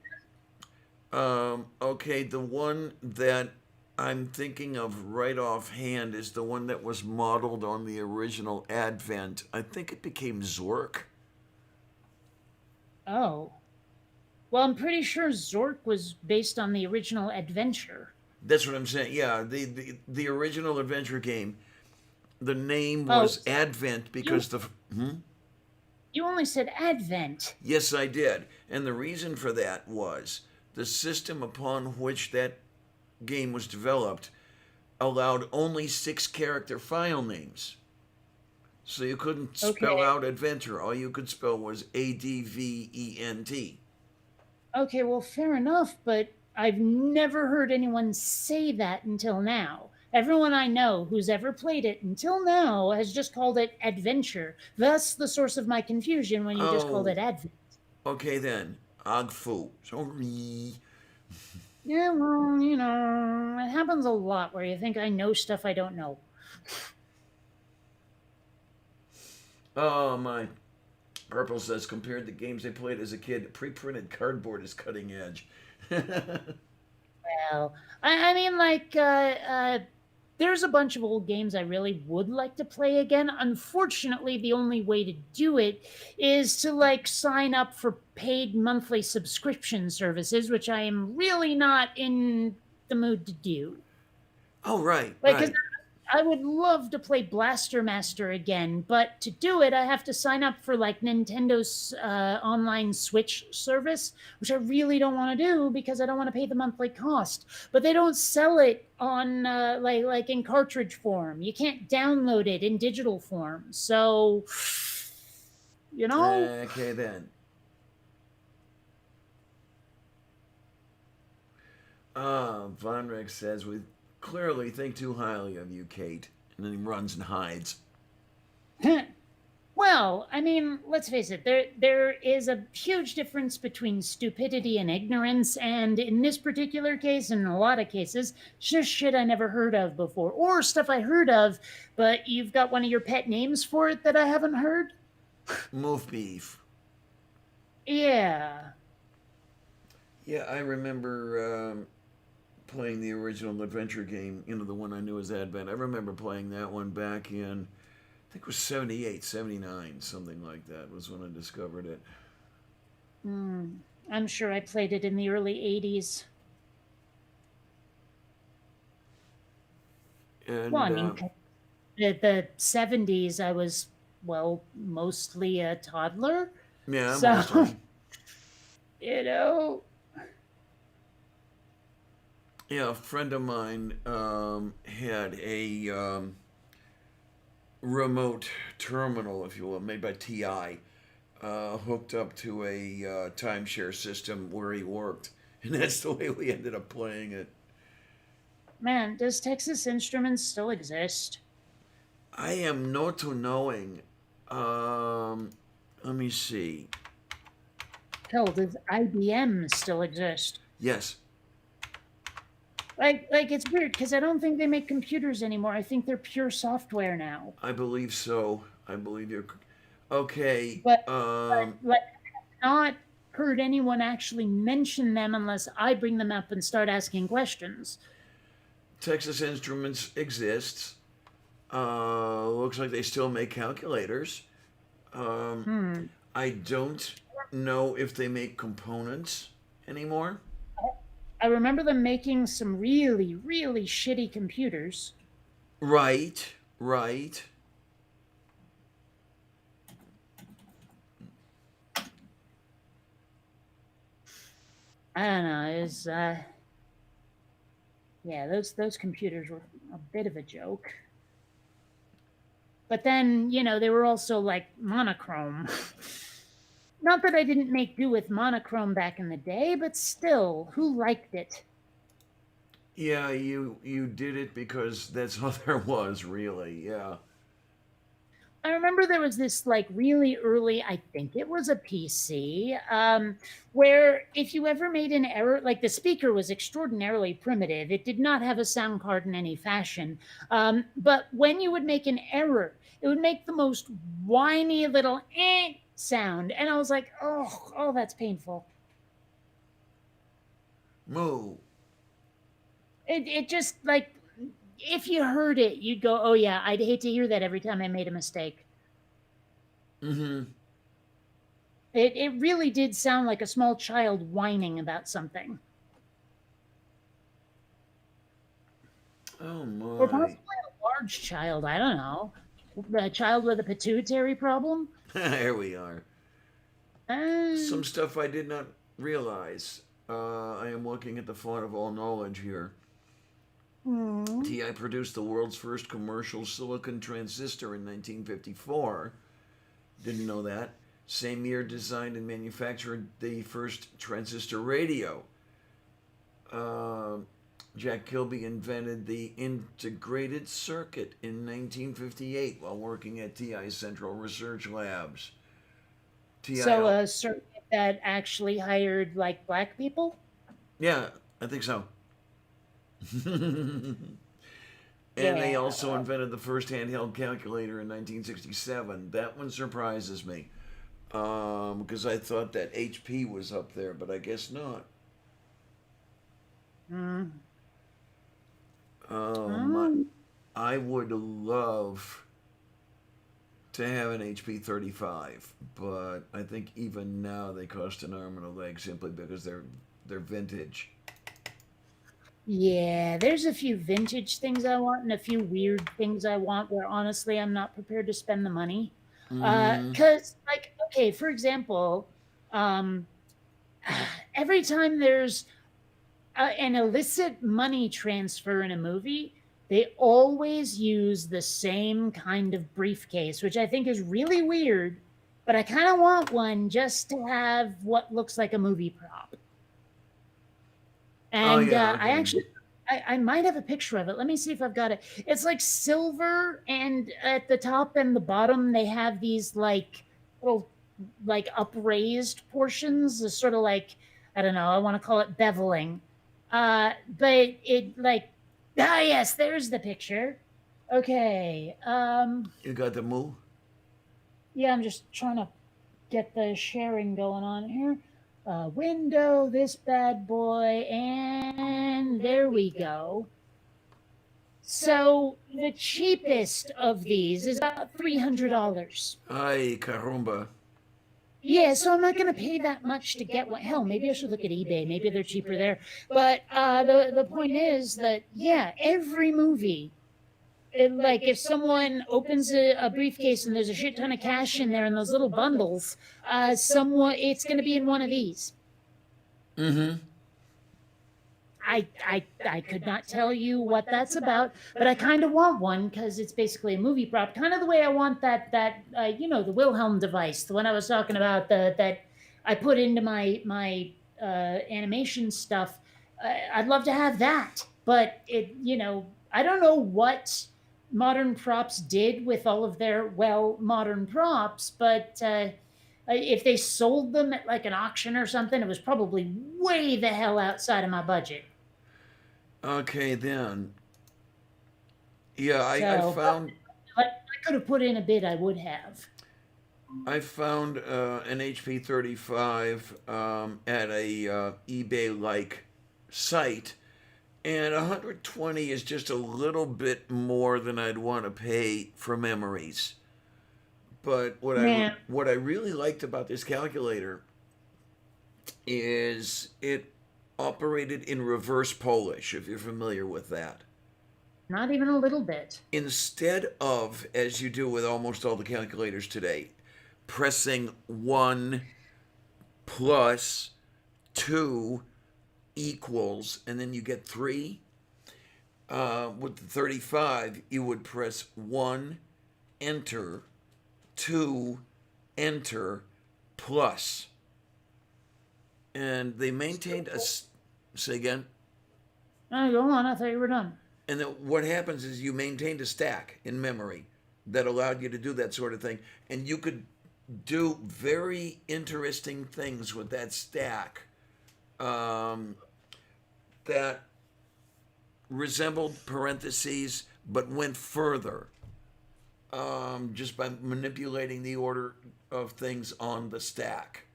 Okay, the one that I'm thinking of right offhand is the one that was modeled on the original Advent. I think it became Zork. Oh, well, I'm pretty sure Zork was based on the original Adventure. That's what I'm saying. Yeah, the original adventure game. The name Oh, was Advent you because Hmm? you only said Advent. Yes, I did. And the reason for that was the system upon which that game was developed allowed only 6 character file names. So you couldn't spell Okay. out adventure. All you could spell was ADVENT. Okay, well, fair enough, but I've never heard anyone say that until now. Everyone I know who's ever played it until now has just called it Adventure. Thus, the source of my confusion when you just called Oh, it Advent. okay then. Agfu. Sorry. Yeah, well, it happens a lot where you think I know stuff I don't know. Oh, my. Purple says compared to games they played as a kid, pre printed cardboard is cutting edge. Well, I mean, like, there's a bunch of old games I really would like to play again. Unfortunately, the only way to do it is to like sign up for paid monthly subscription services, which I am really not in the mood to do. Oh, right, Like, 'cause right. I would love to play Blaster Master again, but to do it, I have to sign up for like Nintendo's online Switch service, which I really don't want to do because I don't want to pay the monthly cost. But they don't sell it on like in cartridge form. You can't download it in digital form. So, you know, Okay, then. Von Rex says, we clearly think too highly of you, Kate. And then he runs and hides. well, I mean, let's face it. There is a huge difference between stupidity and ignorance, and in this particular case, and in a lot of cases, just shit I never heard of before, or stuff I heard of, but you've got one of your pet names for it that I haven't heard. Move beef. Yeah. Yeah, I remember playing the original adventure game, the one I knew as Advent. I remember playing that one back in, I think it was 78, 79, something like that was when I discovered it. I'm sure I played it in the early '80s. And Well, I mean, the '70s, I was well mostly a toddler, yeah, so mostly. you know. Yeah, a friend of mine had a remote terminal, if you will, made by TI, hooked up to a timeshare system where he worked. And that's the way we ended up playing it. Man, does Texas Instruments still exist? I am not to knowing. Let me see. Hell, does IBM still exist? Yes, Like it's weird because I don't think they make computers anymore. I think they're pure software now. I believe so. I believe you're. Okay. But like, not heard anyone actually mention them unless I bring them up and start asking questions. Texas Instruments exists. Looks like they still make calculators. Um, Hmm. I don't know if they make components anymore. I remember them making some really, really shitty computers. Right, right. I don't know. It's yeah, those computers were a bit of a joke. But then, they were also like monochrome. Not that I didn't make do with monochrome back in the day, but still, who liked it? Yeah, you did it because that's all there was, really. Yeah. I remember there was this like really early, I think it was a PC, where if you ever made an error, like the speaker was extraordinarily primitive. It did not have a sound card in any fashion. But when you would make an error, it would make the most whiny little sound. And I was like, oh, that's painful. Moo. It just like, if you heard it, you'd go, oh yeah, I'd hate to hear that every time I made a mistake. Mm-hmm. It really did sound like a small child whining about something. Oh Or my. possibly a large child, I don't know. A child with a pituitary problem? Here we are. Some Um, stuff I did not realize. I am looking at the font of all knowledge here. hmm. TI produced the world's first commercial silicon transistor in 1954. Didn't know that. Same year, designed and manufactured the first transistor radio. Uh, Jack Kilby invented the integrated circuit in 1958 while working at TI Central Research Labs. So TI, a circuit that actually hired like black people? yeah, I think so. And they Yeah. also invented the first handheld calculator in 1967. That one surprises me because I thought that HP was up there, but I guess not. Mm. My, I would love to have an HP 35, but I think even now they cost an arm and a leg simply because they're vintage. Yeah, there's a few vintage things I want and a few weird things I want where honestly I'm not prepared to spend the money. Mm-hmm. Cause like, okay, for example, um, every time there's an illicit money transfer in a movie, they always use the same kind of briefcase, which I think is really weird. But I kind of want one just to have what looks like a movie prop. Oh And yeah, I okay. actually, I might have a picture of it. Let me see if I've got it. It's like silver, and at the top and the bottom, they have these like little, like upraised portions, sort of like, I don't know, I want to call it beveling. But it like, yes, there's the picture. Okay. You got the move. Yeah, I'm just trying to get the sharing going on here. Window this bad boy, and there we go. So the cheapest of these is about $300. Ay carumba. Yeah, so I'm not going to pay that much to get one. Hell, maybe I should look at eBay. Maybe they're cheaper there. But the point is that yeah, every movie, like if someone opens a briefcase and there's a shit ton of cash in there in those little bundles, someone it's going to be in one of these. Mm-hmm. I could not tell you what that's about, but I kind of want one because it's basically a movie prop, kind of the way I want that you know, the Wilhelm device, the one I was talking about, that I put into my animation stuff. I'd love to have that, but it, you know, I don't know what modern props did with all of their modern props, but if they sold them at like an auction or something, it was probably way the hell outside of my budget. Okay then. Yeah, I So, but found if I could have put in a bid, I would have. I found an HP 35 at a eBay like site, and 120 is just a little bit more than I'd want to pay for memories. But Man, what I really liked about this calculator is it operated in reverse Polish, if you're familiar with that. not even a little bit. Instead of, as you do with almost all the calculators today, pressing 1 plus 2 equals, and then you get 3, with the 35, you would press 1, enter, 2, enter, plus. And they maintained a. Say again? Oh, go on. I thought you were done. And then what happens is you maintained a stack in memory that allowed you to do that sort of thing. And you could do very interesting things with that stack that resembled parentheses but went further, just by manipulating the order of things on the stack.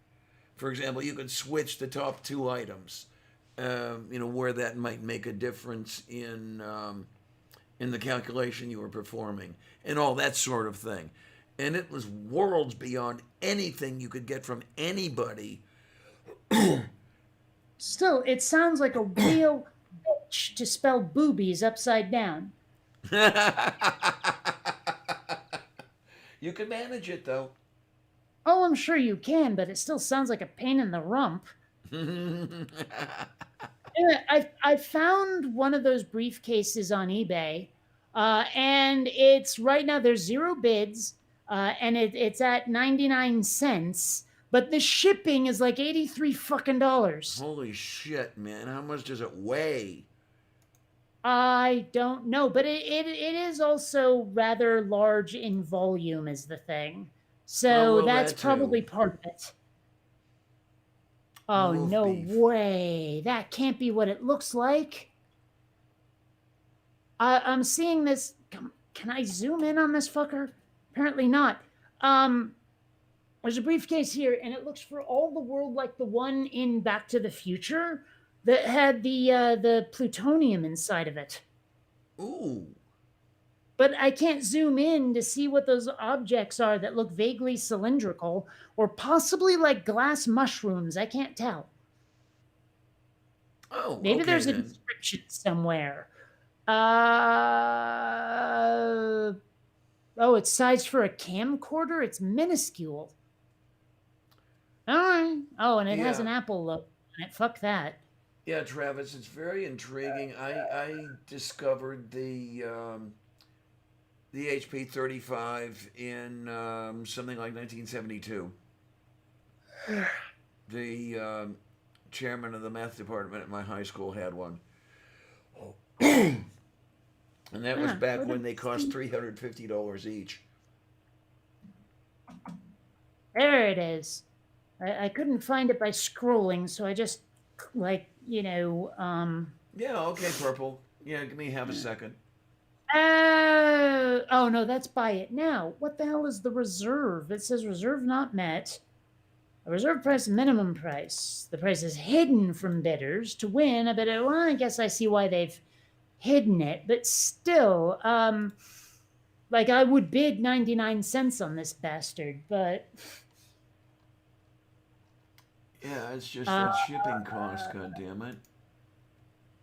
For example, you could switch the top 2 items, you know, where that might make a difference in the calculation you were performing, and all that sort of thing. And it was worlds beyond anything you could get from anybody. Still, it sounds like a real bitch to spell boobies upside down. You can manage it though. Oh, I'm sure you can, but it still sounds like a pain in the rump. Anyway, I found one of those briefcases on eBay, and it's right now there's 0 bids, and it's at 99 cents, but the shipping is like 83 fucking dollars. Holy shit, man! How much does it weigh? I don't know, but it is also rather large in volume, is the thing. Oh So well, that's that too. probably part of it. Oh, Wolf no beef. way. That can't be what it looks like. I'm seeing this. Can I zoom in on this fucker? Apparently not. Um, there's a briefcase here, and it looks for all the world like the one in Back to the Future. that had the plutonium inside of it. Ooh. But I can't zoom in to see what those objects are that look vaguely cylindrical or possibly like glass mushrooms. I can't tell. Oh, Maybe okay there's a then. description somewhere. Oh, it's sized for a camcorder. It's minuscule. All right. Oh, and it has Yeah. an Apple logo on it. Fuck that. Yeah, Travis, it's very intriguing. I discovered the HP 35 in something like 1972. The chairman of the math department at my high school had one. And that was Huh, back what when a- they cost $350 each. There it is. I couldn't find it by scrolling, so I just Yeah, okay, Purple. Yeah, give me half a second. Oh no, that's buy it now. What the hell is the reserve? It says reserve not met. A reserve price, minimum price. The price is hidden from bidders. To win, well, I guess I see why they've hidden it, but still, like I would bid 99 cents on this bastard, but Yeah, it's just that shipping cost, God damn it.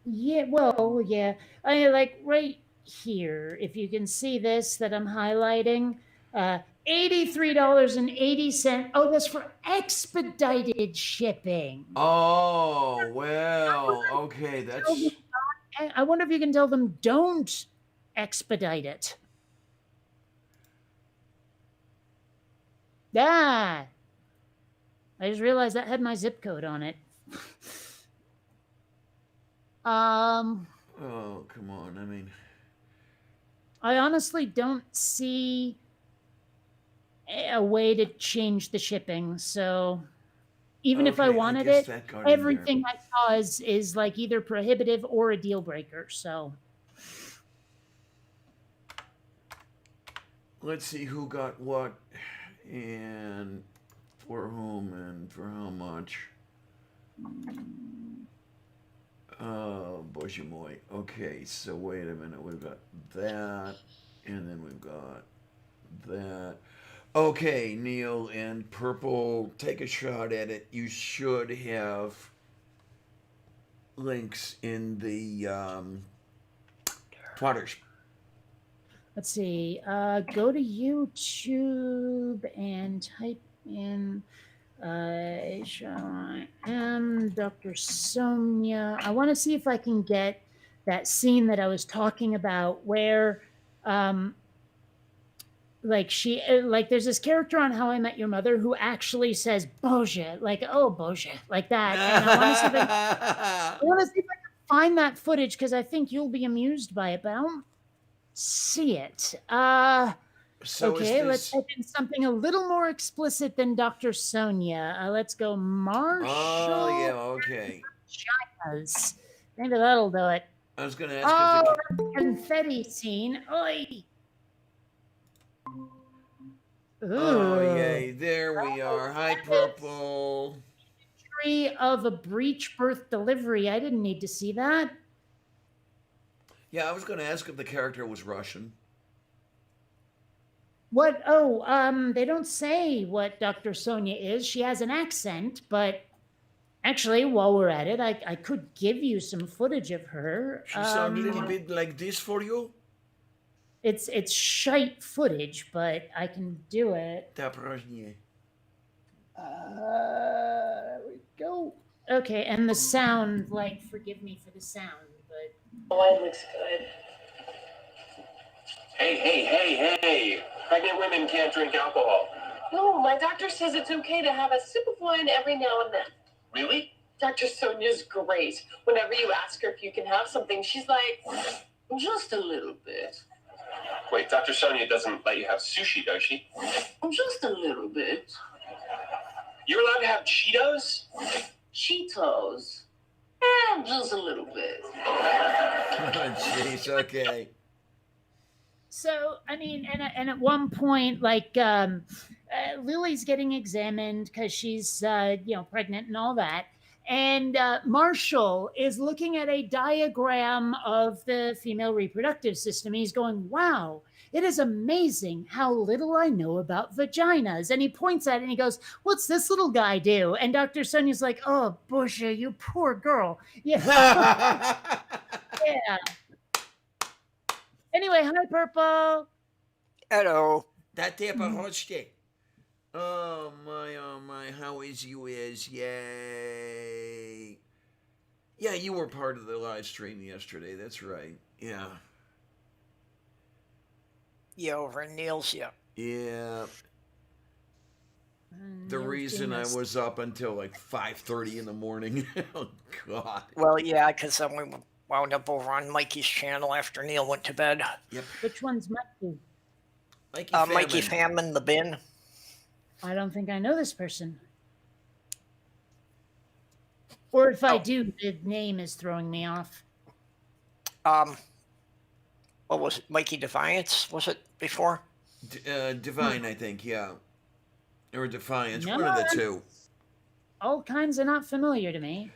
yeah, well, yeah. I like right here, if you can see this that I'm highlighting, $83.80. Oh, that's for expedited shipping. Oh, well, okay, that's... I wonder if you can tell them don't expedite it. Ah, I just realized that had my zip code on it. Oh, come on, I mean... I honestly don't see a way to change the shipping, so even if I Okay, wanted guess it, that got in there. everything I saw is like either prohibitive or a deal breaker. So Let's see who got what and for whom and for how much. Oh, boy, moi. Okay, so wait a minute. We've got that, and then we've got that. Okay, Neil and Purple, take a shot at it. You should have links in the plotters. let's see. Go to YouTube and type in HRIM Dr. Sonia. I want to see if I can get that scene that I was talking about where like there's this character on How I Met Your Mother who actually says Boja, like oh Boja, like that. And I want to see if I can find that footage because I think you'll be amused by it, but I don't see it. So okay, is let's this... type in something a little more explicit than Dr. Sonia. Let's go Marshall. Oh, yeah, okay. Chinas. Maybe that'll do it. I was going to ask if the... Confetti scene. Oi. Oh, Ooh. yay. There we are. Hi, Purple. History of a breech birth delivery. I didn't need to see that. Yeah, I was going to ask if the character was Russian. What? Oh, they don't say what Dr. Sonia is. She has an accent, but actually, while we're at it, I could give you some footage of her. She sounds a little bit like this for you? It's shite footage, but I can do it. There we go. Okay, and the sound, like, forgive me for the sound, but... Oh, it looks good. Hey. Pregnant women can't drink alcohol. No, my doctor says it's okay to have a sip of wine every now and then. Really? Dr. Sonia's great. Whenever you ask her if you can have something, she's like, just a little bit. Wait, Dr. Sonia doesn't let you have sushi, does she? Just a little bit. You're allowed to have Cheetos? Cheetos. Just a little bit. Oh, jeez, okay. So, I mean, and at one point, like, Lily's getting examined because she's, pregnant and all that. And Marshall is looking at a diagram of the female reproductive system. He's going, wow, it is amazing how little I know about vaginas. And he points at it and he goes, what's this little guy do? And Dr. Sonia's like, oh, Busha, you poor girl. Yeah. Yeah. Anyway, hi, Purple. Hello. That type of hoste. Oh my, how is you is, yay. Yeah, you were part of the live stream yesterday, that's right. Yeah. Yeah, over in Neil's, yeah. Yeah. The Neil's reason doing I this. was up until like 5:30 in the morning. Oh God. Well, yeah, because then we wound up over on Mikey's channel after Neil went to bed. Yep. Which one's Mikey? Mikey Famine. Famine, the bin. I don't think I know this person. Or if I Oh. do, the name is throwing me off. What was it? Mikey Defiance, was it before? Divine, I think, yeah. Or Defiance, No, one of the two. All kinds of not familiar to me.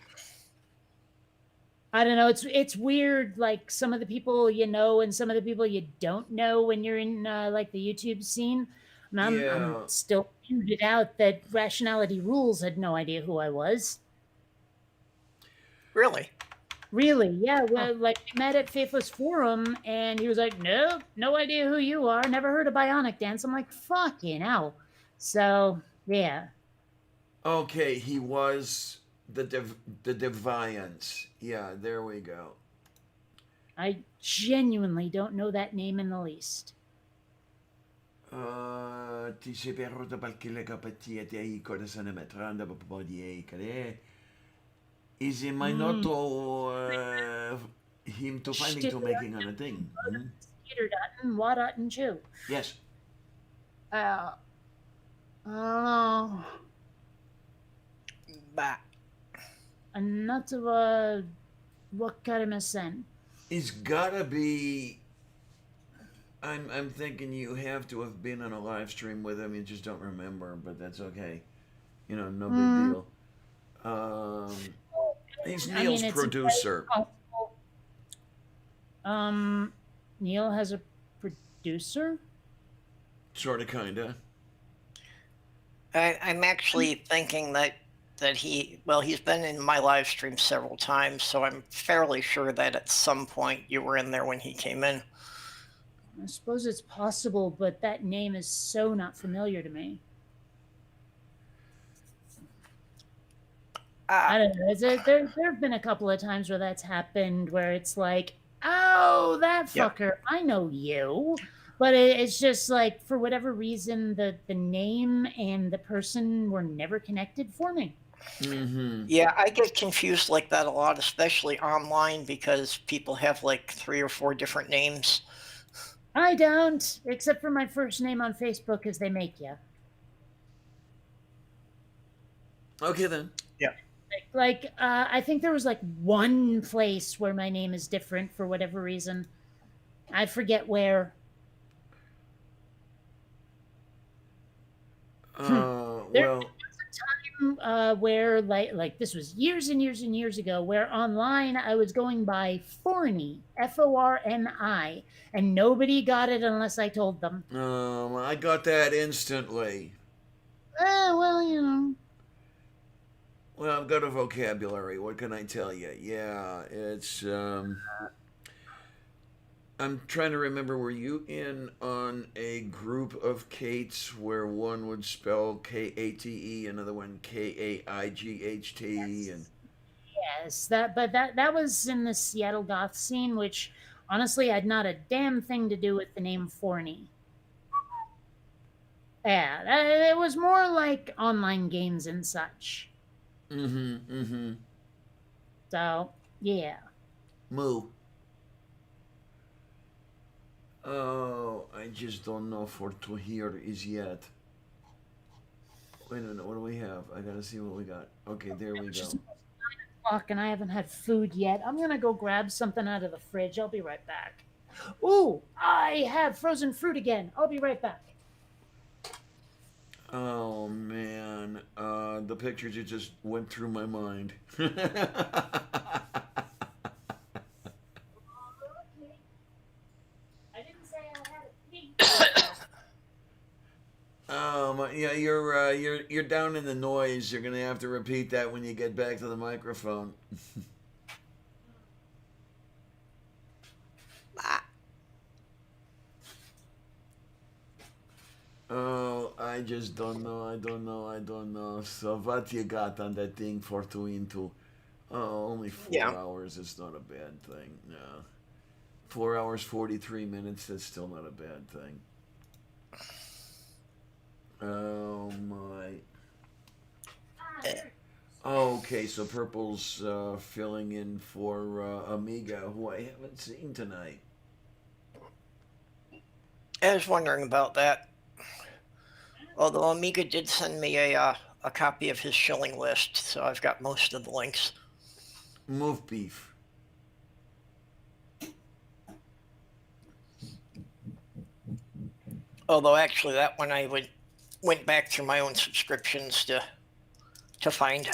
I don't know. It's weird. Like some of the people you know and some of the people you don't know when you're in like the YouTube scene. And I'm Yeah. still weirded out that Rationality Rules had no idea who I was. Really? Really? Yeah. Well, like we met at Faithless Forum, and he was like, "No, no idea who you are. Never heard of Bionic Dance." I'm like, "Fucking hell!" So yeah. Okay, he was the Deviance. Yeah, there we go. I genuinely don't know that name in the least. Ti sei perduto perché le capatie ti hai cosa ne metteranno per po' di cade. Is it my not to him to finding to making on a thing? Mhm. Skeeter Dutton, Wadutton, Chew. Yes. I don't know. Bah. Not of a what kind of a sen. It's gotta be. I'm thinking you have to have been on a live stream with him. You just don't remember, but that's okay. You know, no big deal. He's Neil's it's producer. Neil has a producer. Sorta, kinda. I'm actually thinking that he's been in my live stream several times, so I'm fairly sure that at some point you were in there when he came in. I suppose it's possible, but that name is so not familiar to me. I don't know. There have been a couple of times where that's happened, where it's like, oh, that Yep. fucker, I know you. But it's just like, for whatever reason, the name and the person were never connected for me. Mm-hmm. Yeah, I get confused like that a lot, especially online, because people have like 3 or 4 different names. I don't, except for my first name on Facebook, as they make you. Okay then. Like, I think there was like one place where my name is different for whatever reason. I forget where. Well, Where like this was years and years and years ago, where online I was going by Forni, Forni, and nobody got it unless I told them. I got that instantly. Oh, well, you know. Well, I've got a vocabulary. What can I tell you? Yeah, it's. I'm trying to remember. Were you in on a group of Kates where one would spell Kate, another one Kaight, and Yes, that was in the Seattle goth scene, which honestly had not a damn thing to do with the name Forni. Yeah, it was more like online games and such. mm-hmm. So yeah. Moo. Oh, I just don't know for to hear is yet. Wait a minute, what do we have? I gotta see what we got. Okay, there we go. Fuck, and I haven't had food yet. I'm gonna go grab something out of the fridge. I'll be right back. Ooh, I have frozen fruit again. I'll be right back. Oh man, the pictures just went through my mind. I didn't say I had a pink. Yeah, you're down in the noise. You're gonna have to repeat that when you get back to the microphone. Oh, I just don't know. I don't know. So what you got on that thing for 2 into? Oh, only 4 hours. It's not a bad thing. No, 4 hours 43 minutes. That's still not a bad thing. Oh my. Okay, so Purple's filling in for Amiga, who I haven't seen tonight. I was wondering about that. Although Amiga did send me a copy of his shilling list, so I've got most of the links. Move beef. Although actually, that one I went back through my own subscriptions to find.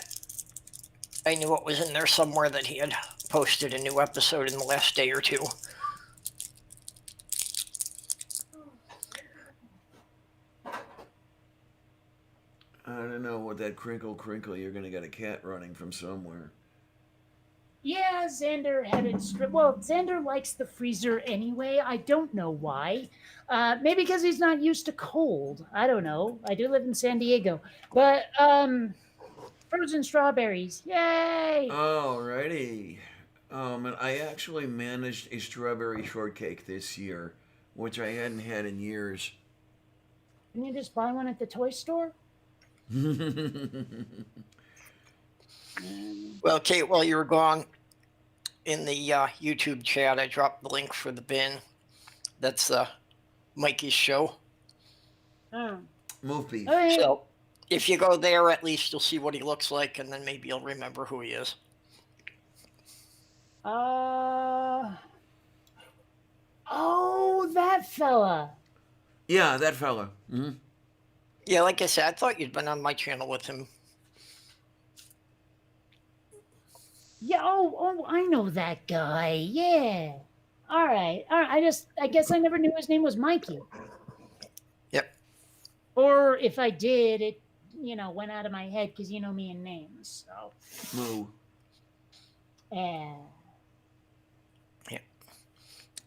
I knew it was in there somewhere that he had posted a new episode in the last day or two. I don't know what that crinkle crinkle. You're gonna get a cat running from somewhere. Yeah, Xander had it stripped. Well, Xander likes the freezer anyway. I don't know why. Maybe because he's not used to cold. I don't know. I do live in San Diego, but frozen strawberries. Yay! Alrighty. And I actually managed a strawberry shortcake this year, which I hadn't had in years. Can you just buy one at the toy store? Well, Kate, while you were gone, in the YouTube chat, I dropped the link for the bin. That's Mikey's show. Oh. Move beef. Okay. So if you go there, at least you'll see what he looks like, and then maybe you'll remember who he is. Oh, that fella. Yeah, that fella. Mm-hmm. Yeah, like I said, I thought you'd been on my channel with him. Yeah. Oh, I know that guy. Yeah. All right. I guess I never knew his name was Mikey. Yep. Or if I did, it went out of my head because you know me and names. So. Moo. Yeah.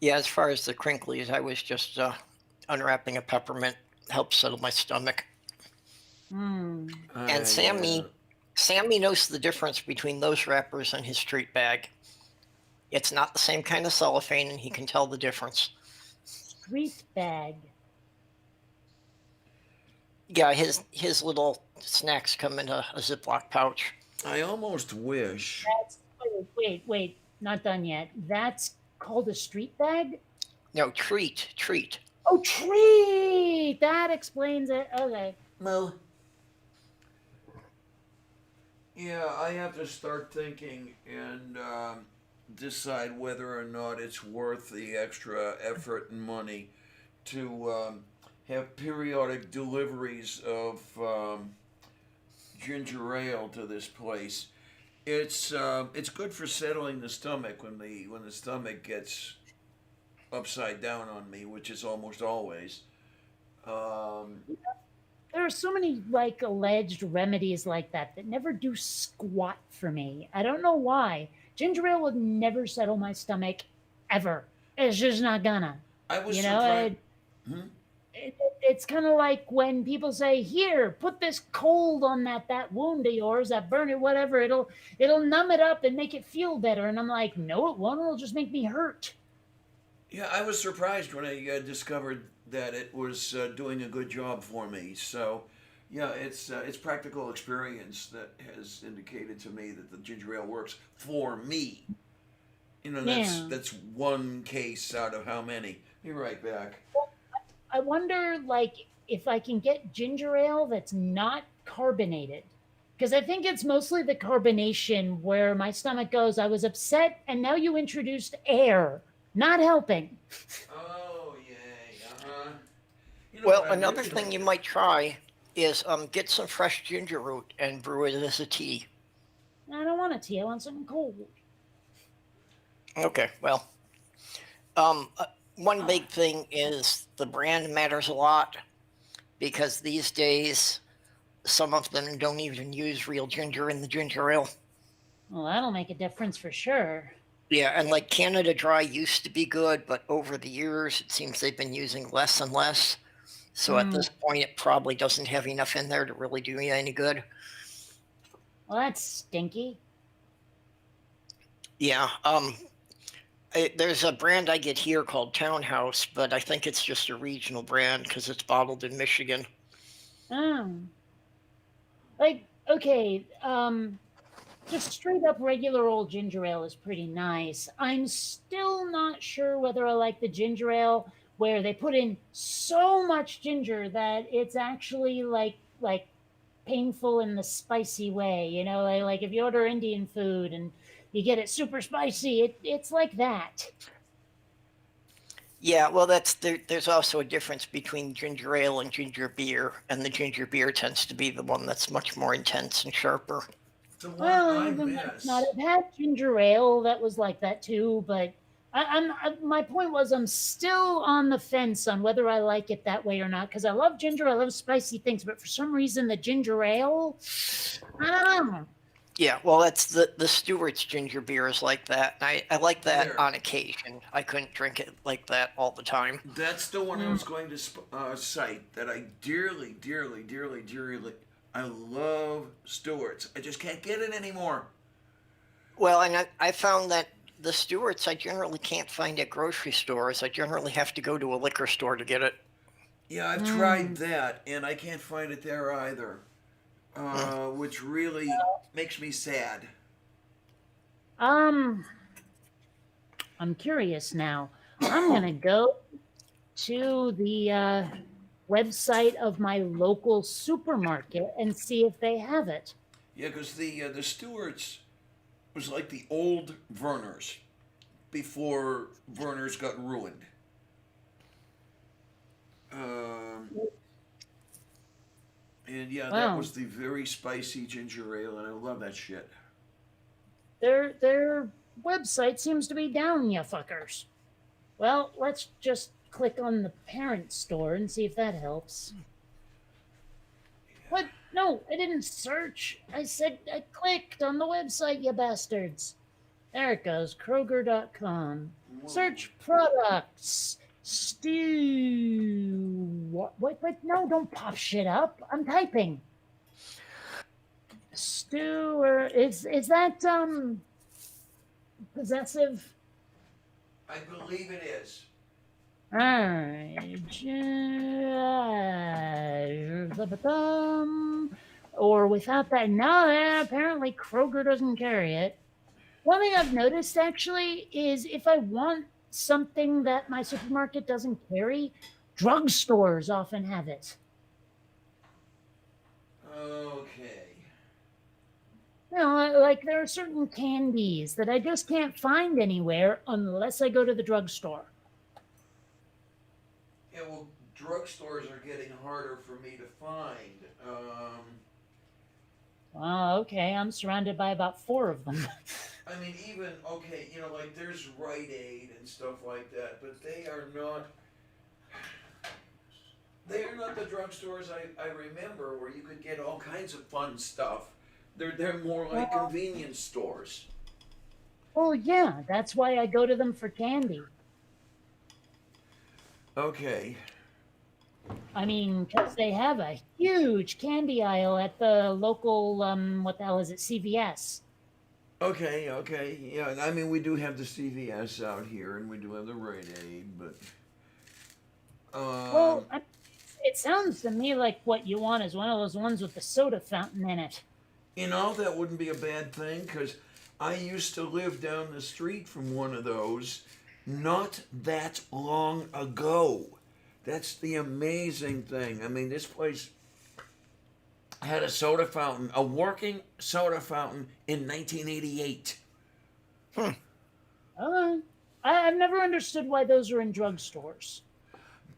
Yeah, as far as the crinklies, I was just unwrapping a peppermint. Helps settle my stomach. Hmm. And Sammy knows the difference between those wrappers and his street bag. It's not the same kind of cellophane, and he can tell the difference. Street bag. Yeah, his little snacks come in a Ziploc pouch. I almost wish. Wait. Not done yet. That's called a street bag? No, treat. Oh, treat! That explains it. Okay. Moo. Yeah, I have to start thinking and decide whether or not it's worth the extra effort and money to have periodic deliveries of ginger ale to this place. It's good for settling the stomach when the stomach gets upside down on me, which is almost always. There are so many alleged remedies like that never do squat for me. I don't know why. Ginger ale would never settle my stomach ever. It's just not gonna. I was surprised. It's kind of like when people say, "Here, put this cold on that wound of yours, that burn it, whatever. It'll numb it up and make it feel better." And I'm like, "No, it won't. It'll just make me hurt." Yeah, I was surprised when I discovered that it was doing a good job for me. So, yeah, it's practical experience that has indicated to me that the ginger ale works for me. That's one case out of how many. Be right back. I wonder, if I can get ginger ale that's not carbonated. Because I think it's mostly the carbonation where my stomach goes, I was upset, and now you introduced air. Not helping. Oh, yay. Uh-huh. Well, another thing you might try is get some fresh ginger root and brew it as a tea. I don't want a tea. I want something cold. Okay, well, one big thing is the brand matters a lot because these days some of them don't even use real ginger in the ginger ale. Well, that'll make a difference for sure. Yeah, and like Canada Dry used to be good, but over the years it seems they've been using less and less. So at this point, it probably doesn't have enough in there to really do you any good. Well, that's stinky. Yeah, there's a brand I get here called Townhouse, but I think it's just a regional brand because it's bottled in Michigan. Oh. Like, okay, just straight up regular old ginger ale is pretty nice. I'm still not sure whether I like the ginger ale where they put in so much ginger that it's actually like painful in the spicy way. You know, like if you order Indian food and you get it super spicy, it's like that. Yeah, well, there's also a difference between ginger ale and ginger beer, and the ginger beer tends to be the one that's much more intense and sharper. The one Well, I even that's miss. not. I've had ginger ale that was like that too, but my point was I'm still on the fence on whether I like it that way or not because I love ginger, I love spicy things, but for some reason the ginger ale, I don't know. Yeah, well, that's the Stewart's ginger beer is like that. And I like that There. on occasion. I couldn't drink it like that all the time. That's the one I was going to cite that I dearly, dearly, dearly, dearly. I love Stewart's. I just can't get it anymore. Well, and I found that the Stewart's I generally can't find at grocery stores. I generally have to go to a liquor store to get it. Yeah, I've tried that, and I can't find it there either, which really makes me sad. I'm curious now. I'm gonna go to the website of my local supermarket and see if they have it. Yeah, because the Stewart's was like the old Verner's before Verner's got ruined. And yeah, that Wow. was the very spicy ginger ale, and I love that shit. Their website seems to be down, ya fuckers. Well, let's just click on the parent store and see if that helps. What? No, I didn't search. I said I clicked on the website, you bastards. There it goes, Kroger.com. Search products. Stew. What? Wait, no, don't pop shit up. I'm typing. Stew, or is that possessive? I believe it is. Alright. Or without that. No, apparently Kroger doesn't carry it. One thing I've noticed actually is if I want something that my supermarket doesn't carry, drugstores often have it. Okay. You know, like there are certain candies that I just can't find anywhere unless I go to the drugstore. Yeah, well, drugstores are getting harder for me to find. Oh, okay. I'm surrounded by about 4 of them. I mean, even, okay, you know, like there's Rite Aid and stuff like that, but they are not the drugstores I remember where you could get all kinds of fun stuff. They're more like convenience stores. Well, yeah, that's why I go to them for candy. Okay. I mean, because they have a huge candy aisle at the local, what the hell is it, CVS. Okay, yeah. I mean, we do have the CVS out here, and we do have the Rite Aid, but Well, it sounds to me like what you want is one of those ones with the soda fountain in it. you know, that wouldn't be a bad thing because I used to live down the street from one of those not that long ago. That's the amazing thing. I mean, this place had a soda fountain, a working soda fountain in 1988. I've never understood why those are in drugstores.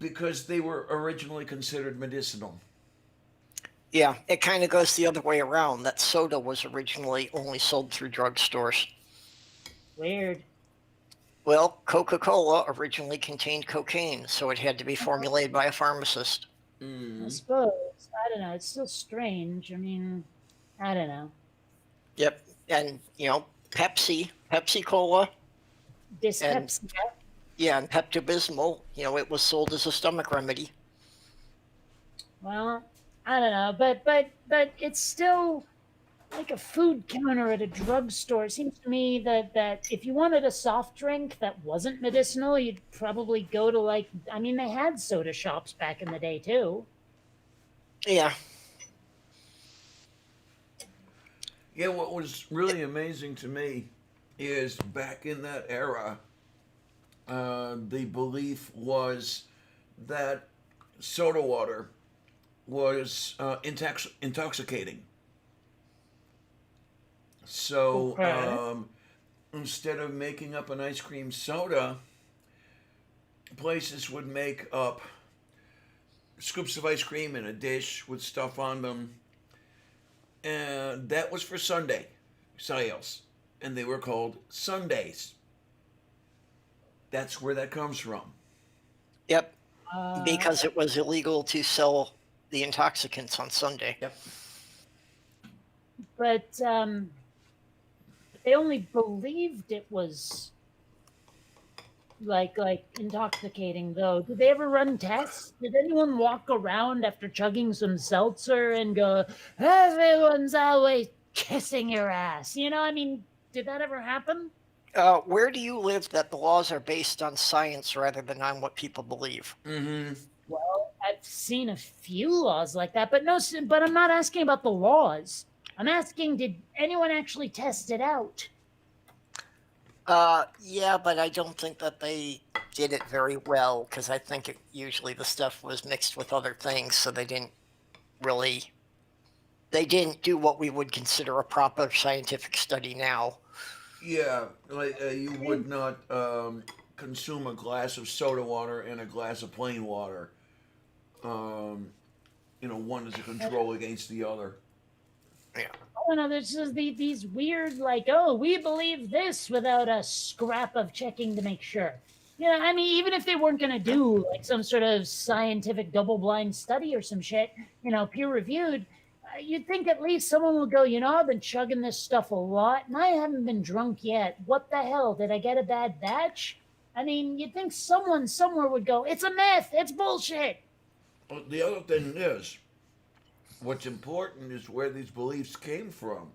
Because they were originally considered medicinal. Yeah, it kind of goes the other way around. That soda was originally only sold through drugstores. Weird. Well, Coca-Cola originally contained cocaine, so it had to be formulated by a pharmacist. I suppose. I don't know. It's still strange. I mean, I don't know. Yep, and Pepsi Cola, Dyspepsia. yeah, and Pepto-Bismol. It was sold as a stomach remedy. Well, I don't know, but it's still like a food counter at a drugstore. It seems to me that if you wanted a soft drink that wasn't medicinal, you'd probably go to I mean, they had soda shops back in the day too. Yeah. Yeah, what was really amazing to me is back in that era, the belief was that soda water was intoxicating. So Okay. instead of making up an ice cream soda, places would make up scoops of ice cream in a dish with stuff on them. And that was for Sunday sales. And they were called Sundays. That's where that comes from. Yep, Uh, because it was illegal to sell the intoxicants on Sunday. Yep. but they only believed it was like intoxicating though. Did they ever run tests? Did anyone walk around after chugging some seltzer and go, everyone's always kissing your ass? I mean, did that ever happen? Where do you live that the laws are based on science rather than on what people believe? Mm-hmm. Well, I've seen a few laws like that, but but I'm not asking about the laws. I'm asking, did anyone actually test it out? Yeah, but I don't think that they did it very well because I think usually the stuff was mixed with other things, so they didn't do what we would consider a proper scientific study now. Yeah, like you would not consume a glass of soda water and a glass of plain water. One is a control against the other. Yeah. Oh no, there's just these weird oh, we believe this without a scrap of checking to make sure. I mean, even if they weren't going to do some sort of scientific double-blind study or some shit, peer reviewed, you'd think at least someone would go, I've been chugging this stuff a lot and I haven't been drunk yet. What the hell? Did I get a bad batch? I mean, you'd think someone somewhere would go, it's a myth, it's bullshit. Well, the other thing is, what's important is where these beliefs came from.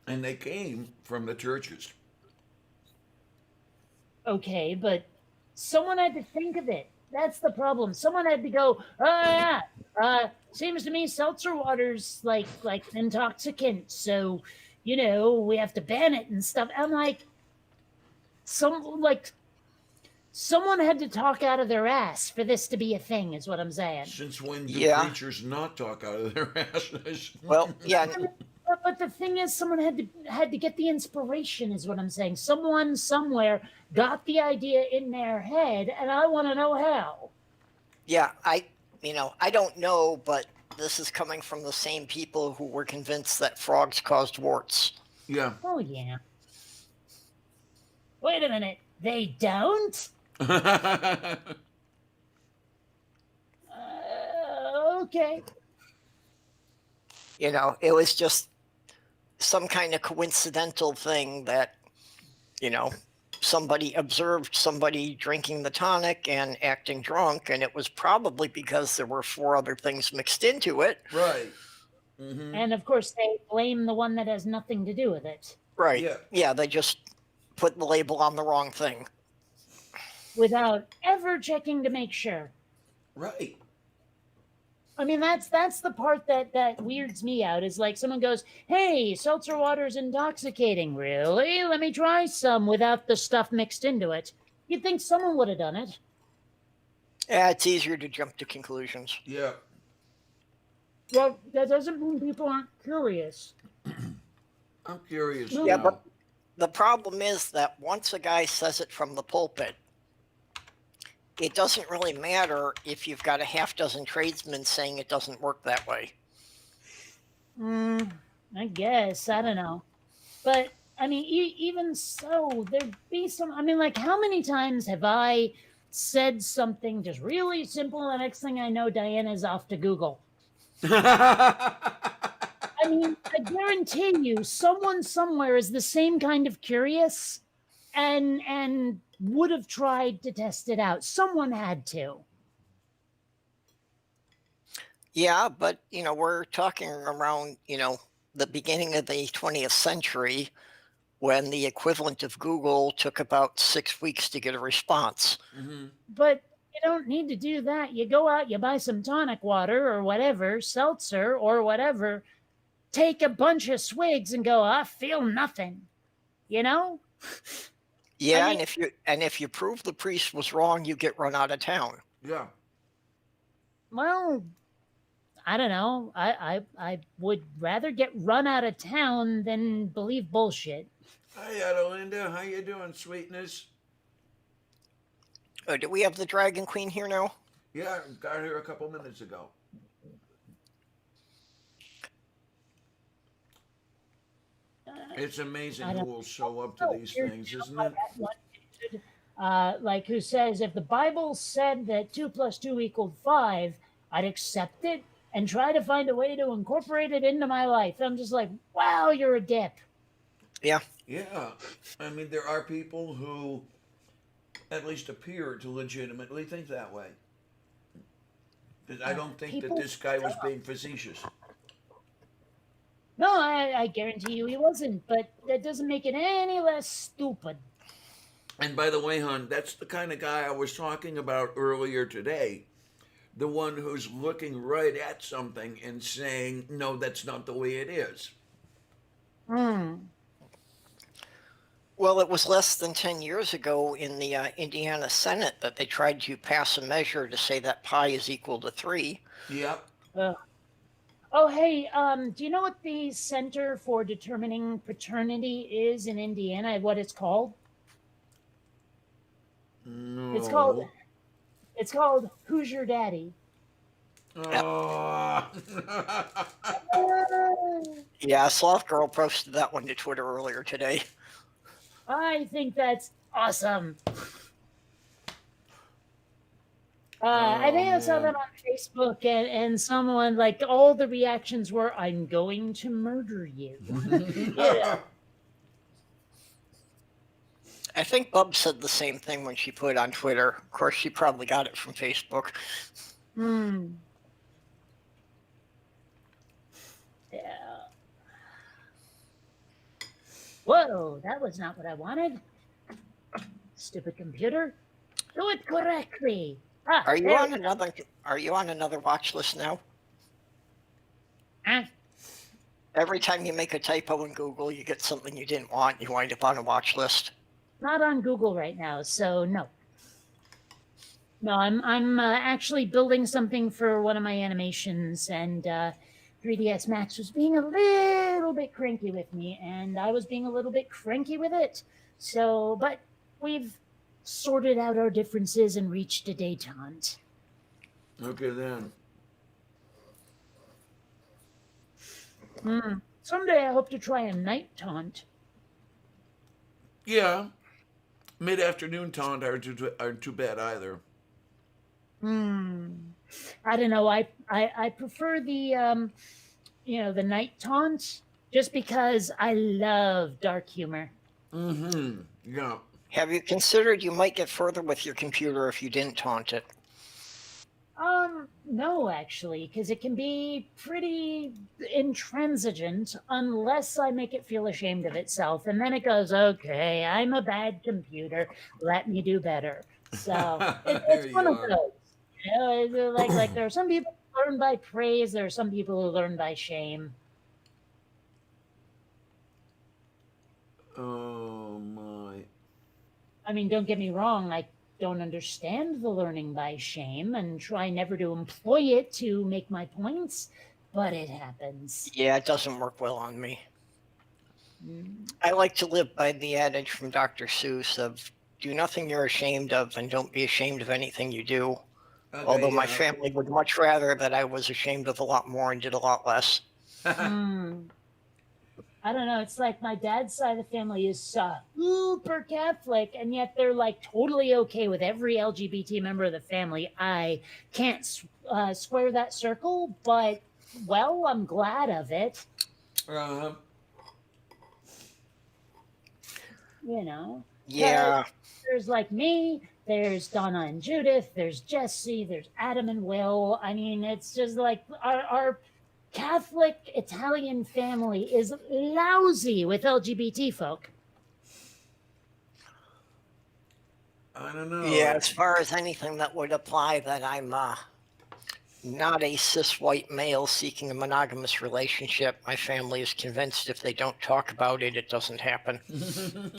And they came from the churches. Okay, but someone had to think of it. That's the problem. Someone had to go, oh yeah, seems to me seltzer water's like intoxicant, so we have to ban it and stuff. I'm like, someone had to talk out of their ass for this to be a thing, is what I'm saying. Since when do Yeah. preachers not talk out of their asses? Well, yeah, But the thing is, someone had to get the inspiration, is what I'm saying. Someone somewhere got the idea in their head, and I want to know how. yeah. I don't know, but this is coming from the same people who were convinced that frogs caused warts. Yeah. Oh yeah. Wait a minute. They don't? Okay. It was just some kind of coincidental thing that, somebody observed somebody drinking the tonic and acting drunk, and it was probably because there were 4 other things mixed into it. Right. Mm-hmm. And of course, they blame the one that has nothing to do with it. Right. Yeah. Yeah, they just put the label on the wrong thing. Without ever checking to make sure. Right. I mean, that's the part that weirds me out, is like someone goes, hey, seltzer water's intoxicating. Really? Let me try some without the stuff mixed into it. You'd think someone would have done it. Yeah, it's easier to jump to conclusions. Yeah. Well, that doesn't mean people aren't curious. I'm curious. Yeah, Yeah, now. but the problem is that once a guy says it from the pulpit, it doesn't really matter if you've got a half dozen tradesmen saying it doesn't work that way. I guess. I don't know. But I mean, even so, there'd be some. I mean, like, how many times have I said something just really simple, and the next thing I know, Diana's off to Google? I mean, I guarantee you, someone somewhere is the same kind of curious, and would have tried to test it out. Someone had to. Yeah, but we're talking around the beginning of the 20th century when the equivalent of Google took about 6 weeks to get a response. But you don't need to do that. You go out, you buy some tonic water or whatever, seltzer or whatever, take a bunch of swigs and go, I feel nothing. You know? Yeah, I mean- and if you prove the priest was wrong, you get run out of town. Yeah. Well, I don't know. I would rather get run out of town than believe bullshit. Hi, Adelinda. How you doing, sweetness? Do we have the Dragon Queen here now? Yeah, got here a couple minutes ago. It's amazing who will show up to these things, isn't it? Like who says, if the Bible said that 2 + 2 = 5, I'd accept it and try to find a way to incorporate it into my life. I'm just like, wow, you're a dip. Yeah. Yeah. I mean, there are people who at least appear to legitimately think that way. I don't think that this guy was being facetious. No, I guarantee you he wasn't, but that doesn't make it any less stupid. And by the way, hon, that's the kind of guy I was talking about earlier today. The one who's looking right at something and saying, no, that's not the way it is. Well, it was less than 10 years ago in the Indiana Senate that they tried to pass a measure to say that pi is equal to 3. Yep. Oh, hey, do you know what the Center for Determining Paternity is in Indiana? What it's called? No. It's called Who's Your Daddy? Oh. Yeah, Sloth Girl posted that one to Twitter earlier today. I think that's awesome. I think I saw that on Facebook, and someone, like, all the reactions were, I'm going to murder you. Yeah. I think Bub said the same thing when she put it on Twitter. Of course, she probably got it from Facebook. Yeah. Whoa, that was not what I wanted. Stupid computer. Do it correctly. Are you on another watch list now? Huh? Every time you make a typo in Google, you get something you didn't want. You wind up on a watch list. Not on Google right now, so no. No, I'm actually building something for one of my animations, and 3ds Max was being a little bit cranky with me, and I was being a little bit cranky with it. So, but we've sorted out our differences and reached a détente. Okay, then. Someday I hope to try a night taunt. Yeah. Mid-afternoon taunt aren't too bad either. I don't know. I prefer the the night taunt just because I love dark humor. Yeah. Have you considered you might get further with your computer if you didn't taunt it? No, actually, because it can be pretty intransigent unless I make it feel ashamed of itself, and then it goes, okay, I'm a bad computer. Let me do better. So it's one of those. You know, like there are some people who learn by praise. There are some people who learn by shame. Oh my. I mean, don't get me wrong. I don't understand the learning by shame and try never to employ it to make my points, but it happens. Yeah, it doesn't work well on me. I like to live by the adage from Dr. Seuss of do nothing you're ashamed of and don't be ashamed of anything you do. Okay, although my family would much rather that I was ashamed of a lot more and did a lot less. Hmm. I don't know. It's like my dad's side of the family is super Catholic, and yet they're like totally okay with every LGBT member of the family. I can't square that circle, but well, I'm glad of it. Uh-huh. You know, 'cause Yeah. there's like me, there's Donna and Judith, there's Jesse, there's Adam and Will. I mean, it's just like our Catholic Italian family is lousy with LGBT folk. I don't know. Yeah, as far as anything that would apply that I'm not a cis white male seeking a monogamous relationship, my family is convinced if they don't talk about it, it doesn't happen.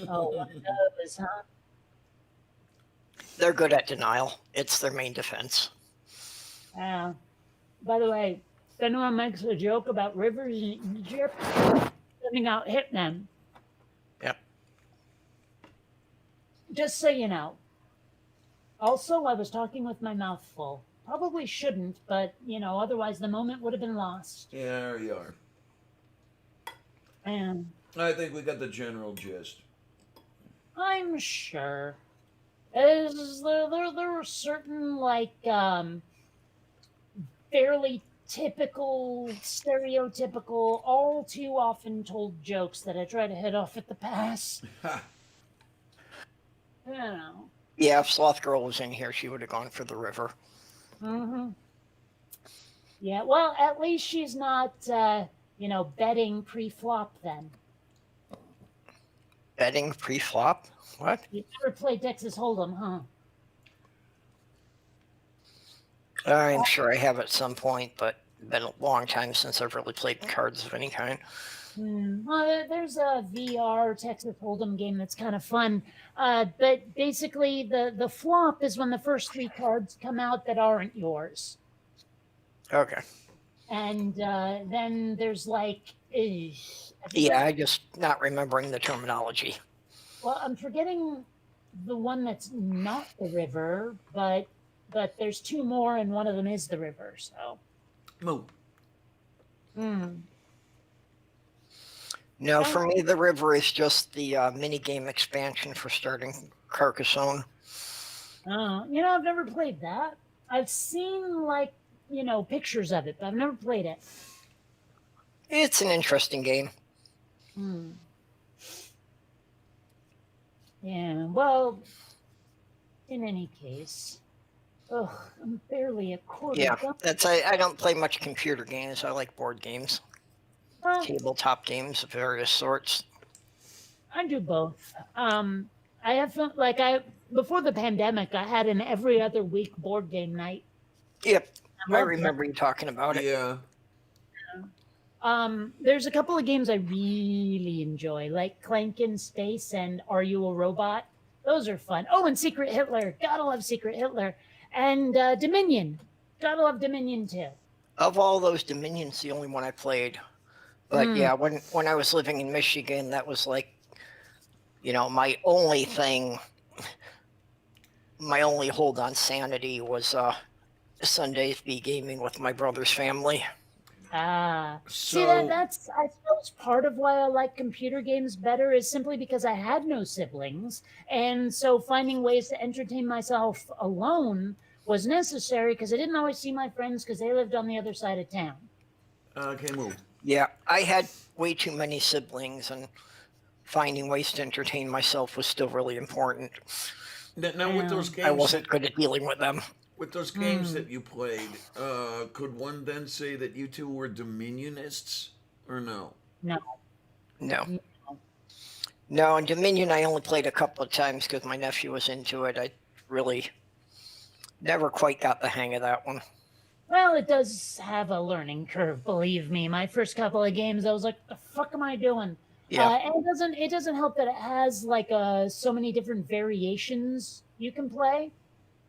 Oh, one of those, huh? They're good at denial. It's their main defense. Yeah. By the way, if anyone makes a joke about rivers in Egypt sending out hitmen, Yep. just so you know. Also, I was talking with my mouth full. Probably shouldn't, but otherwise the moment would have been lost. Yeah, there you are. And I think we got the general gist. I'm sure. There were certain fairly typical, stereotypical, all too often told jokes that I try to hit off at the pass. You know. Yeah, if Sloth Girl was in here, she would have gone for the river. Mm-hmm. Yeah, well, at least she's not, betting pre-flop then. Betting pre-flop? What? You never played Texas Hold'em, huh? I'm sure I have at some point, but it's been a long time since I've really played cards of any kind. Well, there's a VR Texas Hold'em game that's kind of fun. But basically, the flop is when the first 3 cards come out that aren't yours. Okay. And then there's Yeah, I just not remembering the terminology. Well, I'm forgetting the one that's not the river, but there's 2 more, and one of them is the river. So. Moo. No, for me, the river is just the mini game expansion for starting Carcassonne. I've never played that. I've seen pictures of it, but I've never played it. It's an interesting game. Yeah, well, in any case, I'm barely a quarter Yeah, done. I don't play much computer games. I like board games, Well, tabletop games of various sorts. I do both. I have fun, before the pandemic, I had an every other week board game night. Yep, I love remember you talking about it. Yeah. There's a couple of games I really enjoy, like Clank in Space and Are You a Robot? Those are fun. Oh, and Secret Hitler. Gotta love Secret Hitler. And Dominion. Gotta love Dominion too. Of all those, Dominion's the only one I played. But yeah, when I was living in Michigan, that was my only thing, my only hold on sanity was Sundays be gaming with my brother's family. See, that's I suppose part of why I like computer games better is simply because I had no siblings, and so finding ways to entertain myself alone was necessary because I didn't always see my friends because they lived on the other side of town. Okay, move. Yeah, I had way too many siblings, and finding ways to entertain myself was still really important. Now with those games, I wasn't good at dealing with them. with those games that you played, could one then say that you two were Dominionists, or no? No. No, in Dominion I only played a couple of times because my nephew was into it. I really never quite got the hang of that one. Well, it does have a learning curve, believe me. My first couple of games, I was like, "The fuck am I doing?" Yeah. And it doesn't help that it has so many different variations you can play.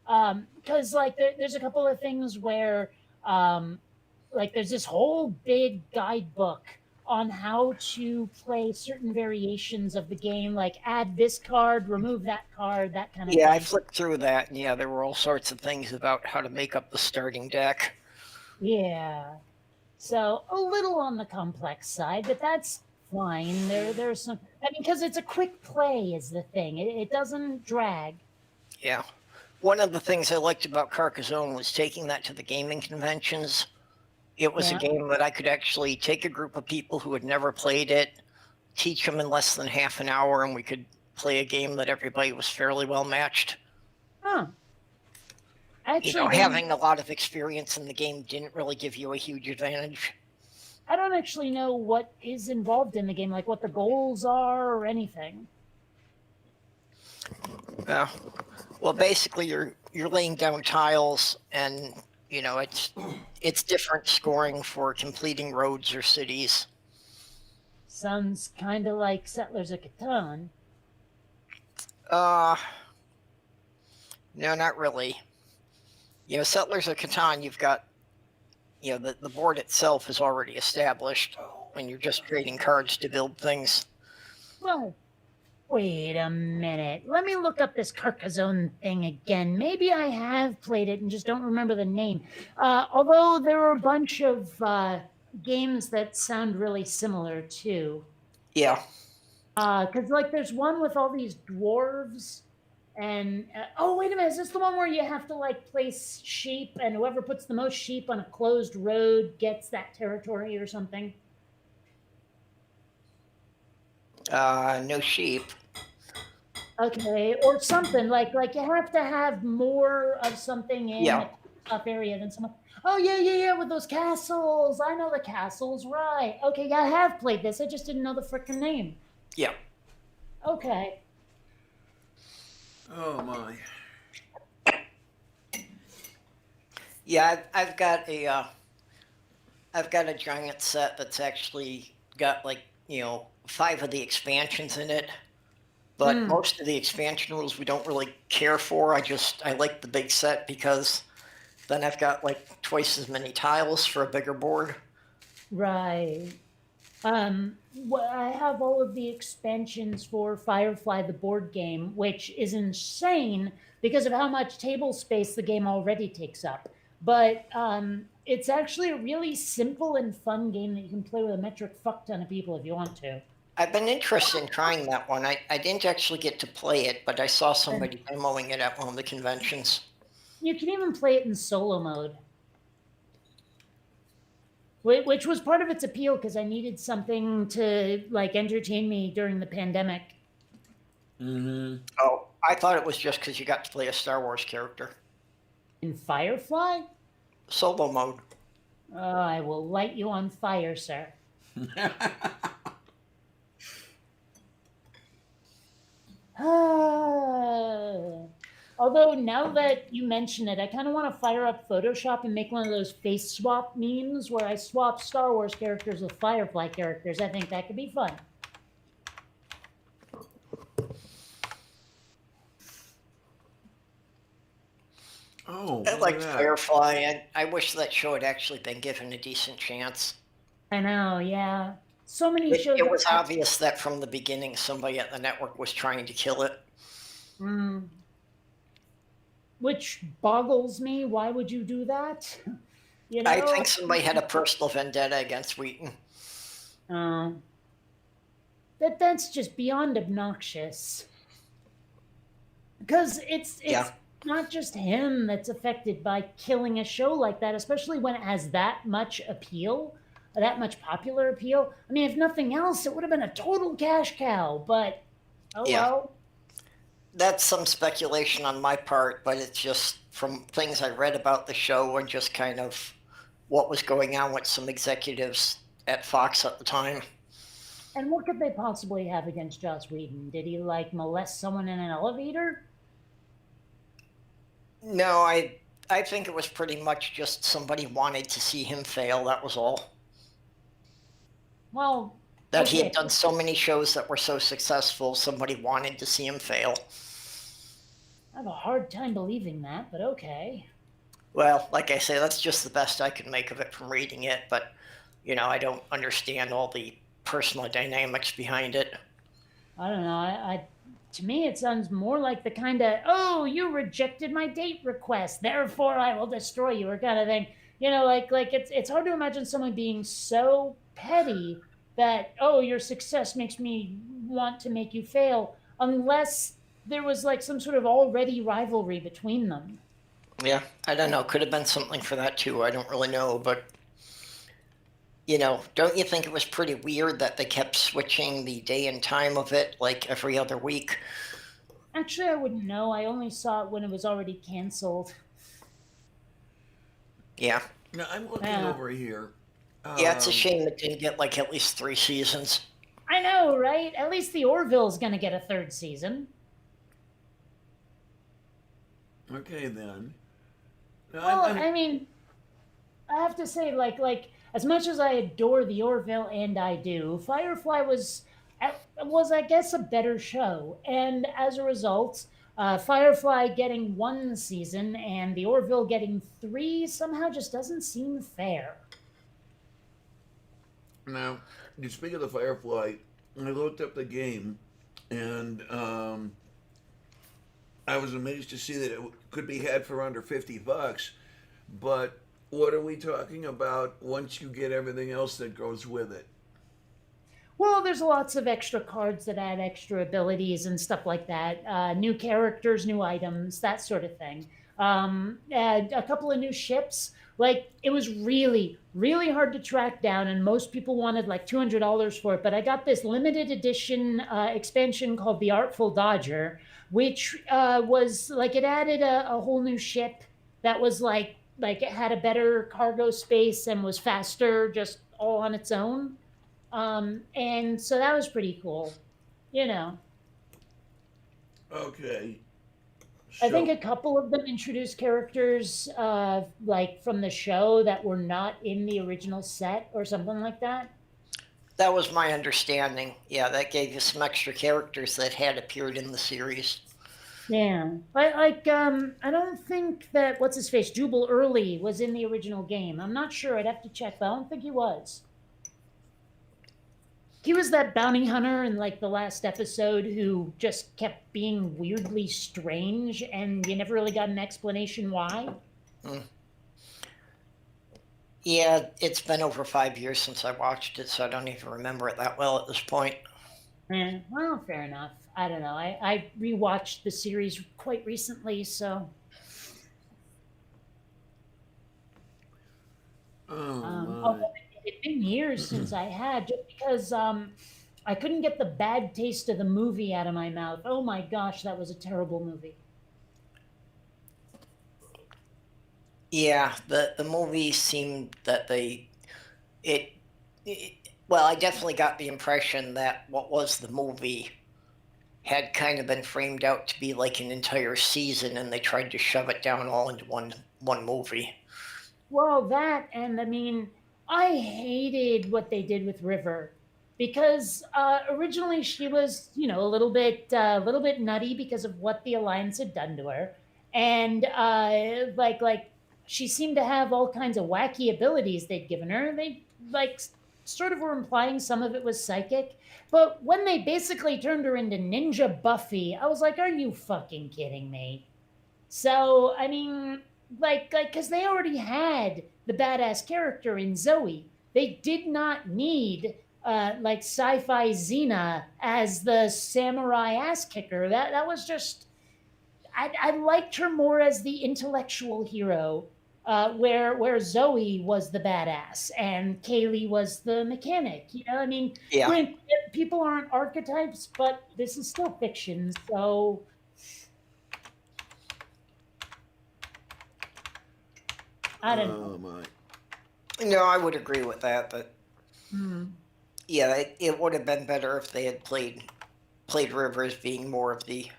Because there's a couple of things where there's this whole big guidebook on how to play certain variations of the game, like add this card, remove that card, that kind of thing. Yeah, I flipped through that, and yeah, there were all sorts of things about how to make up the starting deck. Yeah. So a little on the complex side, but that's fine. There's some. I mean, because it's a quick play is the thing. It doesn't drag. Yeah. One of the things I liked about Carcassonne was taking that to the gaming conventions. It was a Yeah. game that I could actually take a group of people who had never played it, teach them in less than half an hour, and we could play a game that everybody was fairly well matched. Huh. You Actually, know, having a lot of experience in the game didn't really give you a huge advantage. I don't actually know what is involved in the game, like what the goals are or anything. Yeah. Well, basically, you're laying down tiles, and you know it's different scoring for completing roads or cities. Sounds kind of like Settlers of Catan. Uh, no, not really. You know, Settlers of Catan, you've got, you know, the board itself is already established, and you're just trading cards to build things. Well, wait a minute. Let me look up this Carcassonne thing again. Maybe I have played it and just don't remember the name. Although there are a bunch of games that sound really similar too. Yeah. Because like there's one with all these dwarves. And oh, wait a minute! Is this the one where you have to like place sheep, and whoever puts the most sheep on a closed road gets that territory or something? No sheep. Okay, or something like you have to have more of something in Yeah. a tough area than someone. Oh yeah, with those castles. I know the castles, right? Okay, yeah, I have played this. I just didn't know the frickin' name. Yeah. Okay. Oh my. Yeah, I've got a giant set that's actually got like, you know, 5 of the expansions in it. But most of the expansion rules we don't really care for. I like the big set because then I've got like twice as many tiles for a bigger board. Right. I have all of the expansions for Firefly, the board game, which is insane because of how much table space the game already takes up. But it's actually a really simple and fun game that you can play with a metric fuck ton of people if you want to. I've been interested in trying that one. I didn't actually get to play it, but I saw somebody demoing it at one of the conventions. You can even play it in solo mode, which was part of its appeal because I needed something to like entertain me during the pandemic. Mm-hmm. Oh, I thought it was just because you got to play a Star Wars character. In Firefly? Solo mode. Oh, I will light you on fire, sir. Although now that you mention it, I kind of want to fire up Photoshop and make one of those face swap memes where I swap Star Wars characters with Firefly characters. I think that could be fun. Oh, I look like at that. Firefly, and I wish that show had actually been given a decent chance. I know, yeah. So many shows. It was obvious that from the beginning somebody at the network was trying to kill it. Which boggles me. Why would you do that? You know? I think somebody had a personal vendetta against Wheaton. That's just beyond obnoxious. Because it's Yeah. not just him that's affected by killing a show like that, especially when it has that much appeal, that much popular appeal. I mean, if nothing else, it would have been a total cash cow, but oh Yeah. well. That's some speculation on my part, but it's just from things I read about the show and just kind of what was going on with some executives at Fox at the time. And what could they possibly have against Joss Whedon? Did he like molest someone in an elevator? No, I think it was pretty much just somebody wanted to see him fail, that was all. Well, That he okay. had done so many shows that were so successful, somebody wanted to see him fail. I have a hard time believing that, but okay. Well, like I say, that's just the best I can make of it from reading it, but, you know, I don't understand all the personal dynamics behind it. I don't know. I to me, it sounds more like the kind of, oh, you rejected my date request, therefore I will destroy you, or kind of thing. You know, like it's hard to imagine someone being so petty that, oh, your success makes me want to make you fail, unless there was like some sort of already rivalry between them. Yeah, I don't know. Could have been something for that too. I don't really know, but don't you think it was pretty weird that they kept switching the day and time of it like every other week? Actually, I wouldn't know. I only saw it when it was already canceled. Yeah. Now I'm looking Yeah. over here. Yeah, it's a Um, shame it didn't get like at least 3 seasons. I know, right? At least the Orville's gonna get a third season. okay then. Now, Well, I'm I mean, I have to say, like as much as I adore the Orville, and I do, Firefly was I guess a better show, and as a result, Firefly getting one season and the Orville getting three somehow just doesn't seem fair. now. You speak of the Firefly. I looked up the game, and I was amazed to see that it could be had for under $50. But what are we talking about once you get everything else that goes with it? Well, there's lots of extra cards that add extra abilities and stuff like that. New characters, new items, that sort of thing. And a couple of new ships. Like, it was really, really hard to track down, and most people wanted like $200 for it. But I got this limited edition expansion called the Artful Dodger, which was like it added a whole new ship that was like it had a better cargo space and was faster, just all on its own. And so that was pretty cool. You know, Okay, I think so a couple of them introduced characters like from the show that were not in the original set or something like that. That was my understanding. Yeah, that gave you some extra characters that had appeared in the series. Yeah, like I don't think that what's his face Jubal Early was in the original game. I'm not sure. I'd have to check, but I don't think he was. He was that bounty hunter in like the last episode who just kept being weirdly strange, and you never really got an explanation why. Mm. Yeah, it's been over 5 years since I watched it, so I don't even remember it that well at this point. Well, fair enough. I don't know. I rewatched the series quite recently, so oh my. although it'd been years since I had, just because I couldn't get the bad taste of the movie out of my mouth. Oh my gosh, that was a terrible movie. Yeah, the movie seemed that it, it well, I definitely got the impression that what was the movie had kind of been framed out to be like an entire season, and they tried to shove it down all into one movie. Well, that, and I mean, I hated what they did with River because originally she was, you know, a little bit nutty because of what the Alliance had done to her, and like she seemed to have all kinds of wacky abilities they'd given her. They like sort of were implying some of it was psychic, but when they basically turned her into Ninja Buffy, I was like, are you fucking kidding me? So I mean, because they already had the badass character in Zoe, they did not need like sci-fi Xena as the samurai ass kicker. That was just I liked her more as the intellectual hero. Where Zoe was the badass and Kaylee was the mechanic. You know, I mean, Yeah, granted, people aren't archetypes, but this is still fiction, so I don't know. Oh my. no, I would agree with that, but Hmm. yeah, it would have been better if they had played Rivers being more of the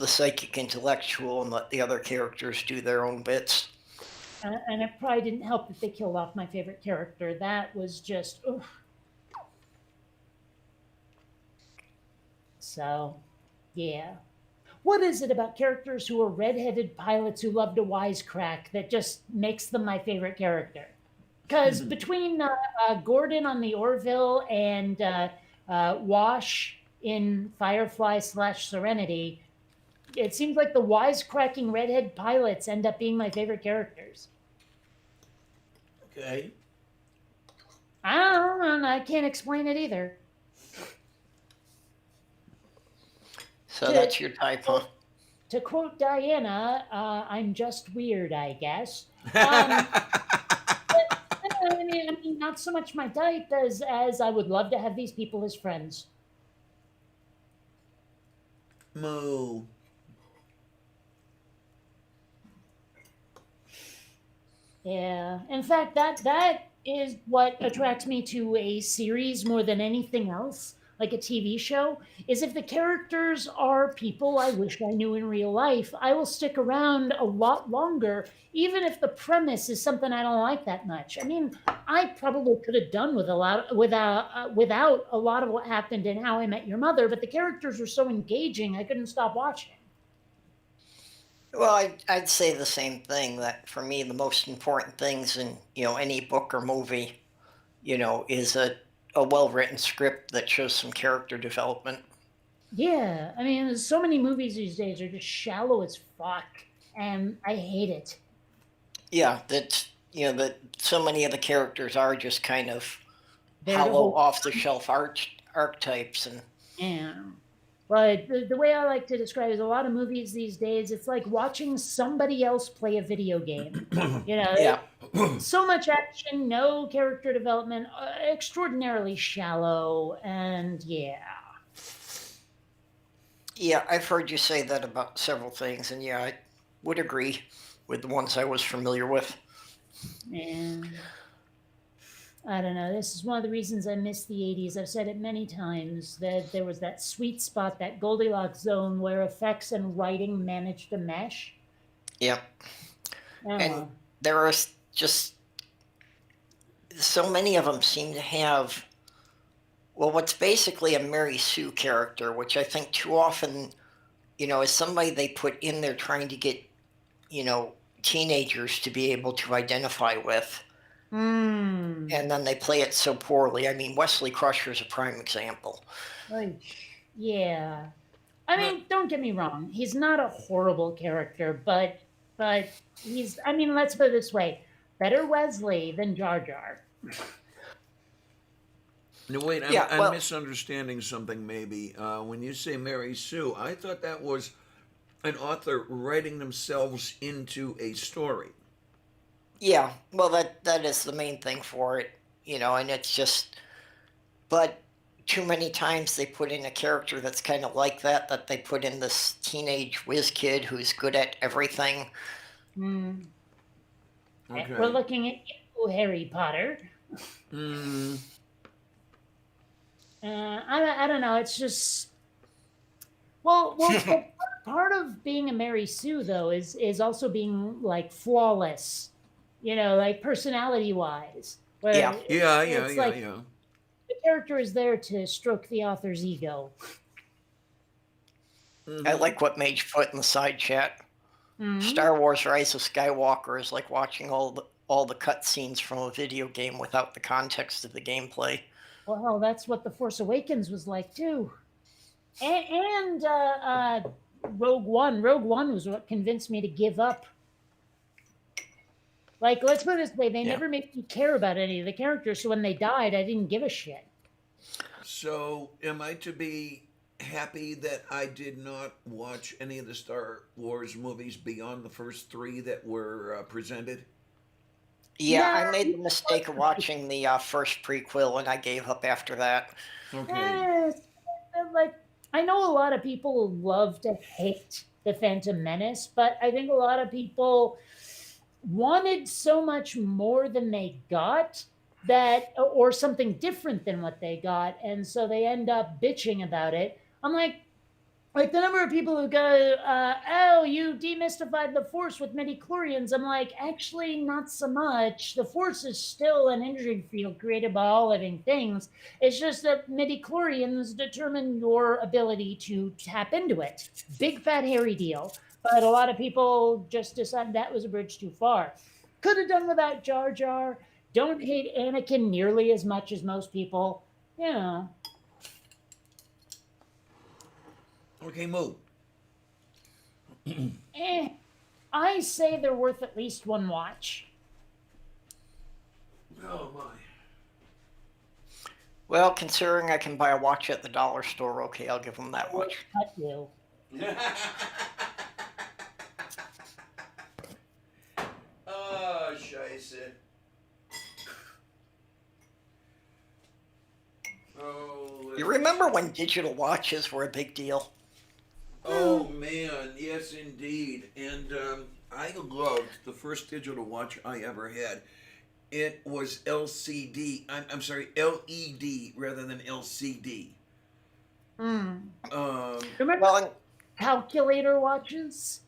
psychic intellectual and let the other characters do their own bits. And it probably didn't help that they killed off my favorite character. That was just, ugh. So, yeah. What is it about characters who are redheaded pilots who love to wisecrack that just makes them my favorite character? Because between Gordon on the Orville and Wash in Firefly slash Serenity, it seems like the wisecracking redhead pilots end up being my favorite characters. Okay. I don't know, and I can't explain it either. So that's your type, huh? To quote Diana, I'm just weird, I guess. I mean, not so much my type as I would love to have these people as friends. Moo. Yeah. In fact, that is what attracts me to a series more than anything else, like a TV show, is if the characters are people I wish I knew in real life, I will stick around a lot longer, even if the premise is something I don't like that much. I mean, I probably could have done with a lot without a lot of what happened in How I Met Your Mother, but the characters were so engaging, I couldn't stop watching. Well, I'd say the same thing, that for me, the most important things in, any book or movie, is a well-written script that shows some character development. Yeah, I mean, there's so many movies these days are just shallow as fuck, and I hate it. Yeah, that so many of the characters are just kind of They're the hollow, whole off-the-shelf archetypes, and yeah. But the way I like to describe it is a lot of movies these days, it's like watching somebody else play a video game. You know, yeah, so much action, no character development, extraordinarily shallow, and yeah. yeah, I've heard you say that about several things, and yeah, I would agree with the ones I was familiar with. And I don't know. This is one of the reasons I miss the 80s. I've said it many times that there was that sweet spot, that Goldilocks zone where effects and writing managed to mesh. Yeah, and Oh, there are just so many of them seem to have, well, what's basically a Mary Sue character, which I think too often, is somebody they put in there trying to get, teenagers to be able to identify with, mm. and then they play it so poorly. I mean, Wesley Crusher is a prime example. Like, yeah. I mean, don't get me wrong. He's not a horrible character, but he's. I mean, let's put it this way: better Wesley than Jar Jar. No, wait, Yeah, I'm well, misunderstanding something maybe. When you say Mary Sue, I thought that was an author writing themselves into a story. yeah, well, that is the main thing for it, and it's just, but too many times they put in a character that's kind of like that they put in this teenage whiz kid who's good at everything. Mm. Okay. We're looking at you, Harry Potter. Mm, I don't know. It's just well, part of being a Mary Sue though is also being like flawless, like personality wise. Where Yeah, it's like the character is there to stroke the author's ego. I mhm. like what Mage put in the side chat. Hmm. Star Wars Rise of Skywalker is like watching all the cutscenes from a video game without the context of the gameplay. Well, hell, that's what the Force Awakens was like too, and Rogue One. Rogue One was what convinced me to give up. Like, let's put it this way: they Yeah. never made me care about any of the characters, so when they died, I didn't give a shit. So, am I to be happy that I did not watch any of the Star Wars movies beyond the first three that were presented? Yeah, I No, made the mistake of watching the first prequel, and I gave up after that. Okay. yes, like I know a lot of people love to hate the Phantom Menace, but I think a lot of people wanted so much more than they got that, or something different than what they got, and so they end up bitching about it. I'm like the number of people who go, "Oh, you demystified the Force with midichlorians." I'm like, actually, not so much. The Force is still an energy field created by all living things. It's just that midichlorians determine your ability to tap into it. Big fat hairy deal. But a lot of people just decided that was a bridge too far. Could have done without Jar Jar. Don't hate Anakin nearly as much as most people. You know. Okay, Moo. I say they're worth at least one watch. Oh my. Well, considering I can buy a watch at the dollar store, okay, I'll give them that much. Cut you. Oh, scheisse. Oh, You remember when digital watches were a big deal? oh man, yes indeed. And I loved the first digital watch I ever had. It was LCD. I'm sorry, LED rather than LCD. Hmm. Um, Remember Well, and calculator watches?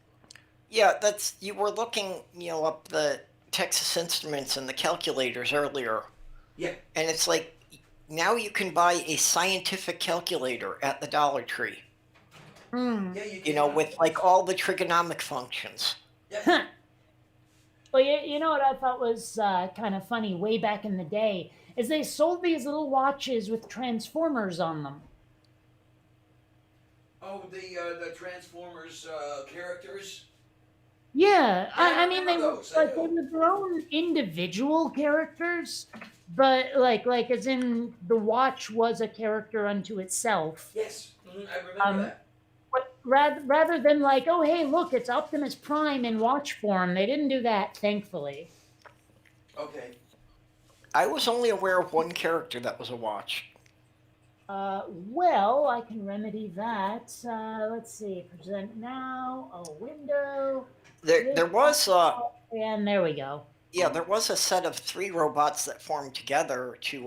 yeah, that's you were looking, up the Texas Instruments and the calculators earlier, yeah. and it's like now you can buy a scientific calculator at the Dollar Tree. Hmm. Yeah, With like all the trigonomic functions. Huh. Well, you know what I thought was kind of funny way back in the day is they sold these little watches with transformers on them. Oh, the Transformers characters. Yeah, I I mean remember they were those, I like they do. were their own individual characters, but like as in the watch was a character unto itself. Yes, I remember Um, that. But rather than like, oh hey, look, it's Optimus Prime in watch form, they didn't do that, thankfully. Okay. I was only aware of one character that was a watch. Well, I can remedy that. Let's see, present now, a window, There was and there we go. there was a set of 3 robots that formed together to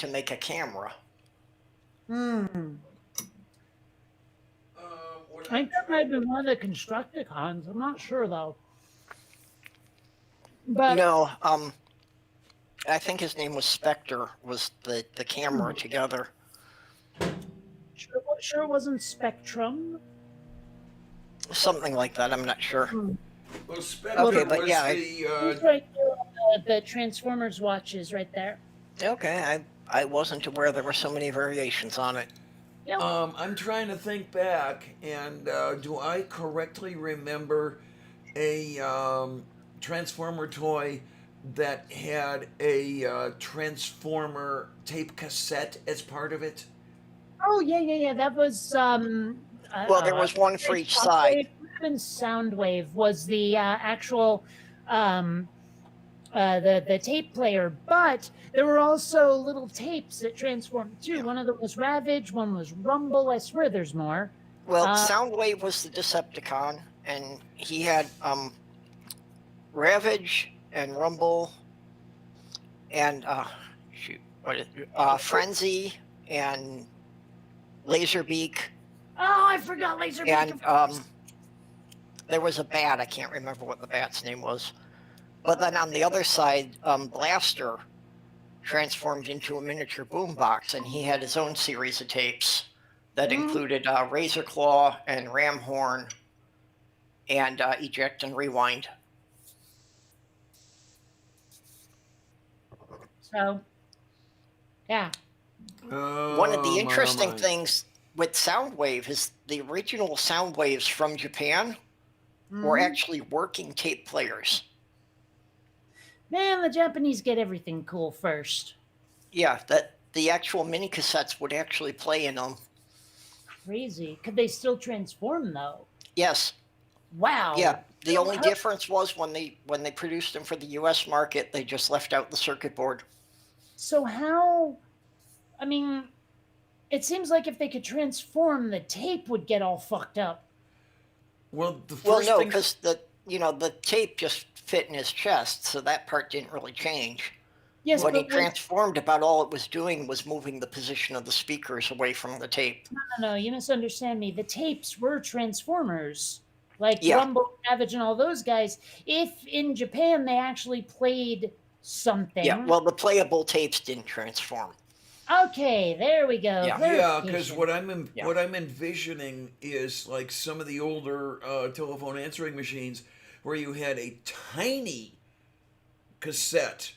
make a camera. Hmm. What I think that might have been one of the Constructicons. I'm not sure though. But No, I think his name was Spectre. Was the camera together? sure it wasn't Spectrum. Something like that. I'm not sure. Well, Spectre Okay, but was yeah, He's right there, the Transformers watches right there. Okay, I wasn't aware there were so many variations on it. Yep. I'm trying to think back, and do I correctly remember a Transformer toy that had a Transformer tape cassette as part of it? Oh yeah. That was Well, there was one for each side. And Soundwave was the actual the tape player, but there were also little tapes that transformed too. One of them was Ravage, one was Rumble. I swear there's more. Well, Soundwave was the Decepticon, and he had Ravage and Rumble and Frenzy and Laserbeak. Oh, I forgot Laserbeak. And there was a bat. I can't remember what the bat's name was. But then on the other side, Blaster transformed into a miniature boombox, and he had his own series of tapes that included Razor Claw and Ram Horn and Eject and Rewind. So, yeah. One of the my, interesting my. things with Soundwave is the original Soundwaves from Japan were actually working tape players. Man, the Japanese get everything cool first. Yeah, that the actual mini cassettes would actually play in them. Crazy. Could they still transform though? Yes. Wow. Yeah. The only difference was when they produced them for the U.S. market, they just left out the circuit board. So how? I mean, it seems like if they could transform, the tape would get all fucked up. Well, the Well, first no, thing. because the tape just fit in his chest, so that part didn't really change. Yes, When he but transformed, about all it was doing was moving the position of the speakers away from the tape. no, you misunderstand me. The tapes were Transformers, like Yeah. Rumble, Savage, and all those guys. If in Japan they actually played something. Yeah, well, the playable tapes didn't transform. Okay, there we go. Yeah. Yeah, because Clarification. what I'm envisioning is like some of the older telephone answering machines where you had a tiny cassette.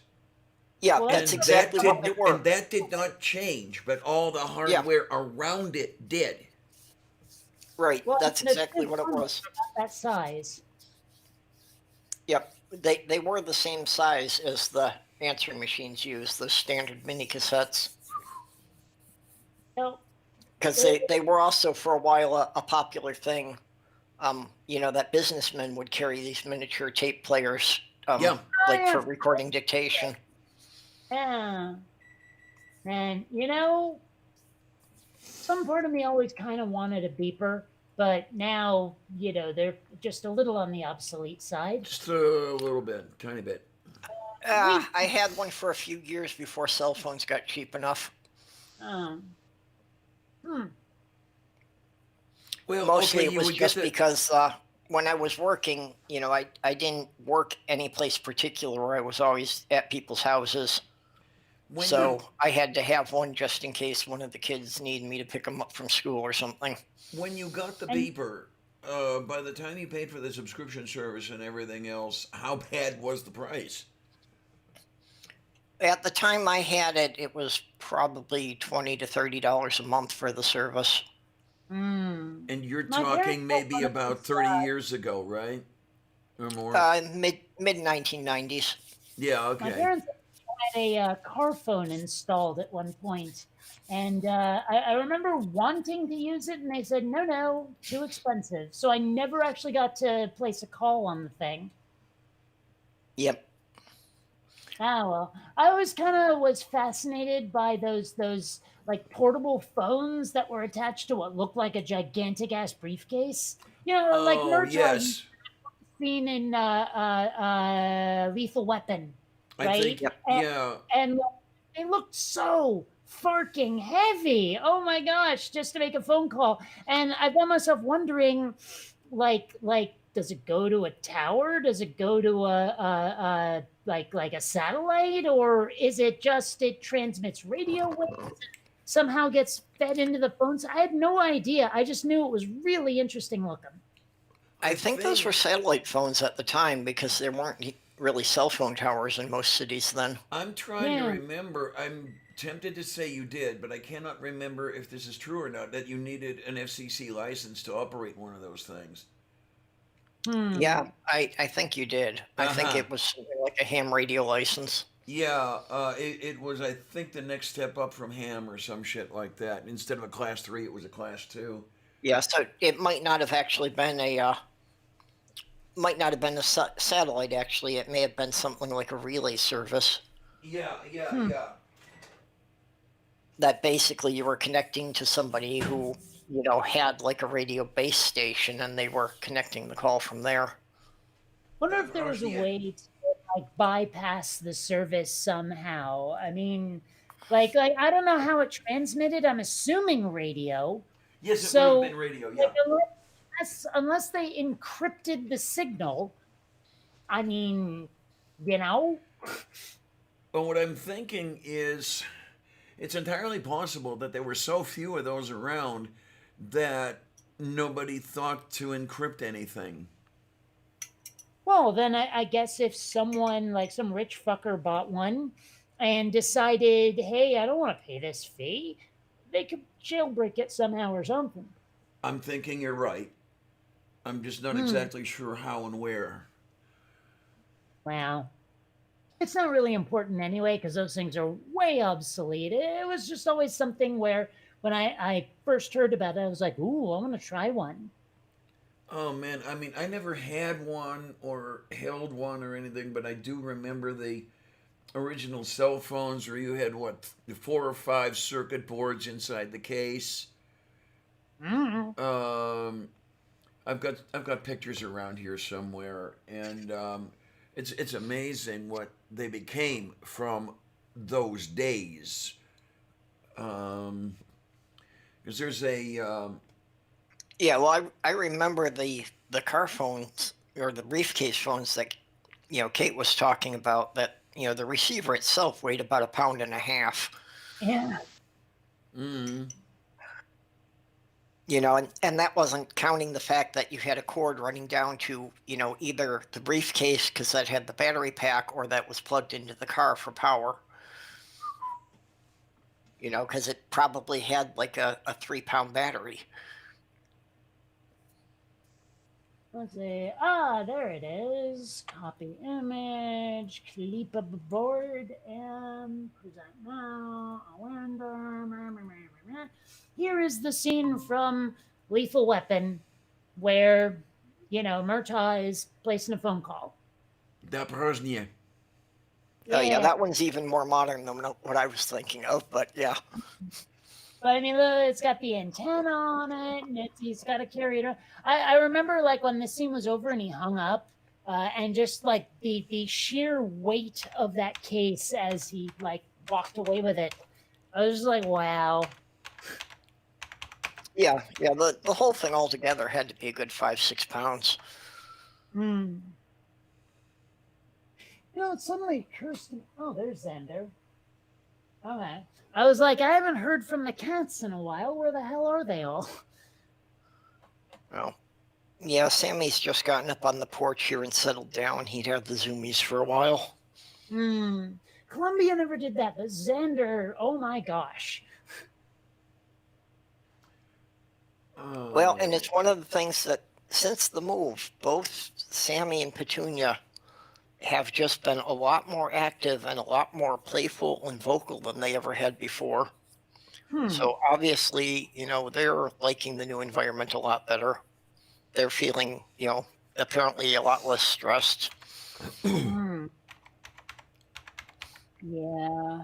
Yeah, Well, that's And exactly what they were. And that did not change, but all the hardware around it did. Right, Well, that's the exactly what it was. That size. Yep, they were the same size as the answering machines use, the standard mini cassettes. No, Because they were also for a while a popular thing. That businessmen would carry these miniature tape players, Yeah. like for recording dictation. yeah. And some part of me always kind of wanted a beeper, but now they're just a little on the obsolete side. Just a little bit, tiny bit. I had one for a few years before cell phones got cheap enough. Um, Well, Mostly okay, it was just because when I was working, I didn't work any place particular. I was always at people's houses. I had to have one just in case one of the kids needed me to pick them up from school or something. When you got the beeper, by the time you paid for the subscription service and everything else, how bad was the price? At the time I had it, it was probably $20 to $30 a month for the service. And you're My talking parents maybe bought one about 30 years ago, right? Or more? Mid 1990s. Yeah, My okay. parents had a car phone installed at one point, and I remember wanting to use it, and they said, no, too expensive. So I never actually got to place a call on the thing. Yep. Ah, well, I always kind of was fascinated by those like portable phones that were attached to what looked like a gigantic ass briefcase. Like Oh, Murtaugh yes. seen in Lethal Weapon, I right? think, and, yeah. and they looked so farking heavy. Oh my gosh, just to make a phone call. And I found myself wondering, like, does it go to a tower? Does it go to a like a satellite, or is it just it transmits radio waves and somehow gets fed into the phones? I had no idea. I just knew it was really interesting looking. I think those were satellite phones at the time because there weren't really cell phone towers in most cities then. I'm trying to remember. I'm tempted to say you did, but I cannot remember if this is true or not, that you needed an FCC license to operate one of those things. Yeah, I think you did. I think it was something like a ham radio license. Yeah, it was, I think, the next step up from ham or some shit like that. Instead of a class 3, it was a class 2. Yeah, so it might not have actually been a satellite. Actually, it may have been something like a relay service. Yeah. That basically you were connecting to somebody who had like a radio base station, and they were connecting the call from there. Wonder if there was a way to like bypass the service somehow. I mean, like I don't know how it transmitted. I'm assuming radio. Yes, it would have been radio. Yeah. Like, unless they encrypted the signal, I mean, But what I'm thinking is, it's entirely possible that there were so few of those around that nobody thought to encrypt anything. Well, then I guess if someone, like some rich fucker, bought one and decided, hey, I don't want to pay this fee, they could jailbreak it somehow or something. I'm thinking you're right. I'm just not exactly sure how and where. Wow. It's not really important anyway, because those things are way obsolete. It was just always something where when I first heard about it, I was like, ooh, I want to try one. Oh man, I mean, I never had one or held one or anything, but I do remember the original cell phones where you had 4 or 5 circuit boards inside the case. I've got pictures around here somewhere, and it's amazing what they became from those days. Because there's a Yeah, well, I remember the car phones or the briefcase phones that Kate was talking about. That the receiver itself weighed about 1.5 pounds. Yeah. And that wasn't counting the fact that you had a cord running down to either the briefcase because that had the battery pack, or that was plugged into the car for power. Because it probably had like a 3-pound battery. Let's see. There it is. Copy image, clip board, and present now. Here is the scene from Lethal Weapon where, Murtaugh is placing a phone call. Da Prozhnie. Oh yeah, that one's even more modern than what I was thinking of. But yeah, But I mean, look, it's got the antenna on it, and he's got to carry it around. I remember like when the scene was over and he hung up, and just like the sheer weight of that case as he like walked away with it. I was just like, wow. yeah. The whole thing altogether had to be a good 5-6 pounds. Hmm. It suddenly occurs to me. Oh, there's Xander. Okay. I was like, I haven't heard from the cats in a while. Where the hell are they all? Well, yeah, Sammy's just gotten up on the porch here and settled down. He'd had the zoomies for a while. Columbia never did that, but Xander, oh my gosh. Oh. Well, and it's one of the things that since the move, both Sammy and Petunia have just been a lot more active and a lot more playful and vocal than they ever had before. So obviously, they're liking the new environment a lot better. They're feeling, apparently a lot less stressed. Yeah.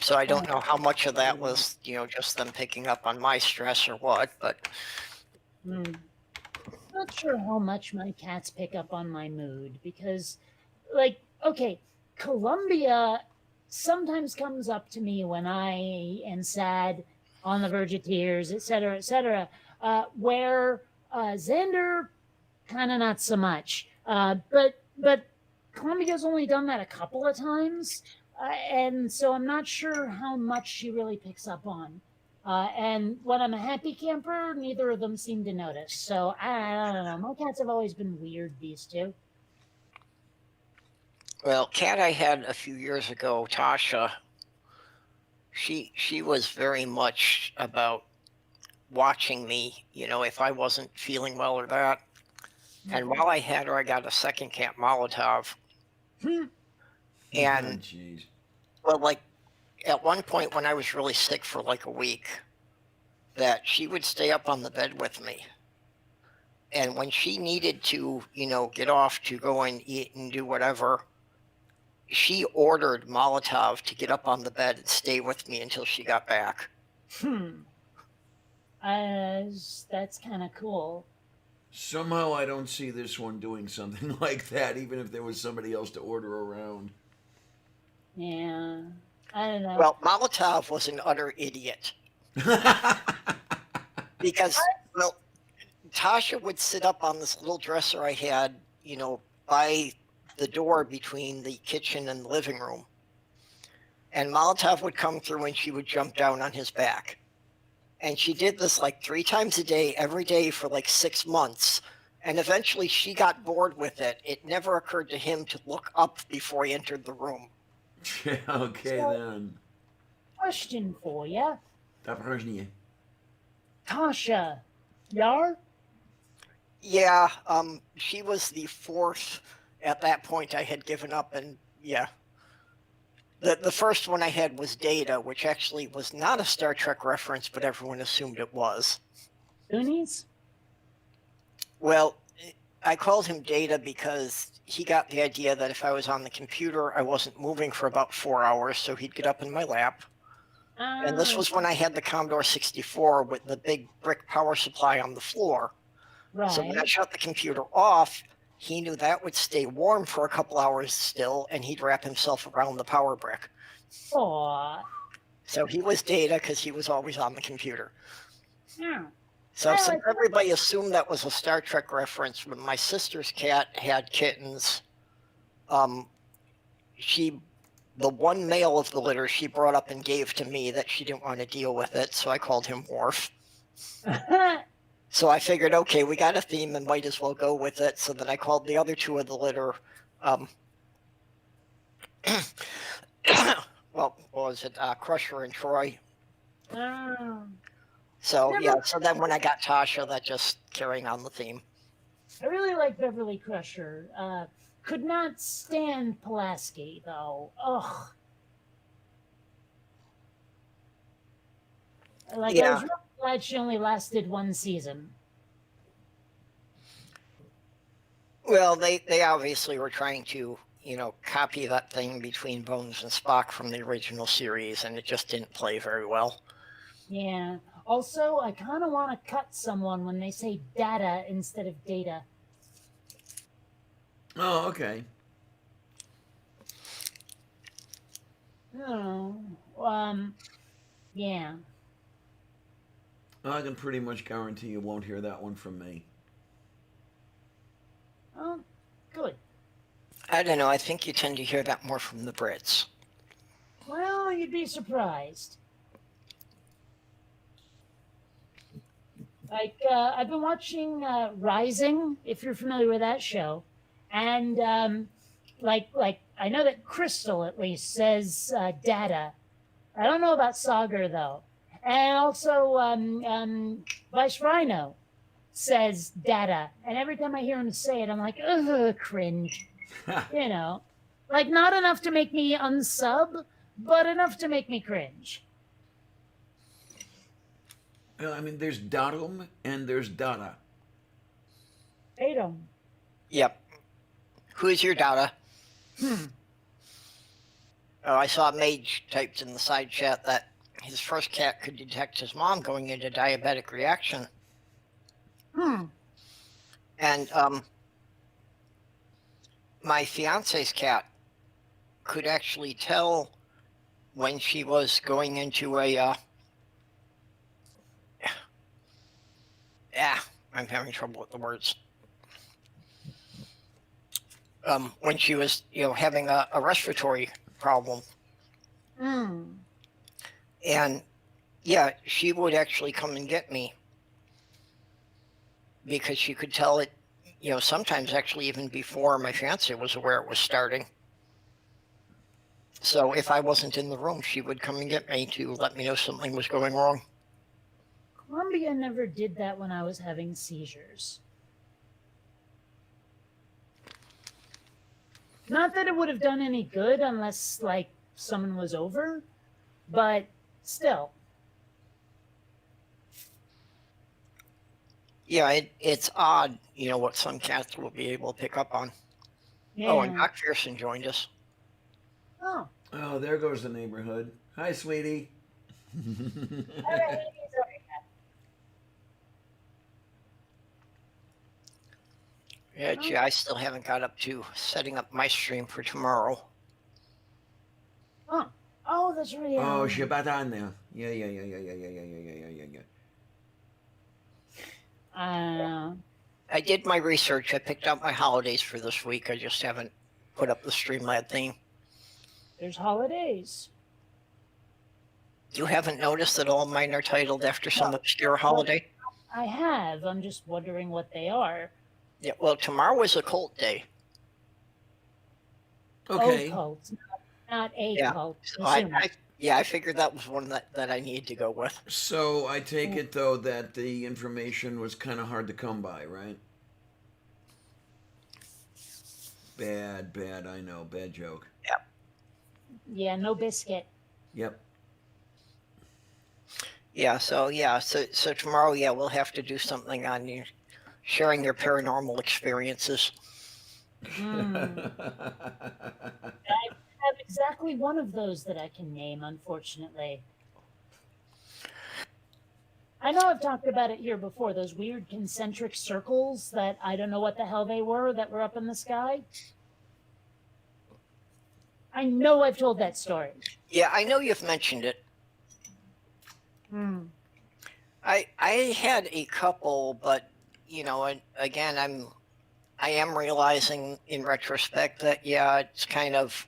So I don't know how much of that was, just them picking up on my stress or what, but Not sure how much my cats pick up on my mood because, like, okay, Columbia sometimes comes up to me when I am sad, on the verge of tears, etc., etc. Where Xander, kind of not so much. But Columbia's only done that a couple of times, and so I'm not sure how much she really picks up on. And when I'm a happy camper, neither of them seem to notice. So I don't know. My cats have always been weird, these two. well, cat I had a few years ago, Tasha, she was very much about watching me, if I wasn't feeling well or that. And while I had her, I got a second cat, Molotov. And Oh, jeez. well, like at one point when I was really sick for like a week, that she would stay up on the bed with me. And when she needed to, get off to go and eat and do whatever, she ordered Molotov to get up on the bed and stay with me until she got back. That's kind of cool. Somehow I don't see this one doing something like that, even if there was somebody else to order around. Yeah. I don't know. Well, Molotov was an utter idiot. Because, well, Tasha would sit up on this little dresser I had, by the door between the kitchen and the living room. And Molotov would come through and she would jump down on his back. And she did this like 3 times a day, every day for like 6 months. And eventually she got bored with it. It never occurred to him to look up before he entered the room. Okay, then. Question for you. Da Prozhnie. Tasha, Yar? Yeah, she was the 4th at that point I had given up, and yeah. The first one I had was Data, which actually was not a Star Trek reference, but everyone assumed it was. Goonies? Well, I called him Data because he got the idea that if I was on the computer, I wasn't moving for about 4 hours, so he'd get up in my lap. And this was when I had the Commodore 64 with the big brick power supply on the floor. Right. So when I shut the computer off, he knew that would stay warm for a couple hours still, and he'd wrap himself around the power brick. Aw. So he was Data because he was always on the computer. Yeah. So I since like that. everybody assumed that was a Star Trek reference, when my sister's cat had kittens, the one male of the litter she brought up and gave to me that she didn't want to deal with it, so I called him Worf. So I figured, okay, we got a theme and might as well go with it. So then I called the other 2 of the litter. Well, what was it? Crusher and Troy. So Never- yeah. So then when I got Tasha, that just carrying on the theme. I really like Beverly Crusher. Could not stand Pulaski, though. Ugh. Like, I Yeah. was really glad she only lasted one season. Well, they obviously were trying to, copy that thing between Bones and Spock from the original series, and it just didn't play very well. Yeah. Also, I kind of want to cut someone when they say data instead of data. Oh, okay. Oh, yeah. I can pretty much guarantee you won't hear that one from me. Oh, good. I don't know. I think you tend to hear that more from the Brits. Well, you'd be surprised. Like, I've been watching Rising, if you're familiar with that show, and like I know that Crystal at least says data. I don't know about Sagar though, and also Vice Rhino says data, and every time I hear him say it, I'm like, ugh, cringe. You know, like not enough to make me unsub, but enough to make me cringe. Well, I mean, there's datum and there's data. Datum. Yep. Who's your Dada? Oh, I saw Mage typed in the side chat that his first cat could detect his mom going into diabetic reaction. And my fiance's cat could actually tell when she was going into a I'm having trouble with the words. When she was, having a respiratory problem. And yeah, she would actually come and get me because she could tell it, sometimes actually even before my fiance was aware it was starting. So if I wasn't in the room, she would come and get me to let me know something was going wrong. Columbia never did that when I was having seizures. Not that it would have done any good unless, like, someone was over, but still. Yeah, it's odd, what some cats will be able to pick up on. Yeah. Oh, and Doc Pearson joined us. Oh. Oh, there goes the neighborhood. Hi, sweetie. All right, Yeah, gee, I still haven't got up to setting up my stream for tomorrow. Oh, that's right. Oh, Shabbat on there. Yeah. I did my research. I picked out my holidays for this week. I just haven't put up the Streamlab theme. There's holidays. You haven't noticed that all mine are titled after some obscure holiday? I have. I'm just wondering what they are. Yeah, well, tomorrow is a cult day. Okay. Cult, not a Yeah. cult. So I figured that was one that I needed to go with. So I take it, though, that the information was kind of hard to come by, right? Bad, I know. Bad joke. Yep. Yeah, no biscuit. Yep. Yeah, so tomorrow, we'll have to do something on you sharing your paranormal experiences. I have exactly one of those that I can name, unfortunately. I know I've talked about it here before, those weird concentric circles that I don't know what the hell they were that were up in the sky. I know I've told that story. Yeah, I know you've mentioned it. I had a couple, but and again, I am realizing in retrospect that it's kind of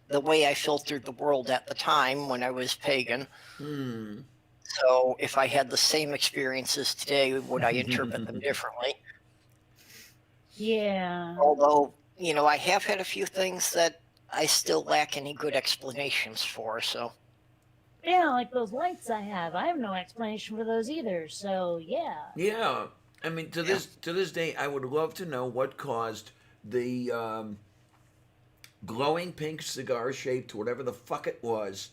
the way I filtered the world at the time when I was pagan. So if I had the same experiences today, would I interpret them differently? Yeah. Although, I have had a few things that I still lack any good explanations for, so. Yeah, like those lights I have. I have no explanation for those either, so yeah. Yeah. I mean, to this day, I would love to know what caused the glowing pink cigar shaped whatever the fuck it was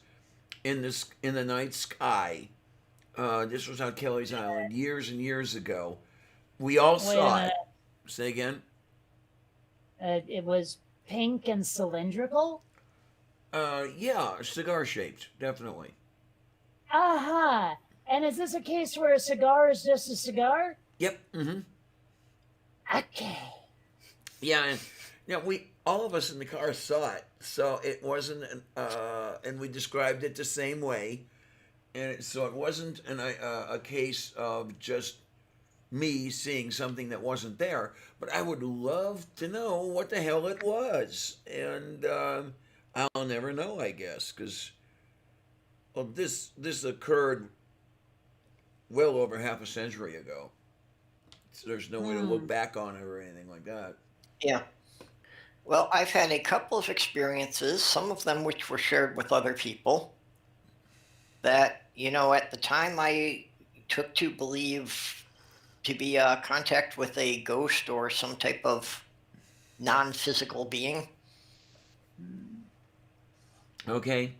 in the night sky. This was on Kelly's Island years and years ago. We all Wait a saw it. minute. Say again. It was pink and cylindrical. Yeah, cigar shaped, definitely. Aha! And is this a case where a cigar is just a cigar? Yep. Mm-hmm. Okay. Yeah, and we all of us in the car saw it, so it wasn't, and we described it the same way, and so it wasn't a case of just me seeing something that wasn't there. But I would love to know what the hell it was, and I'll never know, I guess, because well, this occurred well over half a century ago. So there's no way to look back on it or anything like that. Yeah. Well, I've had a couple of experiences, some of them which were shared with other people, that, at the time I took to believe to be contact with a ghost or some type of non-physical being. Okay.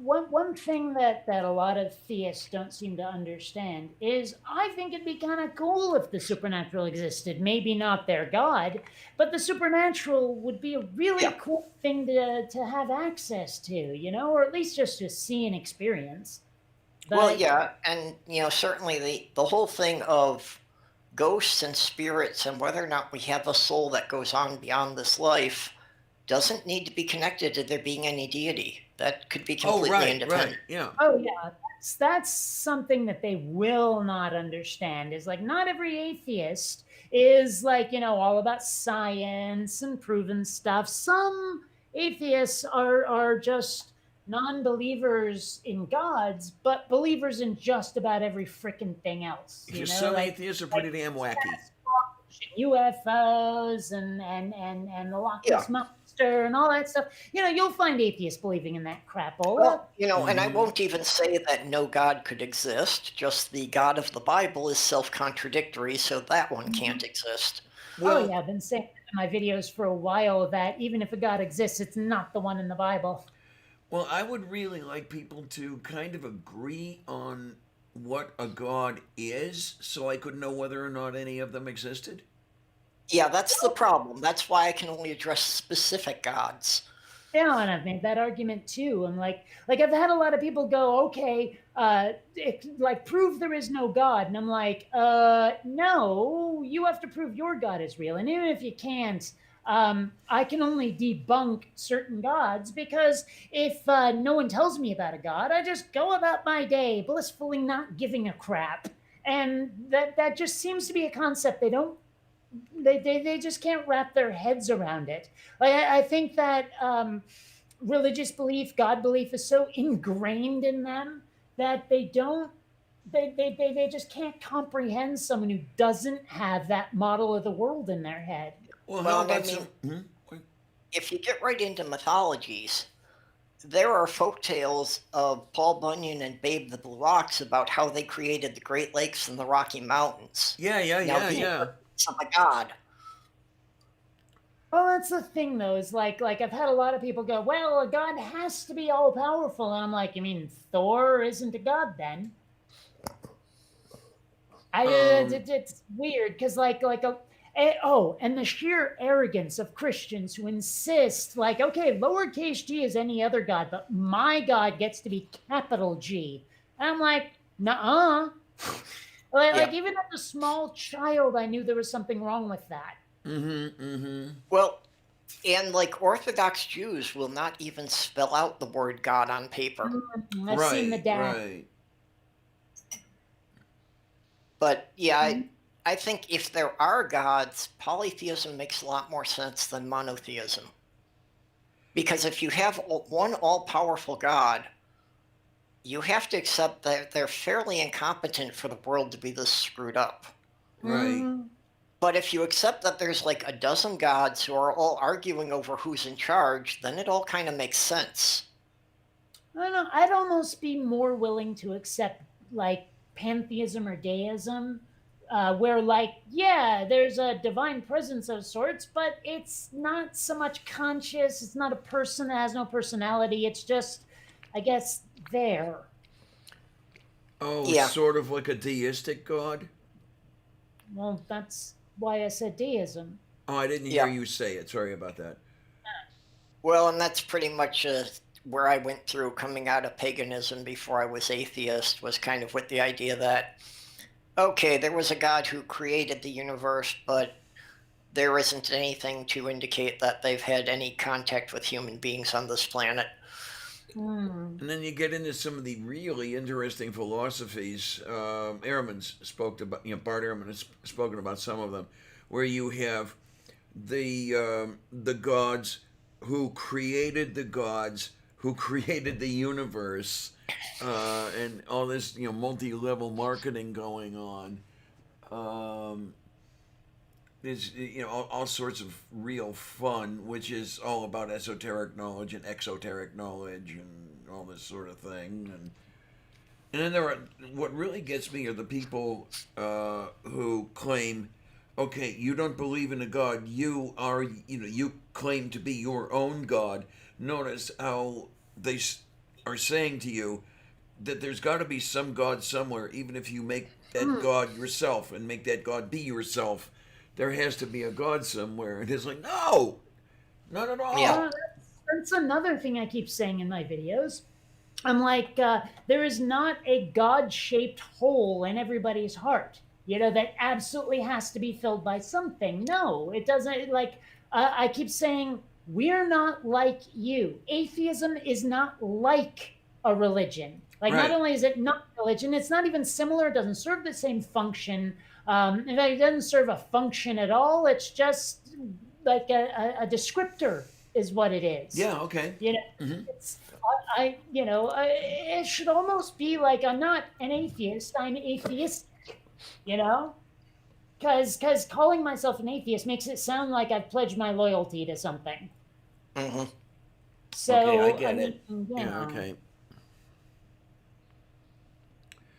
One thing that a lot of theists don't seem to understand is I think it'd be kind of cool if the supernatural existed. Maybe not their God, but the supernatural would be a really Yeah. cool thing to have access to, or at least just to see and experience. Well, yeah, and certainly the whole thing of ghosts and spirits and whether or not we have a soul that goes on beyond this life doesn't need to be connected to there being any deity. That could be completely independent. Yeah. Oh yeah, that's something that they will not understand. Is like not every atheist is like all about science and proven stuff. Some atheists are just non-believers in gods, but believers in just about every freaking thing else. Some atheists are pretty damn wacky. UFOs and the Loch Ness Monster and all that stuff. You'll find atheists believing in that crap. Well, and I won't even say that no God could exist. Just the God of the Bible is self-contradictory, so that one can't exist. Well, yeah, I've been saying in my videos for a while that even if a God exists, it's not the one in the Bible. Well, I would really like people to kind of agree on what a god is, so I could know whether or not any of them existed. Yeah, that's the problem. That's why I can only address specific gods. Yeah, and I've made that argument too. I'm like I've had a lot of people go, okay, prove there is no God, and I'm like, no, you have to prove your God is real, and even if you can't, I can only debunk certain gods because if no one tells me about a god, I just go about my day blissfully not giving a crap, and that just seems to be a concept they just can't wrap their heads around it. Like I think that religious belief, God belief, is so ingrained in them that they just can't comprehend someone who doesn't have that model of the world in their head. Well, if you get right into mythologies, there are folk tales of Paul Bunyan and Babe the Blue Ox about how they created the Great Lakes and the Rocky Mountains. Yeah. Of a god. Well, that's the thing, though. Is like I've had a lot of people go, "Well, a god has to be all powerful," and I'm like, "You mean Thor isn't a god then?" It's weird because and the sheer arrogance of Christians who insist, okay, lowercase g is any other god, but my God gets to be capital G. And I'm like, nuh-uh. Even as a small child, I knew there was something wrong with that. Well, and Orthodox Jews will not even spell out the word God on paper. I've seen the dad. Right. But yeah, I think if there are gods, polytheism makes a lot more sense than monotheism. Because if you have one all-powerful God, you have to accept that they're fairly incompetent for the world to be this screwed up. Right. But if you accept that there's a dozen gods who are all arguing over who's in charge, then it all kind of makes sense. I don't know. I'd almost be more willing to accept pantheism or deism, where like yeah, there's a divine presence of sorts, but it's not so much conscious. It's not a person that has no personality. It's just, I guess, there. Oh, Yeah. sort of like a deistic god? Well, that's why I said deism. Oh, I didn't hear Yeah. you say it. Sorry about that. Well, and that's pretty much where I went through coming out of paganism before I was atheist, was kind of with the idea that, okay, there was a God who created the universe, but there isn't anything to indicate that they've had any contact with human beings on this planet. Hmm. And then you get into some of the really interesting philosophies. Ehrman's spoke about, Bart Ehrman has spoken about some of them, where you have the gods who created the gods who created the universe, and all this multi-level marketing going on. There's all sorts of real fun, which is all about esoteric knowledge and exoteric knowledge and all this sort of thing. And then there are, what really gets me are the people who claim, okay, you don't believe in a god, you are, you claim to be your own god. Notice how are saying to you that there's got to be some god somewhere, even if you make that god yourself and make that god be yourself. There has to be a god somewhere. And it's like, no, not at all. Yeah. That's another thing I keep saying in my videos. I'm like, there is not a God-shaped hole in everybody's heart, that absolutely has to be filled by something. No, it doesn't. Like, I keep saying, we're not like you. Atheism is not like a religion. Like, Right. not only is it not religion, it's not even similar. It doesn't serve the same function. In fact, it doesn't serve a function at all. It's just like a descriptor is what it is. Yeah, okay. It's it should almost be like I'm not an atheist. I'm atheistic. Because calling myself an atheist makes it sound like I've pledged my loyalty to something. Mm-hmm. So Okay, I get it. know, Okay.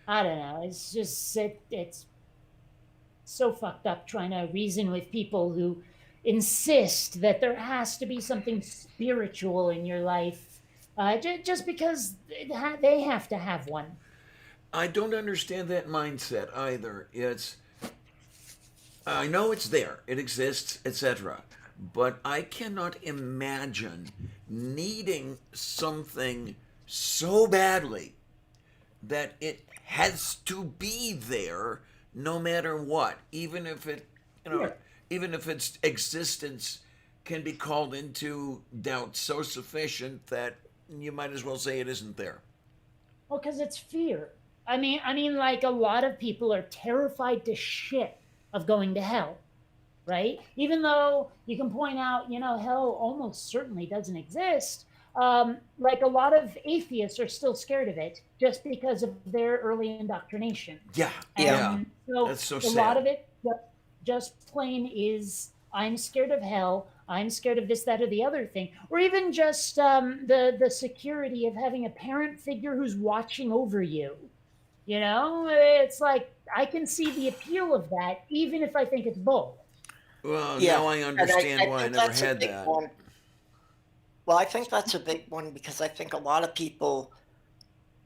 I don't know. It's just it's so fucked up trying to reason with people who insist that there has to be something spiritual in your life, just because they have to have one. I don't understand that mindset either. I know it's there, it exists, etc. But I cannot imagine needing something so badly that it has to be there no matter what, even if even if its existence can be called into doubt so sufficient that you might as well say it isn't there. Well, because it's fear. I mean, like a lot of people are terrified to shit of going to hell, right? Even though you can point out, hell almost certainly doesn't exist. Like a lot of atheists are still scared of it just because of their early indoctrination. Yeah, Yeah. So That's so a sad. lot of it just plain is I'm scared of hell. I'm scared of this, that, or the other thing, or even just the security of having a parent figure who's watching over you. It's like I can see the appeal of that, even if I think it's bull. Well, Yeah. now I And understand why I think never that's a had big that. one. Well, I think that's a big one because I think a lot of people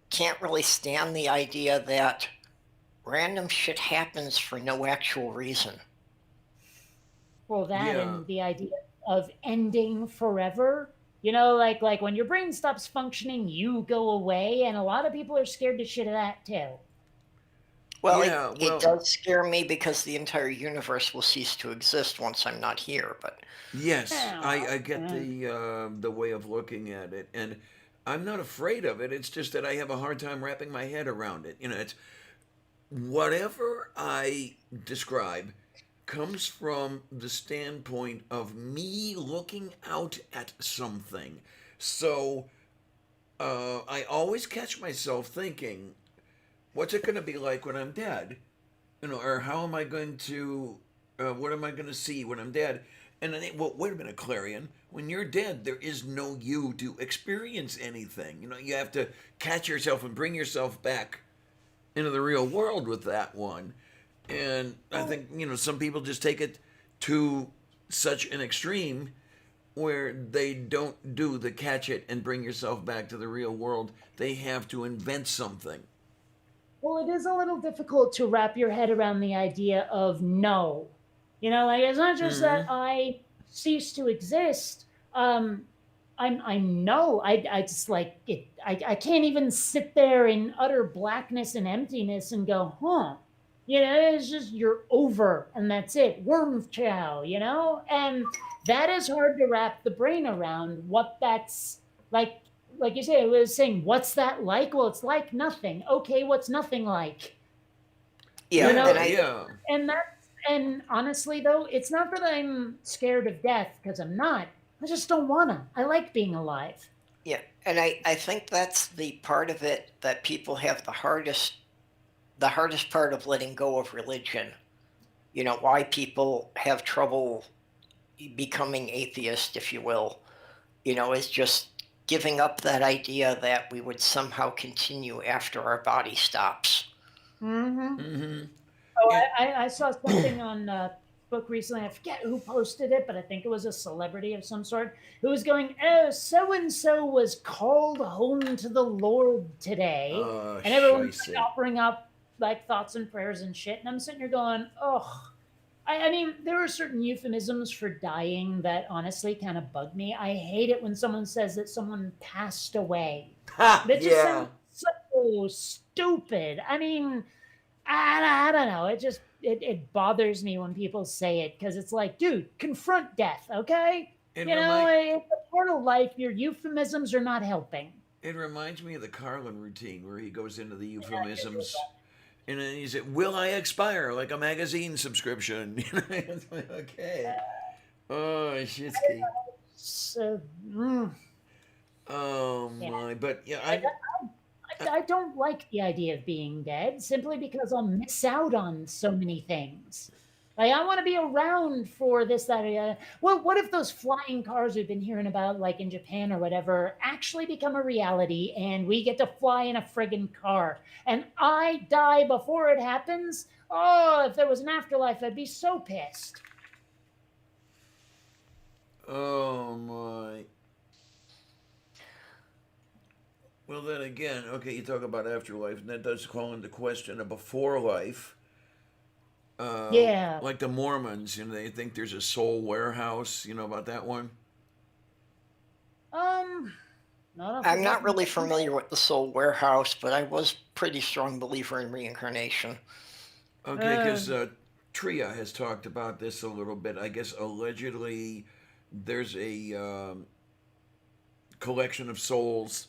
can't really stand the idea that random shit happens for no actual reason. Well, that Yeah. and the idea of ending forever. Like when your brain stops functioning, you go away, and a lot of people are scared to shit of that too. Well, Yeah, well- it does scare me because the entire universe will cease to exist once I'm not here. But Yes, Yeah. I get the way of looking at it, and I'm not afraid of it. It's just that I have a hard time wrapping my head around it. It's whatever I describe comes from the standpoint of me looking out at something. So I always catch myself thinking, what's it going to be like when I'm dead? Or how am I going to, what am I going to see when I'm dead? And then, well, wait a minute, Clarion. When you're dead, there is no you to experience anything. You have to catch yourself and bring yourself back into the real world with that one. And I think, some people just take it to such an extreme where they don't do the catch it and bring yourself back to the real world. They have to invent something. Well, it is a little difficult to wrap your head around the idea of no. Like it's not just that Mm-hmm. I cease to exist. I know. I just like it. I can't even sit there in utter blackness and emptiness and go, huh. It's just you're over and that's it. Worm chow. And that is hard to wrap the brain around what that's like. Like you say, it was saying, what's that like? Well, it's like nothing. Okay, what's nothing like? Yeah, You Yeah, and know, I yeah. and honestly though, it's not that I'm scared of death because I'm not. I just don't wanna. I like being alive. yeah, and I think that's the part of it that people have the hardest part of letting go of religion. Why people have trouble becoming atheist, if you will, is just giving up that idea that we would somehow continue after our body stops. Mm-hmm. Mm-hmm. Oh, Yeah. I saw something on book recently. I forget who posted it, but I think it was a celebrity of some sort who was going, "Oh, so and so was called home to the Lord today," and everyone's like Scheisse. offering up like thoughts and prayers and shit. And I'm sitting here going, "Oh." I mean, there are certain euphemisms for dying that honestly kind of bug me. I hate it when someone says that someone passed away. Ha! That just Yeah. sounds so stupid. I mean, I don't know. It bothers me when people say it because it's like, dude, confront death, okay? It remind It's a part of life. Your euphemisms are not helping. it reminds me of the Carlin routine where he goes into the euphemisms and then he said, "Will I expire like a magazine subscription?" It's like, okay. Oh, shitsky. So, mm, Oh yeah. my. But yeah, Like, I don't like the idea of being dead simply because I'll miss out on so many things. Like I want to be around for this, that, or the other. Well, what if those flying cars we've been hearing about, like in Japan or whatever, actually become a reality and we get to fly in a friggin' car and I die before it happens? Oh, if there was an afterlife, I'd be so pissed. oh my. Well, then again, okay, you talk about afterlife, and that does call into question a before life. Yeah. Like the Mormons, they think there's a soul warehouse. You know about that one? Um, not off the I'm top not of my really head. familiar with the soul warehouse, but I was pretty strong believer in reincarnation. Okay, because Tria has talked about this a little bit. I guess allegedly there's a collection of souls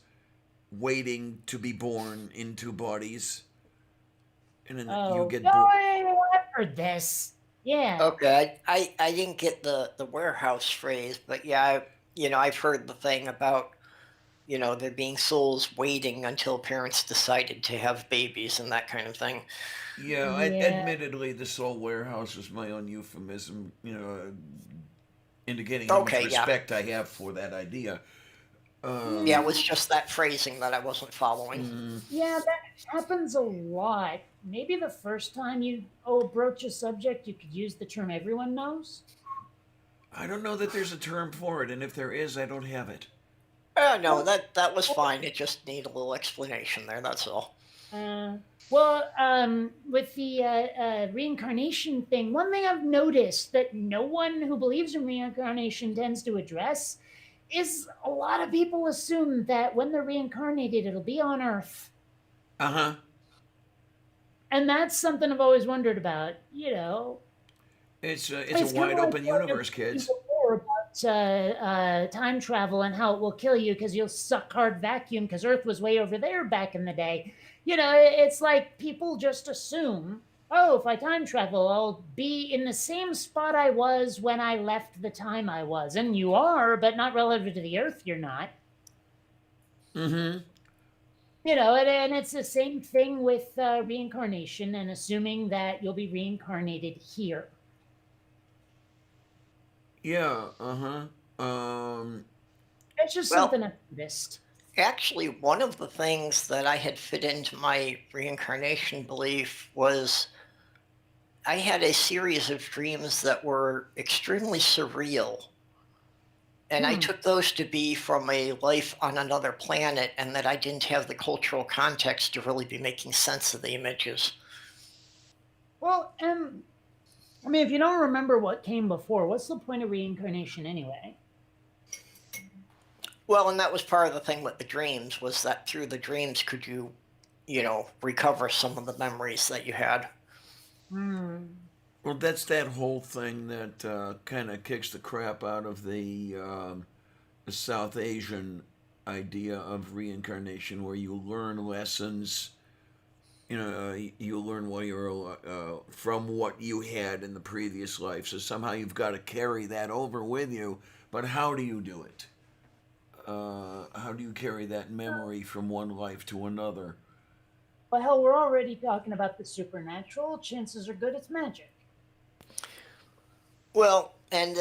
waiting to be born into bodies, and then you Oh, get no, born. I've heard this. Yeah. Okay, I didn't get the warehouse phrase, but yeah, I've heard the thing about there being souls waiting until parents decided to have babies and that kind of thing. Yeah, Yeah. admittedly, the soul warehouse is my own euphemism, indicating how much Okay, yeah, respect I have for that idea. yeah, it Um, was just that phrasing that I wasn't following. mm, Yeah, that happens a lot. Maybe the first time you broach a subject, you could use the term everyone knows. I don't know that there's a term for it, and if there is, I don't have it. No, that was fine. It just needed a little explanation there. That's all. Uh, with the reincarnation thing, one thing I've noticed that no one who believes in reincarnation tends to address is a lot of people assume that when they're reincarnated, it'll be on Earth. Uh huh. And that's something I've always wondered about. It's a It's kind wide of like open what I universe, mentioned kids. before about time travel and how it will kill you because you'll suck hard vacuum because Earth was way over there back in the day. It's like people just assume, oh, if I time travel, I'll be in the same spot I was when I left the time I was. And you are, but not relative to the Earth, you're not. Mm-hmm. And it's the same thing with reincarnation and assuming that you'll be reincarnated here. Yeah. Uh huh. It's just Well, something I've noticed. Actually, one of the things that I had fit into my reincarnation belief was I had a series of dreams that were extremely surreal. And I took those to be from a life on another planet, and that I didn't have the cultural context to really be making sense of the images. Well, I mean, if you don't remember what came before, what's the point of reincarnation anyway? Well, and that was part of the thing with the dreams, was that through the dreams could you, recover some of the memories that you had. Well, that's that whole thing that kind of kicks the crap out of the South Asian idea of reincarnation, where you learn lessons. You learn what you're from what you had in the previous life. So somehow you've got to carry that over with you. But how do you do it? How do you carry that memory from one life to another? Well, hell, we're already talking about the supernatural. Chances are good it's magic. Well, and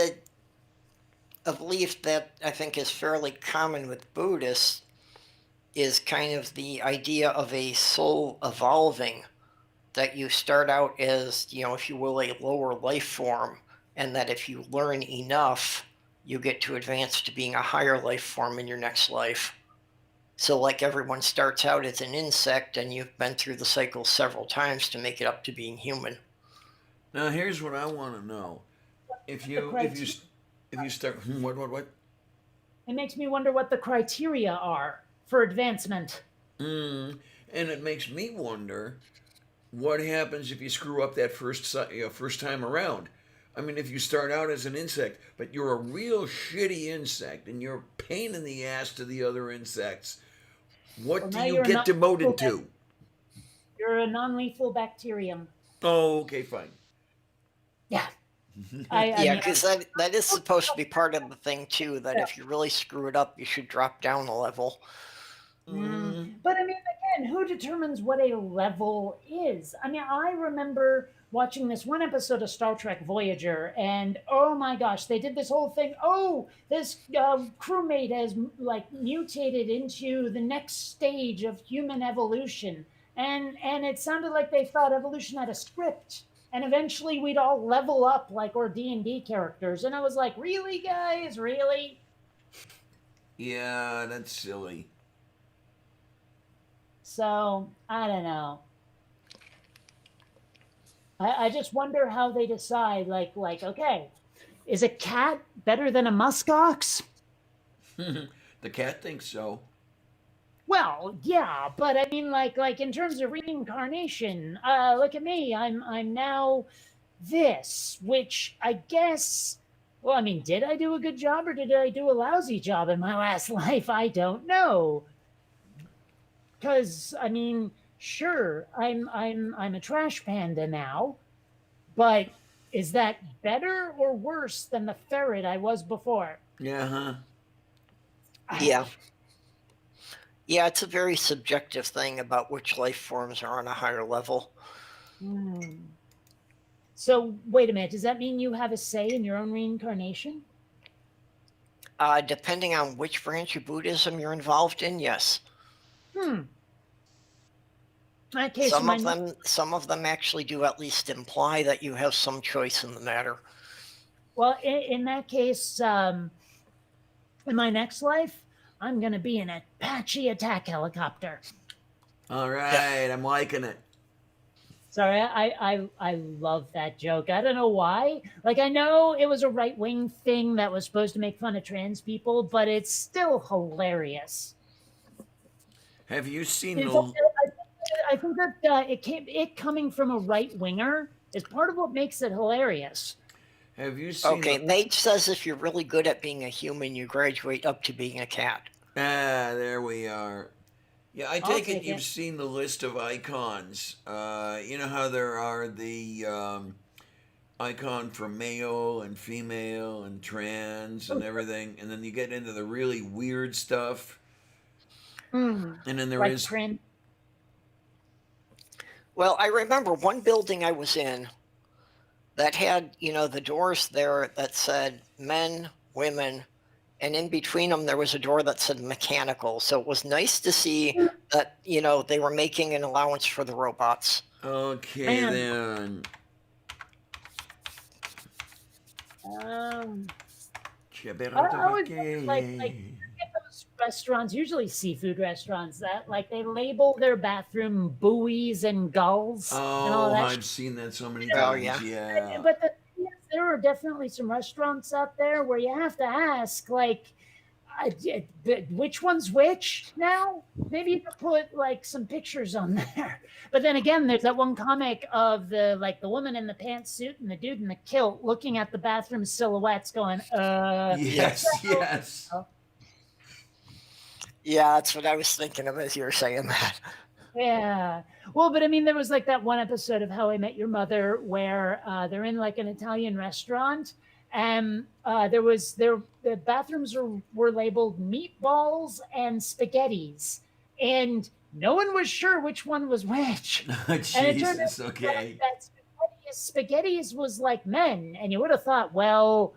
a belief that I think is fairly common with Buddhists is kind of the idea of a soul evolving, that you start out as, if you will, a lower life form, and that if you learn enough, you get to advance to being a higher life form in your next life. So, like, everyone starts out as an insect, and you've been through the cycle several times to make it up to being human. Now, here's what I want to know: if you start what? It makes me wonder what the criteria are for advancement. And it makes me wonder what happens if you screw up that first time around. I mean, if you start out as an insect, but you're a real shitty insect and you're a pain in the ass to the other insects, what do you get demoted to? You're a non-lethal bacterium. Oh, okay, fine. Yeah. Yeah, because that is supposed to be part of the thing too, that if you really screw it up, you should drop down a level. But I mean, again, who determines what a level is? I mean, I remember watching this one episode of Star Trek Voyager, and oh my gosh, they did this whole thing. Oh, this crewmate has like mutated into the next stage of human evolution, and it sounded like they thought evolution had a script. And eventually, we'd all level up like our D&D characters, and I was like, "Really, guys? Really?" Yeah, that's silly. So I don't know. I just wonder how they decide. Like, okay, is a cat better than a muskox? The cat thinks so. Well, yeah, but I mean, like in terms of reincarnation, look at me. I'm now this, which I guess. Well, I mean, did I do a good job or did I do a lousy job in my last life? I don't know. Because I mean, sure, I'm a trash panda now, but is that better or worse than the ferret I was before? Yeah, huh? Yeah. Yeah, it's a very subjective thing about which life forms are on a higher level. So wait a minute, does that mean you have a say in your own reincarnation? Depending on which branch of Buddhism you're involved in, yes. In that case, some of them actually do at least imply that you have some choice in the matter. Well, in that case, in my next life, I'm going to be an Apache attack helicopter. All right, I'm liking it. Sorry, I love that joke. I don't know why. Like, I know it was a right-wing thing that was supposed to make fun of trans people, but it's still hilarious. Have you seen I think that it coming from a right-winger is part of what makes it hilarious. Have you seen? Okay, Nate says if you're really good at being a human, you graduate up to being a cat. There we are. Yeah, I take it you've seen the list of icons. You know how there are the icon for male and female and trans and everything, and then you get into the really weird stuff. And then there is. Well, I remember one building I was in that had, the doors there that said men, women, and in between them there was a door that said mechanical. So it was nice to see that, they were making an allowance for the robots. Okay, Man. then. I always wonder, like at those restaurants, usually seafood restaurants, that like they label their bathroom buoys and gulls and all Oh, that. I've seen that so many Oh, times. yeah. Yeah. But the thing is, there are definitely some restaurants out there where you have to ask, like, which one's which now? Maybe you could put like some pictures on there. But then again, there's that one comic of the woman in the pantsuit and the dude in the kilt looking at the bathroom silhouettes, going, Yes, yes. Yeah, that's what I was thinking of as you were saying that. Yeah. Well, but I mean, there was like that one episode of How I Met Your Mother where they're in like an Italian restaurant, and the bathrooms were labeled meatballs and spaghettis, and no one was sure which one was which. And it turned out Jesus, okay. that spaghettis was like men, and you would have thought, well,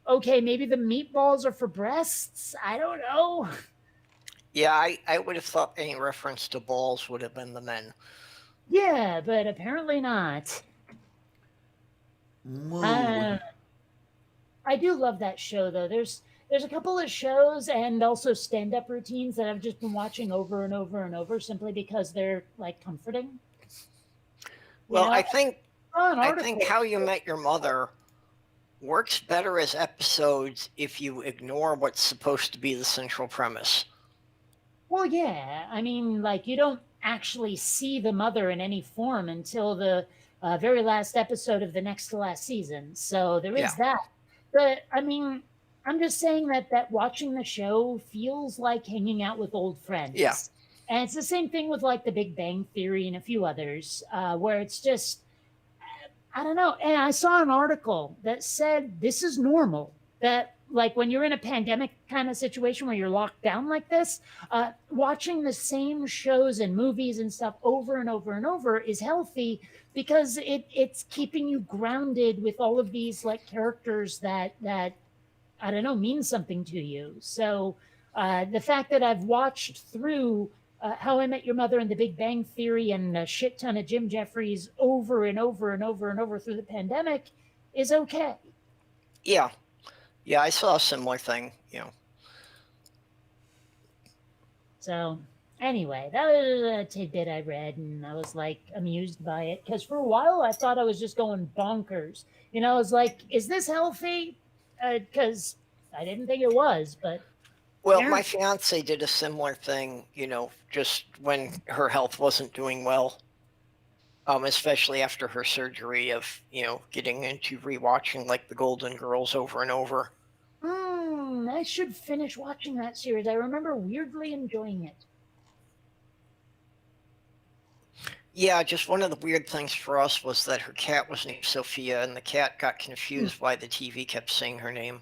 okay, maybe the meatballs are for breasts. I don't know. Yeah, I would have thought any reference to balls would have been the men. Yeah, but apparently not. Whoa. I do love that show though. There's a couple of shows and also stand-up routines that I've just been watching over and over and over simply because they're like comforting. Well, know, I think saw an I article- think How You Met Your Mother works better as episodes if you ignore what's supposed to be the central premise. Well, yeah. I mean, like you don't actually see the mother in any form until the very last episode of the next to last season. So there is Yeah. that. But I mean, I'm just saying that watching the show feels like hanging out with old friends. Yeah. And it's the same thing with like The Big Bang Theory and a few others, where it's just, I don't know. And I saw an article that said this is normal. That like when you're in a pandemic kind of situation where you're locked down like this, watching the same shows and movies and stuff over and over and over is healthy because it's keeping you grounded with all of these like characters that I don't know mean something to you. So the fact that I've watched through How I Met Your Mother and The Big Bang Theory and a shit ton of Jim Jeffries over and over and over and over through the pandemic is okay. Yeah. Yeah, I saw a similar thing, So anyway, that was a tidbit I read, and I was like amused by it because for a while I thought I was just going bonkers. I was like, "Is this healthy?" Because I didn't think it was, but Well, Yeah. my fiance did a similar thing, just when her health wasn't doing well. Especially after her surgery of, getting into rewatching like the Golden Girls over and over. I should finish watching that series. I remember weirdly enjoying it. Yeah, just one of the weird things for us was that her cat was named Sophia, and the cat got confused why the TV kept saying her name.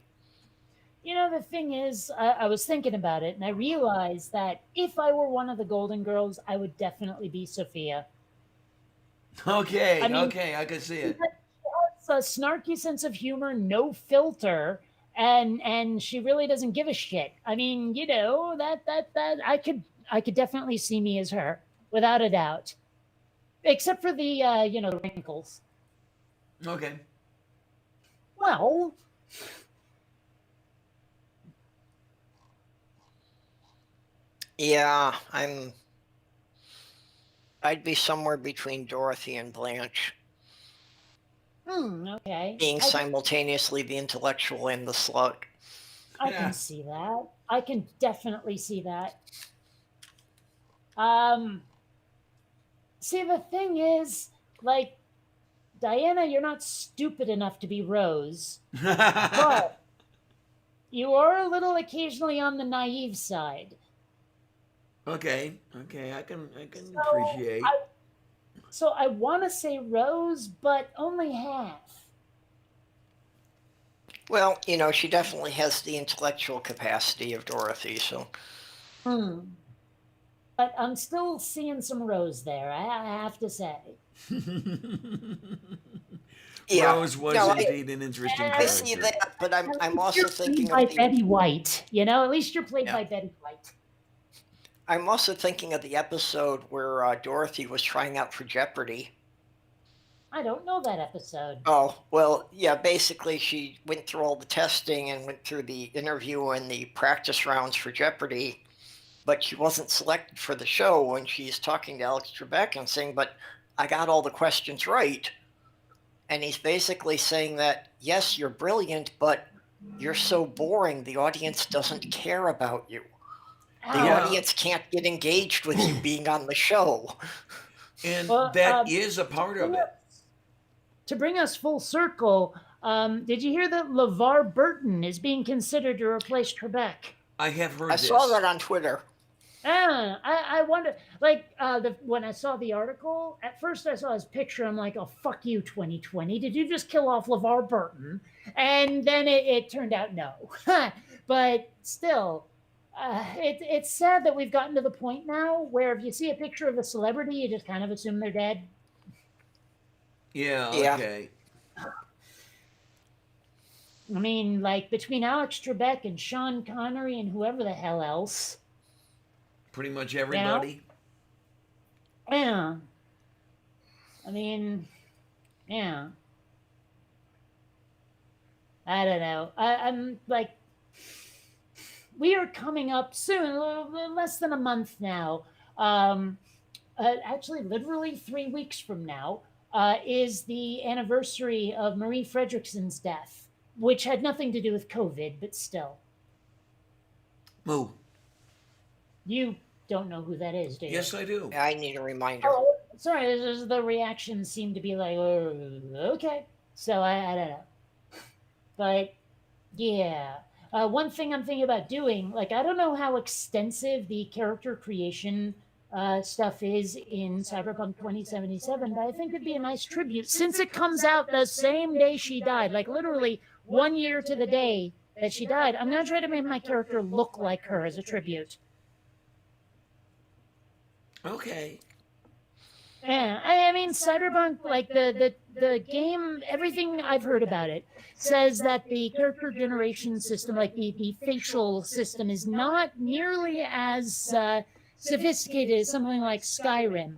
The thing is, I was thinking about it, and I realized that if I were one of the Golden Girls, I would definitely be Sophia. Okay, I mean- okay, I can see it. She has a snarky sense of humor, no filter, and she really doesn't give a shit. I mean, that I could definitely see me as her without a doubt, except for the the wrinkles. Okay. Well, Yeah, I'd be somewhere between Dorothy and Blanche, okay. being simultaneously the intellectual and the slut. I Yeah. can see that. I can definitely see that. See, the thing is, like, Diana, you're not stupid enough to be Rose, but you are a little occasionally on the naive side. Okay, I can So appreciate. So I want to say Rose, but only half. Well, she definitely has the intellectual capacity of Dorothy, so. But I'm still seeing some Rose there, I have to say. Yeah. Rose was No, indeed an interesting I see character. that, but I'm At least also you're thinking played by of the Betty White. You know, at least you're played Yeah. by Betty White. I'm also thinking of the episode where Dorothy was trying out for Jeopardy. I don't know that episode. Oh, well, yeah, basically she went through all the testing and went through the interview and the practice rounds for Jeopardy, but she wasn't selected for the show when she's talking to Alex Trebek and saying, but I got all the questions right. And he's basically saying that, yes, you're brilliant, but you're so boring, the audience doesn't care about you. The Yeah. audience can't get engaged with you being on the show. And Well, that is a part of it. To bring us full circle, did you hear that LeVar Burton is being considered to replace Trebek? I have heard I this. saw that on Twitter. I wonder, like, when I saw the article, at first I saw his picture, I'm like, oh, fuck you, 2020. Did you just kill off LeVar Burton? And then it turned out no. But still, it's sad that we've gotten to the point now where if you see a picture of a celebrity, you just kind of assume they're dead. Yeah, Yeah. okay. I mean, like, between Alex Trebek and Sean Connery and whoever the hell else. Pretty much everybody. Yeah. I mean, yeah. I don't know. I'm like, we are coming up soon, less than a month now. Actually, literally 3 weeks from now is the anniversary of Marie Fredrikson's death, which had nothing to do with COVID, but still. Moo. You don't know who that is, do you? Yes, I do. I need a reminder. Oh, sorry, the reactions seem to be like, okay. So I don't know. But yeah. One thing I'm thinking about doing, like, I don't know how extensive the character creation stuff is in Cyberpunk 2077, but I think it'd be a nice tribute since it comes out the same day she died, like literally 1 year to the day that she died. I'm going to try to make my character look like her as a tribute. Okay. Yeah, I mean, Cyberpunk, like the game, everything I've heard about it says that the character generation system, like the facial system, is not nearly as sophisticated as something like Skyrim,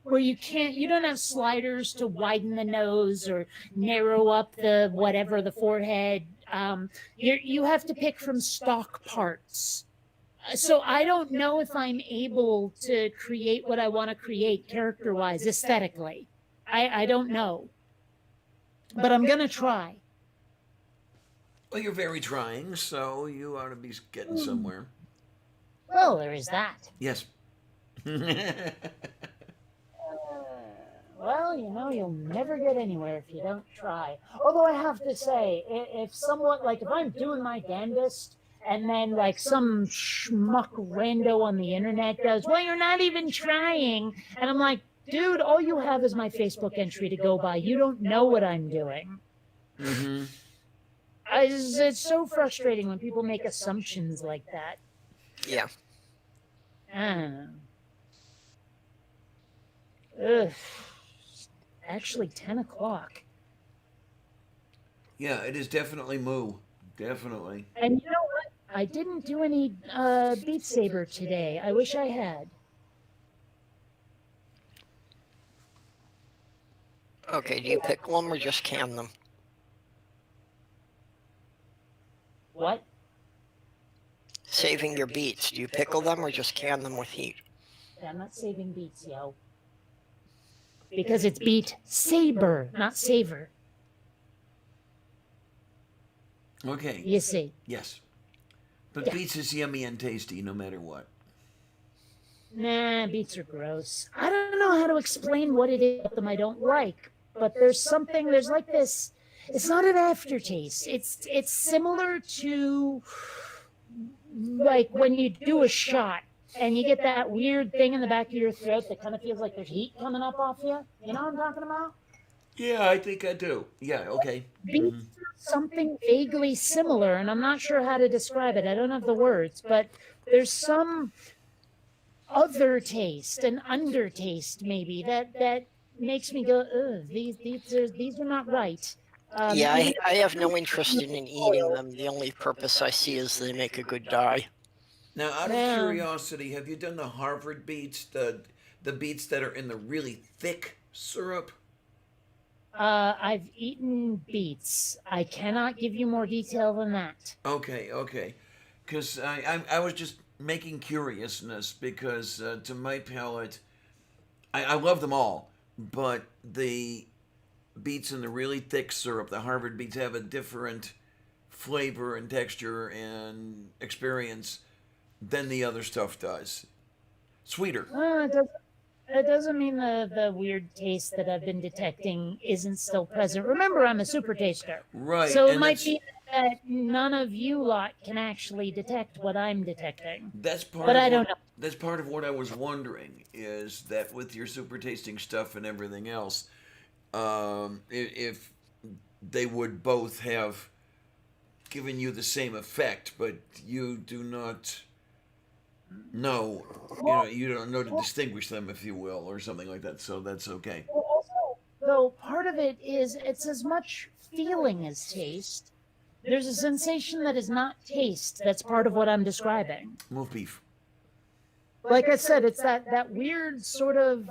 where you don't have sliders to widen the nose or narrow up the forehead. You have to pick from stock parts. So I don't know if I'm able to create what I want to create character-wise, aesthetically. I don't know. But I'm going to try. Well, you're very trying, so you ought to be getting somewhere. Well, there is that. Yes. Well, you'll never get anywhere if you don't try. Although I have to say, if I'm doing my damnedest, and then like some schmuck rando on the internet goes, well, you're not even trying. And I'm like, dude, all you have is my Facebook entry to go by. You don't know what I'm doing. Mm-hmm. It's so frustrating when people make assumptions like that. Yeah. I don't know. Ugh. Actually, 10 o'clock. Yeah, it is definitely moo. Definitely. And you know what? I didn't do any Beat Saber today. I wish I had. Okay, do you pickle them or just can them? What? Saving your beets, do you pickle them or just can them with heat? I'm not saving beats, yo. Because it's Beat Saber, not Savor. Okay. You see. Yes. But Yeah. beets is yummy and tasty no matter what. Nah, beets are gross. I don't know how to explain what it is about them I don't like, but there's like this. It's not an aftertaste. It's similar to like when you do a shot and you get that weird thing in the back of your throat that kind of feels like there's heat coming up off you. You know what I'm talking about? Yeah, I think I do. Yeah, okay. Beets are something vaguely similar, and I'm not sure how to describe it. I don't have the words, but there's some other taste, an undertaste maybe, that makes me go, ugh, these are not right. Yeah, I, Even I have no interest in eating them. The only purpose I see is they make a good dye. Now, out of Yeah. curiosity, have you done the Harvard beets, the beets that are in the really thick syrup? I've eaten beets. I cannot give you more detail than that. Okay, okay. Because I was just making curiousness because to my palate, I love them all, but the beets in the really thick syrup, the Harvard beets, have a different flavor and texture and experience than the other stuff does. Sweeter. It doesn't mean the weird taste that I've been detecting isn't still present. Remember, I'm a super taster. Right, So it and might that's be that none of you lot can actually detect what I'm detecting. that's part But of I don't what know. that's part of what I was wondering is that with your super tasting stuff and everything else, if they would both have given you the same effect, but you do not know, you don't know to distinguish them, if you will, or something like that. So that's okay. Also, though, part of it is it's as much feeling as taste. There's a sensation that is not taste that's part of what I'm describing. Move beef. Like I said, it's that weird sort of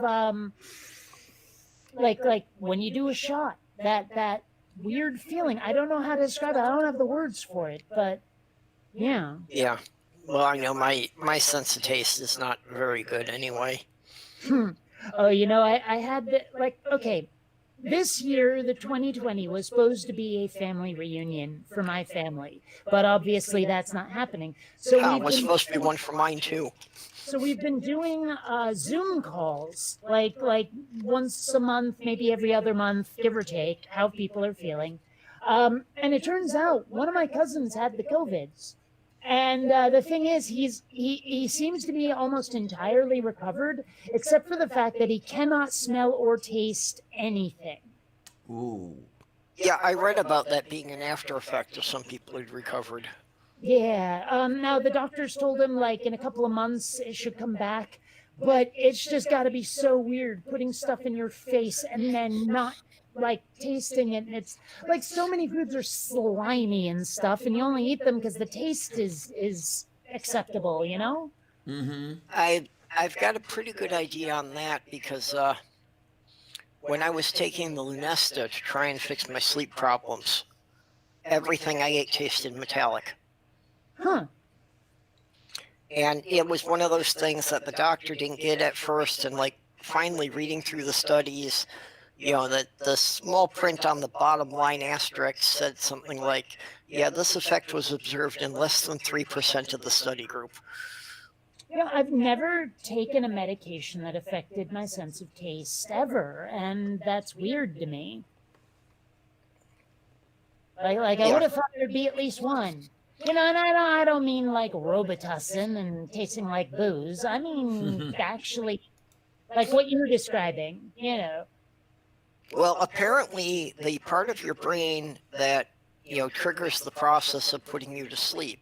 like when you do a shot, that weird feeling. I don't know how to describe it. I don't have the words for it, but yeah. Yeah. Well, I know my sense of taste is not very good anyway. Oh, I had okay. This year, the 2020 was supposed to be a family reunion for my family, but obviously that's not happening. So Ah, we've was been supposed to be one for mine too. so we've been doing Zoom calls, like once a month, maybe every other month, give or take, how people are feeling. And it turns out one of my cousins had the COVIDs. And the thing is, he seems to be almost entirely recovered, except for the fact that he cannot smell or taste anything. Ooh. Yeah, I read about that being an after effect of some people who'd recovered. Yeah. Now the doctors told him like in a couple of months it should come back, but it's just got to be so weird putting stuff in your face and then not like tasting it. And it's like so many foods are slimy and stuff, and you only eat them because the taste is acceptable. Mm-hmm. I've got a pretty good idea on that because when I was taking the Lunesta to try and fix my sleep problems, everything I ate tasted metallic. Huh. And it was one of those things that the doctor didn't get at first, and like finally reading through the studies, that the small print on the bottom line asterisk said something like, yeah, this effect was observed in less than 3% of the study group. I've never taken a medication that affected my sense of taste ever, and that's weird to me. Like I Yeah. would have thought there'd be at least one. And I don't mean like Robitussin and tasting like booze. I mean actually like what you're describing. Well, apparently the part of your brain that, triggers the process of putting you to sleep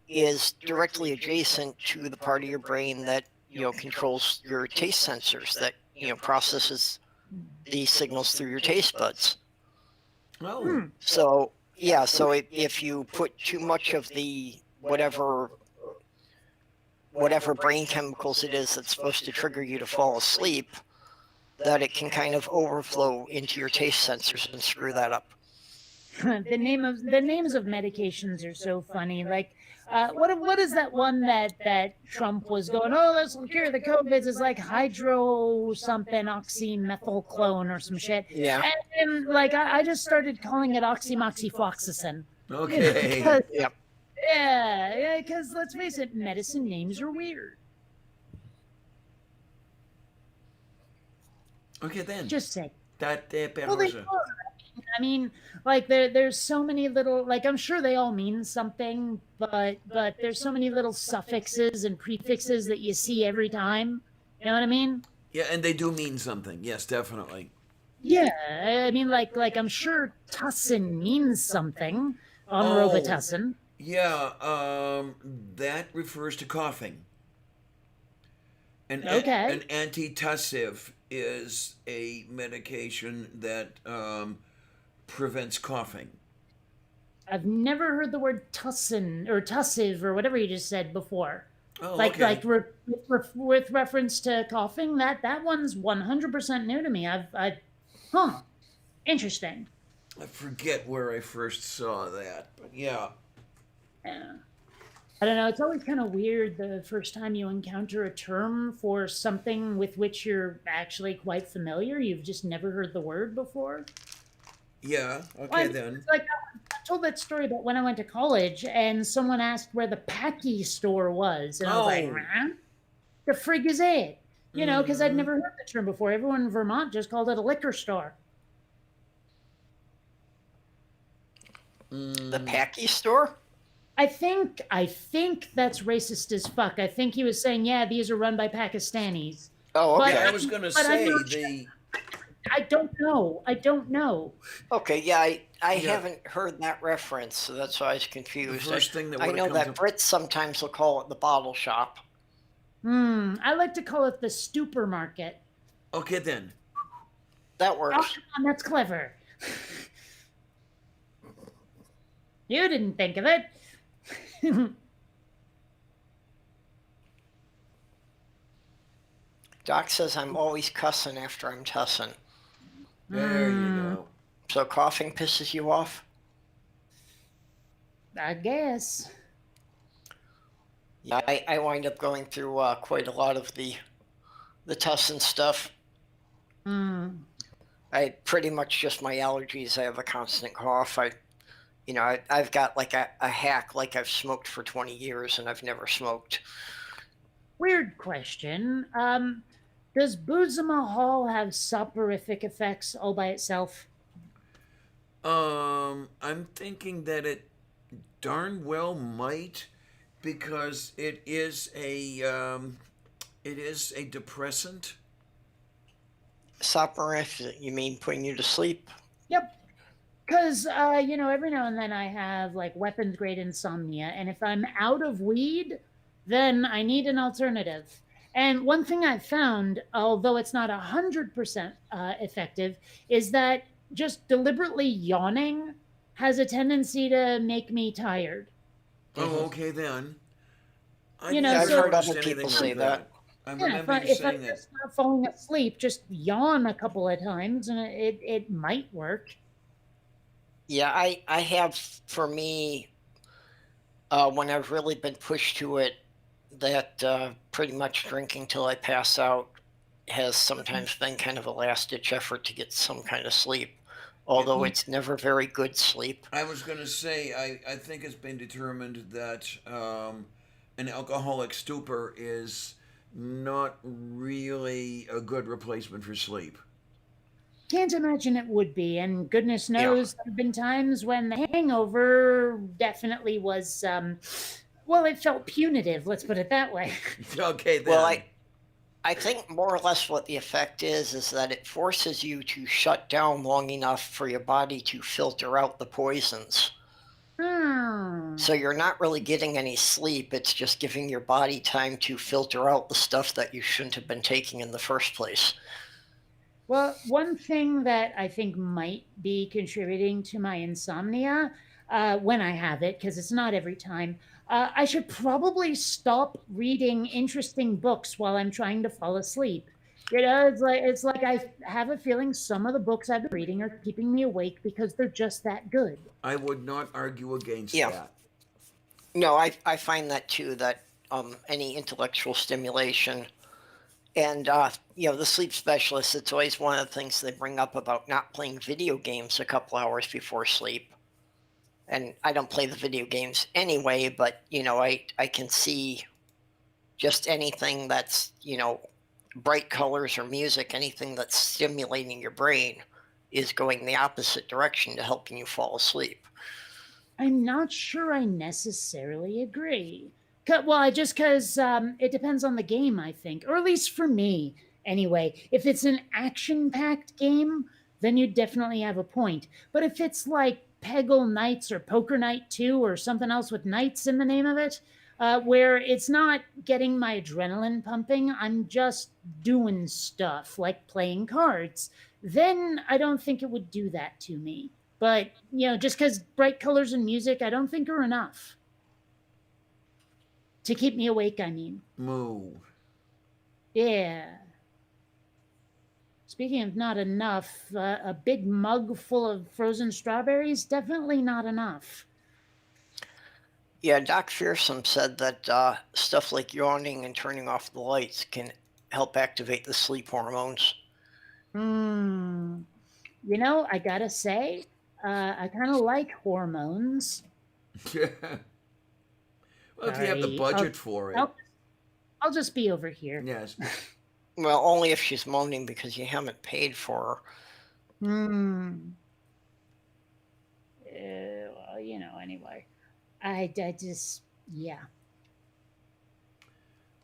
is directly adjacent to the part of your brain that, controls your taste sensors, that, processes the signals through your taste buds. Oh. So, yeah, so if you put too much of the whatever brain chemicals it is that's supposed to trigger you to fall asleep, that it can kind of overflow into your taste sensors and screw that up. The names of medications are so funny. Like, what is that one that Trump was going? Oh, this will cure the COVIDs. Is like hydro something oxymethylclone or some shit. Yeah. And like I just started calling it oxymoxyfloxacin. Okay. Yep. Yeah, because let's face it, medicine names are weird. Okay then. Just say. That Well, they are. I mean, like there's so many little, like I'm sure they all mean something, but there's so many little suffixes and prefixes that you see every time. You know what I mean? Yeah, and they do mean something. Yes, definitely. Yeah, I mean, like I'm sure tussin means something on Oh. Robitussin. Yeah, that refers to coughing. Okay. An antitussive is a medication that prevents coughing. I've never heard the word tussin or tussive or whatever you just said before. Oh, Like okay. with reference to coughing, that one's 100% new to me. Huh, interesting. I forget where I first saw that, but yeah. Yeah. I don't know. It's always kind of weird the first time you encounter a term for something with which you're actually quite familiar. You've just never heard the word before. Yeah, Well, okay then. it's like I told that story about when I went to college and someone asked where the Packy store was, and I was like, Oh. "Huh? The frig is it?" You know, because I'd Mhm. never heard the term before. Everyone in Vermont just called it a liquor store. The Packy store? I think that's racist as fuck. I think he was saying, yeah, these are run by Pakistanis. Oh, But okay. Yeah, I was gonna but I'm say not sure. I don't know. I don't know. Okay, yeah, I Yeah. haven't heard that reference, so that's why I was the confused. first thing that I would know have come that to Brits sometimes will call it the bottle shop. I like to call it the stupor market. Okay then. That Oh, works. come on, that's clever. You didn't think of it. Doc says I'm always cussing after I'm tussing. There you go. So coughing pisses you off? I guess. Yeah, I wind up going through quite a lot of the tussin stuff. I pretty much just my allergies. I have a constant cough. I've got like a hack, like I've smoked for 20 years and I've never smoked. Weird question. Does Boozemahal have soporific effects all by itself? I'm thinking that it darn well might, because it is a depressant. Soporific, you mean putting you to sleep? Yep. Because, every now and then I have like weapons grade insomnia, and if I'm out of weed, then I need an alternative. And one thing I've found, although it's not 100% effective, is that just deliberately yawning has a tendency to make me tired. Oh, okay then. I You know, Yeah, I've so- heard other noticed anything people like say that. I Yeah, remember you if I'm saying that. just not falling asleep, just yawn a couple of times, and it might work. Yeah, I have, for me, when I've really been pushed to it, that pretty much drinking till I pass out has sometimes been kind of a last ditch effort to get some kind of sleep, although it's never very good sleep. I was going to say, I think it's been determined that an alcoholic stupor is not really a good replacement for sleep. Can't imagine it would be, and goodness Yeah. knows there have been times when the hangover definitely was, well, it felt punitive. Let's put it that way. Okay then. Well, I think more or less what the effect is that it forces you to shut down long enough for your body to filter out the poisons. So you're not really getting any sleep. It's just giving your body time to filter out the stuff that you shouldn't have been taking in the first place. Well, one thing that I think might be contributing to my insomnia when I have it, because it's not every time, I should probably stop reading interesting books while I'm trying to fall asleep. It's like I have a feeling some of the books I've been reading are keeping me awake because they're just that good. I would not argue against Yeah. that. No, I find that too, that any intellectual stimulation and, the sleep specialists, it's always one of the things they bring up about not playing video games a couple hours before sleep. And I don't play the video games anyway, but, I can see just anything that's, bright colors or music, anything that's stimulating your brain is going the opposite direction to helping you fall asleep. I'm not sure I necessarily agree. Well, just because it depends on the game, I think, or at least for me. Anyway, if it's an action-packed game, then you definitely have a point. But if it's like Peggle Knights or Poker Night 2 or something else with knights in the name of it, where it's not getting my adrenaline pumping. I'm just doing stuff like playing cards. Then I don't think it would do that to me. But, just because bright colors and music, I don't think are enough to keep me awake, I mean. Moo. Yeah. Speaking of not enough, a big mug full of frozen strawberries, definitely not enough. Yeah, Doc Fearsome said that stuff like yawning and turning off the lights can help activate the sleep hormones. I gotta say, I kind of like hormones. Yeah. Well, if you have the Sorry, budget for it. I'll just be over here. Yes. Well, only if she's moaning because you haven't paid for her. Well, anyway. I just, yeah.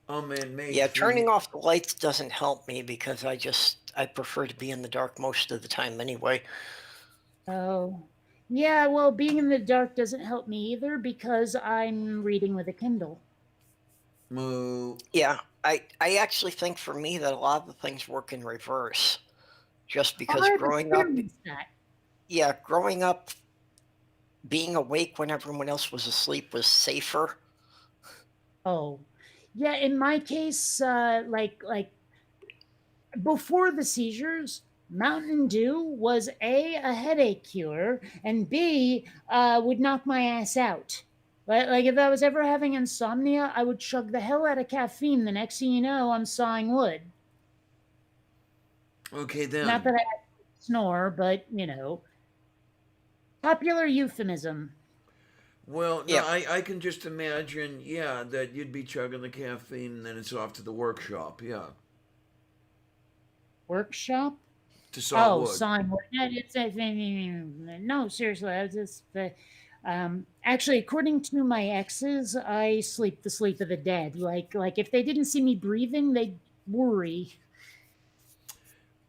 Oh man, May. Yeah, turning off the lights doesn't help me because I prefer to be in the dark most of the time anyway. Oh, yeah. Well, being in the dark doesn't help me either because I'm reading with a Kindle. Moo. Yeah, I actually think for me that a lot of the things work in reverse. Just because growing up, growing up, being awake when everyone else was asleep was safer. Oh, yeah. In my case, like before the seizures, Mountain Dew was a headache cure, and B would knock my ass out. Like if I was ever having insomnia, I would chug the hell out of caffeine. The next thing you know, I'm sawing wood. Okay then. Not that I snore, but popular euphemism. Well, no, I can just imagine, that you'd be chugging the caffeine and then it's off to the workshop, yeah. Workshop? To saw wood. Sawing wood. No, seriously, I was just. Actually, according to my exes, I sleep the sleep of the dead. Like if they didn't see me breathing, they'd worry.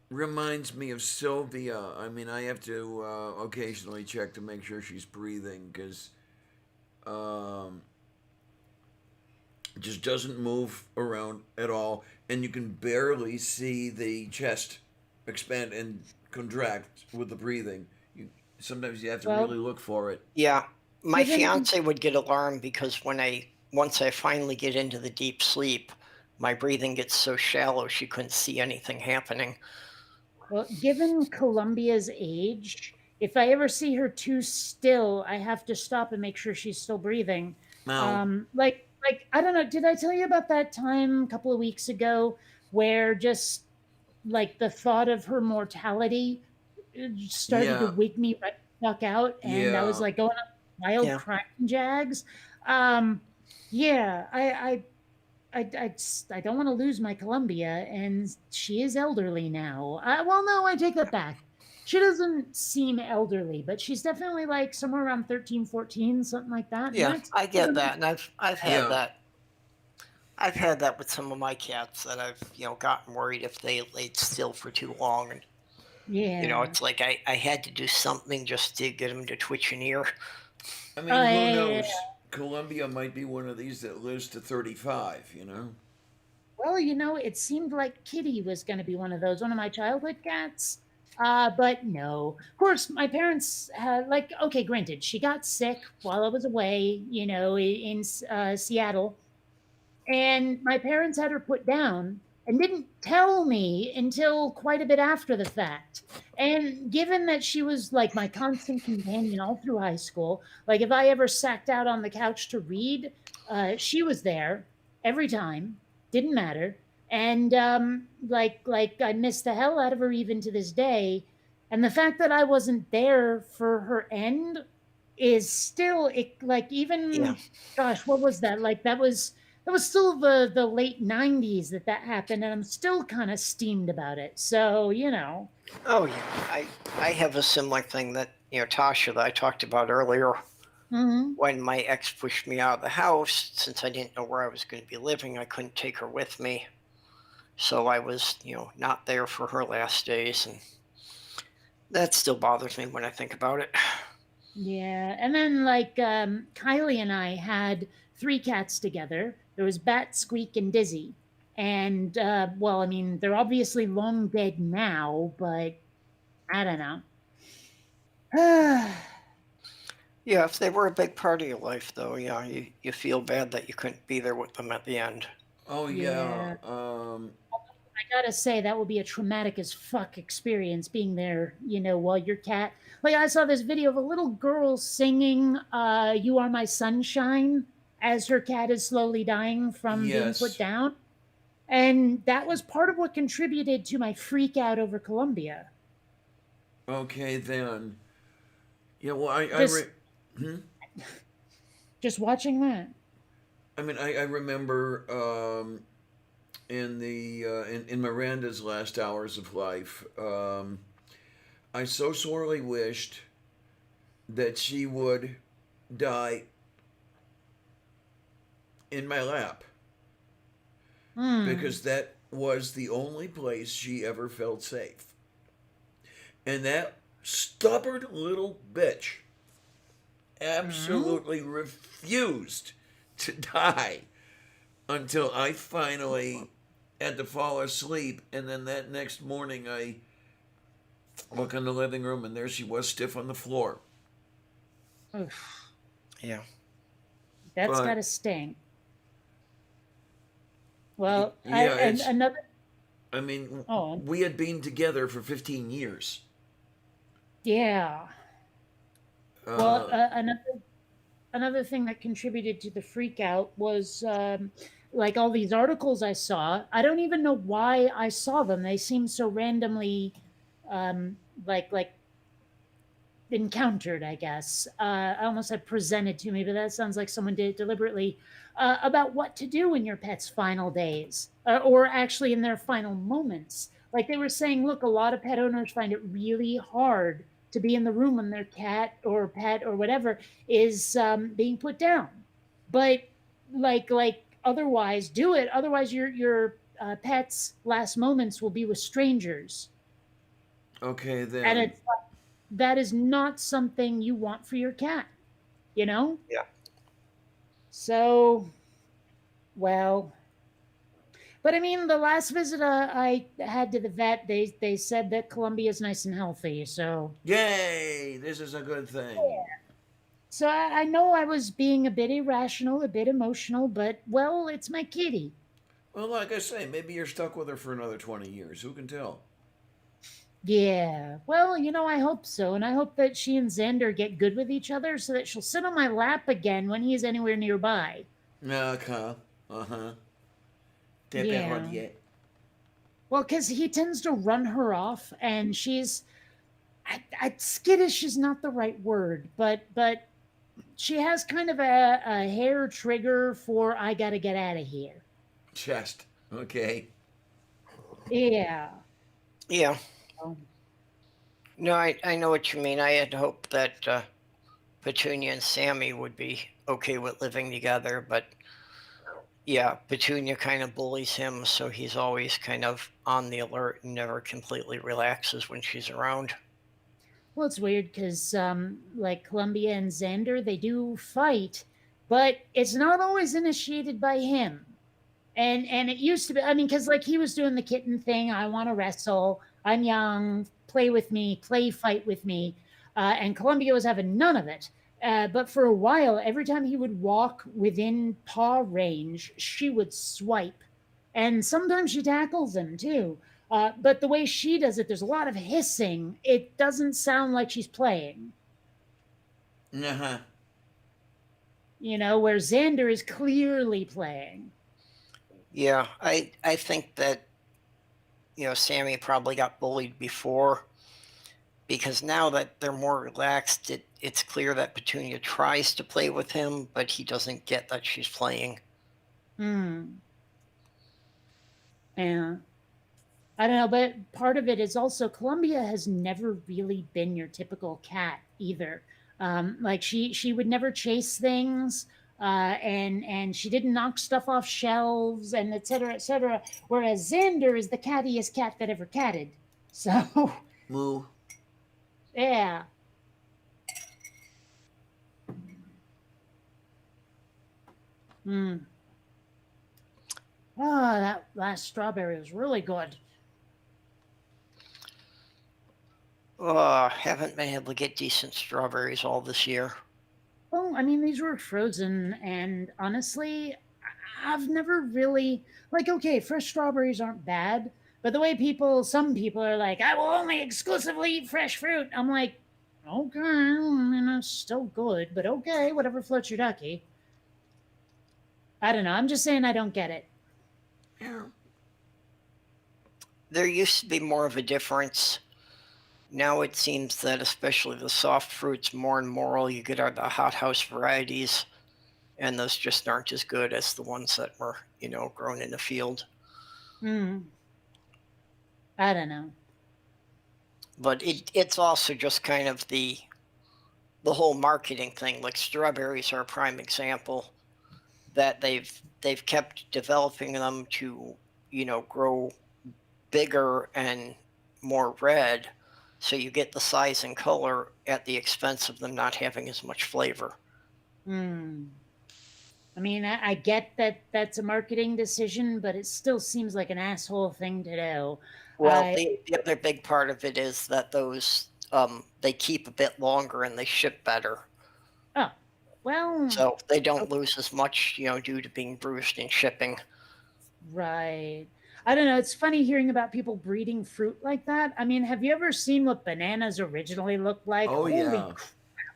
Reminds me of Sylvia. I mean, I have to occasionally check to make sure she's breathing because just doesn't move around at all, and you can barely see the chest expand and contract with the breathing. Sometimes you have to really look for it. Yeah, my fiance would get alarmed because once I finally get into the deep sleep, my breathing gets so shallow she couldn't see anything happening. Well, given Columbia's age, if I ever see her too still, I have to stop and make sure she's still breathing. Like I don't know, did I tell you about that time a couple of weeks ago where just like the thought of her mortality started to wake me right the fuck out, and I was like going on wild crying jags. I don't want to lose my Columbia, and she is elderly now. No, I take that back. She doesn't seem elderly, but she's definitely like somewhere around 13, 14, something like that. Yeah, I get that, and I've had that. I've had that with some of my cats that I've gotten worried if they laid still for too long, and it's like I had to do something just to get them to twitch an ear. I mean, who knows? Columbia might be one of these that lives to 35, Well, it seemed like Kitty was going to be one of those, one of my childhood cats. But no. Of course, my parents had, okay, granted, she got sick while I was away, in Seattle. And my parents had her put down and didn't tell me until quite a bit after the fact. And given that she was like my constant companion all through high school, like if I ever sat out on the couch to read, she was there every time, didn't matter. And like I miss the hell out of her even to this day. And the fact that I wasn't there for her end is still gosh, what was that? Like that was still the late 90s that happened, and I'm still kind of steamed about it. So, Oh, yeah. I have a similar thing that, Tasha, that I talked about earlier. When my ex pushed me out of the house, since I didn't know where I was going to be living, I couldn't take her with me. So I was, not there for her last days, and that still bothers me when I think about it. Yeah, and then Kylie and I had three cats together. There was Bat, Squeak, and Dizzy. And, well, I mean, they're obviously long dead now, but I don't know. Yeah, if they were a big part of your life, though, yeah, you feel bad that you couldn't be there with them at the end. Oh Yeah. yeah. I gotta say, that would be a traumatic as fuck experience being there, while your cat. Like, I saw this video of a little girl singing You Are My Sunshine as her cat is slowly dying from being put Yes. down. And that was part of what contributed to my freak out over Colombia. Okay then. Yeah. Well, I Just, hmm? just watching that. I mean, I remember in the in Miranda's last hours of life, I so sorely wished that she would die in my lap Hmm. because that was the only place she ever felt safe. And that stubborn little bitch absolutely refused to die until I finally had to fall asleep. And then that next morning, I look in the living room and there she was, stiff on the floor. Oof, Yeah. that's But gotta sting. Well, yeah, and it's. another. I mean, Oh, we had been together for 15 years. yeah. Well, Uh, another thing that contributed to the freak out was like all these articles I saw. I don't even know why I saw them. They seem so randomly um, like encountered, I guess. I almost said presented to me, but that sounds like someone did it deliberately. About what to do in your pet's final days, or actually in their final moments. Like they were saying, look, a lot of pet owners find it really hard to be in the room when their cat or pet or whatever is being put down. But like otherwise, do it. Otherwise, your pet's last moments will be with strangers, okay, and then. it's that is not something you want for your cat, you know? Yeah. So, well, but I mean, the last visit I had to the vet, they said that Colombia is nice and healthy. Yay! This is a good thing. So I know I was being a bit irrational, a bit emotional, but well, it's my kitty. Well, like I say, maybe you're stuck with her for another 20 years. Who can tell? Yeah, well, I hope so, and I hope that she and Xander get good with each other so that she'll sit on my lap again when he's anywhere nearby. Okay. Uh huh. Yeah. Well, because he tends to run her off, and she's skittish is not the right word, but she has kind of a hair trigger for I gotta get out of here. Chest. Okay. Yeah. Yeah. So, No, I know what you mean. I had hoped that Petunia and Sammy would be okay with living together, but yeah, Petunia kind of bullies him, so he's always kind of on the alert and never completely relaxes when she's around. well, it's weird because like Columbia and Xander, they do fight, but it's not always initiated by him. And it used to be. I mean, because like he was doing the kitten thing. I want to wrestle. I'm young. Play with me. Play fight with me. And Columbia was having none of it. But for a while, every time he would walk within paw range, she would swipe, and sometimes she tackles him too. But the way she does it, there's a lot of hissing. It doesn't sound like she's playing. Uh huh. Where Xander is clearly playing. Yeah, I think that Sammy probably got bullied before because now that they're more relaxed, it's clear that Petunia tries to play with him, but he doesn't get that she's playing. Hmm. Yeah. I don't know, but part of it is also Columbia has never really been your typical cat either. Like she would never chase things, and she didn't knock stuff off shelves, and et cetera, et cetera. Whereas Xander is the cattiest cat that ever catted. So Moo. yeah, Mm. Oh, that last strawberry was really good. Haven't been able to get decent strawberries all this year. Well, I mean, these were frozen, and honestly, I've never really like. Okay, fresh strawberries aren't bad, but the way some people are like, I will only exclusively eat fresh fruit. I'm like, okay, I mean, it's still good, but okay, whatever floats your ducky. I don't know. I'm just saying I don't get it. Yeah. There used to be more of a difference. Now it seems that especially the soft fruits, more and more all you get are the hothouse varieties, and those just aren't as good as the ones that were, grown in the field. Hmm. I don't know. But it's also just kind of the whole marketing thing. Like strawberries are a prime example that they've kept developing them to, grow bigger and more red, so you get the size and color at the expense of them not having as much flavor. Hmm. I mean, I get that that's a marketing decision, but it still seems like an asshole thing to do. Well, the other big part of it is that those they keep a bit longer and they ship better, Oh, well, so they don't lose as much, due to being bruised in shipping. right. I don't know. It's funny hearing about people breeding fruit like that. I mean, have you ever seen what bananas originally looked like? Oh Holy yeah.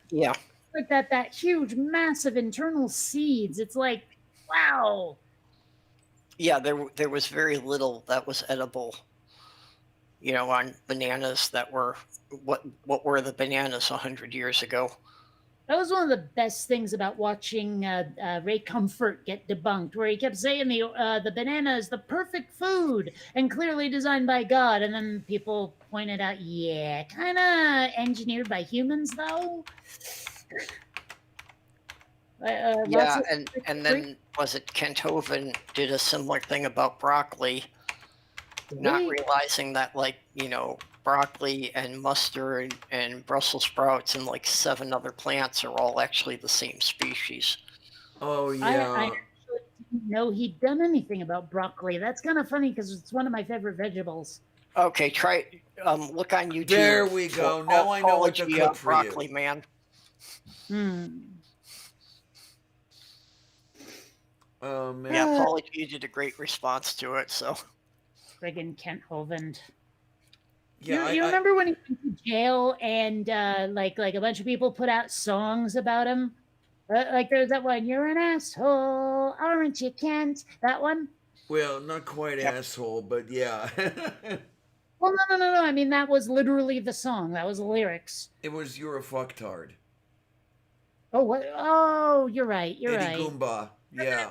Yeah, like that huge, massive internal seeds. It's like, wow. yeah. There was very little that was edible, on bananas that were what were the bananas 100 years ago. That was one of the best things about watching Ray Comfort get debunked, where he kept saying the banana is the perfect food and clearly designed by God, and then people pointed out, yeah, kind of engineered by humans, though. Lots Yeah, of and then was it Kenthoven did a similar thing about broccoli, not really? realizing that broccoli and mustard and Brussels sprouts and like seven other plants are all actually the same species. Oh I yeah. actually didn't know he'd done anything about broccoli. That's kind of funny because it's one of my favorite vegetables. Okay, try look on YouTube. There we go. Now I know what to Apology, cook for you. broccoli man. Hmm. Oh man. Yeah, apology. You did a great response to it. So Friggin' Kent Hovind. Yeah. You remember when he went to jail and like a bunch of people put out songs about him? Like there's that one, "You're an asshole, aren't you, Kent?" That one. Well, not quite Yep. asshole, but yeah. Well, no. I mean, that was literally the song. That was the lyrics. It was "You're a fucktard." Oh, what? Oh, you're right. You're Eddie right. Goomba. Yeah.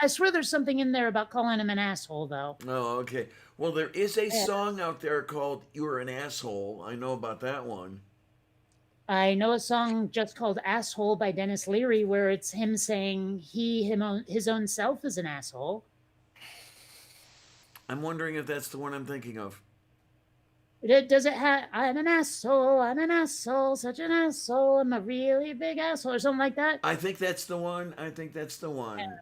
I swear, there's something in there about calling him an asshole, though. Oh, okay. Well, there is a Yeah. song out there called "You're an Asshole." I know about that one. I know a song just called "Asshole" by Dennis Leary, where it's him saying his own self is an asshole. I'm wondering if that's the one I'm thinking of. Does it have I'm an asshole, such an asshole, I'm a really big asshole, or something like that? I think that's the one. I think that's the one.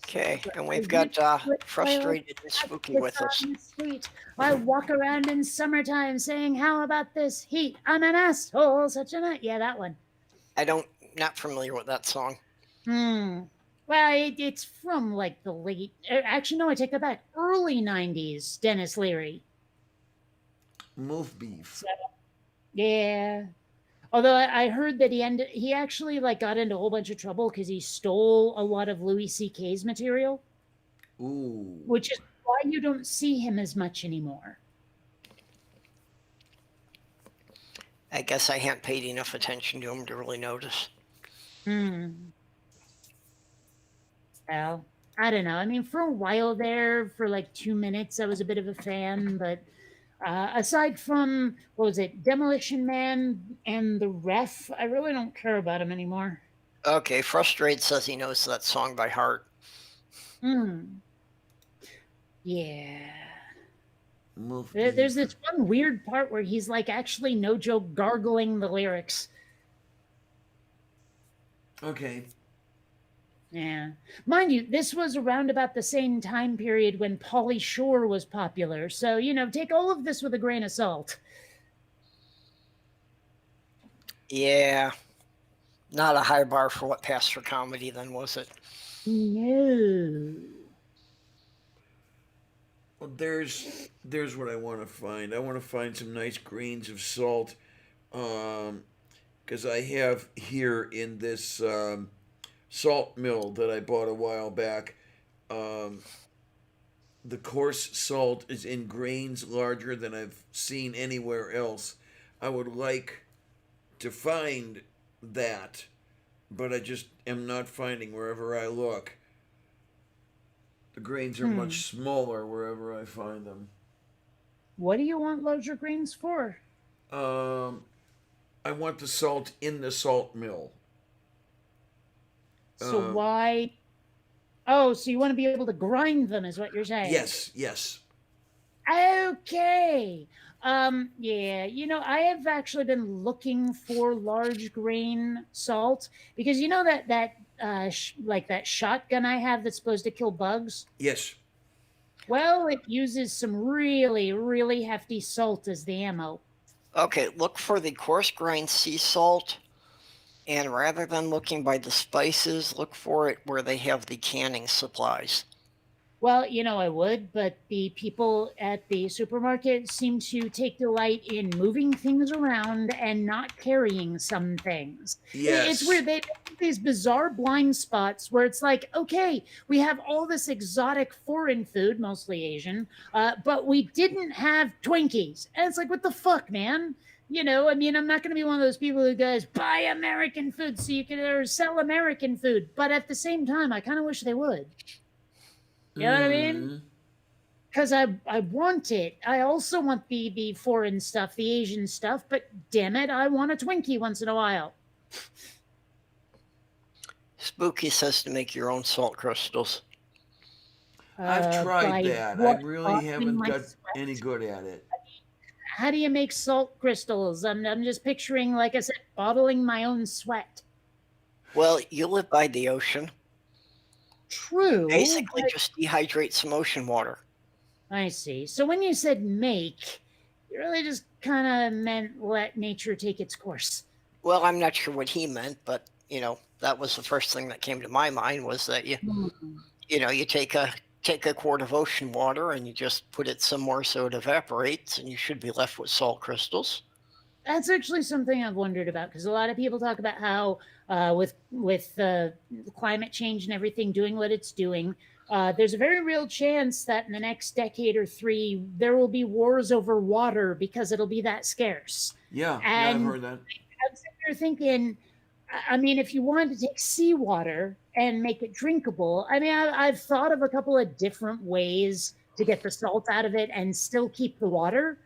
okay, and we've I got reach frustrated and spooky with us. on the street. I walk around in summertime saying, "How about this heat? I'm an asshole, such an yeah, that one." Not familiar with that song. Well, it's from like the late. Actually, no, I take that back. Early '90s, Dennis Leary. Move beef. Yeah. Although I heard that he actually like got into a whole bunch of trouble because he stole a lot of Louis C.K.'s material, Ooh. which is why you don't see him as much anymore. I guess I hadn't paid enough attention to him to really notice. Well, I don't know. I mean, for a while there, for like 2 minutes, I was a bit of a fan, but aside from what was it, Demolition Man and the Ref, I really don't care about him anymore. Okay, Frustrate says he knows that song by heart. Yeah. Move There's beef. this one weird part where he's like actually no joke gargling the lyrics. Okay. Yeah. Mind you, this was around about the same time period when Pauly Shore was popular. So, take all of this with a grain of salt. Yeah, not a high bar for what passed for comedy, then, was it? No. Well, there's what I want to find. I want to find some nice grains of salt, because I have here in this salt mill that I bought a while back. Um, the coarse salt is in grains larger than I've seen anywhere else. I would like to find that, but I just am not finding wherever I look. The grains are much smaller wherever I find them. What do you want larger grains for? Um, I want the salt in the salt mill. So Uh, why? Oh, so you want to be able to grind them, is what you're saying? yes, yes. Okay. Yeah, I have actually been looking for large grain salt because like that shotgun I have that's supposed to kill bugs. Yes. Well, it uses some really, really hefty salt as the ammo. Okay, look for the coarse grind sea salt, and rather than looking by the spices, look for it where they have the canning supplies. Well, I would, but the people at the supermarket seem to take delight in moving things around and not carrying some things. It's Yes. weird. They have these bizarre blind spots where it's like, okay, we have all this exotic foreign food, mostly Asian, but we didn't have Twinkies. And it's like, what the fuck, man? I'm not going to be one of those people who goes, buy American food so you can or sell American food. But at the same time, I kind of wish they would. You know what I mean? Because I want it. I also want the foreign stuff, the Asian stuff, but damn it, I want a Twinkie once in a while. Spooky says to make your own salt crystals. I've tried by that. I what, really bottling haven't my got sweat? any good at it. How do you make salt crystals? I'm just picturing, like I said, bottling my own sweat. Well, you live by the ocean. True. Basically, but- just dehydrate some ocean water. I see. So when you said make, you really just kind of meant let nature take its course. Well, I'm not sure what he meant, but that was the first thing that came to my mind was that you take a quart of ocean water and you just put it somewhere so it evaporates, and you should be left with salt crystals. That's actually something I've wondered about because a lot of people talk about how with climate change and everything doing what it's doing, there's a very real chance that in the next decade or three there will be wars over water because it'll be that scarce. Yeah, And I've heard that. I'm sitting there thinking, I mean, if you wanted to take seawater and make it drinkable, I mean, I've thought of a couple of different ways to get the salt out of it and still keep the water.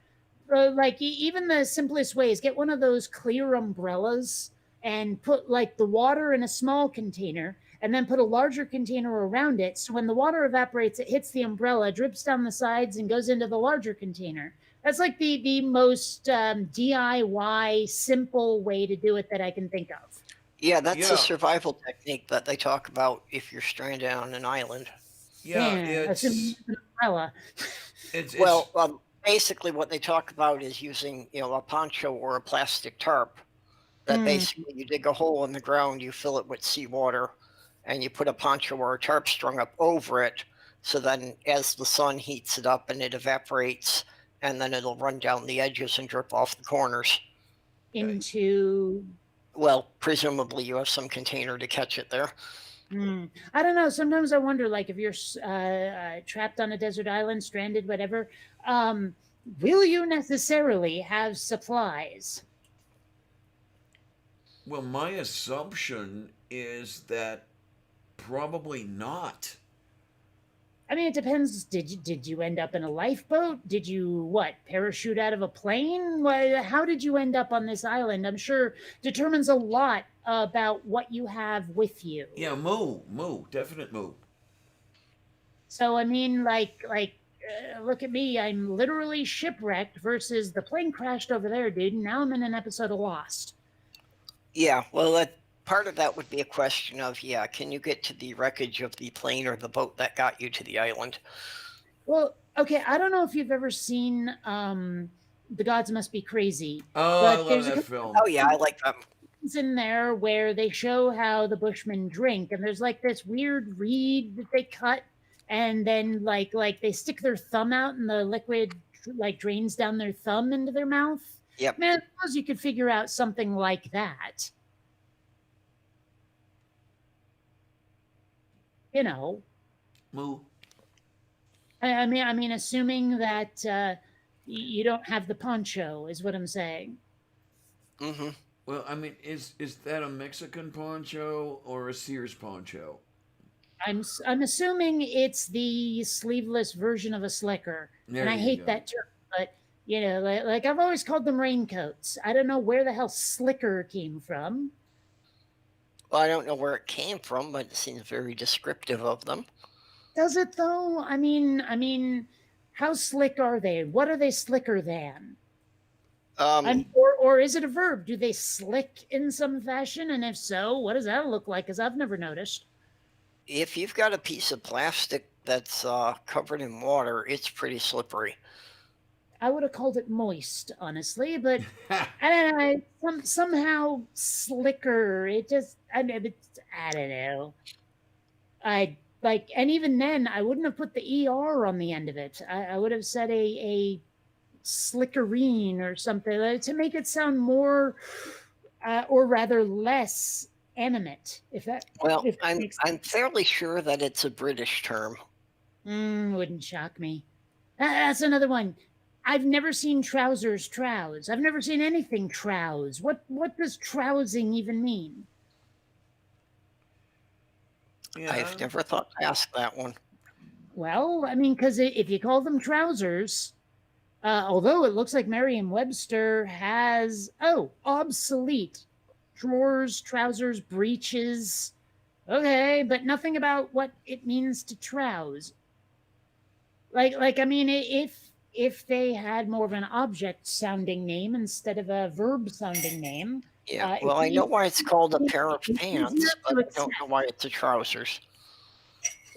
Like even the simplest way is get one of those clear umbrellas and put like the water in a small container and then put a larger container around it. So when the water evaporates, it hits the umbrella, drips down the sides, and goes into the larger container. That's like the most DIY simple way to do it that I can think of. Yeah, that's Yeah. a survival technique that they talk about if you're stranded on an island. Yeah, assuming it's an umbrella. it's Well, basically what they talk about is using, a poncho or a plastic tarp. That basically you dig a hole in the ground, you fill it with seawater, and you put a poncho or a tarp strung up over it. So then as the sun heats it up and it evaporates, and then it'll run down the edges and drip off the corners. Into Well, presumably you have some container to catch it there. I don't know. Sometimes I wonder, like, if you're trapped on a desert island, stranded, whatever, will you necessarily have supplies? well, my assumption is that probably not. I mean, it depends. Did you end up in a lifeboat? Did you parachute out of a plane? How did you end up on this island? I'm sure determines a lot about what you have with you. Yeah, definite moo. So I mean, look at me. I'm literally shipwrecked versus the plane crashed over there, dude. And now I'm in an episode of Lost. Yeah, well, part of that would be a question of, yeah, can you get to the wreckage of the plane or the boat that got you to the island? Well, okay, I don't know if you've ever seen The Gods Must Be Crazy, Oh, I but love there's a that couple film. Oh yeah, I like that. scenes in there where they show how the Bushmen drink, and there's like this weird reed that they cut, and then like they stick their thumb out, and the liquid like drains down their thumb into their mouth. Yep. Man, I suppose you could figure out something like that. You know, Moo. I mean, assuming that you don't have the poncho, is what I'm saying. Mm-hmm. Well, I mean, is that a Mexican poncho or a Sears poncho? I'm assuming it's the sleeveless version of a slicker, There and I you hate go. that term, but you know, like I've always called them raincoats. I don't know where the hell slicker came from. Well, I don't know where it came from, but it seems very descriptive of them. Does it though? I mean, how slick are they? What are they slicker than? Or is it a verb? Do they slick in some fashion? And if so, what does that look like? Because I've never noticed. If you've got a piece of plastic that's covered in water, it's pretty slippery. I would have called it moist, honestly, but I don't know. Somehow slicker. It just I don't know. I like, and even then, I wouldn't have put the er on the end of it. I would have said a slickerine or something to make it sound more, or rather less animate. If that Well, if that I'm makes I'm fairly sure that it's a British term. wouldn't shock me. That's another one. I've never seen trousers trouse. I've never seen anything trouse. What does trousing even mean? Yeah. I've never thought to ask that one. Well, I mean, because if you call them trousers, although it looks like Merriam-Webster has obsolete drawers, trousers, breeches. Okay, but nothing about what it means to trouse. Like I mean, if they had more of an object sounding name instead of a verb sounding name. Yeah, well, I know why it's called a pair of it's pants, easier but to I don't know why it's a trousers.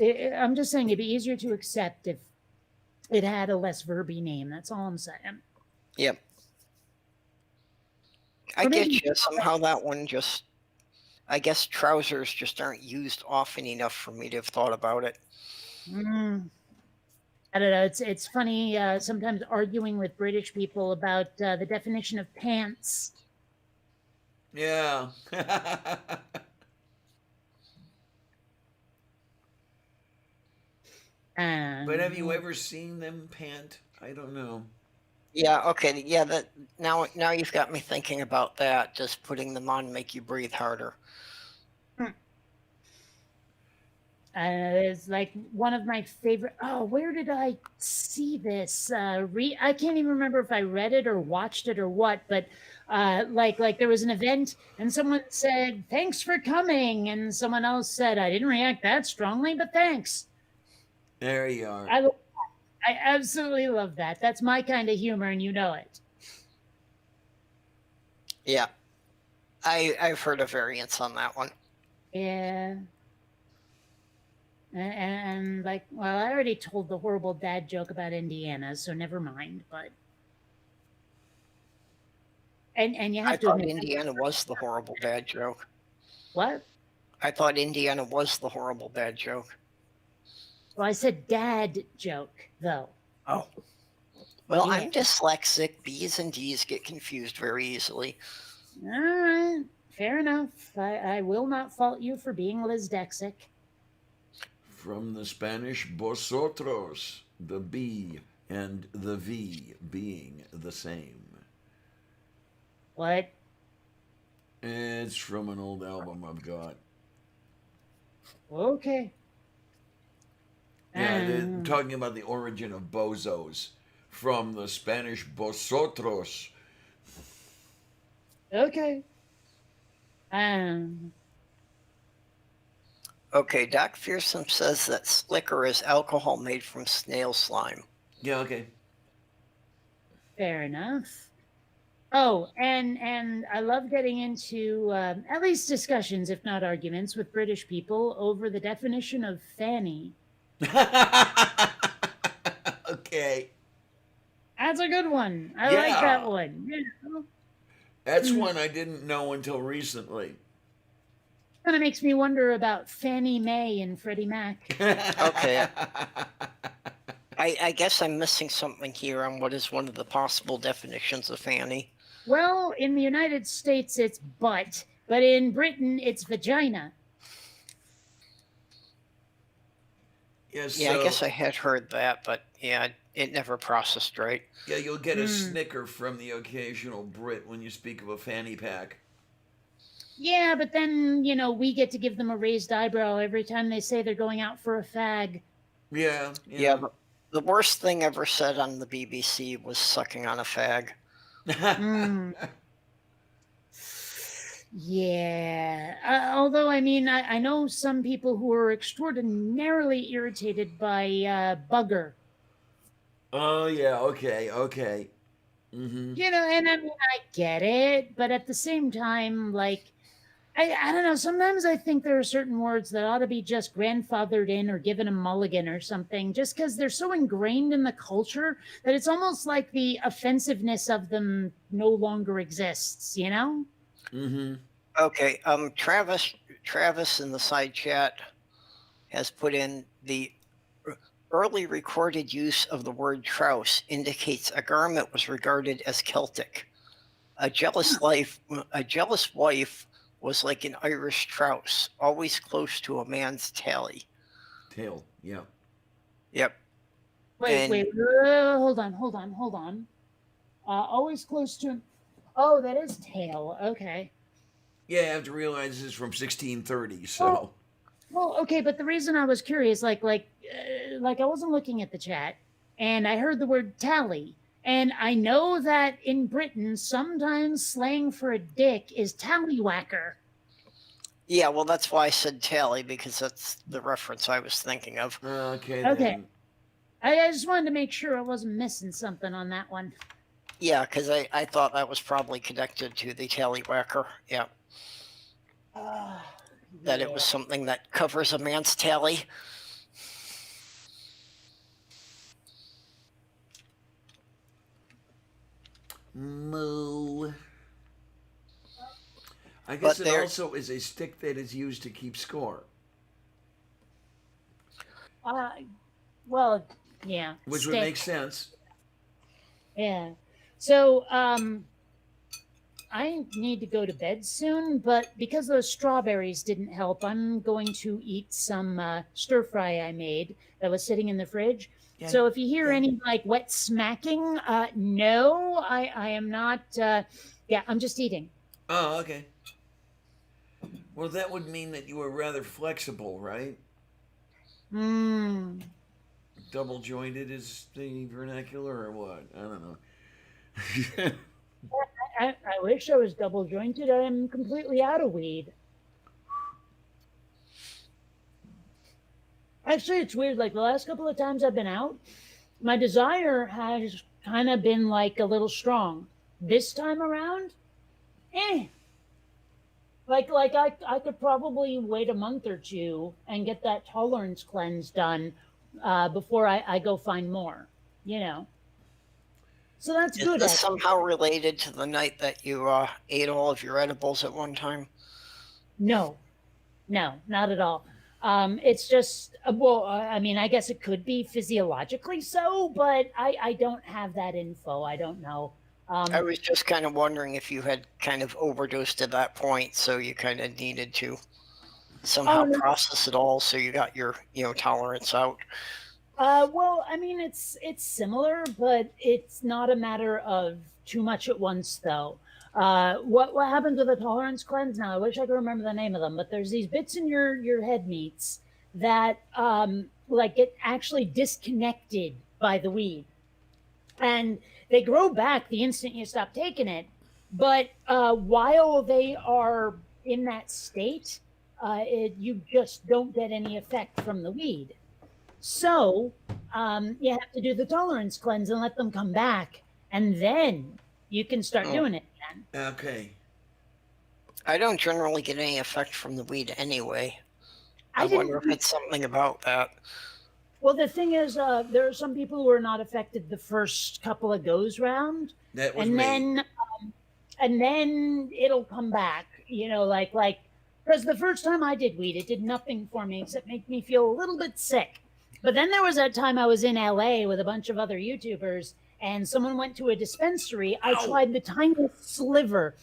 I'm just saying it'd be easier to accept if it had a less verby name. That's all I'm saying. Yep. I Or get maybe- you. Somehow that one just, I guess trousers just aren't used often enough for me to have thought about it. I don't know. It's funny sometimes arguing with British people about the definition of pants. Yeah. But have you ever seen them pant? I don't know. Yeah. Okay. Yeah. That now you've got me thinking about that. Just putting them on make you breathe harder. It's like one of my favorite. Oh, where did I see this? I can't even remember if I read it or watched it or what. But like there was an event and someone said thanks for coming, and someone else said I didn't react that strongly, but thanks. There you are. I absolutely love that. That's my kind of humor, and you know it. Yeah. I've heard a variance on that one. Yeah. And like, well, I already told the horrible dad joke about Indiana, so never mind. But and you have I to thought admit, Indiana was the horrible dad joke. what? I thought Indiana was the horrible dad joke. Well, I said dad joke though. Oh. Well, Yeah. I'm dyslexic. B's and D's get confused very easily. All right, fair enough. I will not fault you for being Lizdexic. From the Spanish vosotros, the B and the V being the same. What? It's from an old album I've got. Okay. Yeah, they're talking about the origin of bozos from the Spanish vosotros. Okay. Okay, Doc Fearsome says that slicker is alcohol made from snail slime. Yeah, okay. Fair enough. Oh, and I love getting into at least discussions, if not arguments, with British people over the definition of fanny. Okay. That's a good one. I like that Yeah. one. Yeah. That's Mm, one I didn't know until recently. kind of makes me wonder about Fannie Mae and Freddie Mac. Okay. I guess I'm missing something here on what is one of the possible definitions of fanny. Well, in the United States, it's butt, but in Britain, it's vagina. Yeah, Yeah, I so guess I had heard that, but yeah, it never processed right. yeah, you'll get a Mm. snicker from the occasional Brit when you speak of a fanny pack. Yeah, but then, we get to give them a raised eyebrow every time they say they're going out for a fag. Yeah, Yeah, yeah. the worst thing ever said on the BBC was sucking on a fag. Mm. Yeah. Although, I know some people who are extraordinarily irritated by bugger. Oh yeah, okay, okay. Mm-hmm. And I get it, but at the same time, like, I don't know. Sometimes I think there are certain words that ought to be just grandfathered in or given a mulligan or something, just because they're so ingrained in the culture that it's almost like the offensiveness of them no longer exists. Mm-hmm. Okay, Travis in the side chat has put in the early recorded use of the word trouse indicates a garment was regarded as Celtic. A jealous wife was like an Irish trouse, always close to a man's tally. Tail, yeah. Yep. Wait, And wait, hold on. Always close to. Oh, that is tail. Okay. Yeah, you have to realize this is from 1630, so. Oh, well, okay, but the reason I was curious, like I wasn't looking at the chat, and I heard the word tally, and I know that in Britain sometimes slang for a dick is tallywhacker. yeah, well, that's why I said tally, because that's the reference I was thinking of. Okay, Okay. then. I just wanted to make sure I wasn't missing something on that one. Yeah, because I thought that was probably connected to the tallywhacker. Yeah, that it was something that covers a man's tally. Moo. I guess But it there- also is a stick that is used to keep score, Well, yeah. which would stick. make sense. Yeah. So, I need to go to bed soon, but because those strawberries didn't help, I'm going to eat some stir fry I made that was sitting in the fridge. Yeah, So if you hear yeah. any like wet smacking, no, I am not. Yeah, I'm just eating. Oh, okay. Well, that would mean that you were rather flexible, right? Mm. Double jointed is the vernacular, or what? I don't know. I wish I was double jointed. I'm completely out of weed. Actually, it's weird. Like the last couple of times I've been out, my desire has kind of been like a little strong. This time around, eh. Like I could probably wait a month or two and get that tolerance cleanse done before I go find more. So that's Is good. this Actually. somehow related to the night that you ate all of your edibles at one time? No, not at all. It's just well, I guess it could be physiologically so, but I don't have that info. I don't know. I was just kind of wondering if you had kind of overdosed at that point, so you kind of needed to somehow no. process it all, so you got your tolerance out. Well, it's similar, but it's not a matter of too much at once, though. What happens with a tolerance cleanse? Now, I wish I could remember the name of them, but there's these bits in your head meats that like get actually disconnected by the weed, and they grow back the instant you stop taking it. But while they are in that state, you just don't get any effect from the weed. So you have to do the tolerance cleanse and let them come back, and then you can start Oh. doing it again. Okay. I don't generally get any effect from the weed anyway. I didn't. wonder if it's something about that. Well, the thing is, there are some people who are not affected the first couple of goes round, That was and me. then it'll come back. You know, like because the first time I did weed, it did nothing for me except make me feel a little bit sick. But then there was that time I was in LA with a bunch of other YouTubers, and someone went to a dispensary. I Ow. tried the tiniest sliver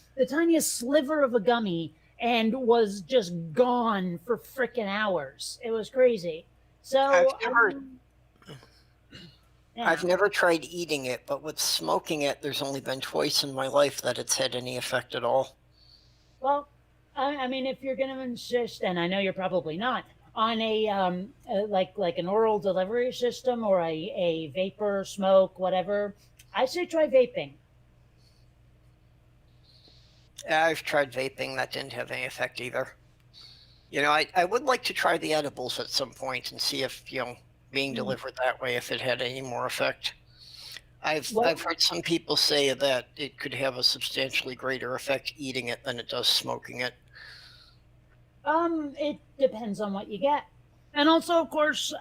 of a gummy, and was just gone for frickin' hours. It was crazy. So yeah. I've never tried eating it, but with smoking it, there's only been twice in my life that it's had any effect at all. Well, I mean, if you're going to insist, and I know you're probably not, on a like an oral delivery system or a vapor smoke, whatever, I say try vaping. I've tried vaping, that didn't have any effect either. You know, I would like to try the edibles at some point and see if, being delivered that way, if it had any more effect. I've heard some people say that it could have a substantially greater effect eating it than it does smoking it. It depends on what you get, and also, of course,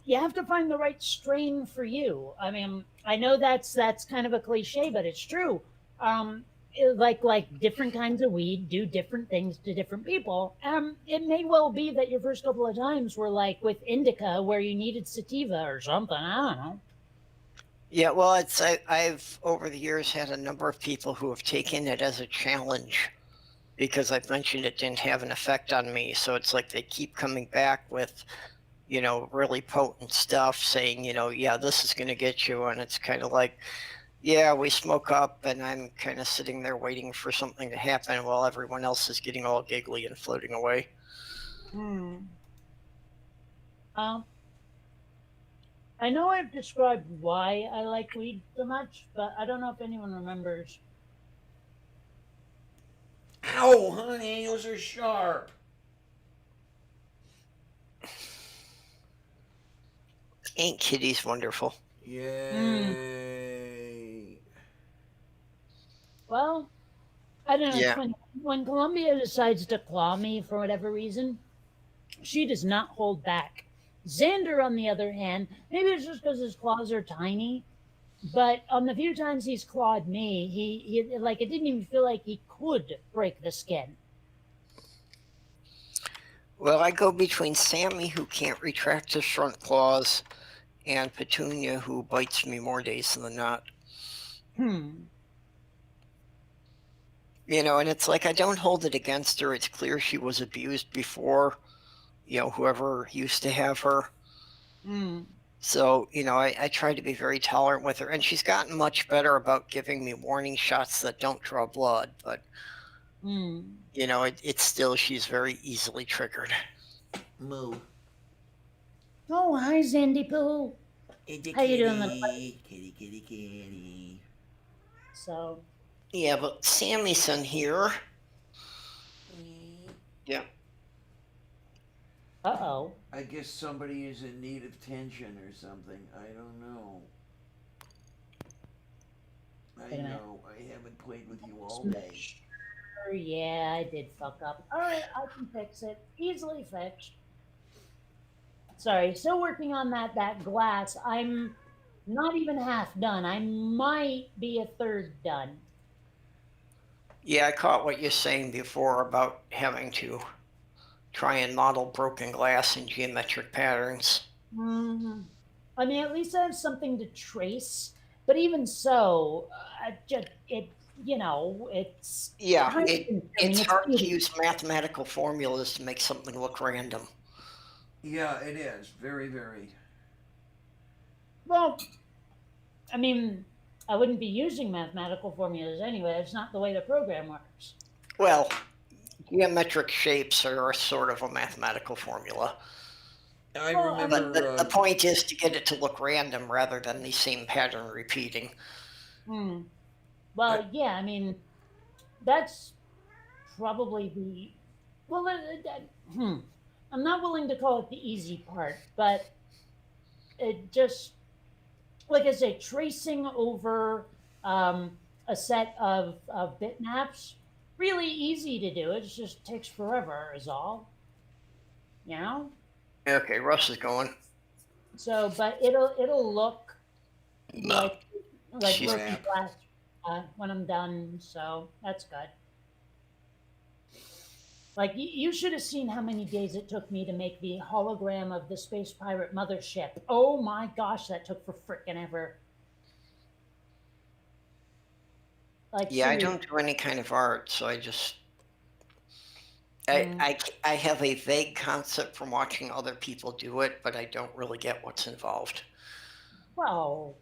you have to find the right strain for you. I mean, I know that's kind of a cliche, but it's true. Like different kinds of weed do different things to different people. It may well be that your first couple of times were like with indica, where you needed sativa or something. I don't know. Yeah, well, I've over the years had a number of people who have taken it as a challenge because I've mentioned it didn't have an effect on me. So it's like they keep coming back with, really potent stuff saying, yeah, this is going to get you. And it's kind of like, yeah, we smoke up and I'm kind of sitting there waiting for something to happen while everyone else is getting all giggly and floating away. I know I've described why I like weed so much, but I don't know if anyone remembers. Ow, honey, those are sharp. Ain't kitties wonderful? Yay. Well, I don't know. Yeah. When Columbia decides to claw me for whatever reason, she does not hold back. Xander, on the other hand, maybe it's just because his claws are tiny, but on the few times he's clawed me, he like it didn't even feel like he could break the skin. Well, I go between Sammy, who can't retract his front claws, and Petunia, who bites me more days than not. And it's like I don't hold it against her. It's clear she was abused before, whoever used to have her. So, I try to be very tolerant with her. And she's gotten much better about giving me warning shots that don't draw blood. But, it's still, she's very easily triggered. Moo. Oh, hi, Zandy Poo. How you doing, little buddy? Kitty. So. Yeah, but Sammy's in here. Yeah. Uh-oh. I guess somebody is in need of attention or something. I don't know. I know. I haven't played with you all day. Yeah, I did fuck up. All right, I can fix it. Easily fixed. Sorry, still working on that glass. I'm not even half done. I might be a third done. Yeah, I caught what you're saying before about having to try and model broken glass in geometric patterns. I mean, at least I have something to trace. But even so, it's Yeah, time-consuming. it's hard to use mathematical formulas to make something look random. Yeah, it is. Very, very. Well, I mean, I wouldn't be using mathematical formulas anyway. It's not the way the program works. Well, geometric shapes are sort of a mathematical formula. I remember. But the point is to get it to look random rather than the same pattern repeating. Well, yeah, I mean, that's probably the. Well, I'm not willing to call it the easy part, but it just, like I say, tracing over a set of bitmaps. Really easy to do. It just takes forever, is all. You know. Okay, Russ is going. So, but it'll look like She's working Crap. class when I'm done. So that's good. Like you should have seen how many days it took me to make the hologram of the space pirate mothership. Oh my gosh, that took for frickin' ever. Like Yeah, I seriously. don't do any kind of art, so I just Mm. I have a vague concept from watching other people do it, but I don't really get what's involved. Well,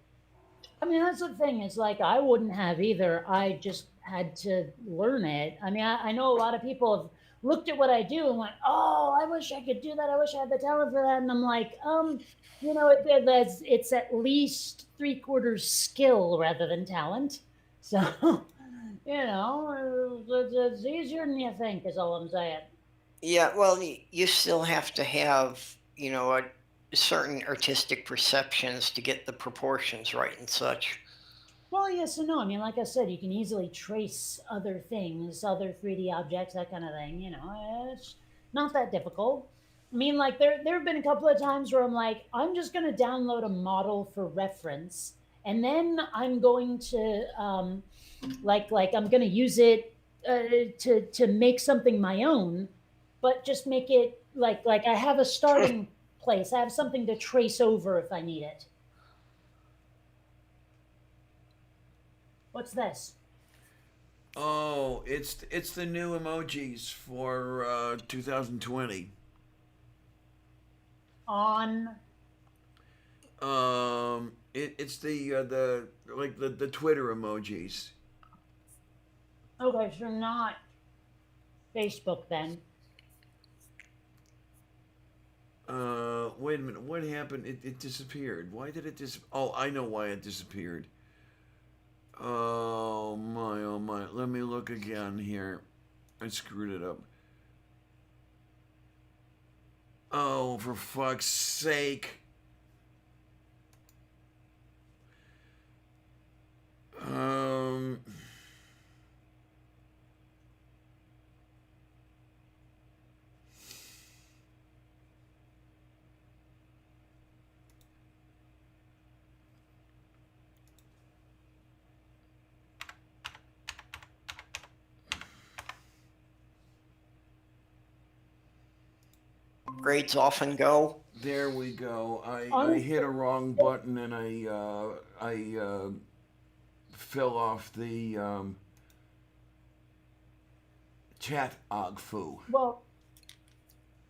I mean, that's the thing. Is like I wouldn't have either. I just had to learn it. I mean, I know a lot of people have looked at what I do and went, "Oh, I wish I could do that. I wish I had the talent for that." And I'm like, it's at least three-quarters skill rather than talent. So, it's easier than you think. Is all I'm saying. Yeah, well, you still have to have, certain artistic perceptions to get the proportions right and such. Well, yes and no. I mean, like I said, you can easily trace other things, other 3D objects, that kind of thing. It's not that difficult. I mean, like there have been a couple of times where I'm like, I'm just going to download a model for reference, and then I'm going to like I'm going to use it to make something my own, but just make it like I have a starting place. I have something to trace over if I need it. What's this? Oh, it's the new emojis for 2020. On It's the like the Twitter emojis. Okay, so not Facebook then. Wait a minute. What happened? It disappeared. Why did it Oh, I know why it disappeared. Oh my, oh my. Let me look again here. I screwed it up. Oh, for fuck's sake. Um. Grades often go. There we go. I On hit a wrong button and I fell off the chat ogfu. well,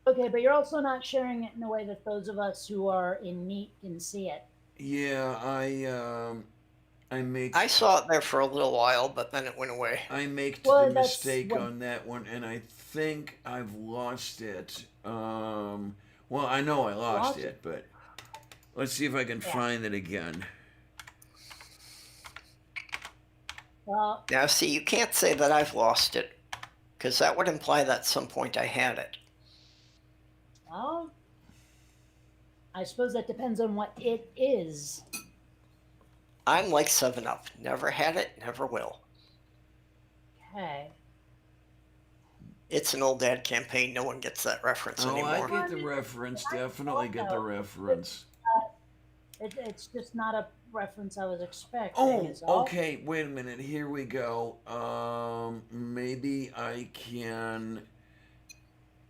okay, but you're also not sharing it in a way that those of us who are in Meet can see it. Yeah, I make I saw it there for a little while, but then it went away. I make Well, the that's mistake what. on that one, and I think I've lost it. Well, I know I lost Lost? it, but let's see if I can Yeah. find it again. Well, Now, see, you can't say that I've lost it, because that would imply that at some point I had it. well, I suppose that depends on what it is. I'm like 7 Up. Never had it, never will. Okay. It's an old ad campaign. No one gets that reference Oh, I anymore. get the reference. Definitely get the reference. It's just not a reference I was expecting. Oh, is all. okay. Wait a minute. Here we go. Maybe I can.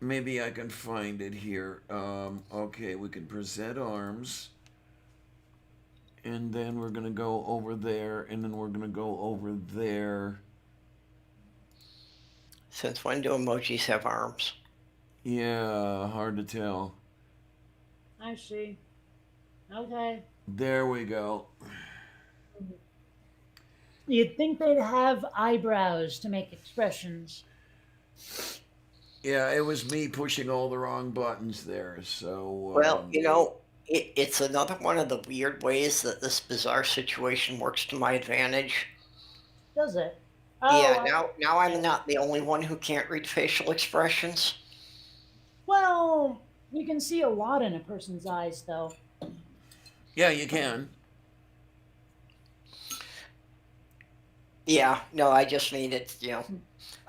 Maybe I can find it here. Okay, we can present arms. And then we're going to go over there. And then we're going to go over there. Since when do emojis have arms? Yeah, hard to tell. I see. Okay. There we go. You'd think they'd have eyebrows to make expressions. Yeah, it was me pushing all the wrong buttons there. So. Well, it's another one of the weird ways that this bizarre situation works to my advantage. Does it? Yeah, now I'm not the only one who can't read facial expressions. Well, you can see a lot in a person's eyes, though. Yeah, you can. Yeah, no, I just mean it,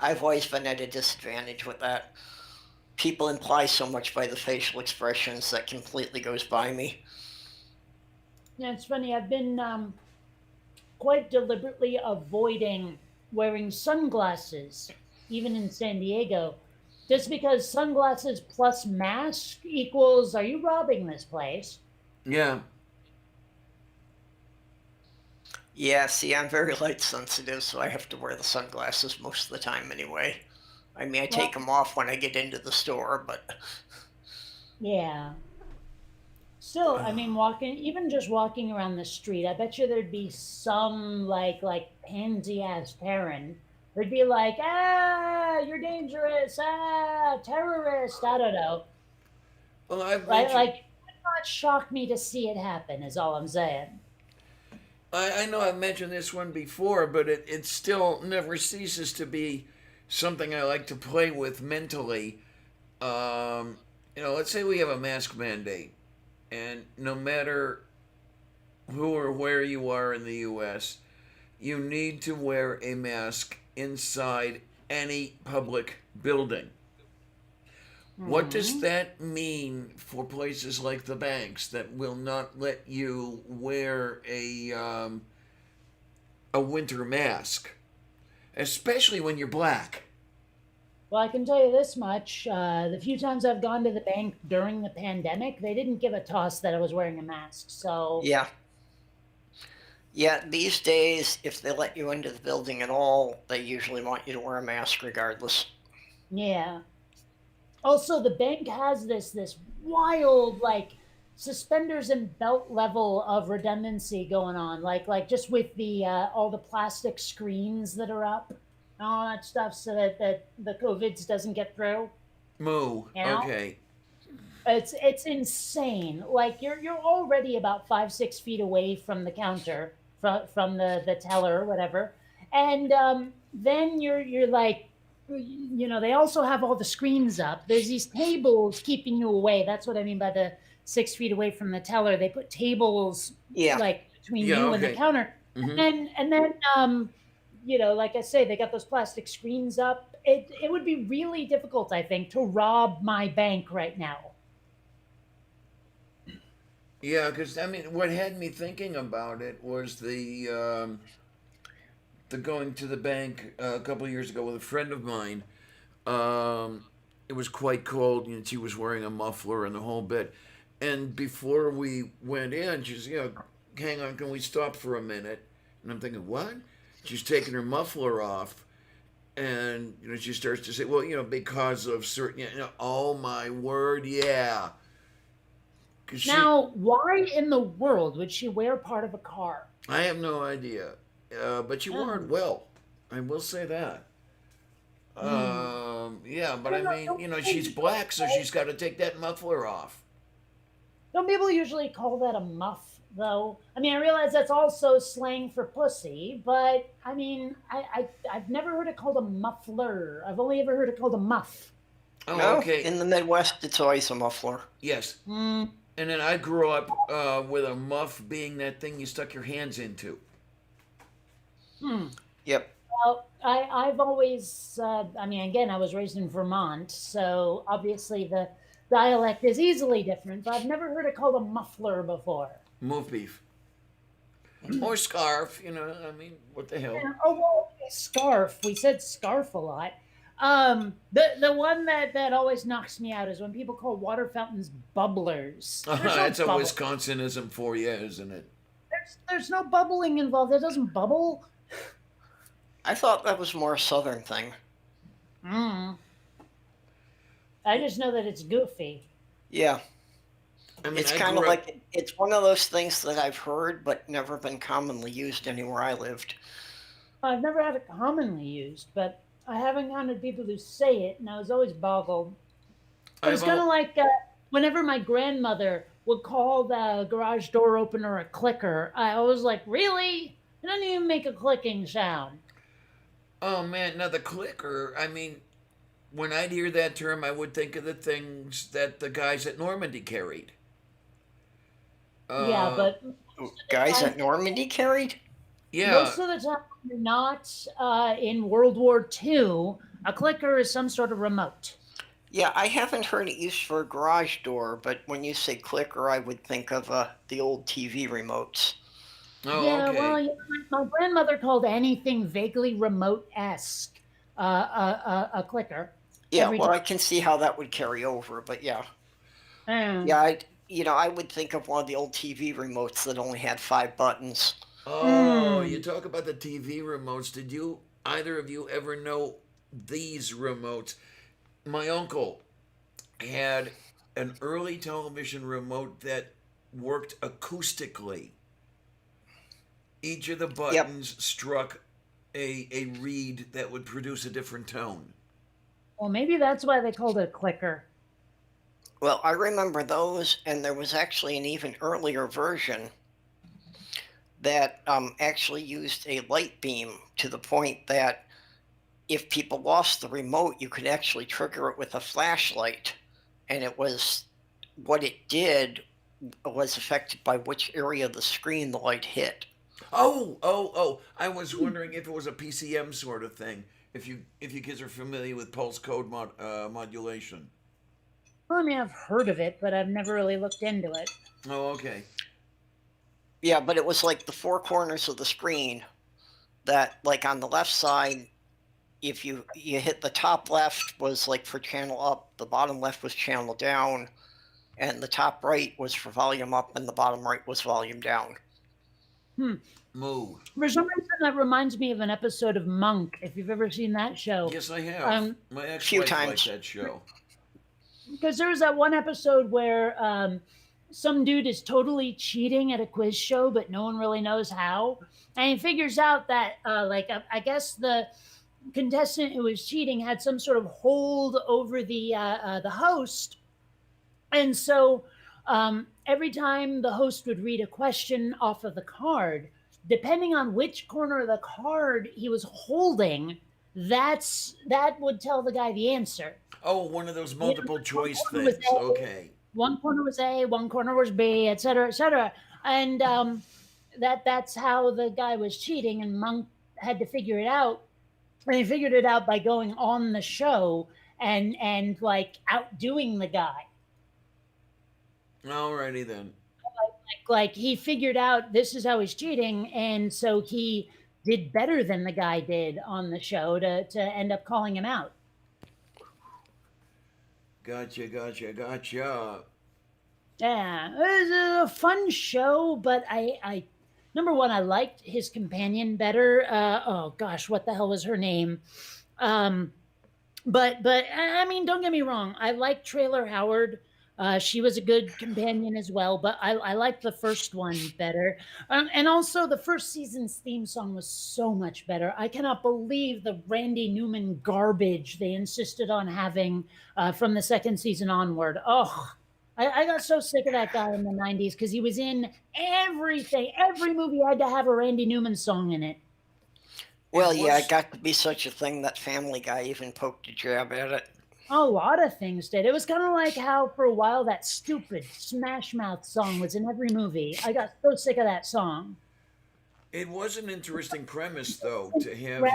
I've always been at a disadvantage with that. People imply so much by the facial expressions that completely goes by me. Yeah, it's funny. I've been quite deliberately avoiding wearing sunglasses, even in San Diego, just because sunglasses plus mask equals, are you robbing this place? Yeah. Yeah, see, I'm very light sensitive, so I have to wear the sunglasses most of the time anyway. I mean, I take Well, them off when I get into the store, but yeah. Still, I mean, walking, even just walking around the street, I bet you there'd be some like pansy ass Karen. Would be like, ah, you're dangerous, ah, terrorist. I don't know. Well, I've Like mentioned. it would not shock me to see it happen. Is all I'm saying. I know I've mentioned this one before, but it still never ceases to be something I like to play with mentally. Um, let's say we have a mask mandate, and no matter who or where you are in the U.S., you need to wear a mask inside any public building. What does Hmm. that mean for places like the banks that will not let you wear a winter mask, especially when you're black? Well, I can tell you this much: the few times I've gone to the bank during the pandemic, they didn't give a toss that I was wearing a mask. So, yeah. Yeah, these days, if they let you into the building at all, they usually want you to wear a mask regardless. yeah. Also, the bank has this wild like suspenders and belt level of redundancy going on, like just with the all the plastic screens that are up and all that stuff, so that the COVIDs doesn't get through. Moo. You know, Okay. it's insane. Like you're already about 5 6 feet away from the counter, from the teller or whatever, and then you're like, they also have all the screens up. There's these tables keeping you away. That's what I mean by the 6 feet away from the teller. They put tables Yeah, like between Yeah. you and the Okay. counter, Mm-hmm. and then like I say, they got those plastic screens up. It would be really difficult, I think, to rob my bank right now. Yeah, because I mean, what had me thinking about it was the going to the bank a couple of years ago with a friend of mine. Um, it was quite cold, and she was wearing a muffler and the whole bit. And before we went in, she's, hang on, can we stop for a minute? And I'm thinking, what? She's taking her muffler off, and she starts to say, well, because of certain, oh my word, yeah, because Now, why in the world would she wear part of a car? I have no idea, but she wore it Oh, well. I will say that. hmm. Yeah, I but I don't know. mean, she's black, so she's got to take that muffler off. Don't people usually call that a muff, though? I mean, I realize that's also slang for pussy, but I mean, I've never heard it called a muffler. I've only ever heard it called a muff. Oh, no, okay. in the Midwest, it's always a muffler. Yes. Hmm. And then I grew up with a muff being that thing you stuck your hands into. Hmm. Yep. Well, I've always, I mean, again, I was raised in Vermont, so obviously the dialect is easily different, but I've never heard it called a muffler before. Move beef. Or scarf, I mean, what the hell? Yeah, oh, well, scarf. We said scarf a lot. The one that always knocks me out is when people call water fountains bubblers. There's no That's a bubble. Wisconsinism for you, isn't it? There's no bubbling involved. It doesn't bubble. I thought that was more a southern thing. Mm. I just know that it's goofy. Yeah, I mean, it's I kind of grew up. like it's one of those things that I've heard but never been commonly used anywhere I lived. I've never had it commonly used, but I have encountered people who say it, and I was always boggled. It was I've kind of all. like whenever my grandmother would call the garage door opener a clicker, I was like, really? It doesn't even make a clicking sound. Oh man, now the clicker. I mean, when I'd hear that term, I would think of the things that the guys at Normandy carried. Yeah, Uh, but most of the Guys time, at Normandy carried? Yeah. Most of the time, you're not in World War II. A clicker is some sort of remote. Yeah, I haven't heard it used for a garage door, but when you say clicker, I would think of the old TV remotes. Oh, Yeah, okay. well, my grandmother called anything vaguely remote-esque a clicker. Yeah, Every well, time. I can see how that would carry over, but yeah. Mm. Yeah, I would think of one of the old TV remotes that only had 5 buttons. Oh, Mm. you talk about the TV remotes. Did you either of you ever know these remotes? My uncle had an early television remote that worked acoustically. Each of the Yep. buttons struck a reed that would produce a different tone. Well, maybe that's why they called it a clicker. Well, I remember those, and there was actually an even earlier version that actually used a light beam to the point that if people lost the remote, you could actually trigger it with a flashlight. And it was what it did was affected by which area of the screen the light hit. Oh! I was wondering if it was a PCM sort of thing. If you kids are familiar with pulse code modulation. Well, I mean, I've heard of it, but I've never really looked into it. Oh, okay. Yeah, but it was like the 4 corners of the screen that, like on the left side, if you hit the top left was like for channel up, the bottom left was channel down, and the top right was for volume up, and the bottom right was volume down. Moo. For some reason, that reminds me of an episode of Monk. If you've ever seen that show, Yes, I have. My Few ex-wife liked times. that show. because there was that one episode where some dude is totally cheating at a quiz show, but no one really knows how, and he figures out that I guess the contestant who was cheating had some sort of hold over the host, and so every time the host would read a question off of the card, depending on which corner of the card he was holding, that would tell the guy the answer. Oh, one of those multiple choice One was things. A, Okay. One corner was A, one corner was B, etc., etc. And that's how the guy was cheating, and Monk had to figure it out. And he figured it out by going on the show and like outdoing the guy. Alrighty then. Like he figured out this is how he's cheating, and so he did better than the guy did on the show to end up calling him out. Gotcha. Yeah, it was a fun show, but I number one, I liked his companion better. Oh gosh, what the hell was her name? But I mean, don't get me wrong, I like Trailer Howard. She was a good companion as well, but I liked the first one better. And also, the first season's theme song was so much better. I cannot believe the Randy Newman garbage they insisted on having from the second season onward. Oh, I got so sick of that guy in the 90s because he was in everything. Every movie had to have a Randy Newman song in it. Well, It yeah, was- it got to be such a thing that Family Guy even poked a jab at it. A lot of things did. It was kind of like how for a while that stupid Smash Mouth song was in every movie. I got so sick of that song. It was an interesting premise, though, to have. What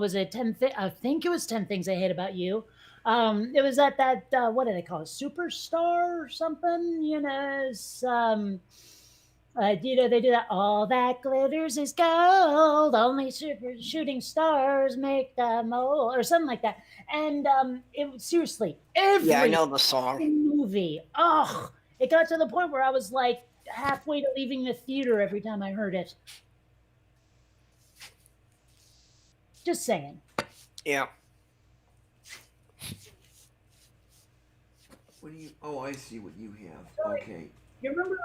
was it? I think it was 10 Things I Hate About You. It was at that what do they call it? Superstar or something? They do that. All that glitters is gold. Only super shooting stars make the mold, or something like that. And it was seriously every Yeah, I know the song. movie. Oh, it got to the point where I was like halfway to leaving the theater every time I heard it. Just saying. Yeah. What do you? Oh, I see what you have. Okay. You remember,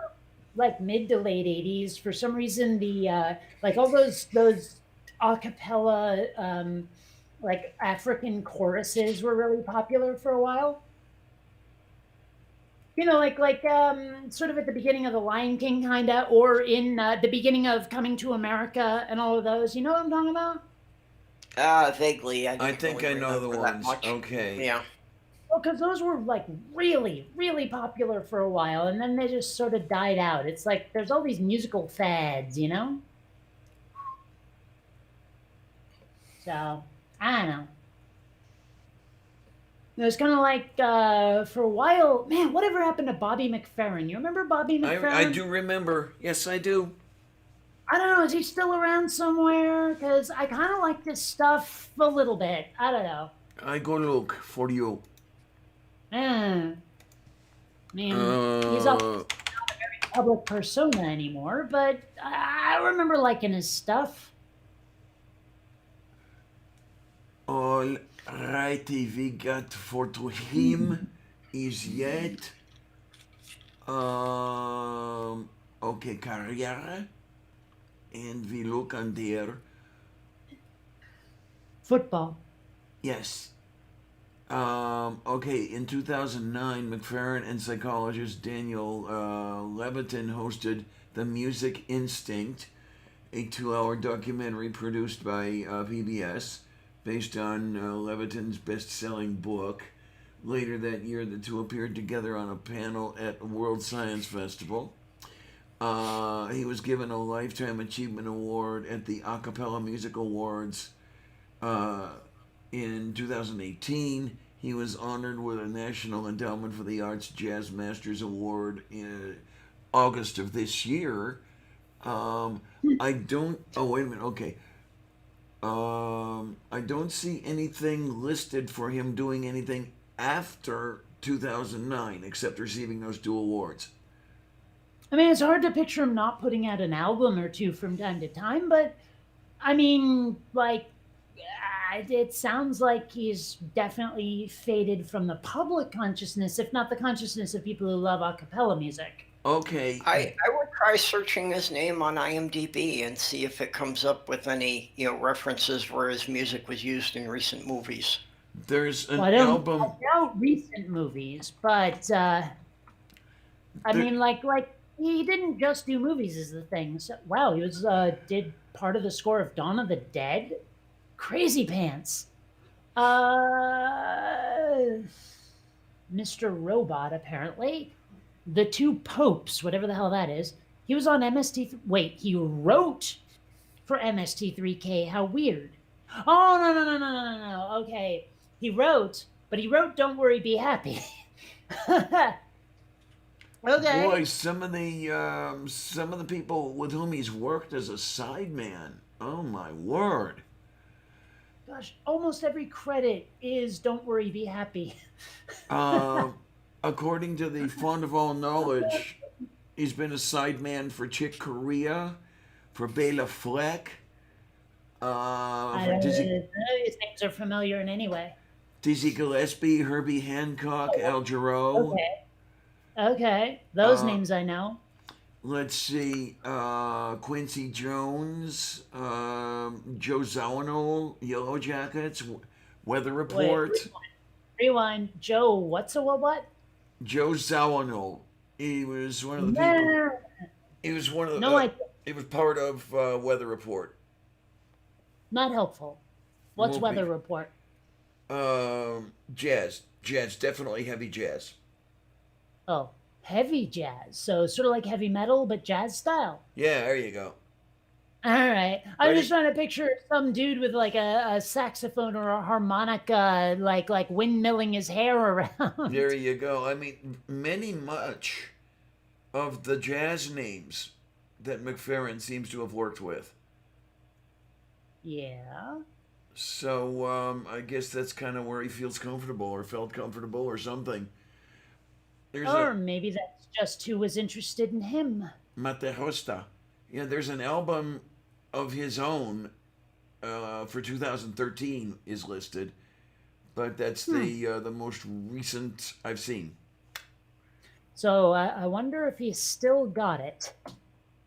like mid to late '80s, for some reason the like all those a cappella like African choruses were really popular for a while. Like sort of at the beginning of The Lion King, kinda, or in the beginning of Coming to America, and all of those. You know what I'm talking about? Vaguely. I think I know the remember that ones. much. Okay. Yeah. Well, because those were like really, really popular for a while, and then they just sort of died out. It's like there's all these musical fads, you know? So I don't know. It was kind of like for a while, man. Whatever happened to Bobby McFerrin? You remember Bobby I McFerrin? do remember. Yes, I do. I don't know. Is he still around somewhere? Because I kind of like this stuff a little bit. I don't know. I go look for you. Eh, I mean, he's up Uh, public persona anymore, but I remember liking his stuff. all righty, we got for to him is yet. Okay, career, and we look on there. Football. Yes. Okay, in 2009, McFerrin and psychologist Daniel Levitin hosted The Music Instinct, a 2-hour documentary produced by PBS based on Levitin's best selling book. Later that year, the two appeared together on a panel at World Science Festival. He was given a Lifetime Achievement Award at the Acapella Music Awards in 2018. He was honored with a National Endowment for the Arts Jazz Masters Award in August of this year. I don't. Oh, wait a minute. Okay. I don't see anything listed for him doing anything after 2009 except receiving those two awards. I mean, it's hard to picture him not putting out an album or two from time to time, but I mean, like, it sounds like he's definitely faded from the public consciousness, if not the consciousness of people who love a cappella music. Okay. I would try searching his name on IMDb and see if it comes up with any references where his music was used in recent movies. There's an Well, I don't album. I doubt recent movies, but I There- mean, like he didn't just do movies, is the thing. So, wow, he was did part of the score of Dawn of the Dead. Crazy pants. Mr. Robot, apparently. The Two Popes, whatever the hell that is. He was on MST. Wait, he wrote for MST3K. How weird. Oh, no, no, no, no, no, no, no. Okay. He wrote, but he wrote Don't Worry, Be Happy. Okay. Boy, some of the people with whom he's worked as a sideman. Oh my word! Gosh, almost every credit is Don't Worry, Be Happy. According to the Font of All Knowledge, he's been a sideman for Chick Corea, for Bela Fleck, I for don't Dizzy, know. These names are familiar in any way. Dizzy Gillespie, Herbie Hancock, Al Jarreau. Okay. Okay. Those Uh, names I know. Let's see, Quincy Jones, Joe Zawinul, Yellow Jackets, Weather Report. Wait, rewind. Joe, what's a what? Joe Zawinul. He was one of the people. No, He was one of the. no, I He was part of Weather Report. not helpful. What's Won't be. weather report? Jazz, definitely heavy jazz. Oh, heavy jazz. So sort of like heavy metal, but jazz style. Yeah, there you go. All right. I'm Ready? just trying to picture some dude with like a saxophone or a harmonica, like windmilling his hair around. There you go. I mean, much of the jazz names that McFerrin seems to have worked with. Yeah. So I guess that's kind of where he feels comfortable or felt comfortable or something. There's Or a maybe that's just who was interested in him. Matejosta. Yeah, there's an album of his own for 2013 is listed, but that's the most recent I've seen. So I wonder if he's still got it.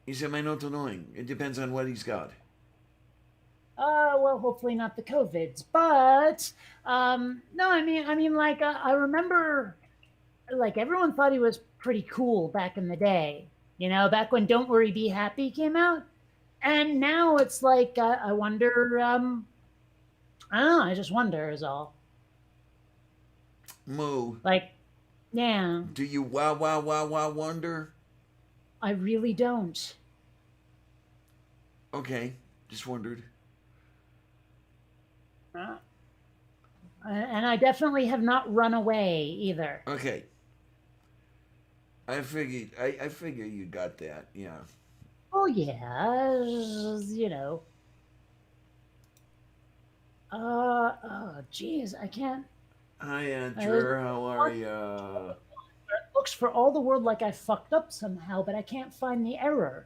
He said, "My not annoying. It depends on what he's got." Well, hopefully not the COVIDs, but no, I mean, like I remember, like everyone thought he was pretty cool back in the day. You know, back when "Don't Worry, Be Happy" came out, and now it's like I wonder. I don't know. I just wonder is all. Moo. Like, yeah, Do you wow wow wow wow wonder? I really don't. Okay, just wondered. Uh, and I definitely have not run away either. Okay. I figure you got that. Yeah. Oh yeah, you know. Oh geez, I can't. Hi, Uh, Enter. How are ya? it looks for all the world like I fucked up somehow, but I can't find the error.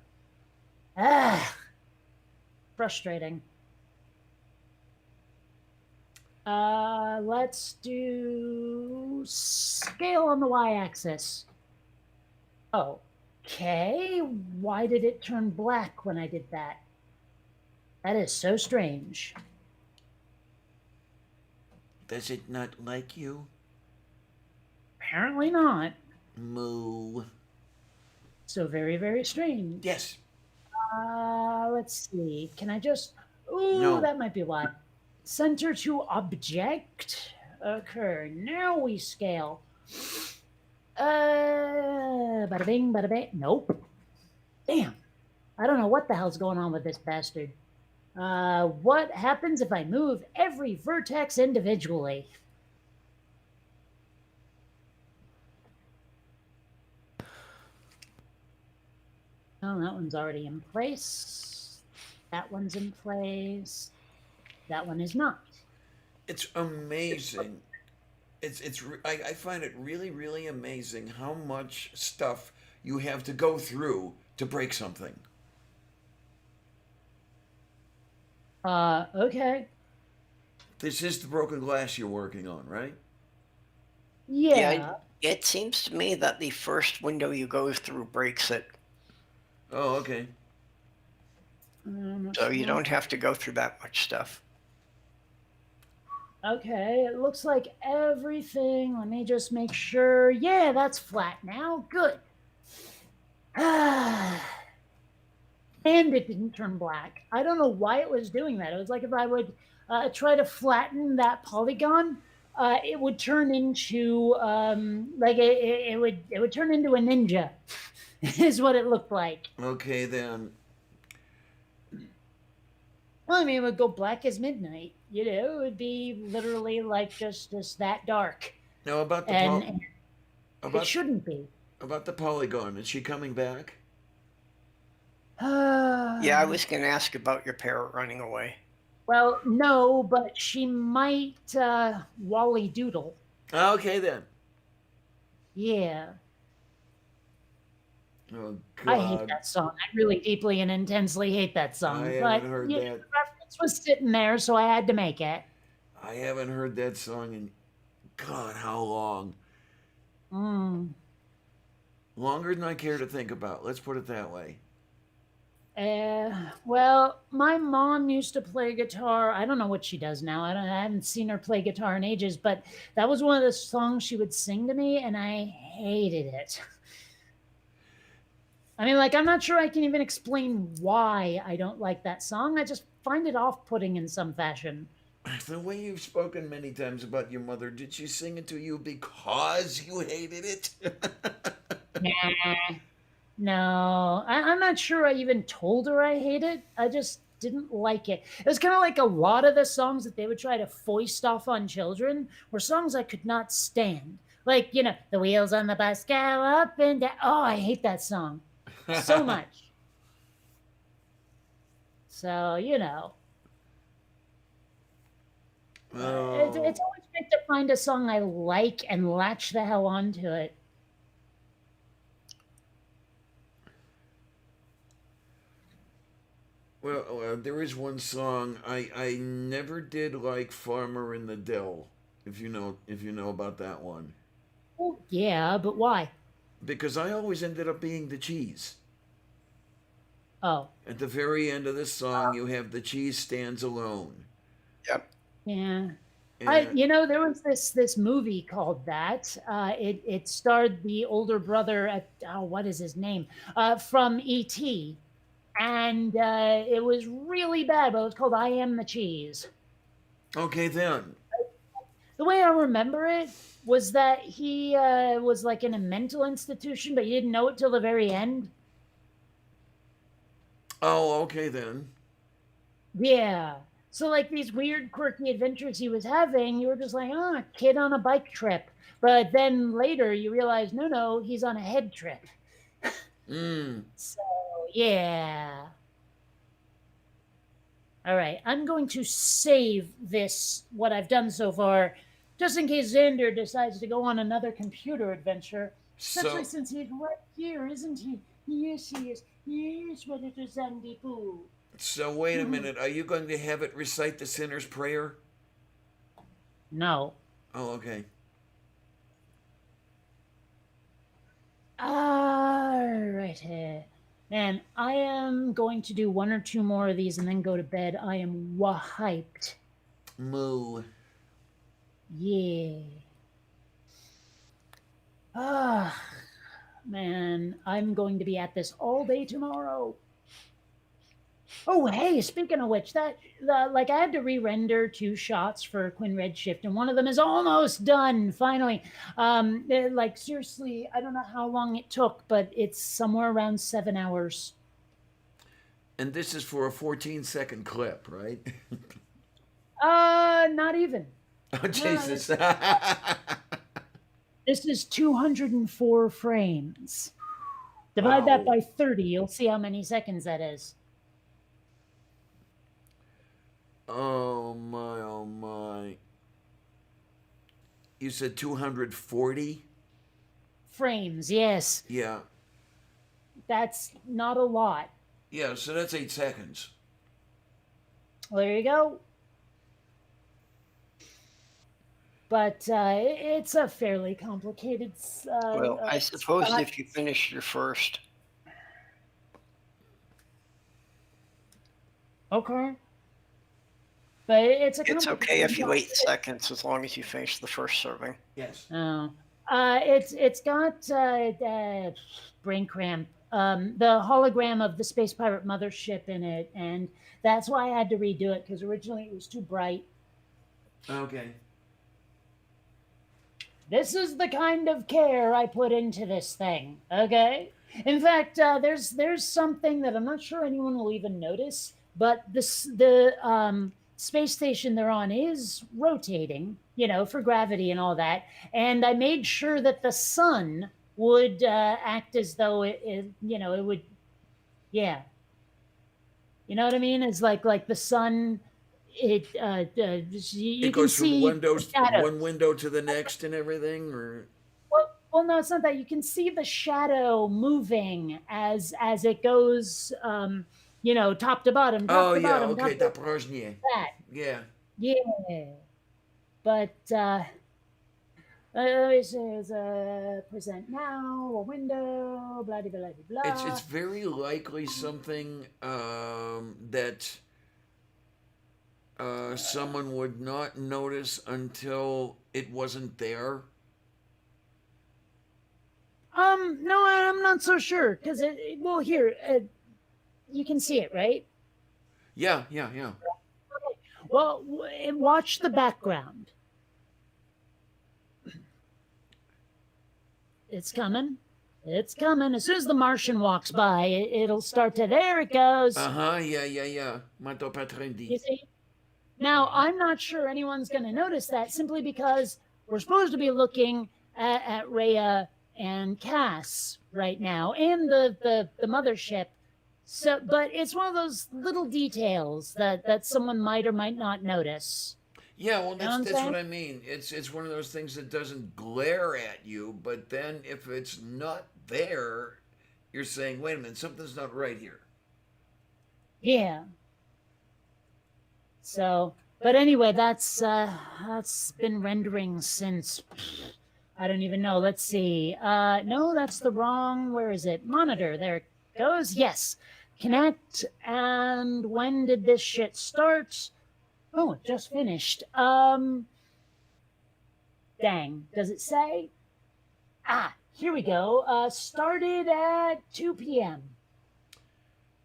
Ah, frustrating. Let's do scale on the y-axis. Okay, why did it turn black when I did that? That is so strange. Does it not like you? Apparently not. Moo. So very, very strange. Yes. Let's see. Can I just... Ooh, No. that might be why. Center to object. Occur. Now we scale. Bada bing, bada bing. Nope. Damn. I don't know what the hell's going on with this bastard. What happens if I move every vertex individually? Oh, that one's already in place. That one's in place. That one is not. It's amazing. I find it really, really amazing how much stuff you have to go through to break something. Okay. This is the broken glass you're working on, right? Yeah. It seems to me that the first window you go through breaks it, Oh, okay. so you don't have to go through that much stuff. Okay, it looks like everything. Let me just make sure. Yeah, that's flat now. Good. And it didn't turn black. I don't know why it was doing that. It was like if I would try to flatten that polygon, it would turn into like it would turn into a ninja. Is what it looked like. Okay, then. Well, I mean, it would go black as midnight. You know, it would be literally like just that dark, Now about the and it about shouldn't be. about the polygon. Is she coming back? Yeah, I was going to ask about your parrot running away. Well, no, but she might Wally Doodle. Okay, then. Yeah. Oh I hate God. that song. I really deeply and intensely hate that song. I but haven't heard you know, that. the reference was sitting there, so I had to make it. I haven't heard that song in God, how long? Mm. Longer than I care to think about. Let's put it that way. Well, my mom used to play guitar. I don't know what she does now. I haven't seen her play guitar in ages, but that was one of the songs she would sing to me, and I hated it. I mean, like, I'm not sure I can even explain why I don't like that song. I just find it off-putting in some fashion. The way you've spoken many times about your mother, did she sing it to you because you hated it? Nah. No, I'm not sure I even told her I hate it. I just didn't like it. It was kind of like a lot of the songs that they would try to foist off on children were songs I could not stand. Like, you know, the wheels on the bus go up and down. Oh, I hate that song so much. So, you know. Oh. It's always great to find a song I like and latch the hell onto it. Well, there is one song I never did like "Farmer in the Dell." If you know about that one, Oh, yeah, but why? because I always ended up being the cheese. Oh, At the very end of this song, you have the cheese stands alone. Yep. yeah. And You know, there was this movie called that. It starred the older brother at what is his name from E.T. And it was really bad, but it was called "I Am the Cheese." okay, then. The way I remember it was that he was like in a mental institution, but you didn't know it till the very end. Oh, okay then. Yeah. So like these weird, quirky adventures he was having, you were just like, oh, a kid on a bike trip. But then later you realize, no, he's on a head trip. Mm. So yeah. All right, I'm going to save this, what I've done so far, just in case Xander decides to go on another computer adventure. Especially So, since he's right here, isn't he? Yes, he is. Yes, my little Sandy Poo. so wait a minute. Are you going to have it recite the sinner's prayer? No. Oh, okay. All right. Man, I am going to do one or two more of these and then go to bed. I am hyped. Moo. Yeah. Ah, man, I'm going to be at this all day tomorrow. Oh, hey, speaking of which, like I had to re-render 2 shots for Quinn Redshift, and one of them is almost done. Finally, like seriously, I don't know how long it took, but it's somewhere around 7 hours. And this is for a 14-second clip, right? Not even. Oh, Jesus. This is 204 frames. Divide that Wow. by 30, you'll see how many seconds that is. Oh, my, oh, my. You said 240? Frames, yes. Yeah. That's not a lot. Yeah, so that's 8 seconds. Well, there you go. But it's a fairly complicated. Well, I suppose spot. if you finish your first, Okay. But it's a. it's okay if you wait complicated- seconds as long as you finish the first serving. Yes. Oh. It's got brain cramp. The hologram of the space pirate mothership in it, and that's why I had to redo it because originally it was too bright. Okay. This is the kind of care I put into this thing. Okay. In fact, there's something that I'm not sure anyone will even notice, but the space station they're on is rotating, for gravity and all that. And I made sure that the sun would act as though it would, yeah. You know what I mean? It's like the sun. You It can goes from see one window to the next and everything, or well, no, it's not that. You can see the shadow moving as it goes, top to bottom, top oh to yeah, bottom, okay, top to Taprozhnie. that. Yeah. Yeah, but let me say, present now, a window, blah blah blah blah. It's very likely something that someone would not notice until it wasn't there. No, I'm not so sure because well, here, you can see it, right? Yeah. Well, watch the background. It's coming. It's coming. As soon as the Martian walks by, it'll start to. There it goes. Yeah. Mato You Patrendi. see? Now, I'm not sure anyone's going to notice that simply because we're supposed to be looking at Rhea and Cass right now and the mothership. So, but it's one of those little details that someone might or might not notice. Yeah, well, You know what that's I'm what I mean. It's one of those things that doesn't glare at you, but then if it's not there, you're saying, wait a minute, something's not right here. Yeah. So, but anyway, that's been rendering since I don't even know. Let's see. No, that's the wrong. Where is it? Monitor. There it goes. Yes. Connect. And when did this shit start? Oh, it just finished. Dang. Does it say? Here we go. Started at 2 p.m.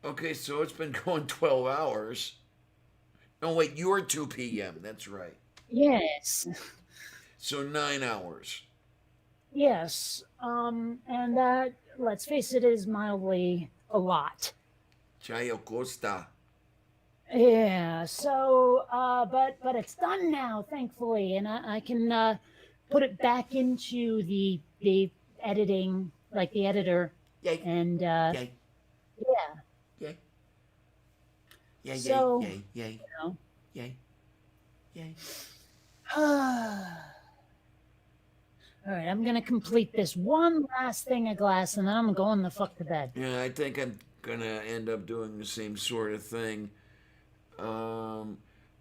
Okay, so it's been going 12 hours. No, wait, you're 2 p.m. That's right. Yes. So 9 hours. Yes. And that, let's face it, is mildly a lot. Chayo Costa. Yeah. So, but it's done now, thankfully, and I can put it back into the editing, like the editor, Yay. and Yay. yeah. Yay. Yay. So, Yay. Yay. you know. Yay. Yay. All right, I'm gonna complete this one last thing of glass, and then I'm going the fuck to bed. Yeah, I think I'm gonna end up doing the same sort of thing.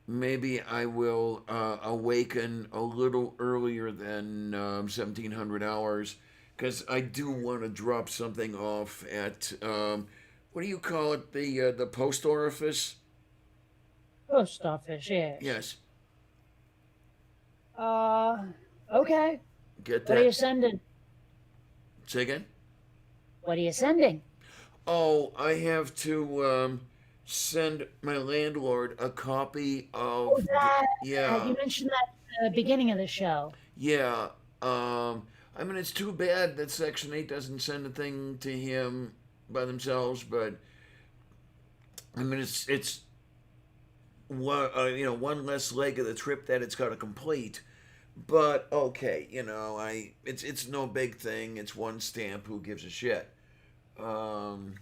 Maybe I will awaken a little earlier than 1700 hours, because I do want to drop something off at what do you call it? The post orifice. Post office, yeah. Yes. Okay. Get What are you that. sending? Say again. What are you sending? Oh, I have to send my landlord a copy of. Oh, that. Yeah. You mentioned that at the beginning of the show. Yeah. I mean, it's too bad that Section 8 doesn't send a thing to him by themselves, but I mean, it's one one less leg of the trip that it's got to complete. But okay, it's no big thing. It's one stamp. Who gives a shit? And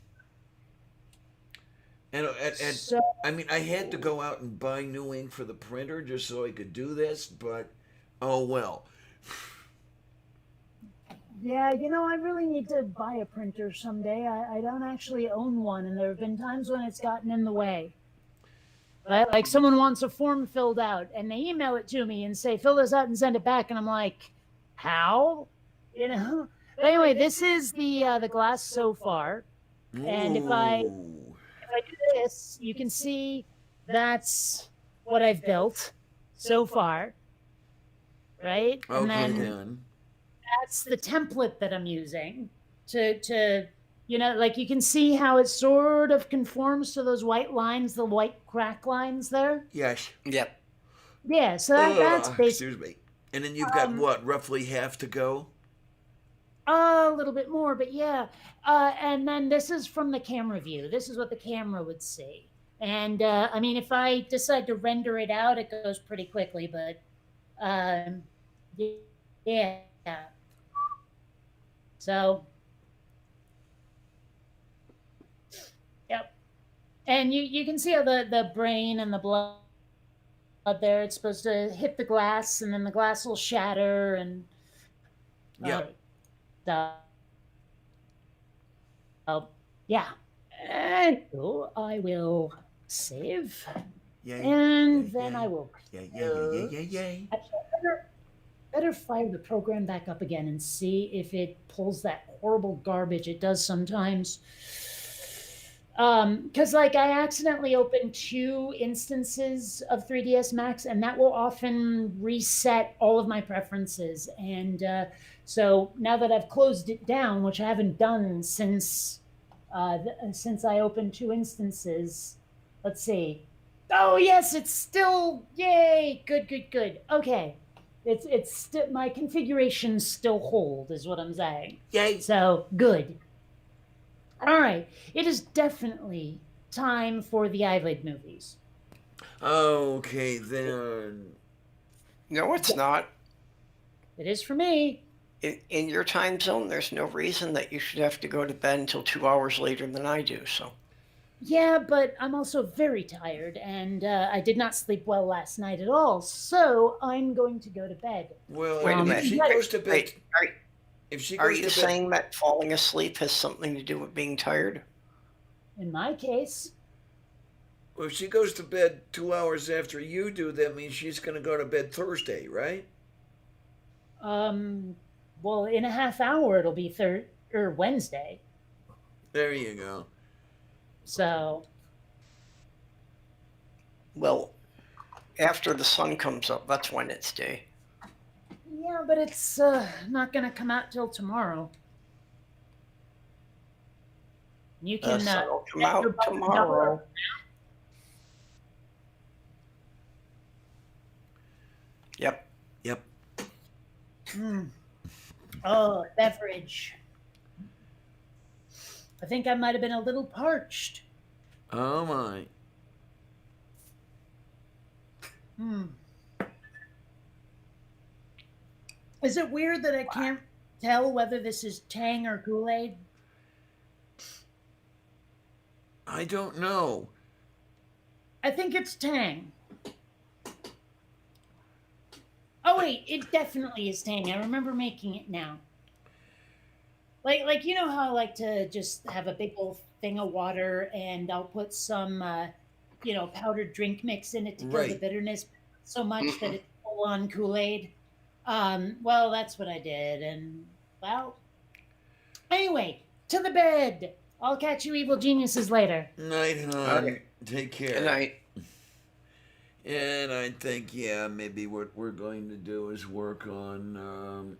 So, I mean, I had to go out and buy new ink for the printer just so I could do this, but oh well. yeah, I really need to buy a printer someday. I don't actually own one, and there have been times when it's gotten in the way. Right? Like someone wants a form filled out, and they email it to me and say, "Fill this out and send it back," and I'm like, "How?" But anyway, this is the glass so far, and if I Ooh. do this, you can see that's what I've built so far, right? And Okay then then. that's the template that I'm using to like you can see how it sort of conforms to those white lines, the white crack lines there. Yes. Yep. Yeah, so that's basically Excuse me. And then you've got what, roughly half to go? a little bit more, but yeah. And then this is from the camera view. This is what the camera would see. And I mean, if I decide to render it out, it goes pretty quickly, but yeah. So, yep. And you can see how the brain and the blood there, it's supposed to hit the glass, and then the glass will shatter, and Yep. Yeah. And so I will save, Yay. and Yay, then yay. I will. Yay, yay, yay, yay, yay. Actually, better fire the program back up again and see if it pulls that horrible garbage it does sometimes. Because like I accidentally opened 2 instances of 3ds Max, and that will often reset all of my preferences. And so now that I've closed it down, which I haven't done since I opened 2 instances, let's see. Oh yes, it's still, yay, good. Okay, it's still, my configurations still hold, is what I'm saying. Yay. So good. All right, it is definitely time for the eyelid movies. Okay then. No, it's not. It is for me. In your time zone, there's no reason that you should have to go to bed until 2 hours later than I do. So. Yeah, but I'm also very tired, and I did not sleep well last night at all. So I'm going to go to bed. Well, Wait a if minute. she goes to bed, Wait, if she are goes you to bed, saying that falling asleep has something to do with being tired? In my case, well, if she goes to bed 2 hours after you do, that means she's going to go to bed Thursday, right? well, in a half hour it'll be Wednesday. There you go. So Well, after the sun comes up, that's when it's day. yeah, but it's not gonna come out till tomorrow. You The can sun will come set out your button tomorrow. Yep. Yep. Mm. Oh, beverage. I think I might have been a little parched. Oh my. Hmm. Is it weird that I can't tell whether this is Tang or Kool-Aid? I don't know. I think it's Tang. Oh wait, it definitely is Tang. I remember making it now. Like you know how I like to just have a big old thing of water and I'll put some powdered drink mix in it to kill the Right. bitterness so much that Mhm. it's full on Kool-Aid. Well, that's what I did, and well, anyway, to the bed. I'll catch you evil geniuses later. Night, hon. Okay. Take Good care. night. And I think, yeah, maybe what we're going to do is work on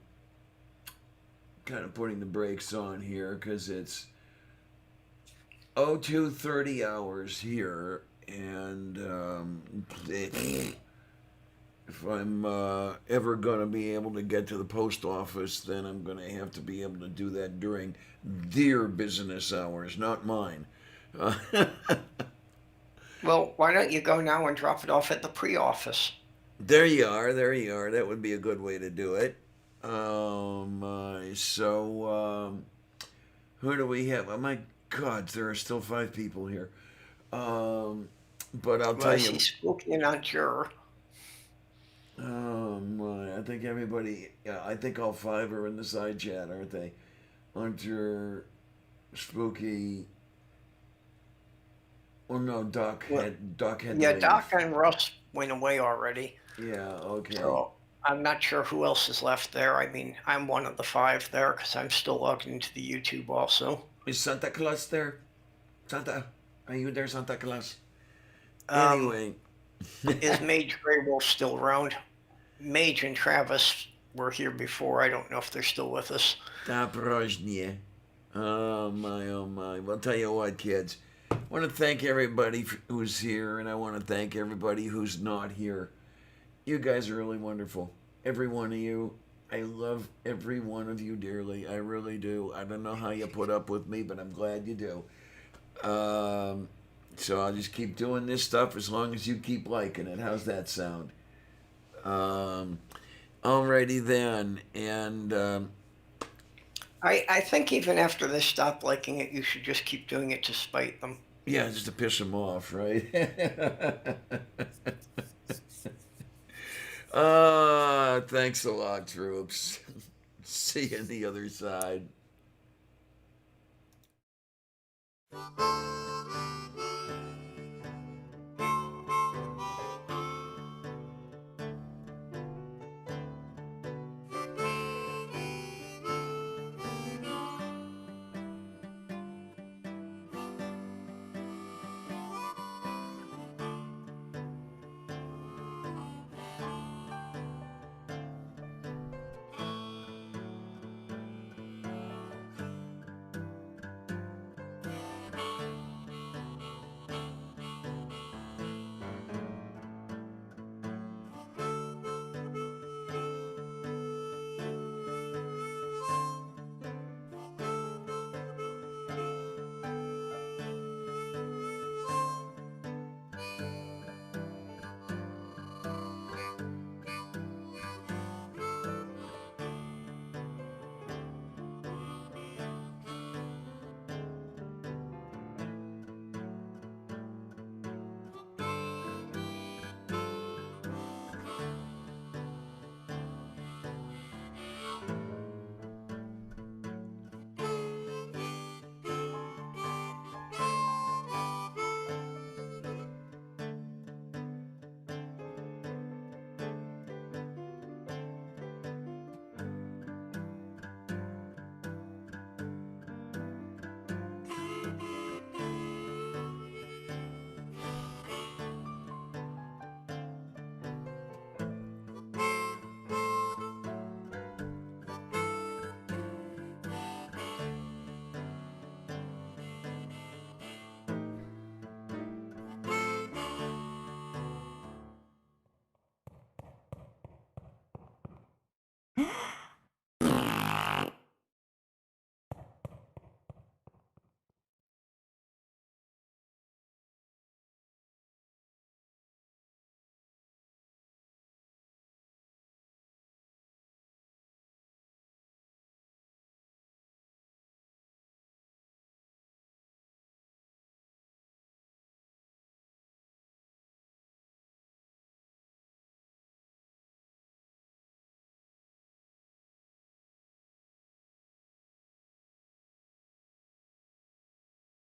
kind of putting the brakes on here because it's 02:30 hours here, and if I'm ever going to be able to get to the post office, then I'm going to have to be able to do that during their business hours, not mine. Well, why don't you go now and drop it off at the pre-office? There you are. There you are. That would be a good way to do it. Who do we have? Oh my God, there are still 5 people here. But I'll Well, I tell see you. Spooky and Aunt Juror. I think everybody. Yeah, I think all 5 are in the side chat, aren't they? Hunter, Spooky. Well, no, Well, Doc had to yeah, Doc leave. and Russ went away already, Yeah. Okay. so I'm not sure who else is left there. I mean, I'm one of the 5 there because I'm still logged into the YouTube also. Is Santa Claus there? Santa, are you there, Santa Claus? Um, Anyway. is Mage Grey Wolf still around? Mage and Travis were here before. I don't know if they're still with us. Dobrojnie. Oh my, oh my. Well, tell you what, kids. I want to thank everybody who's here, and I want to thank everybody who's not here. You guys are really wonderful. Every one of you. I love every one of you dearly. I really do. I don't know how you put up with me, but I'm glad you do. So I'll just keep doing this stuff as long as you keep liking it. How's that sound? Um, Alrighty then. And I think even after they stop liking it, you should just keep doing it to spite them. yeah, just to piss them off, right? Thanks a lot, troops. See you on the other side.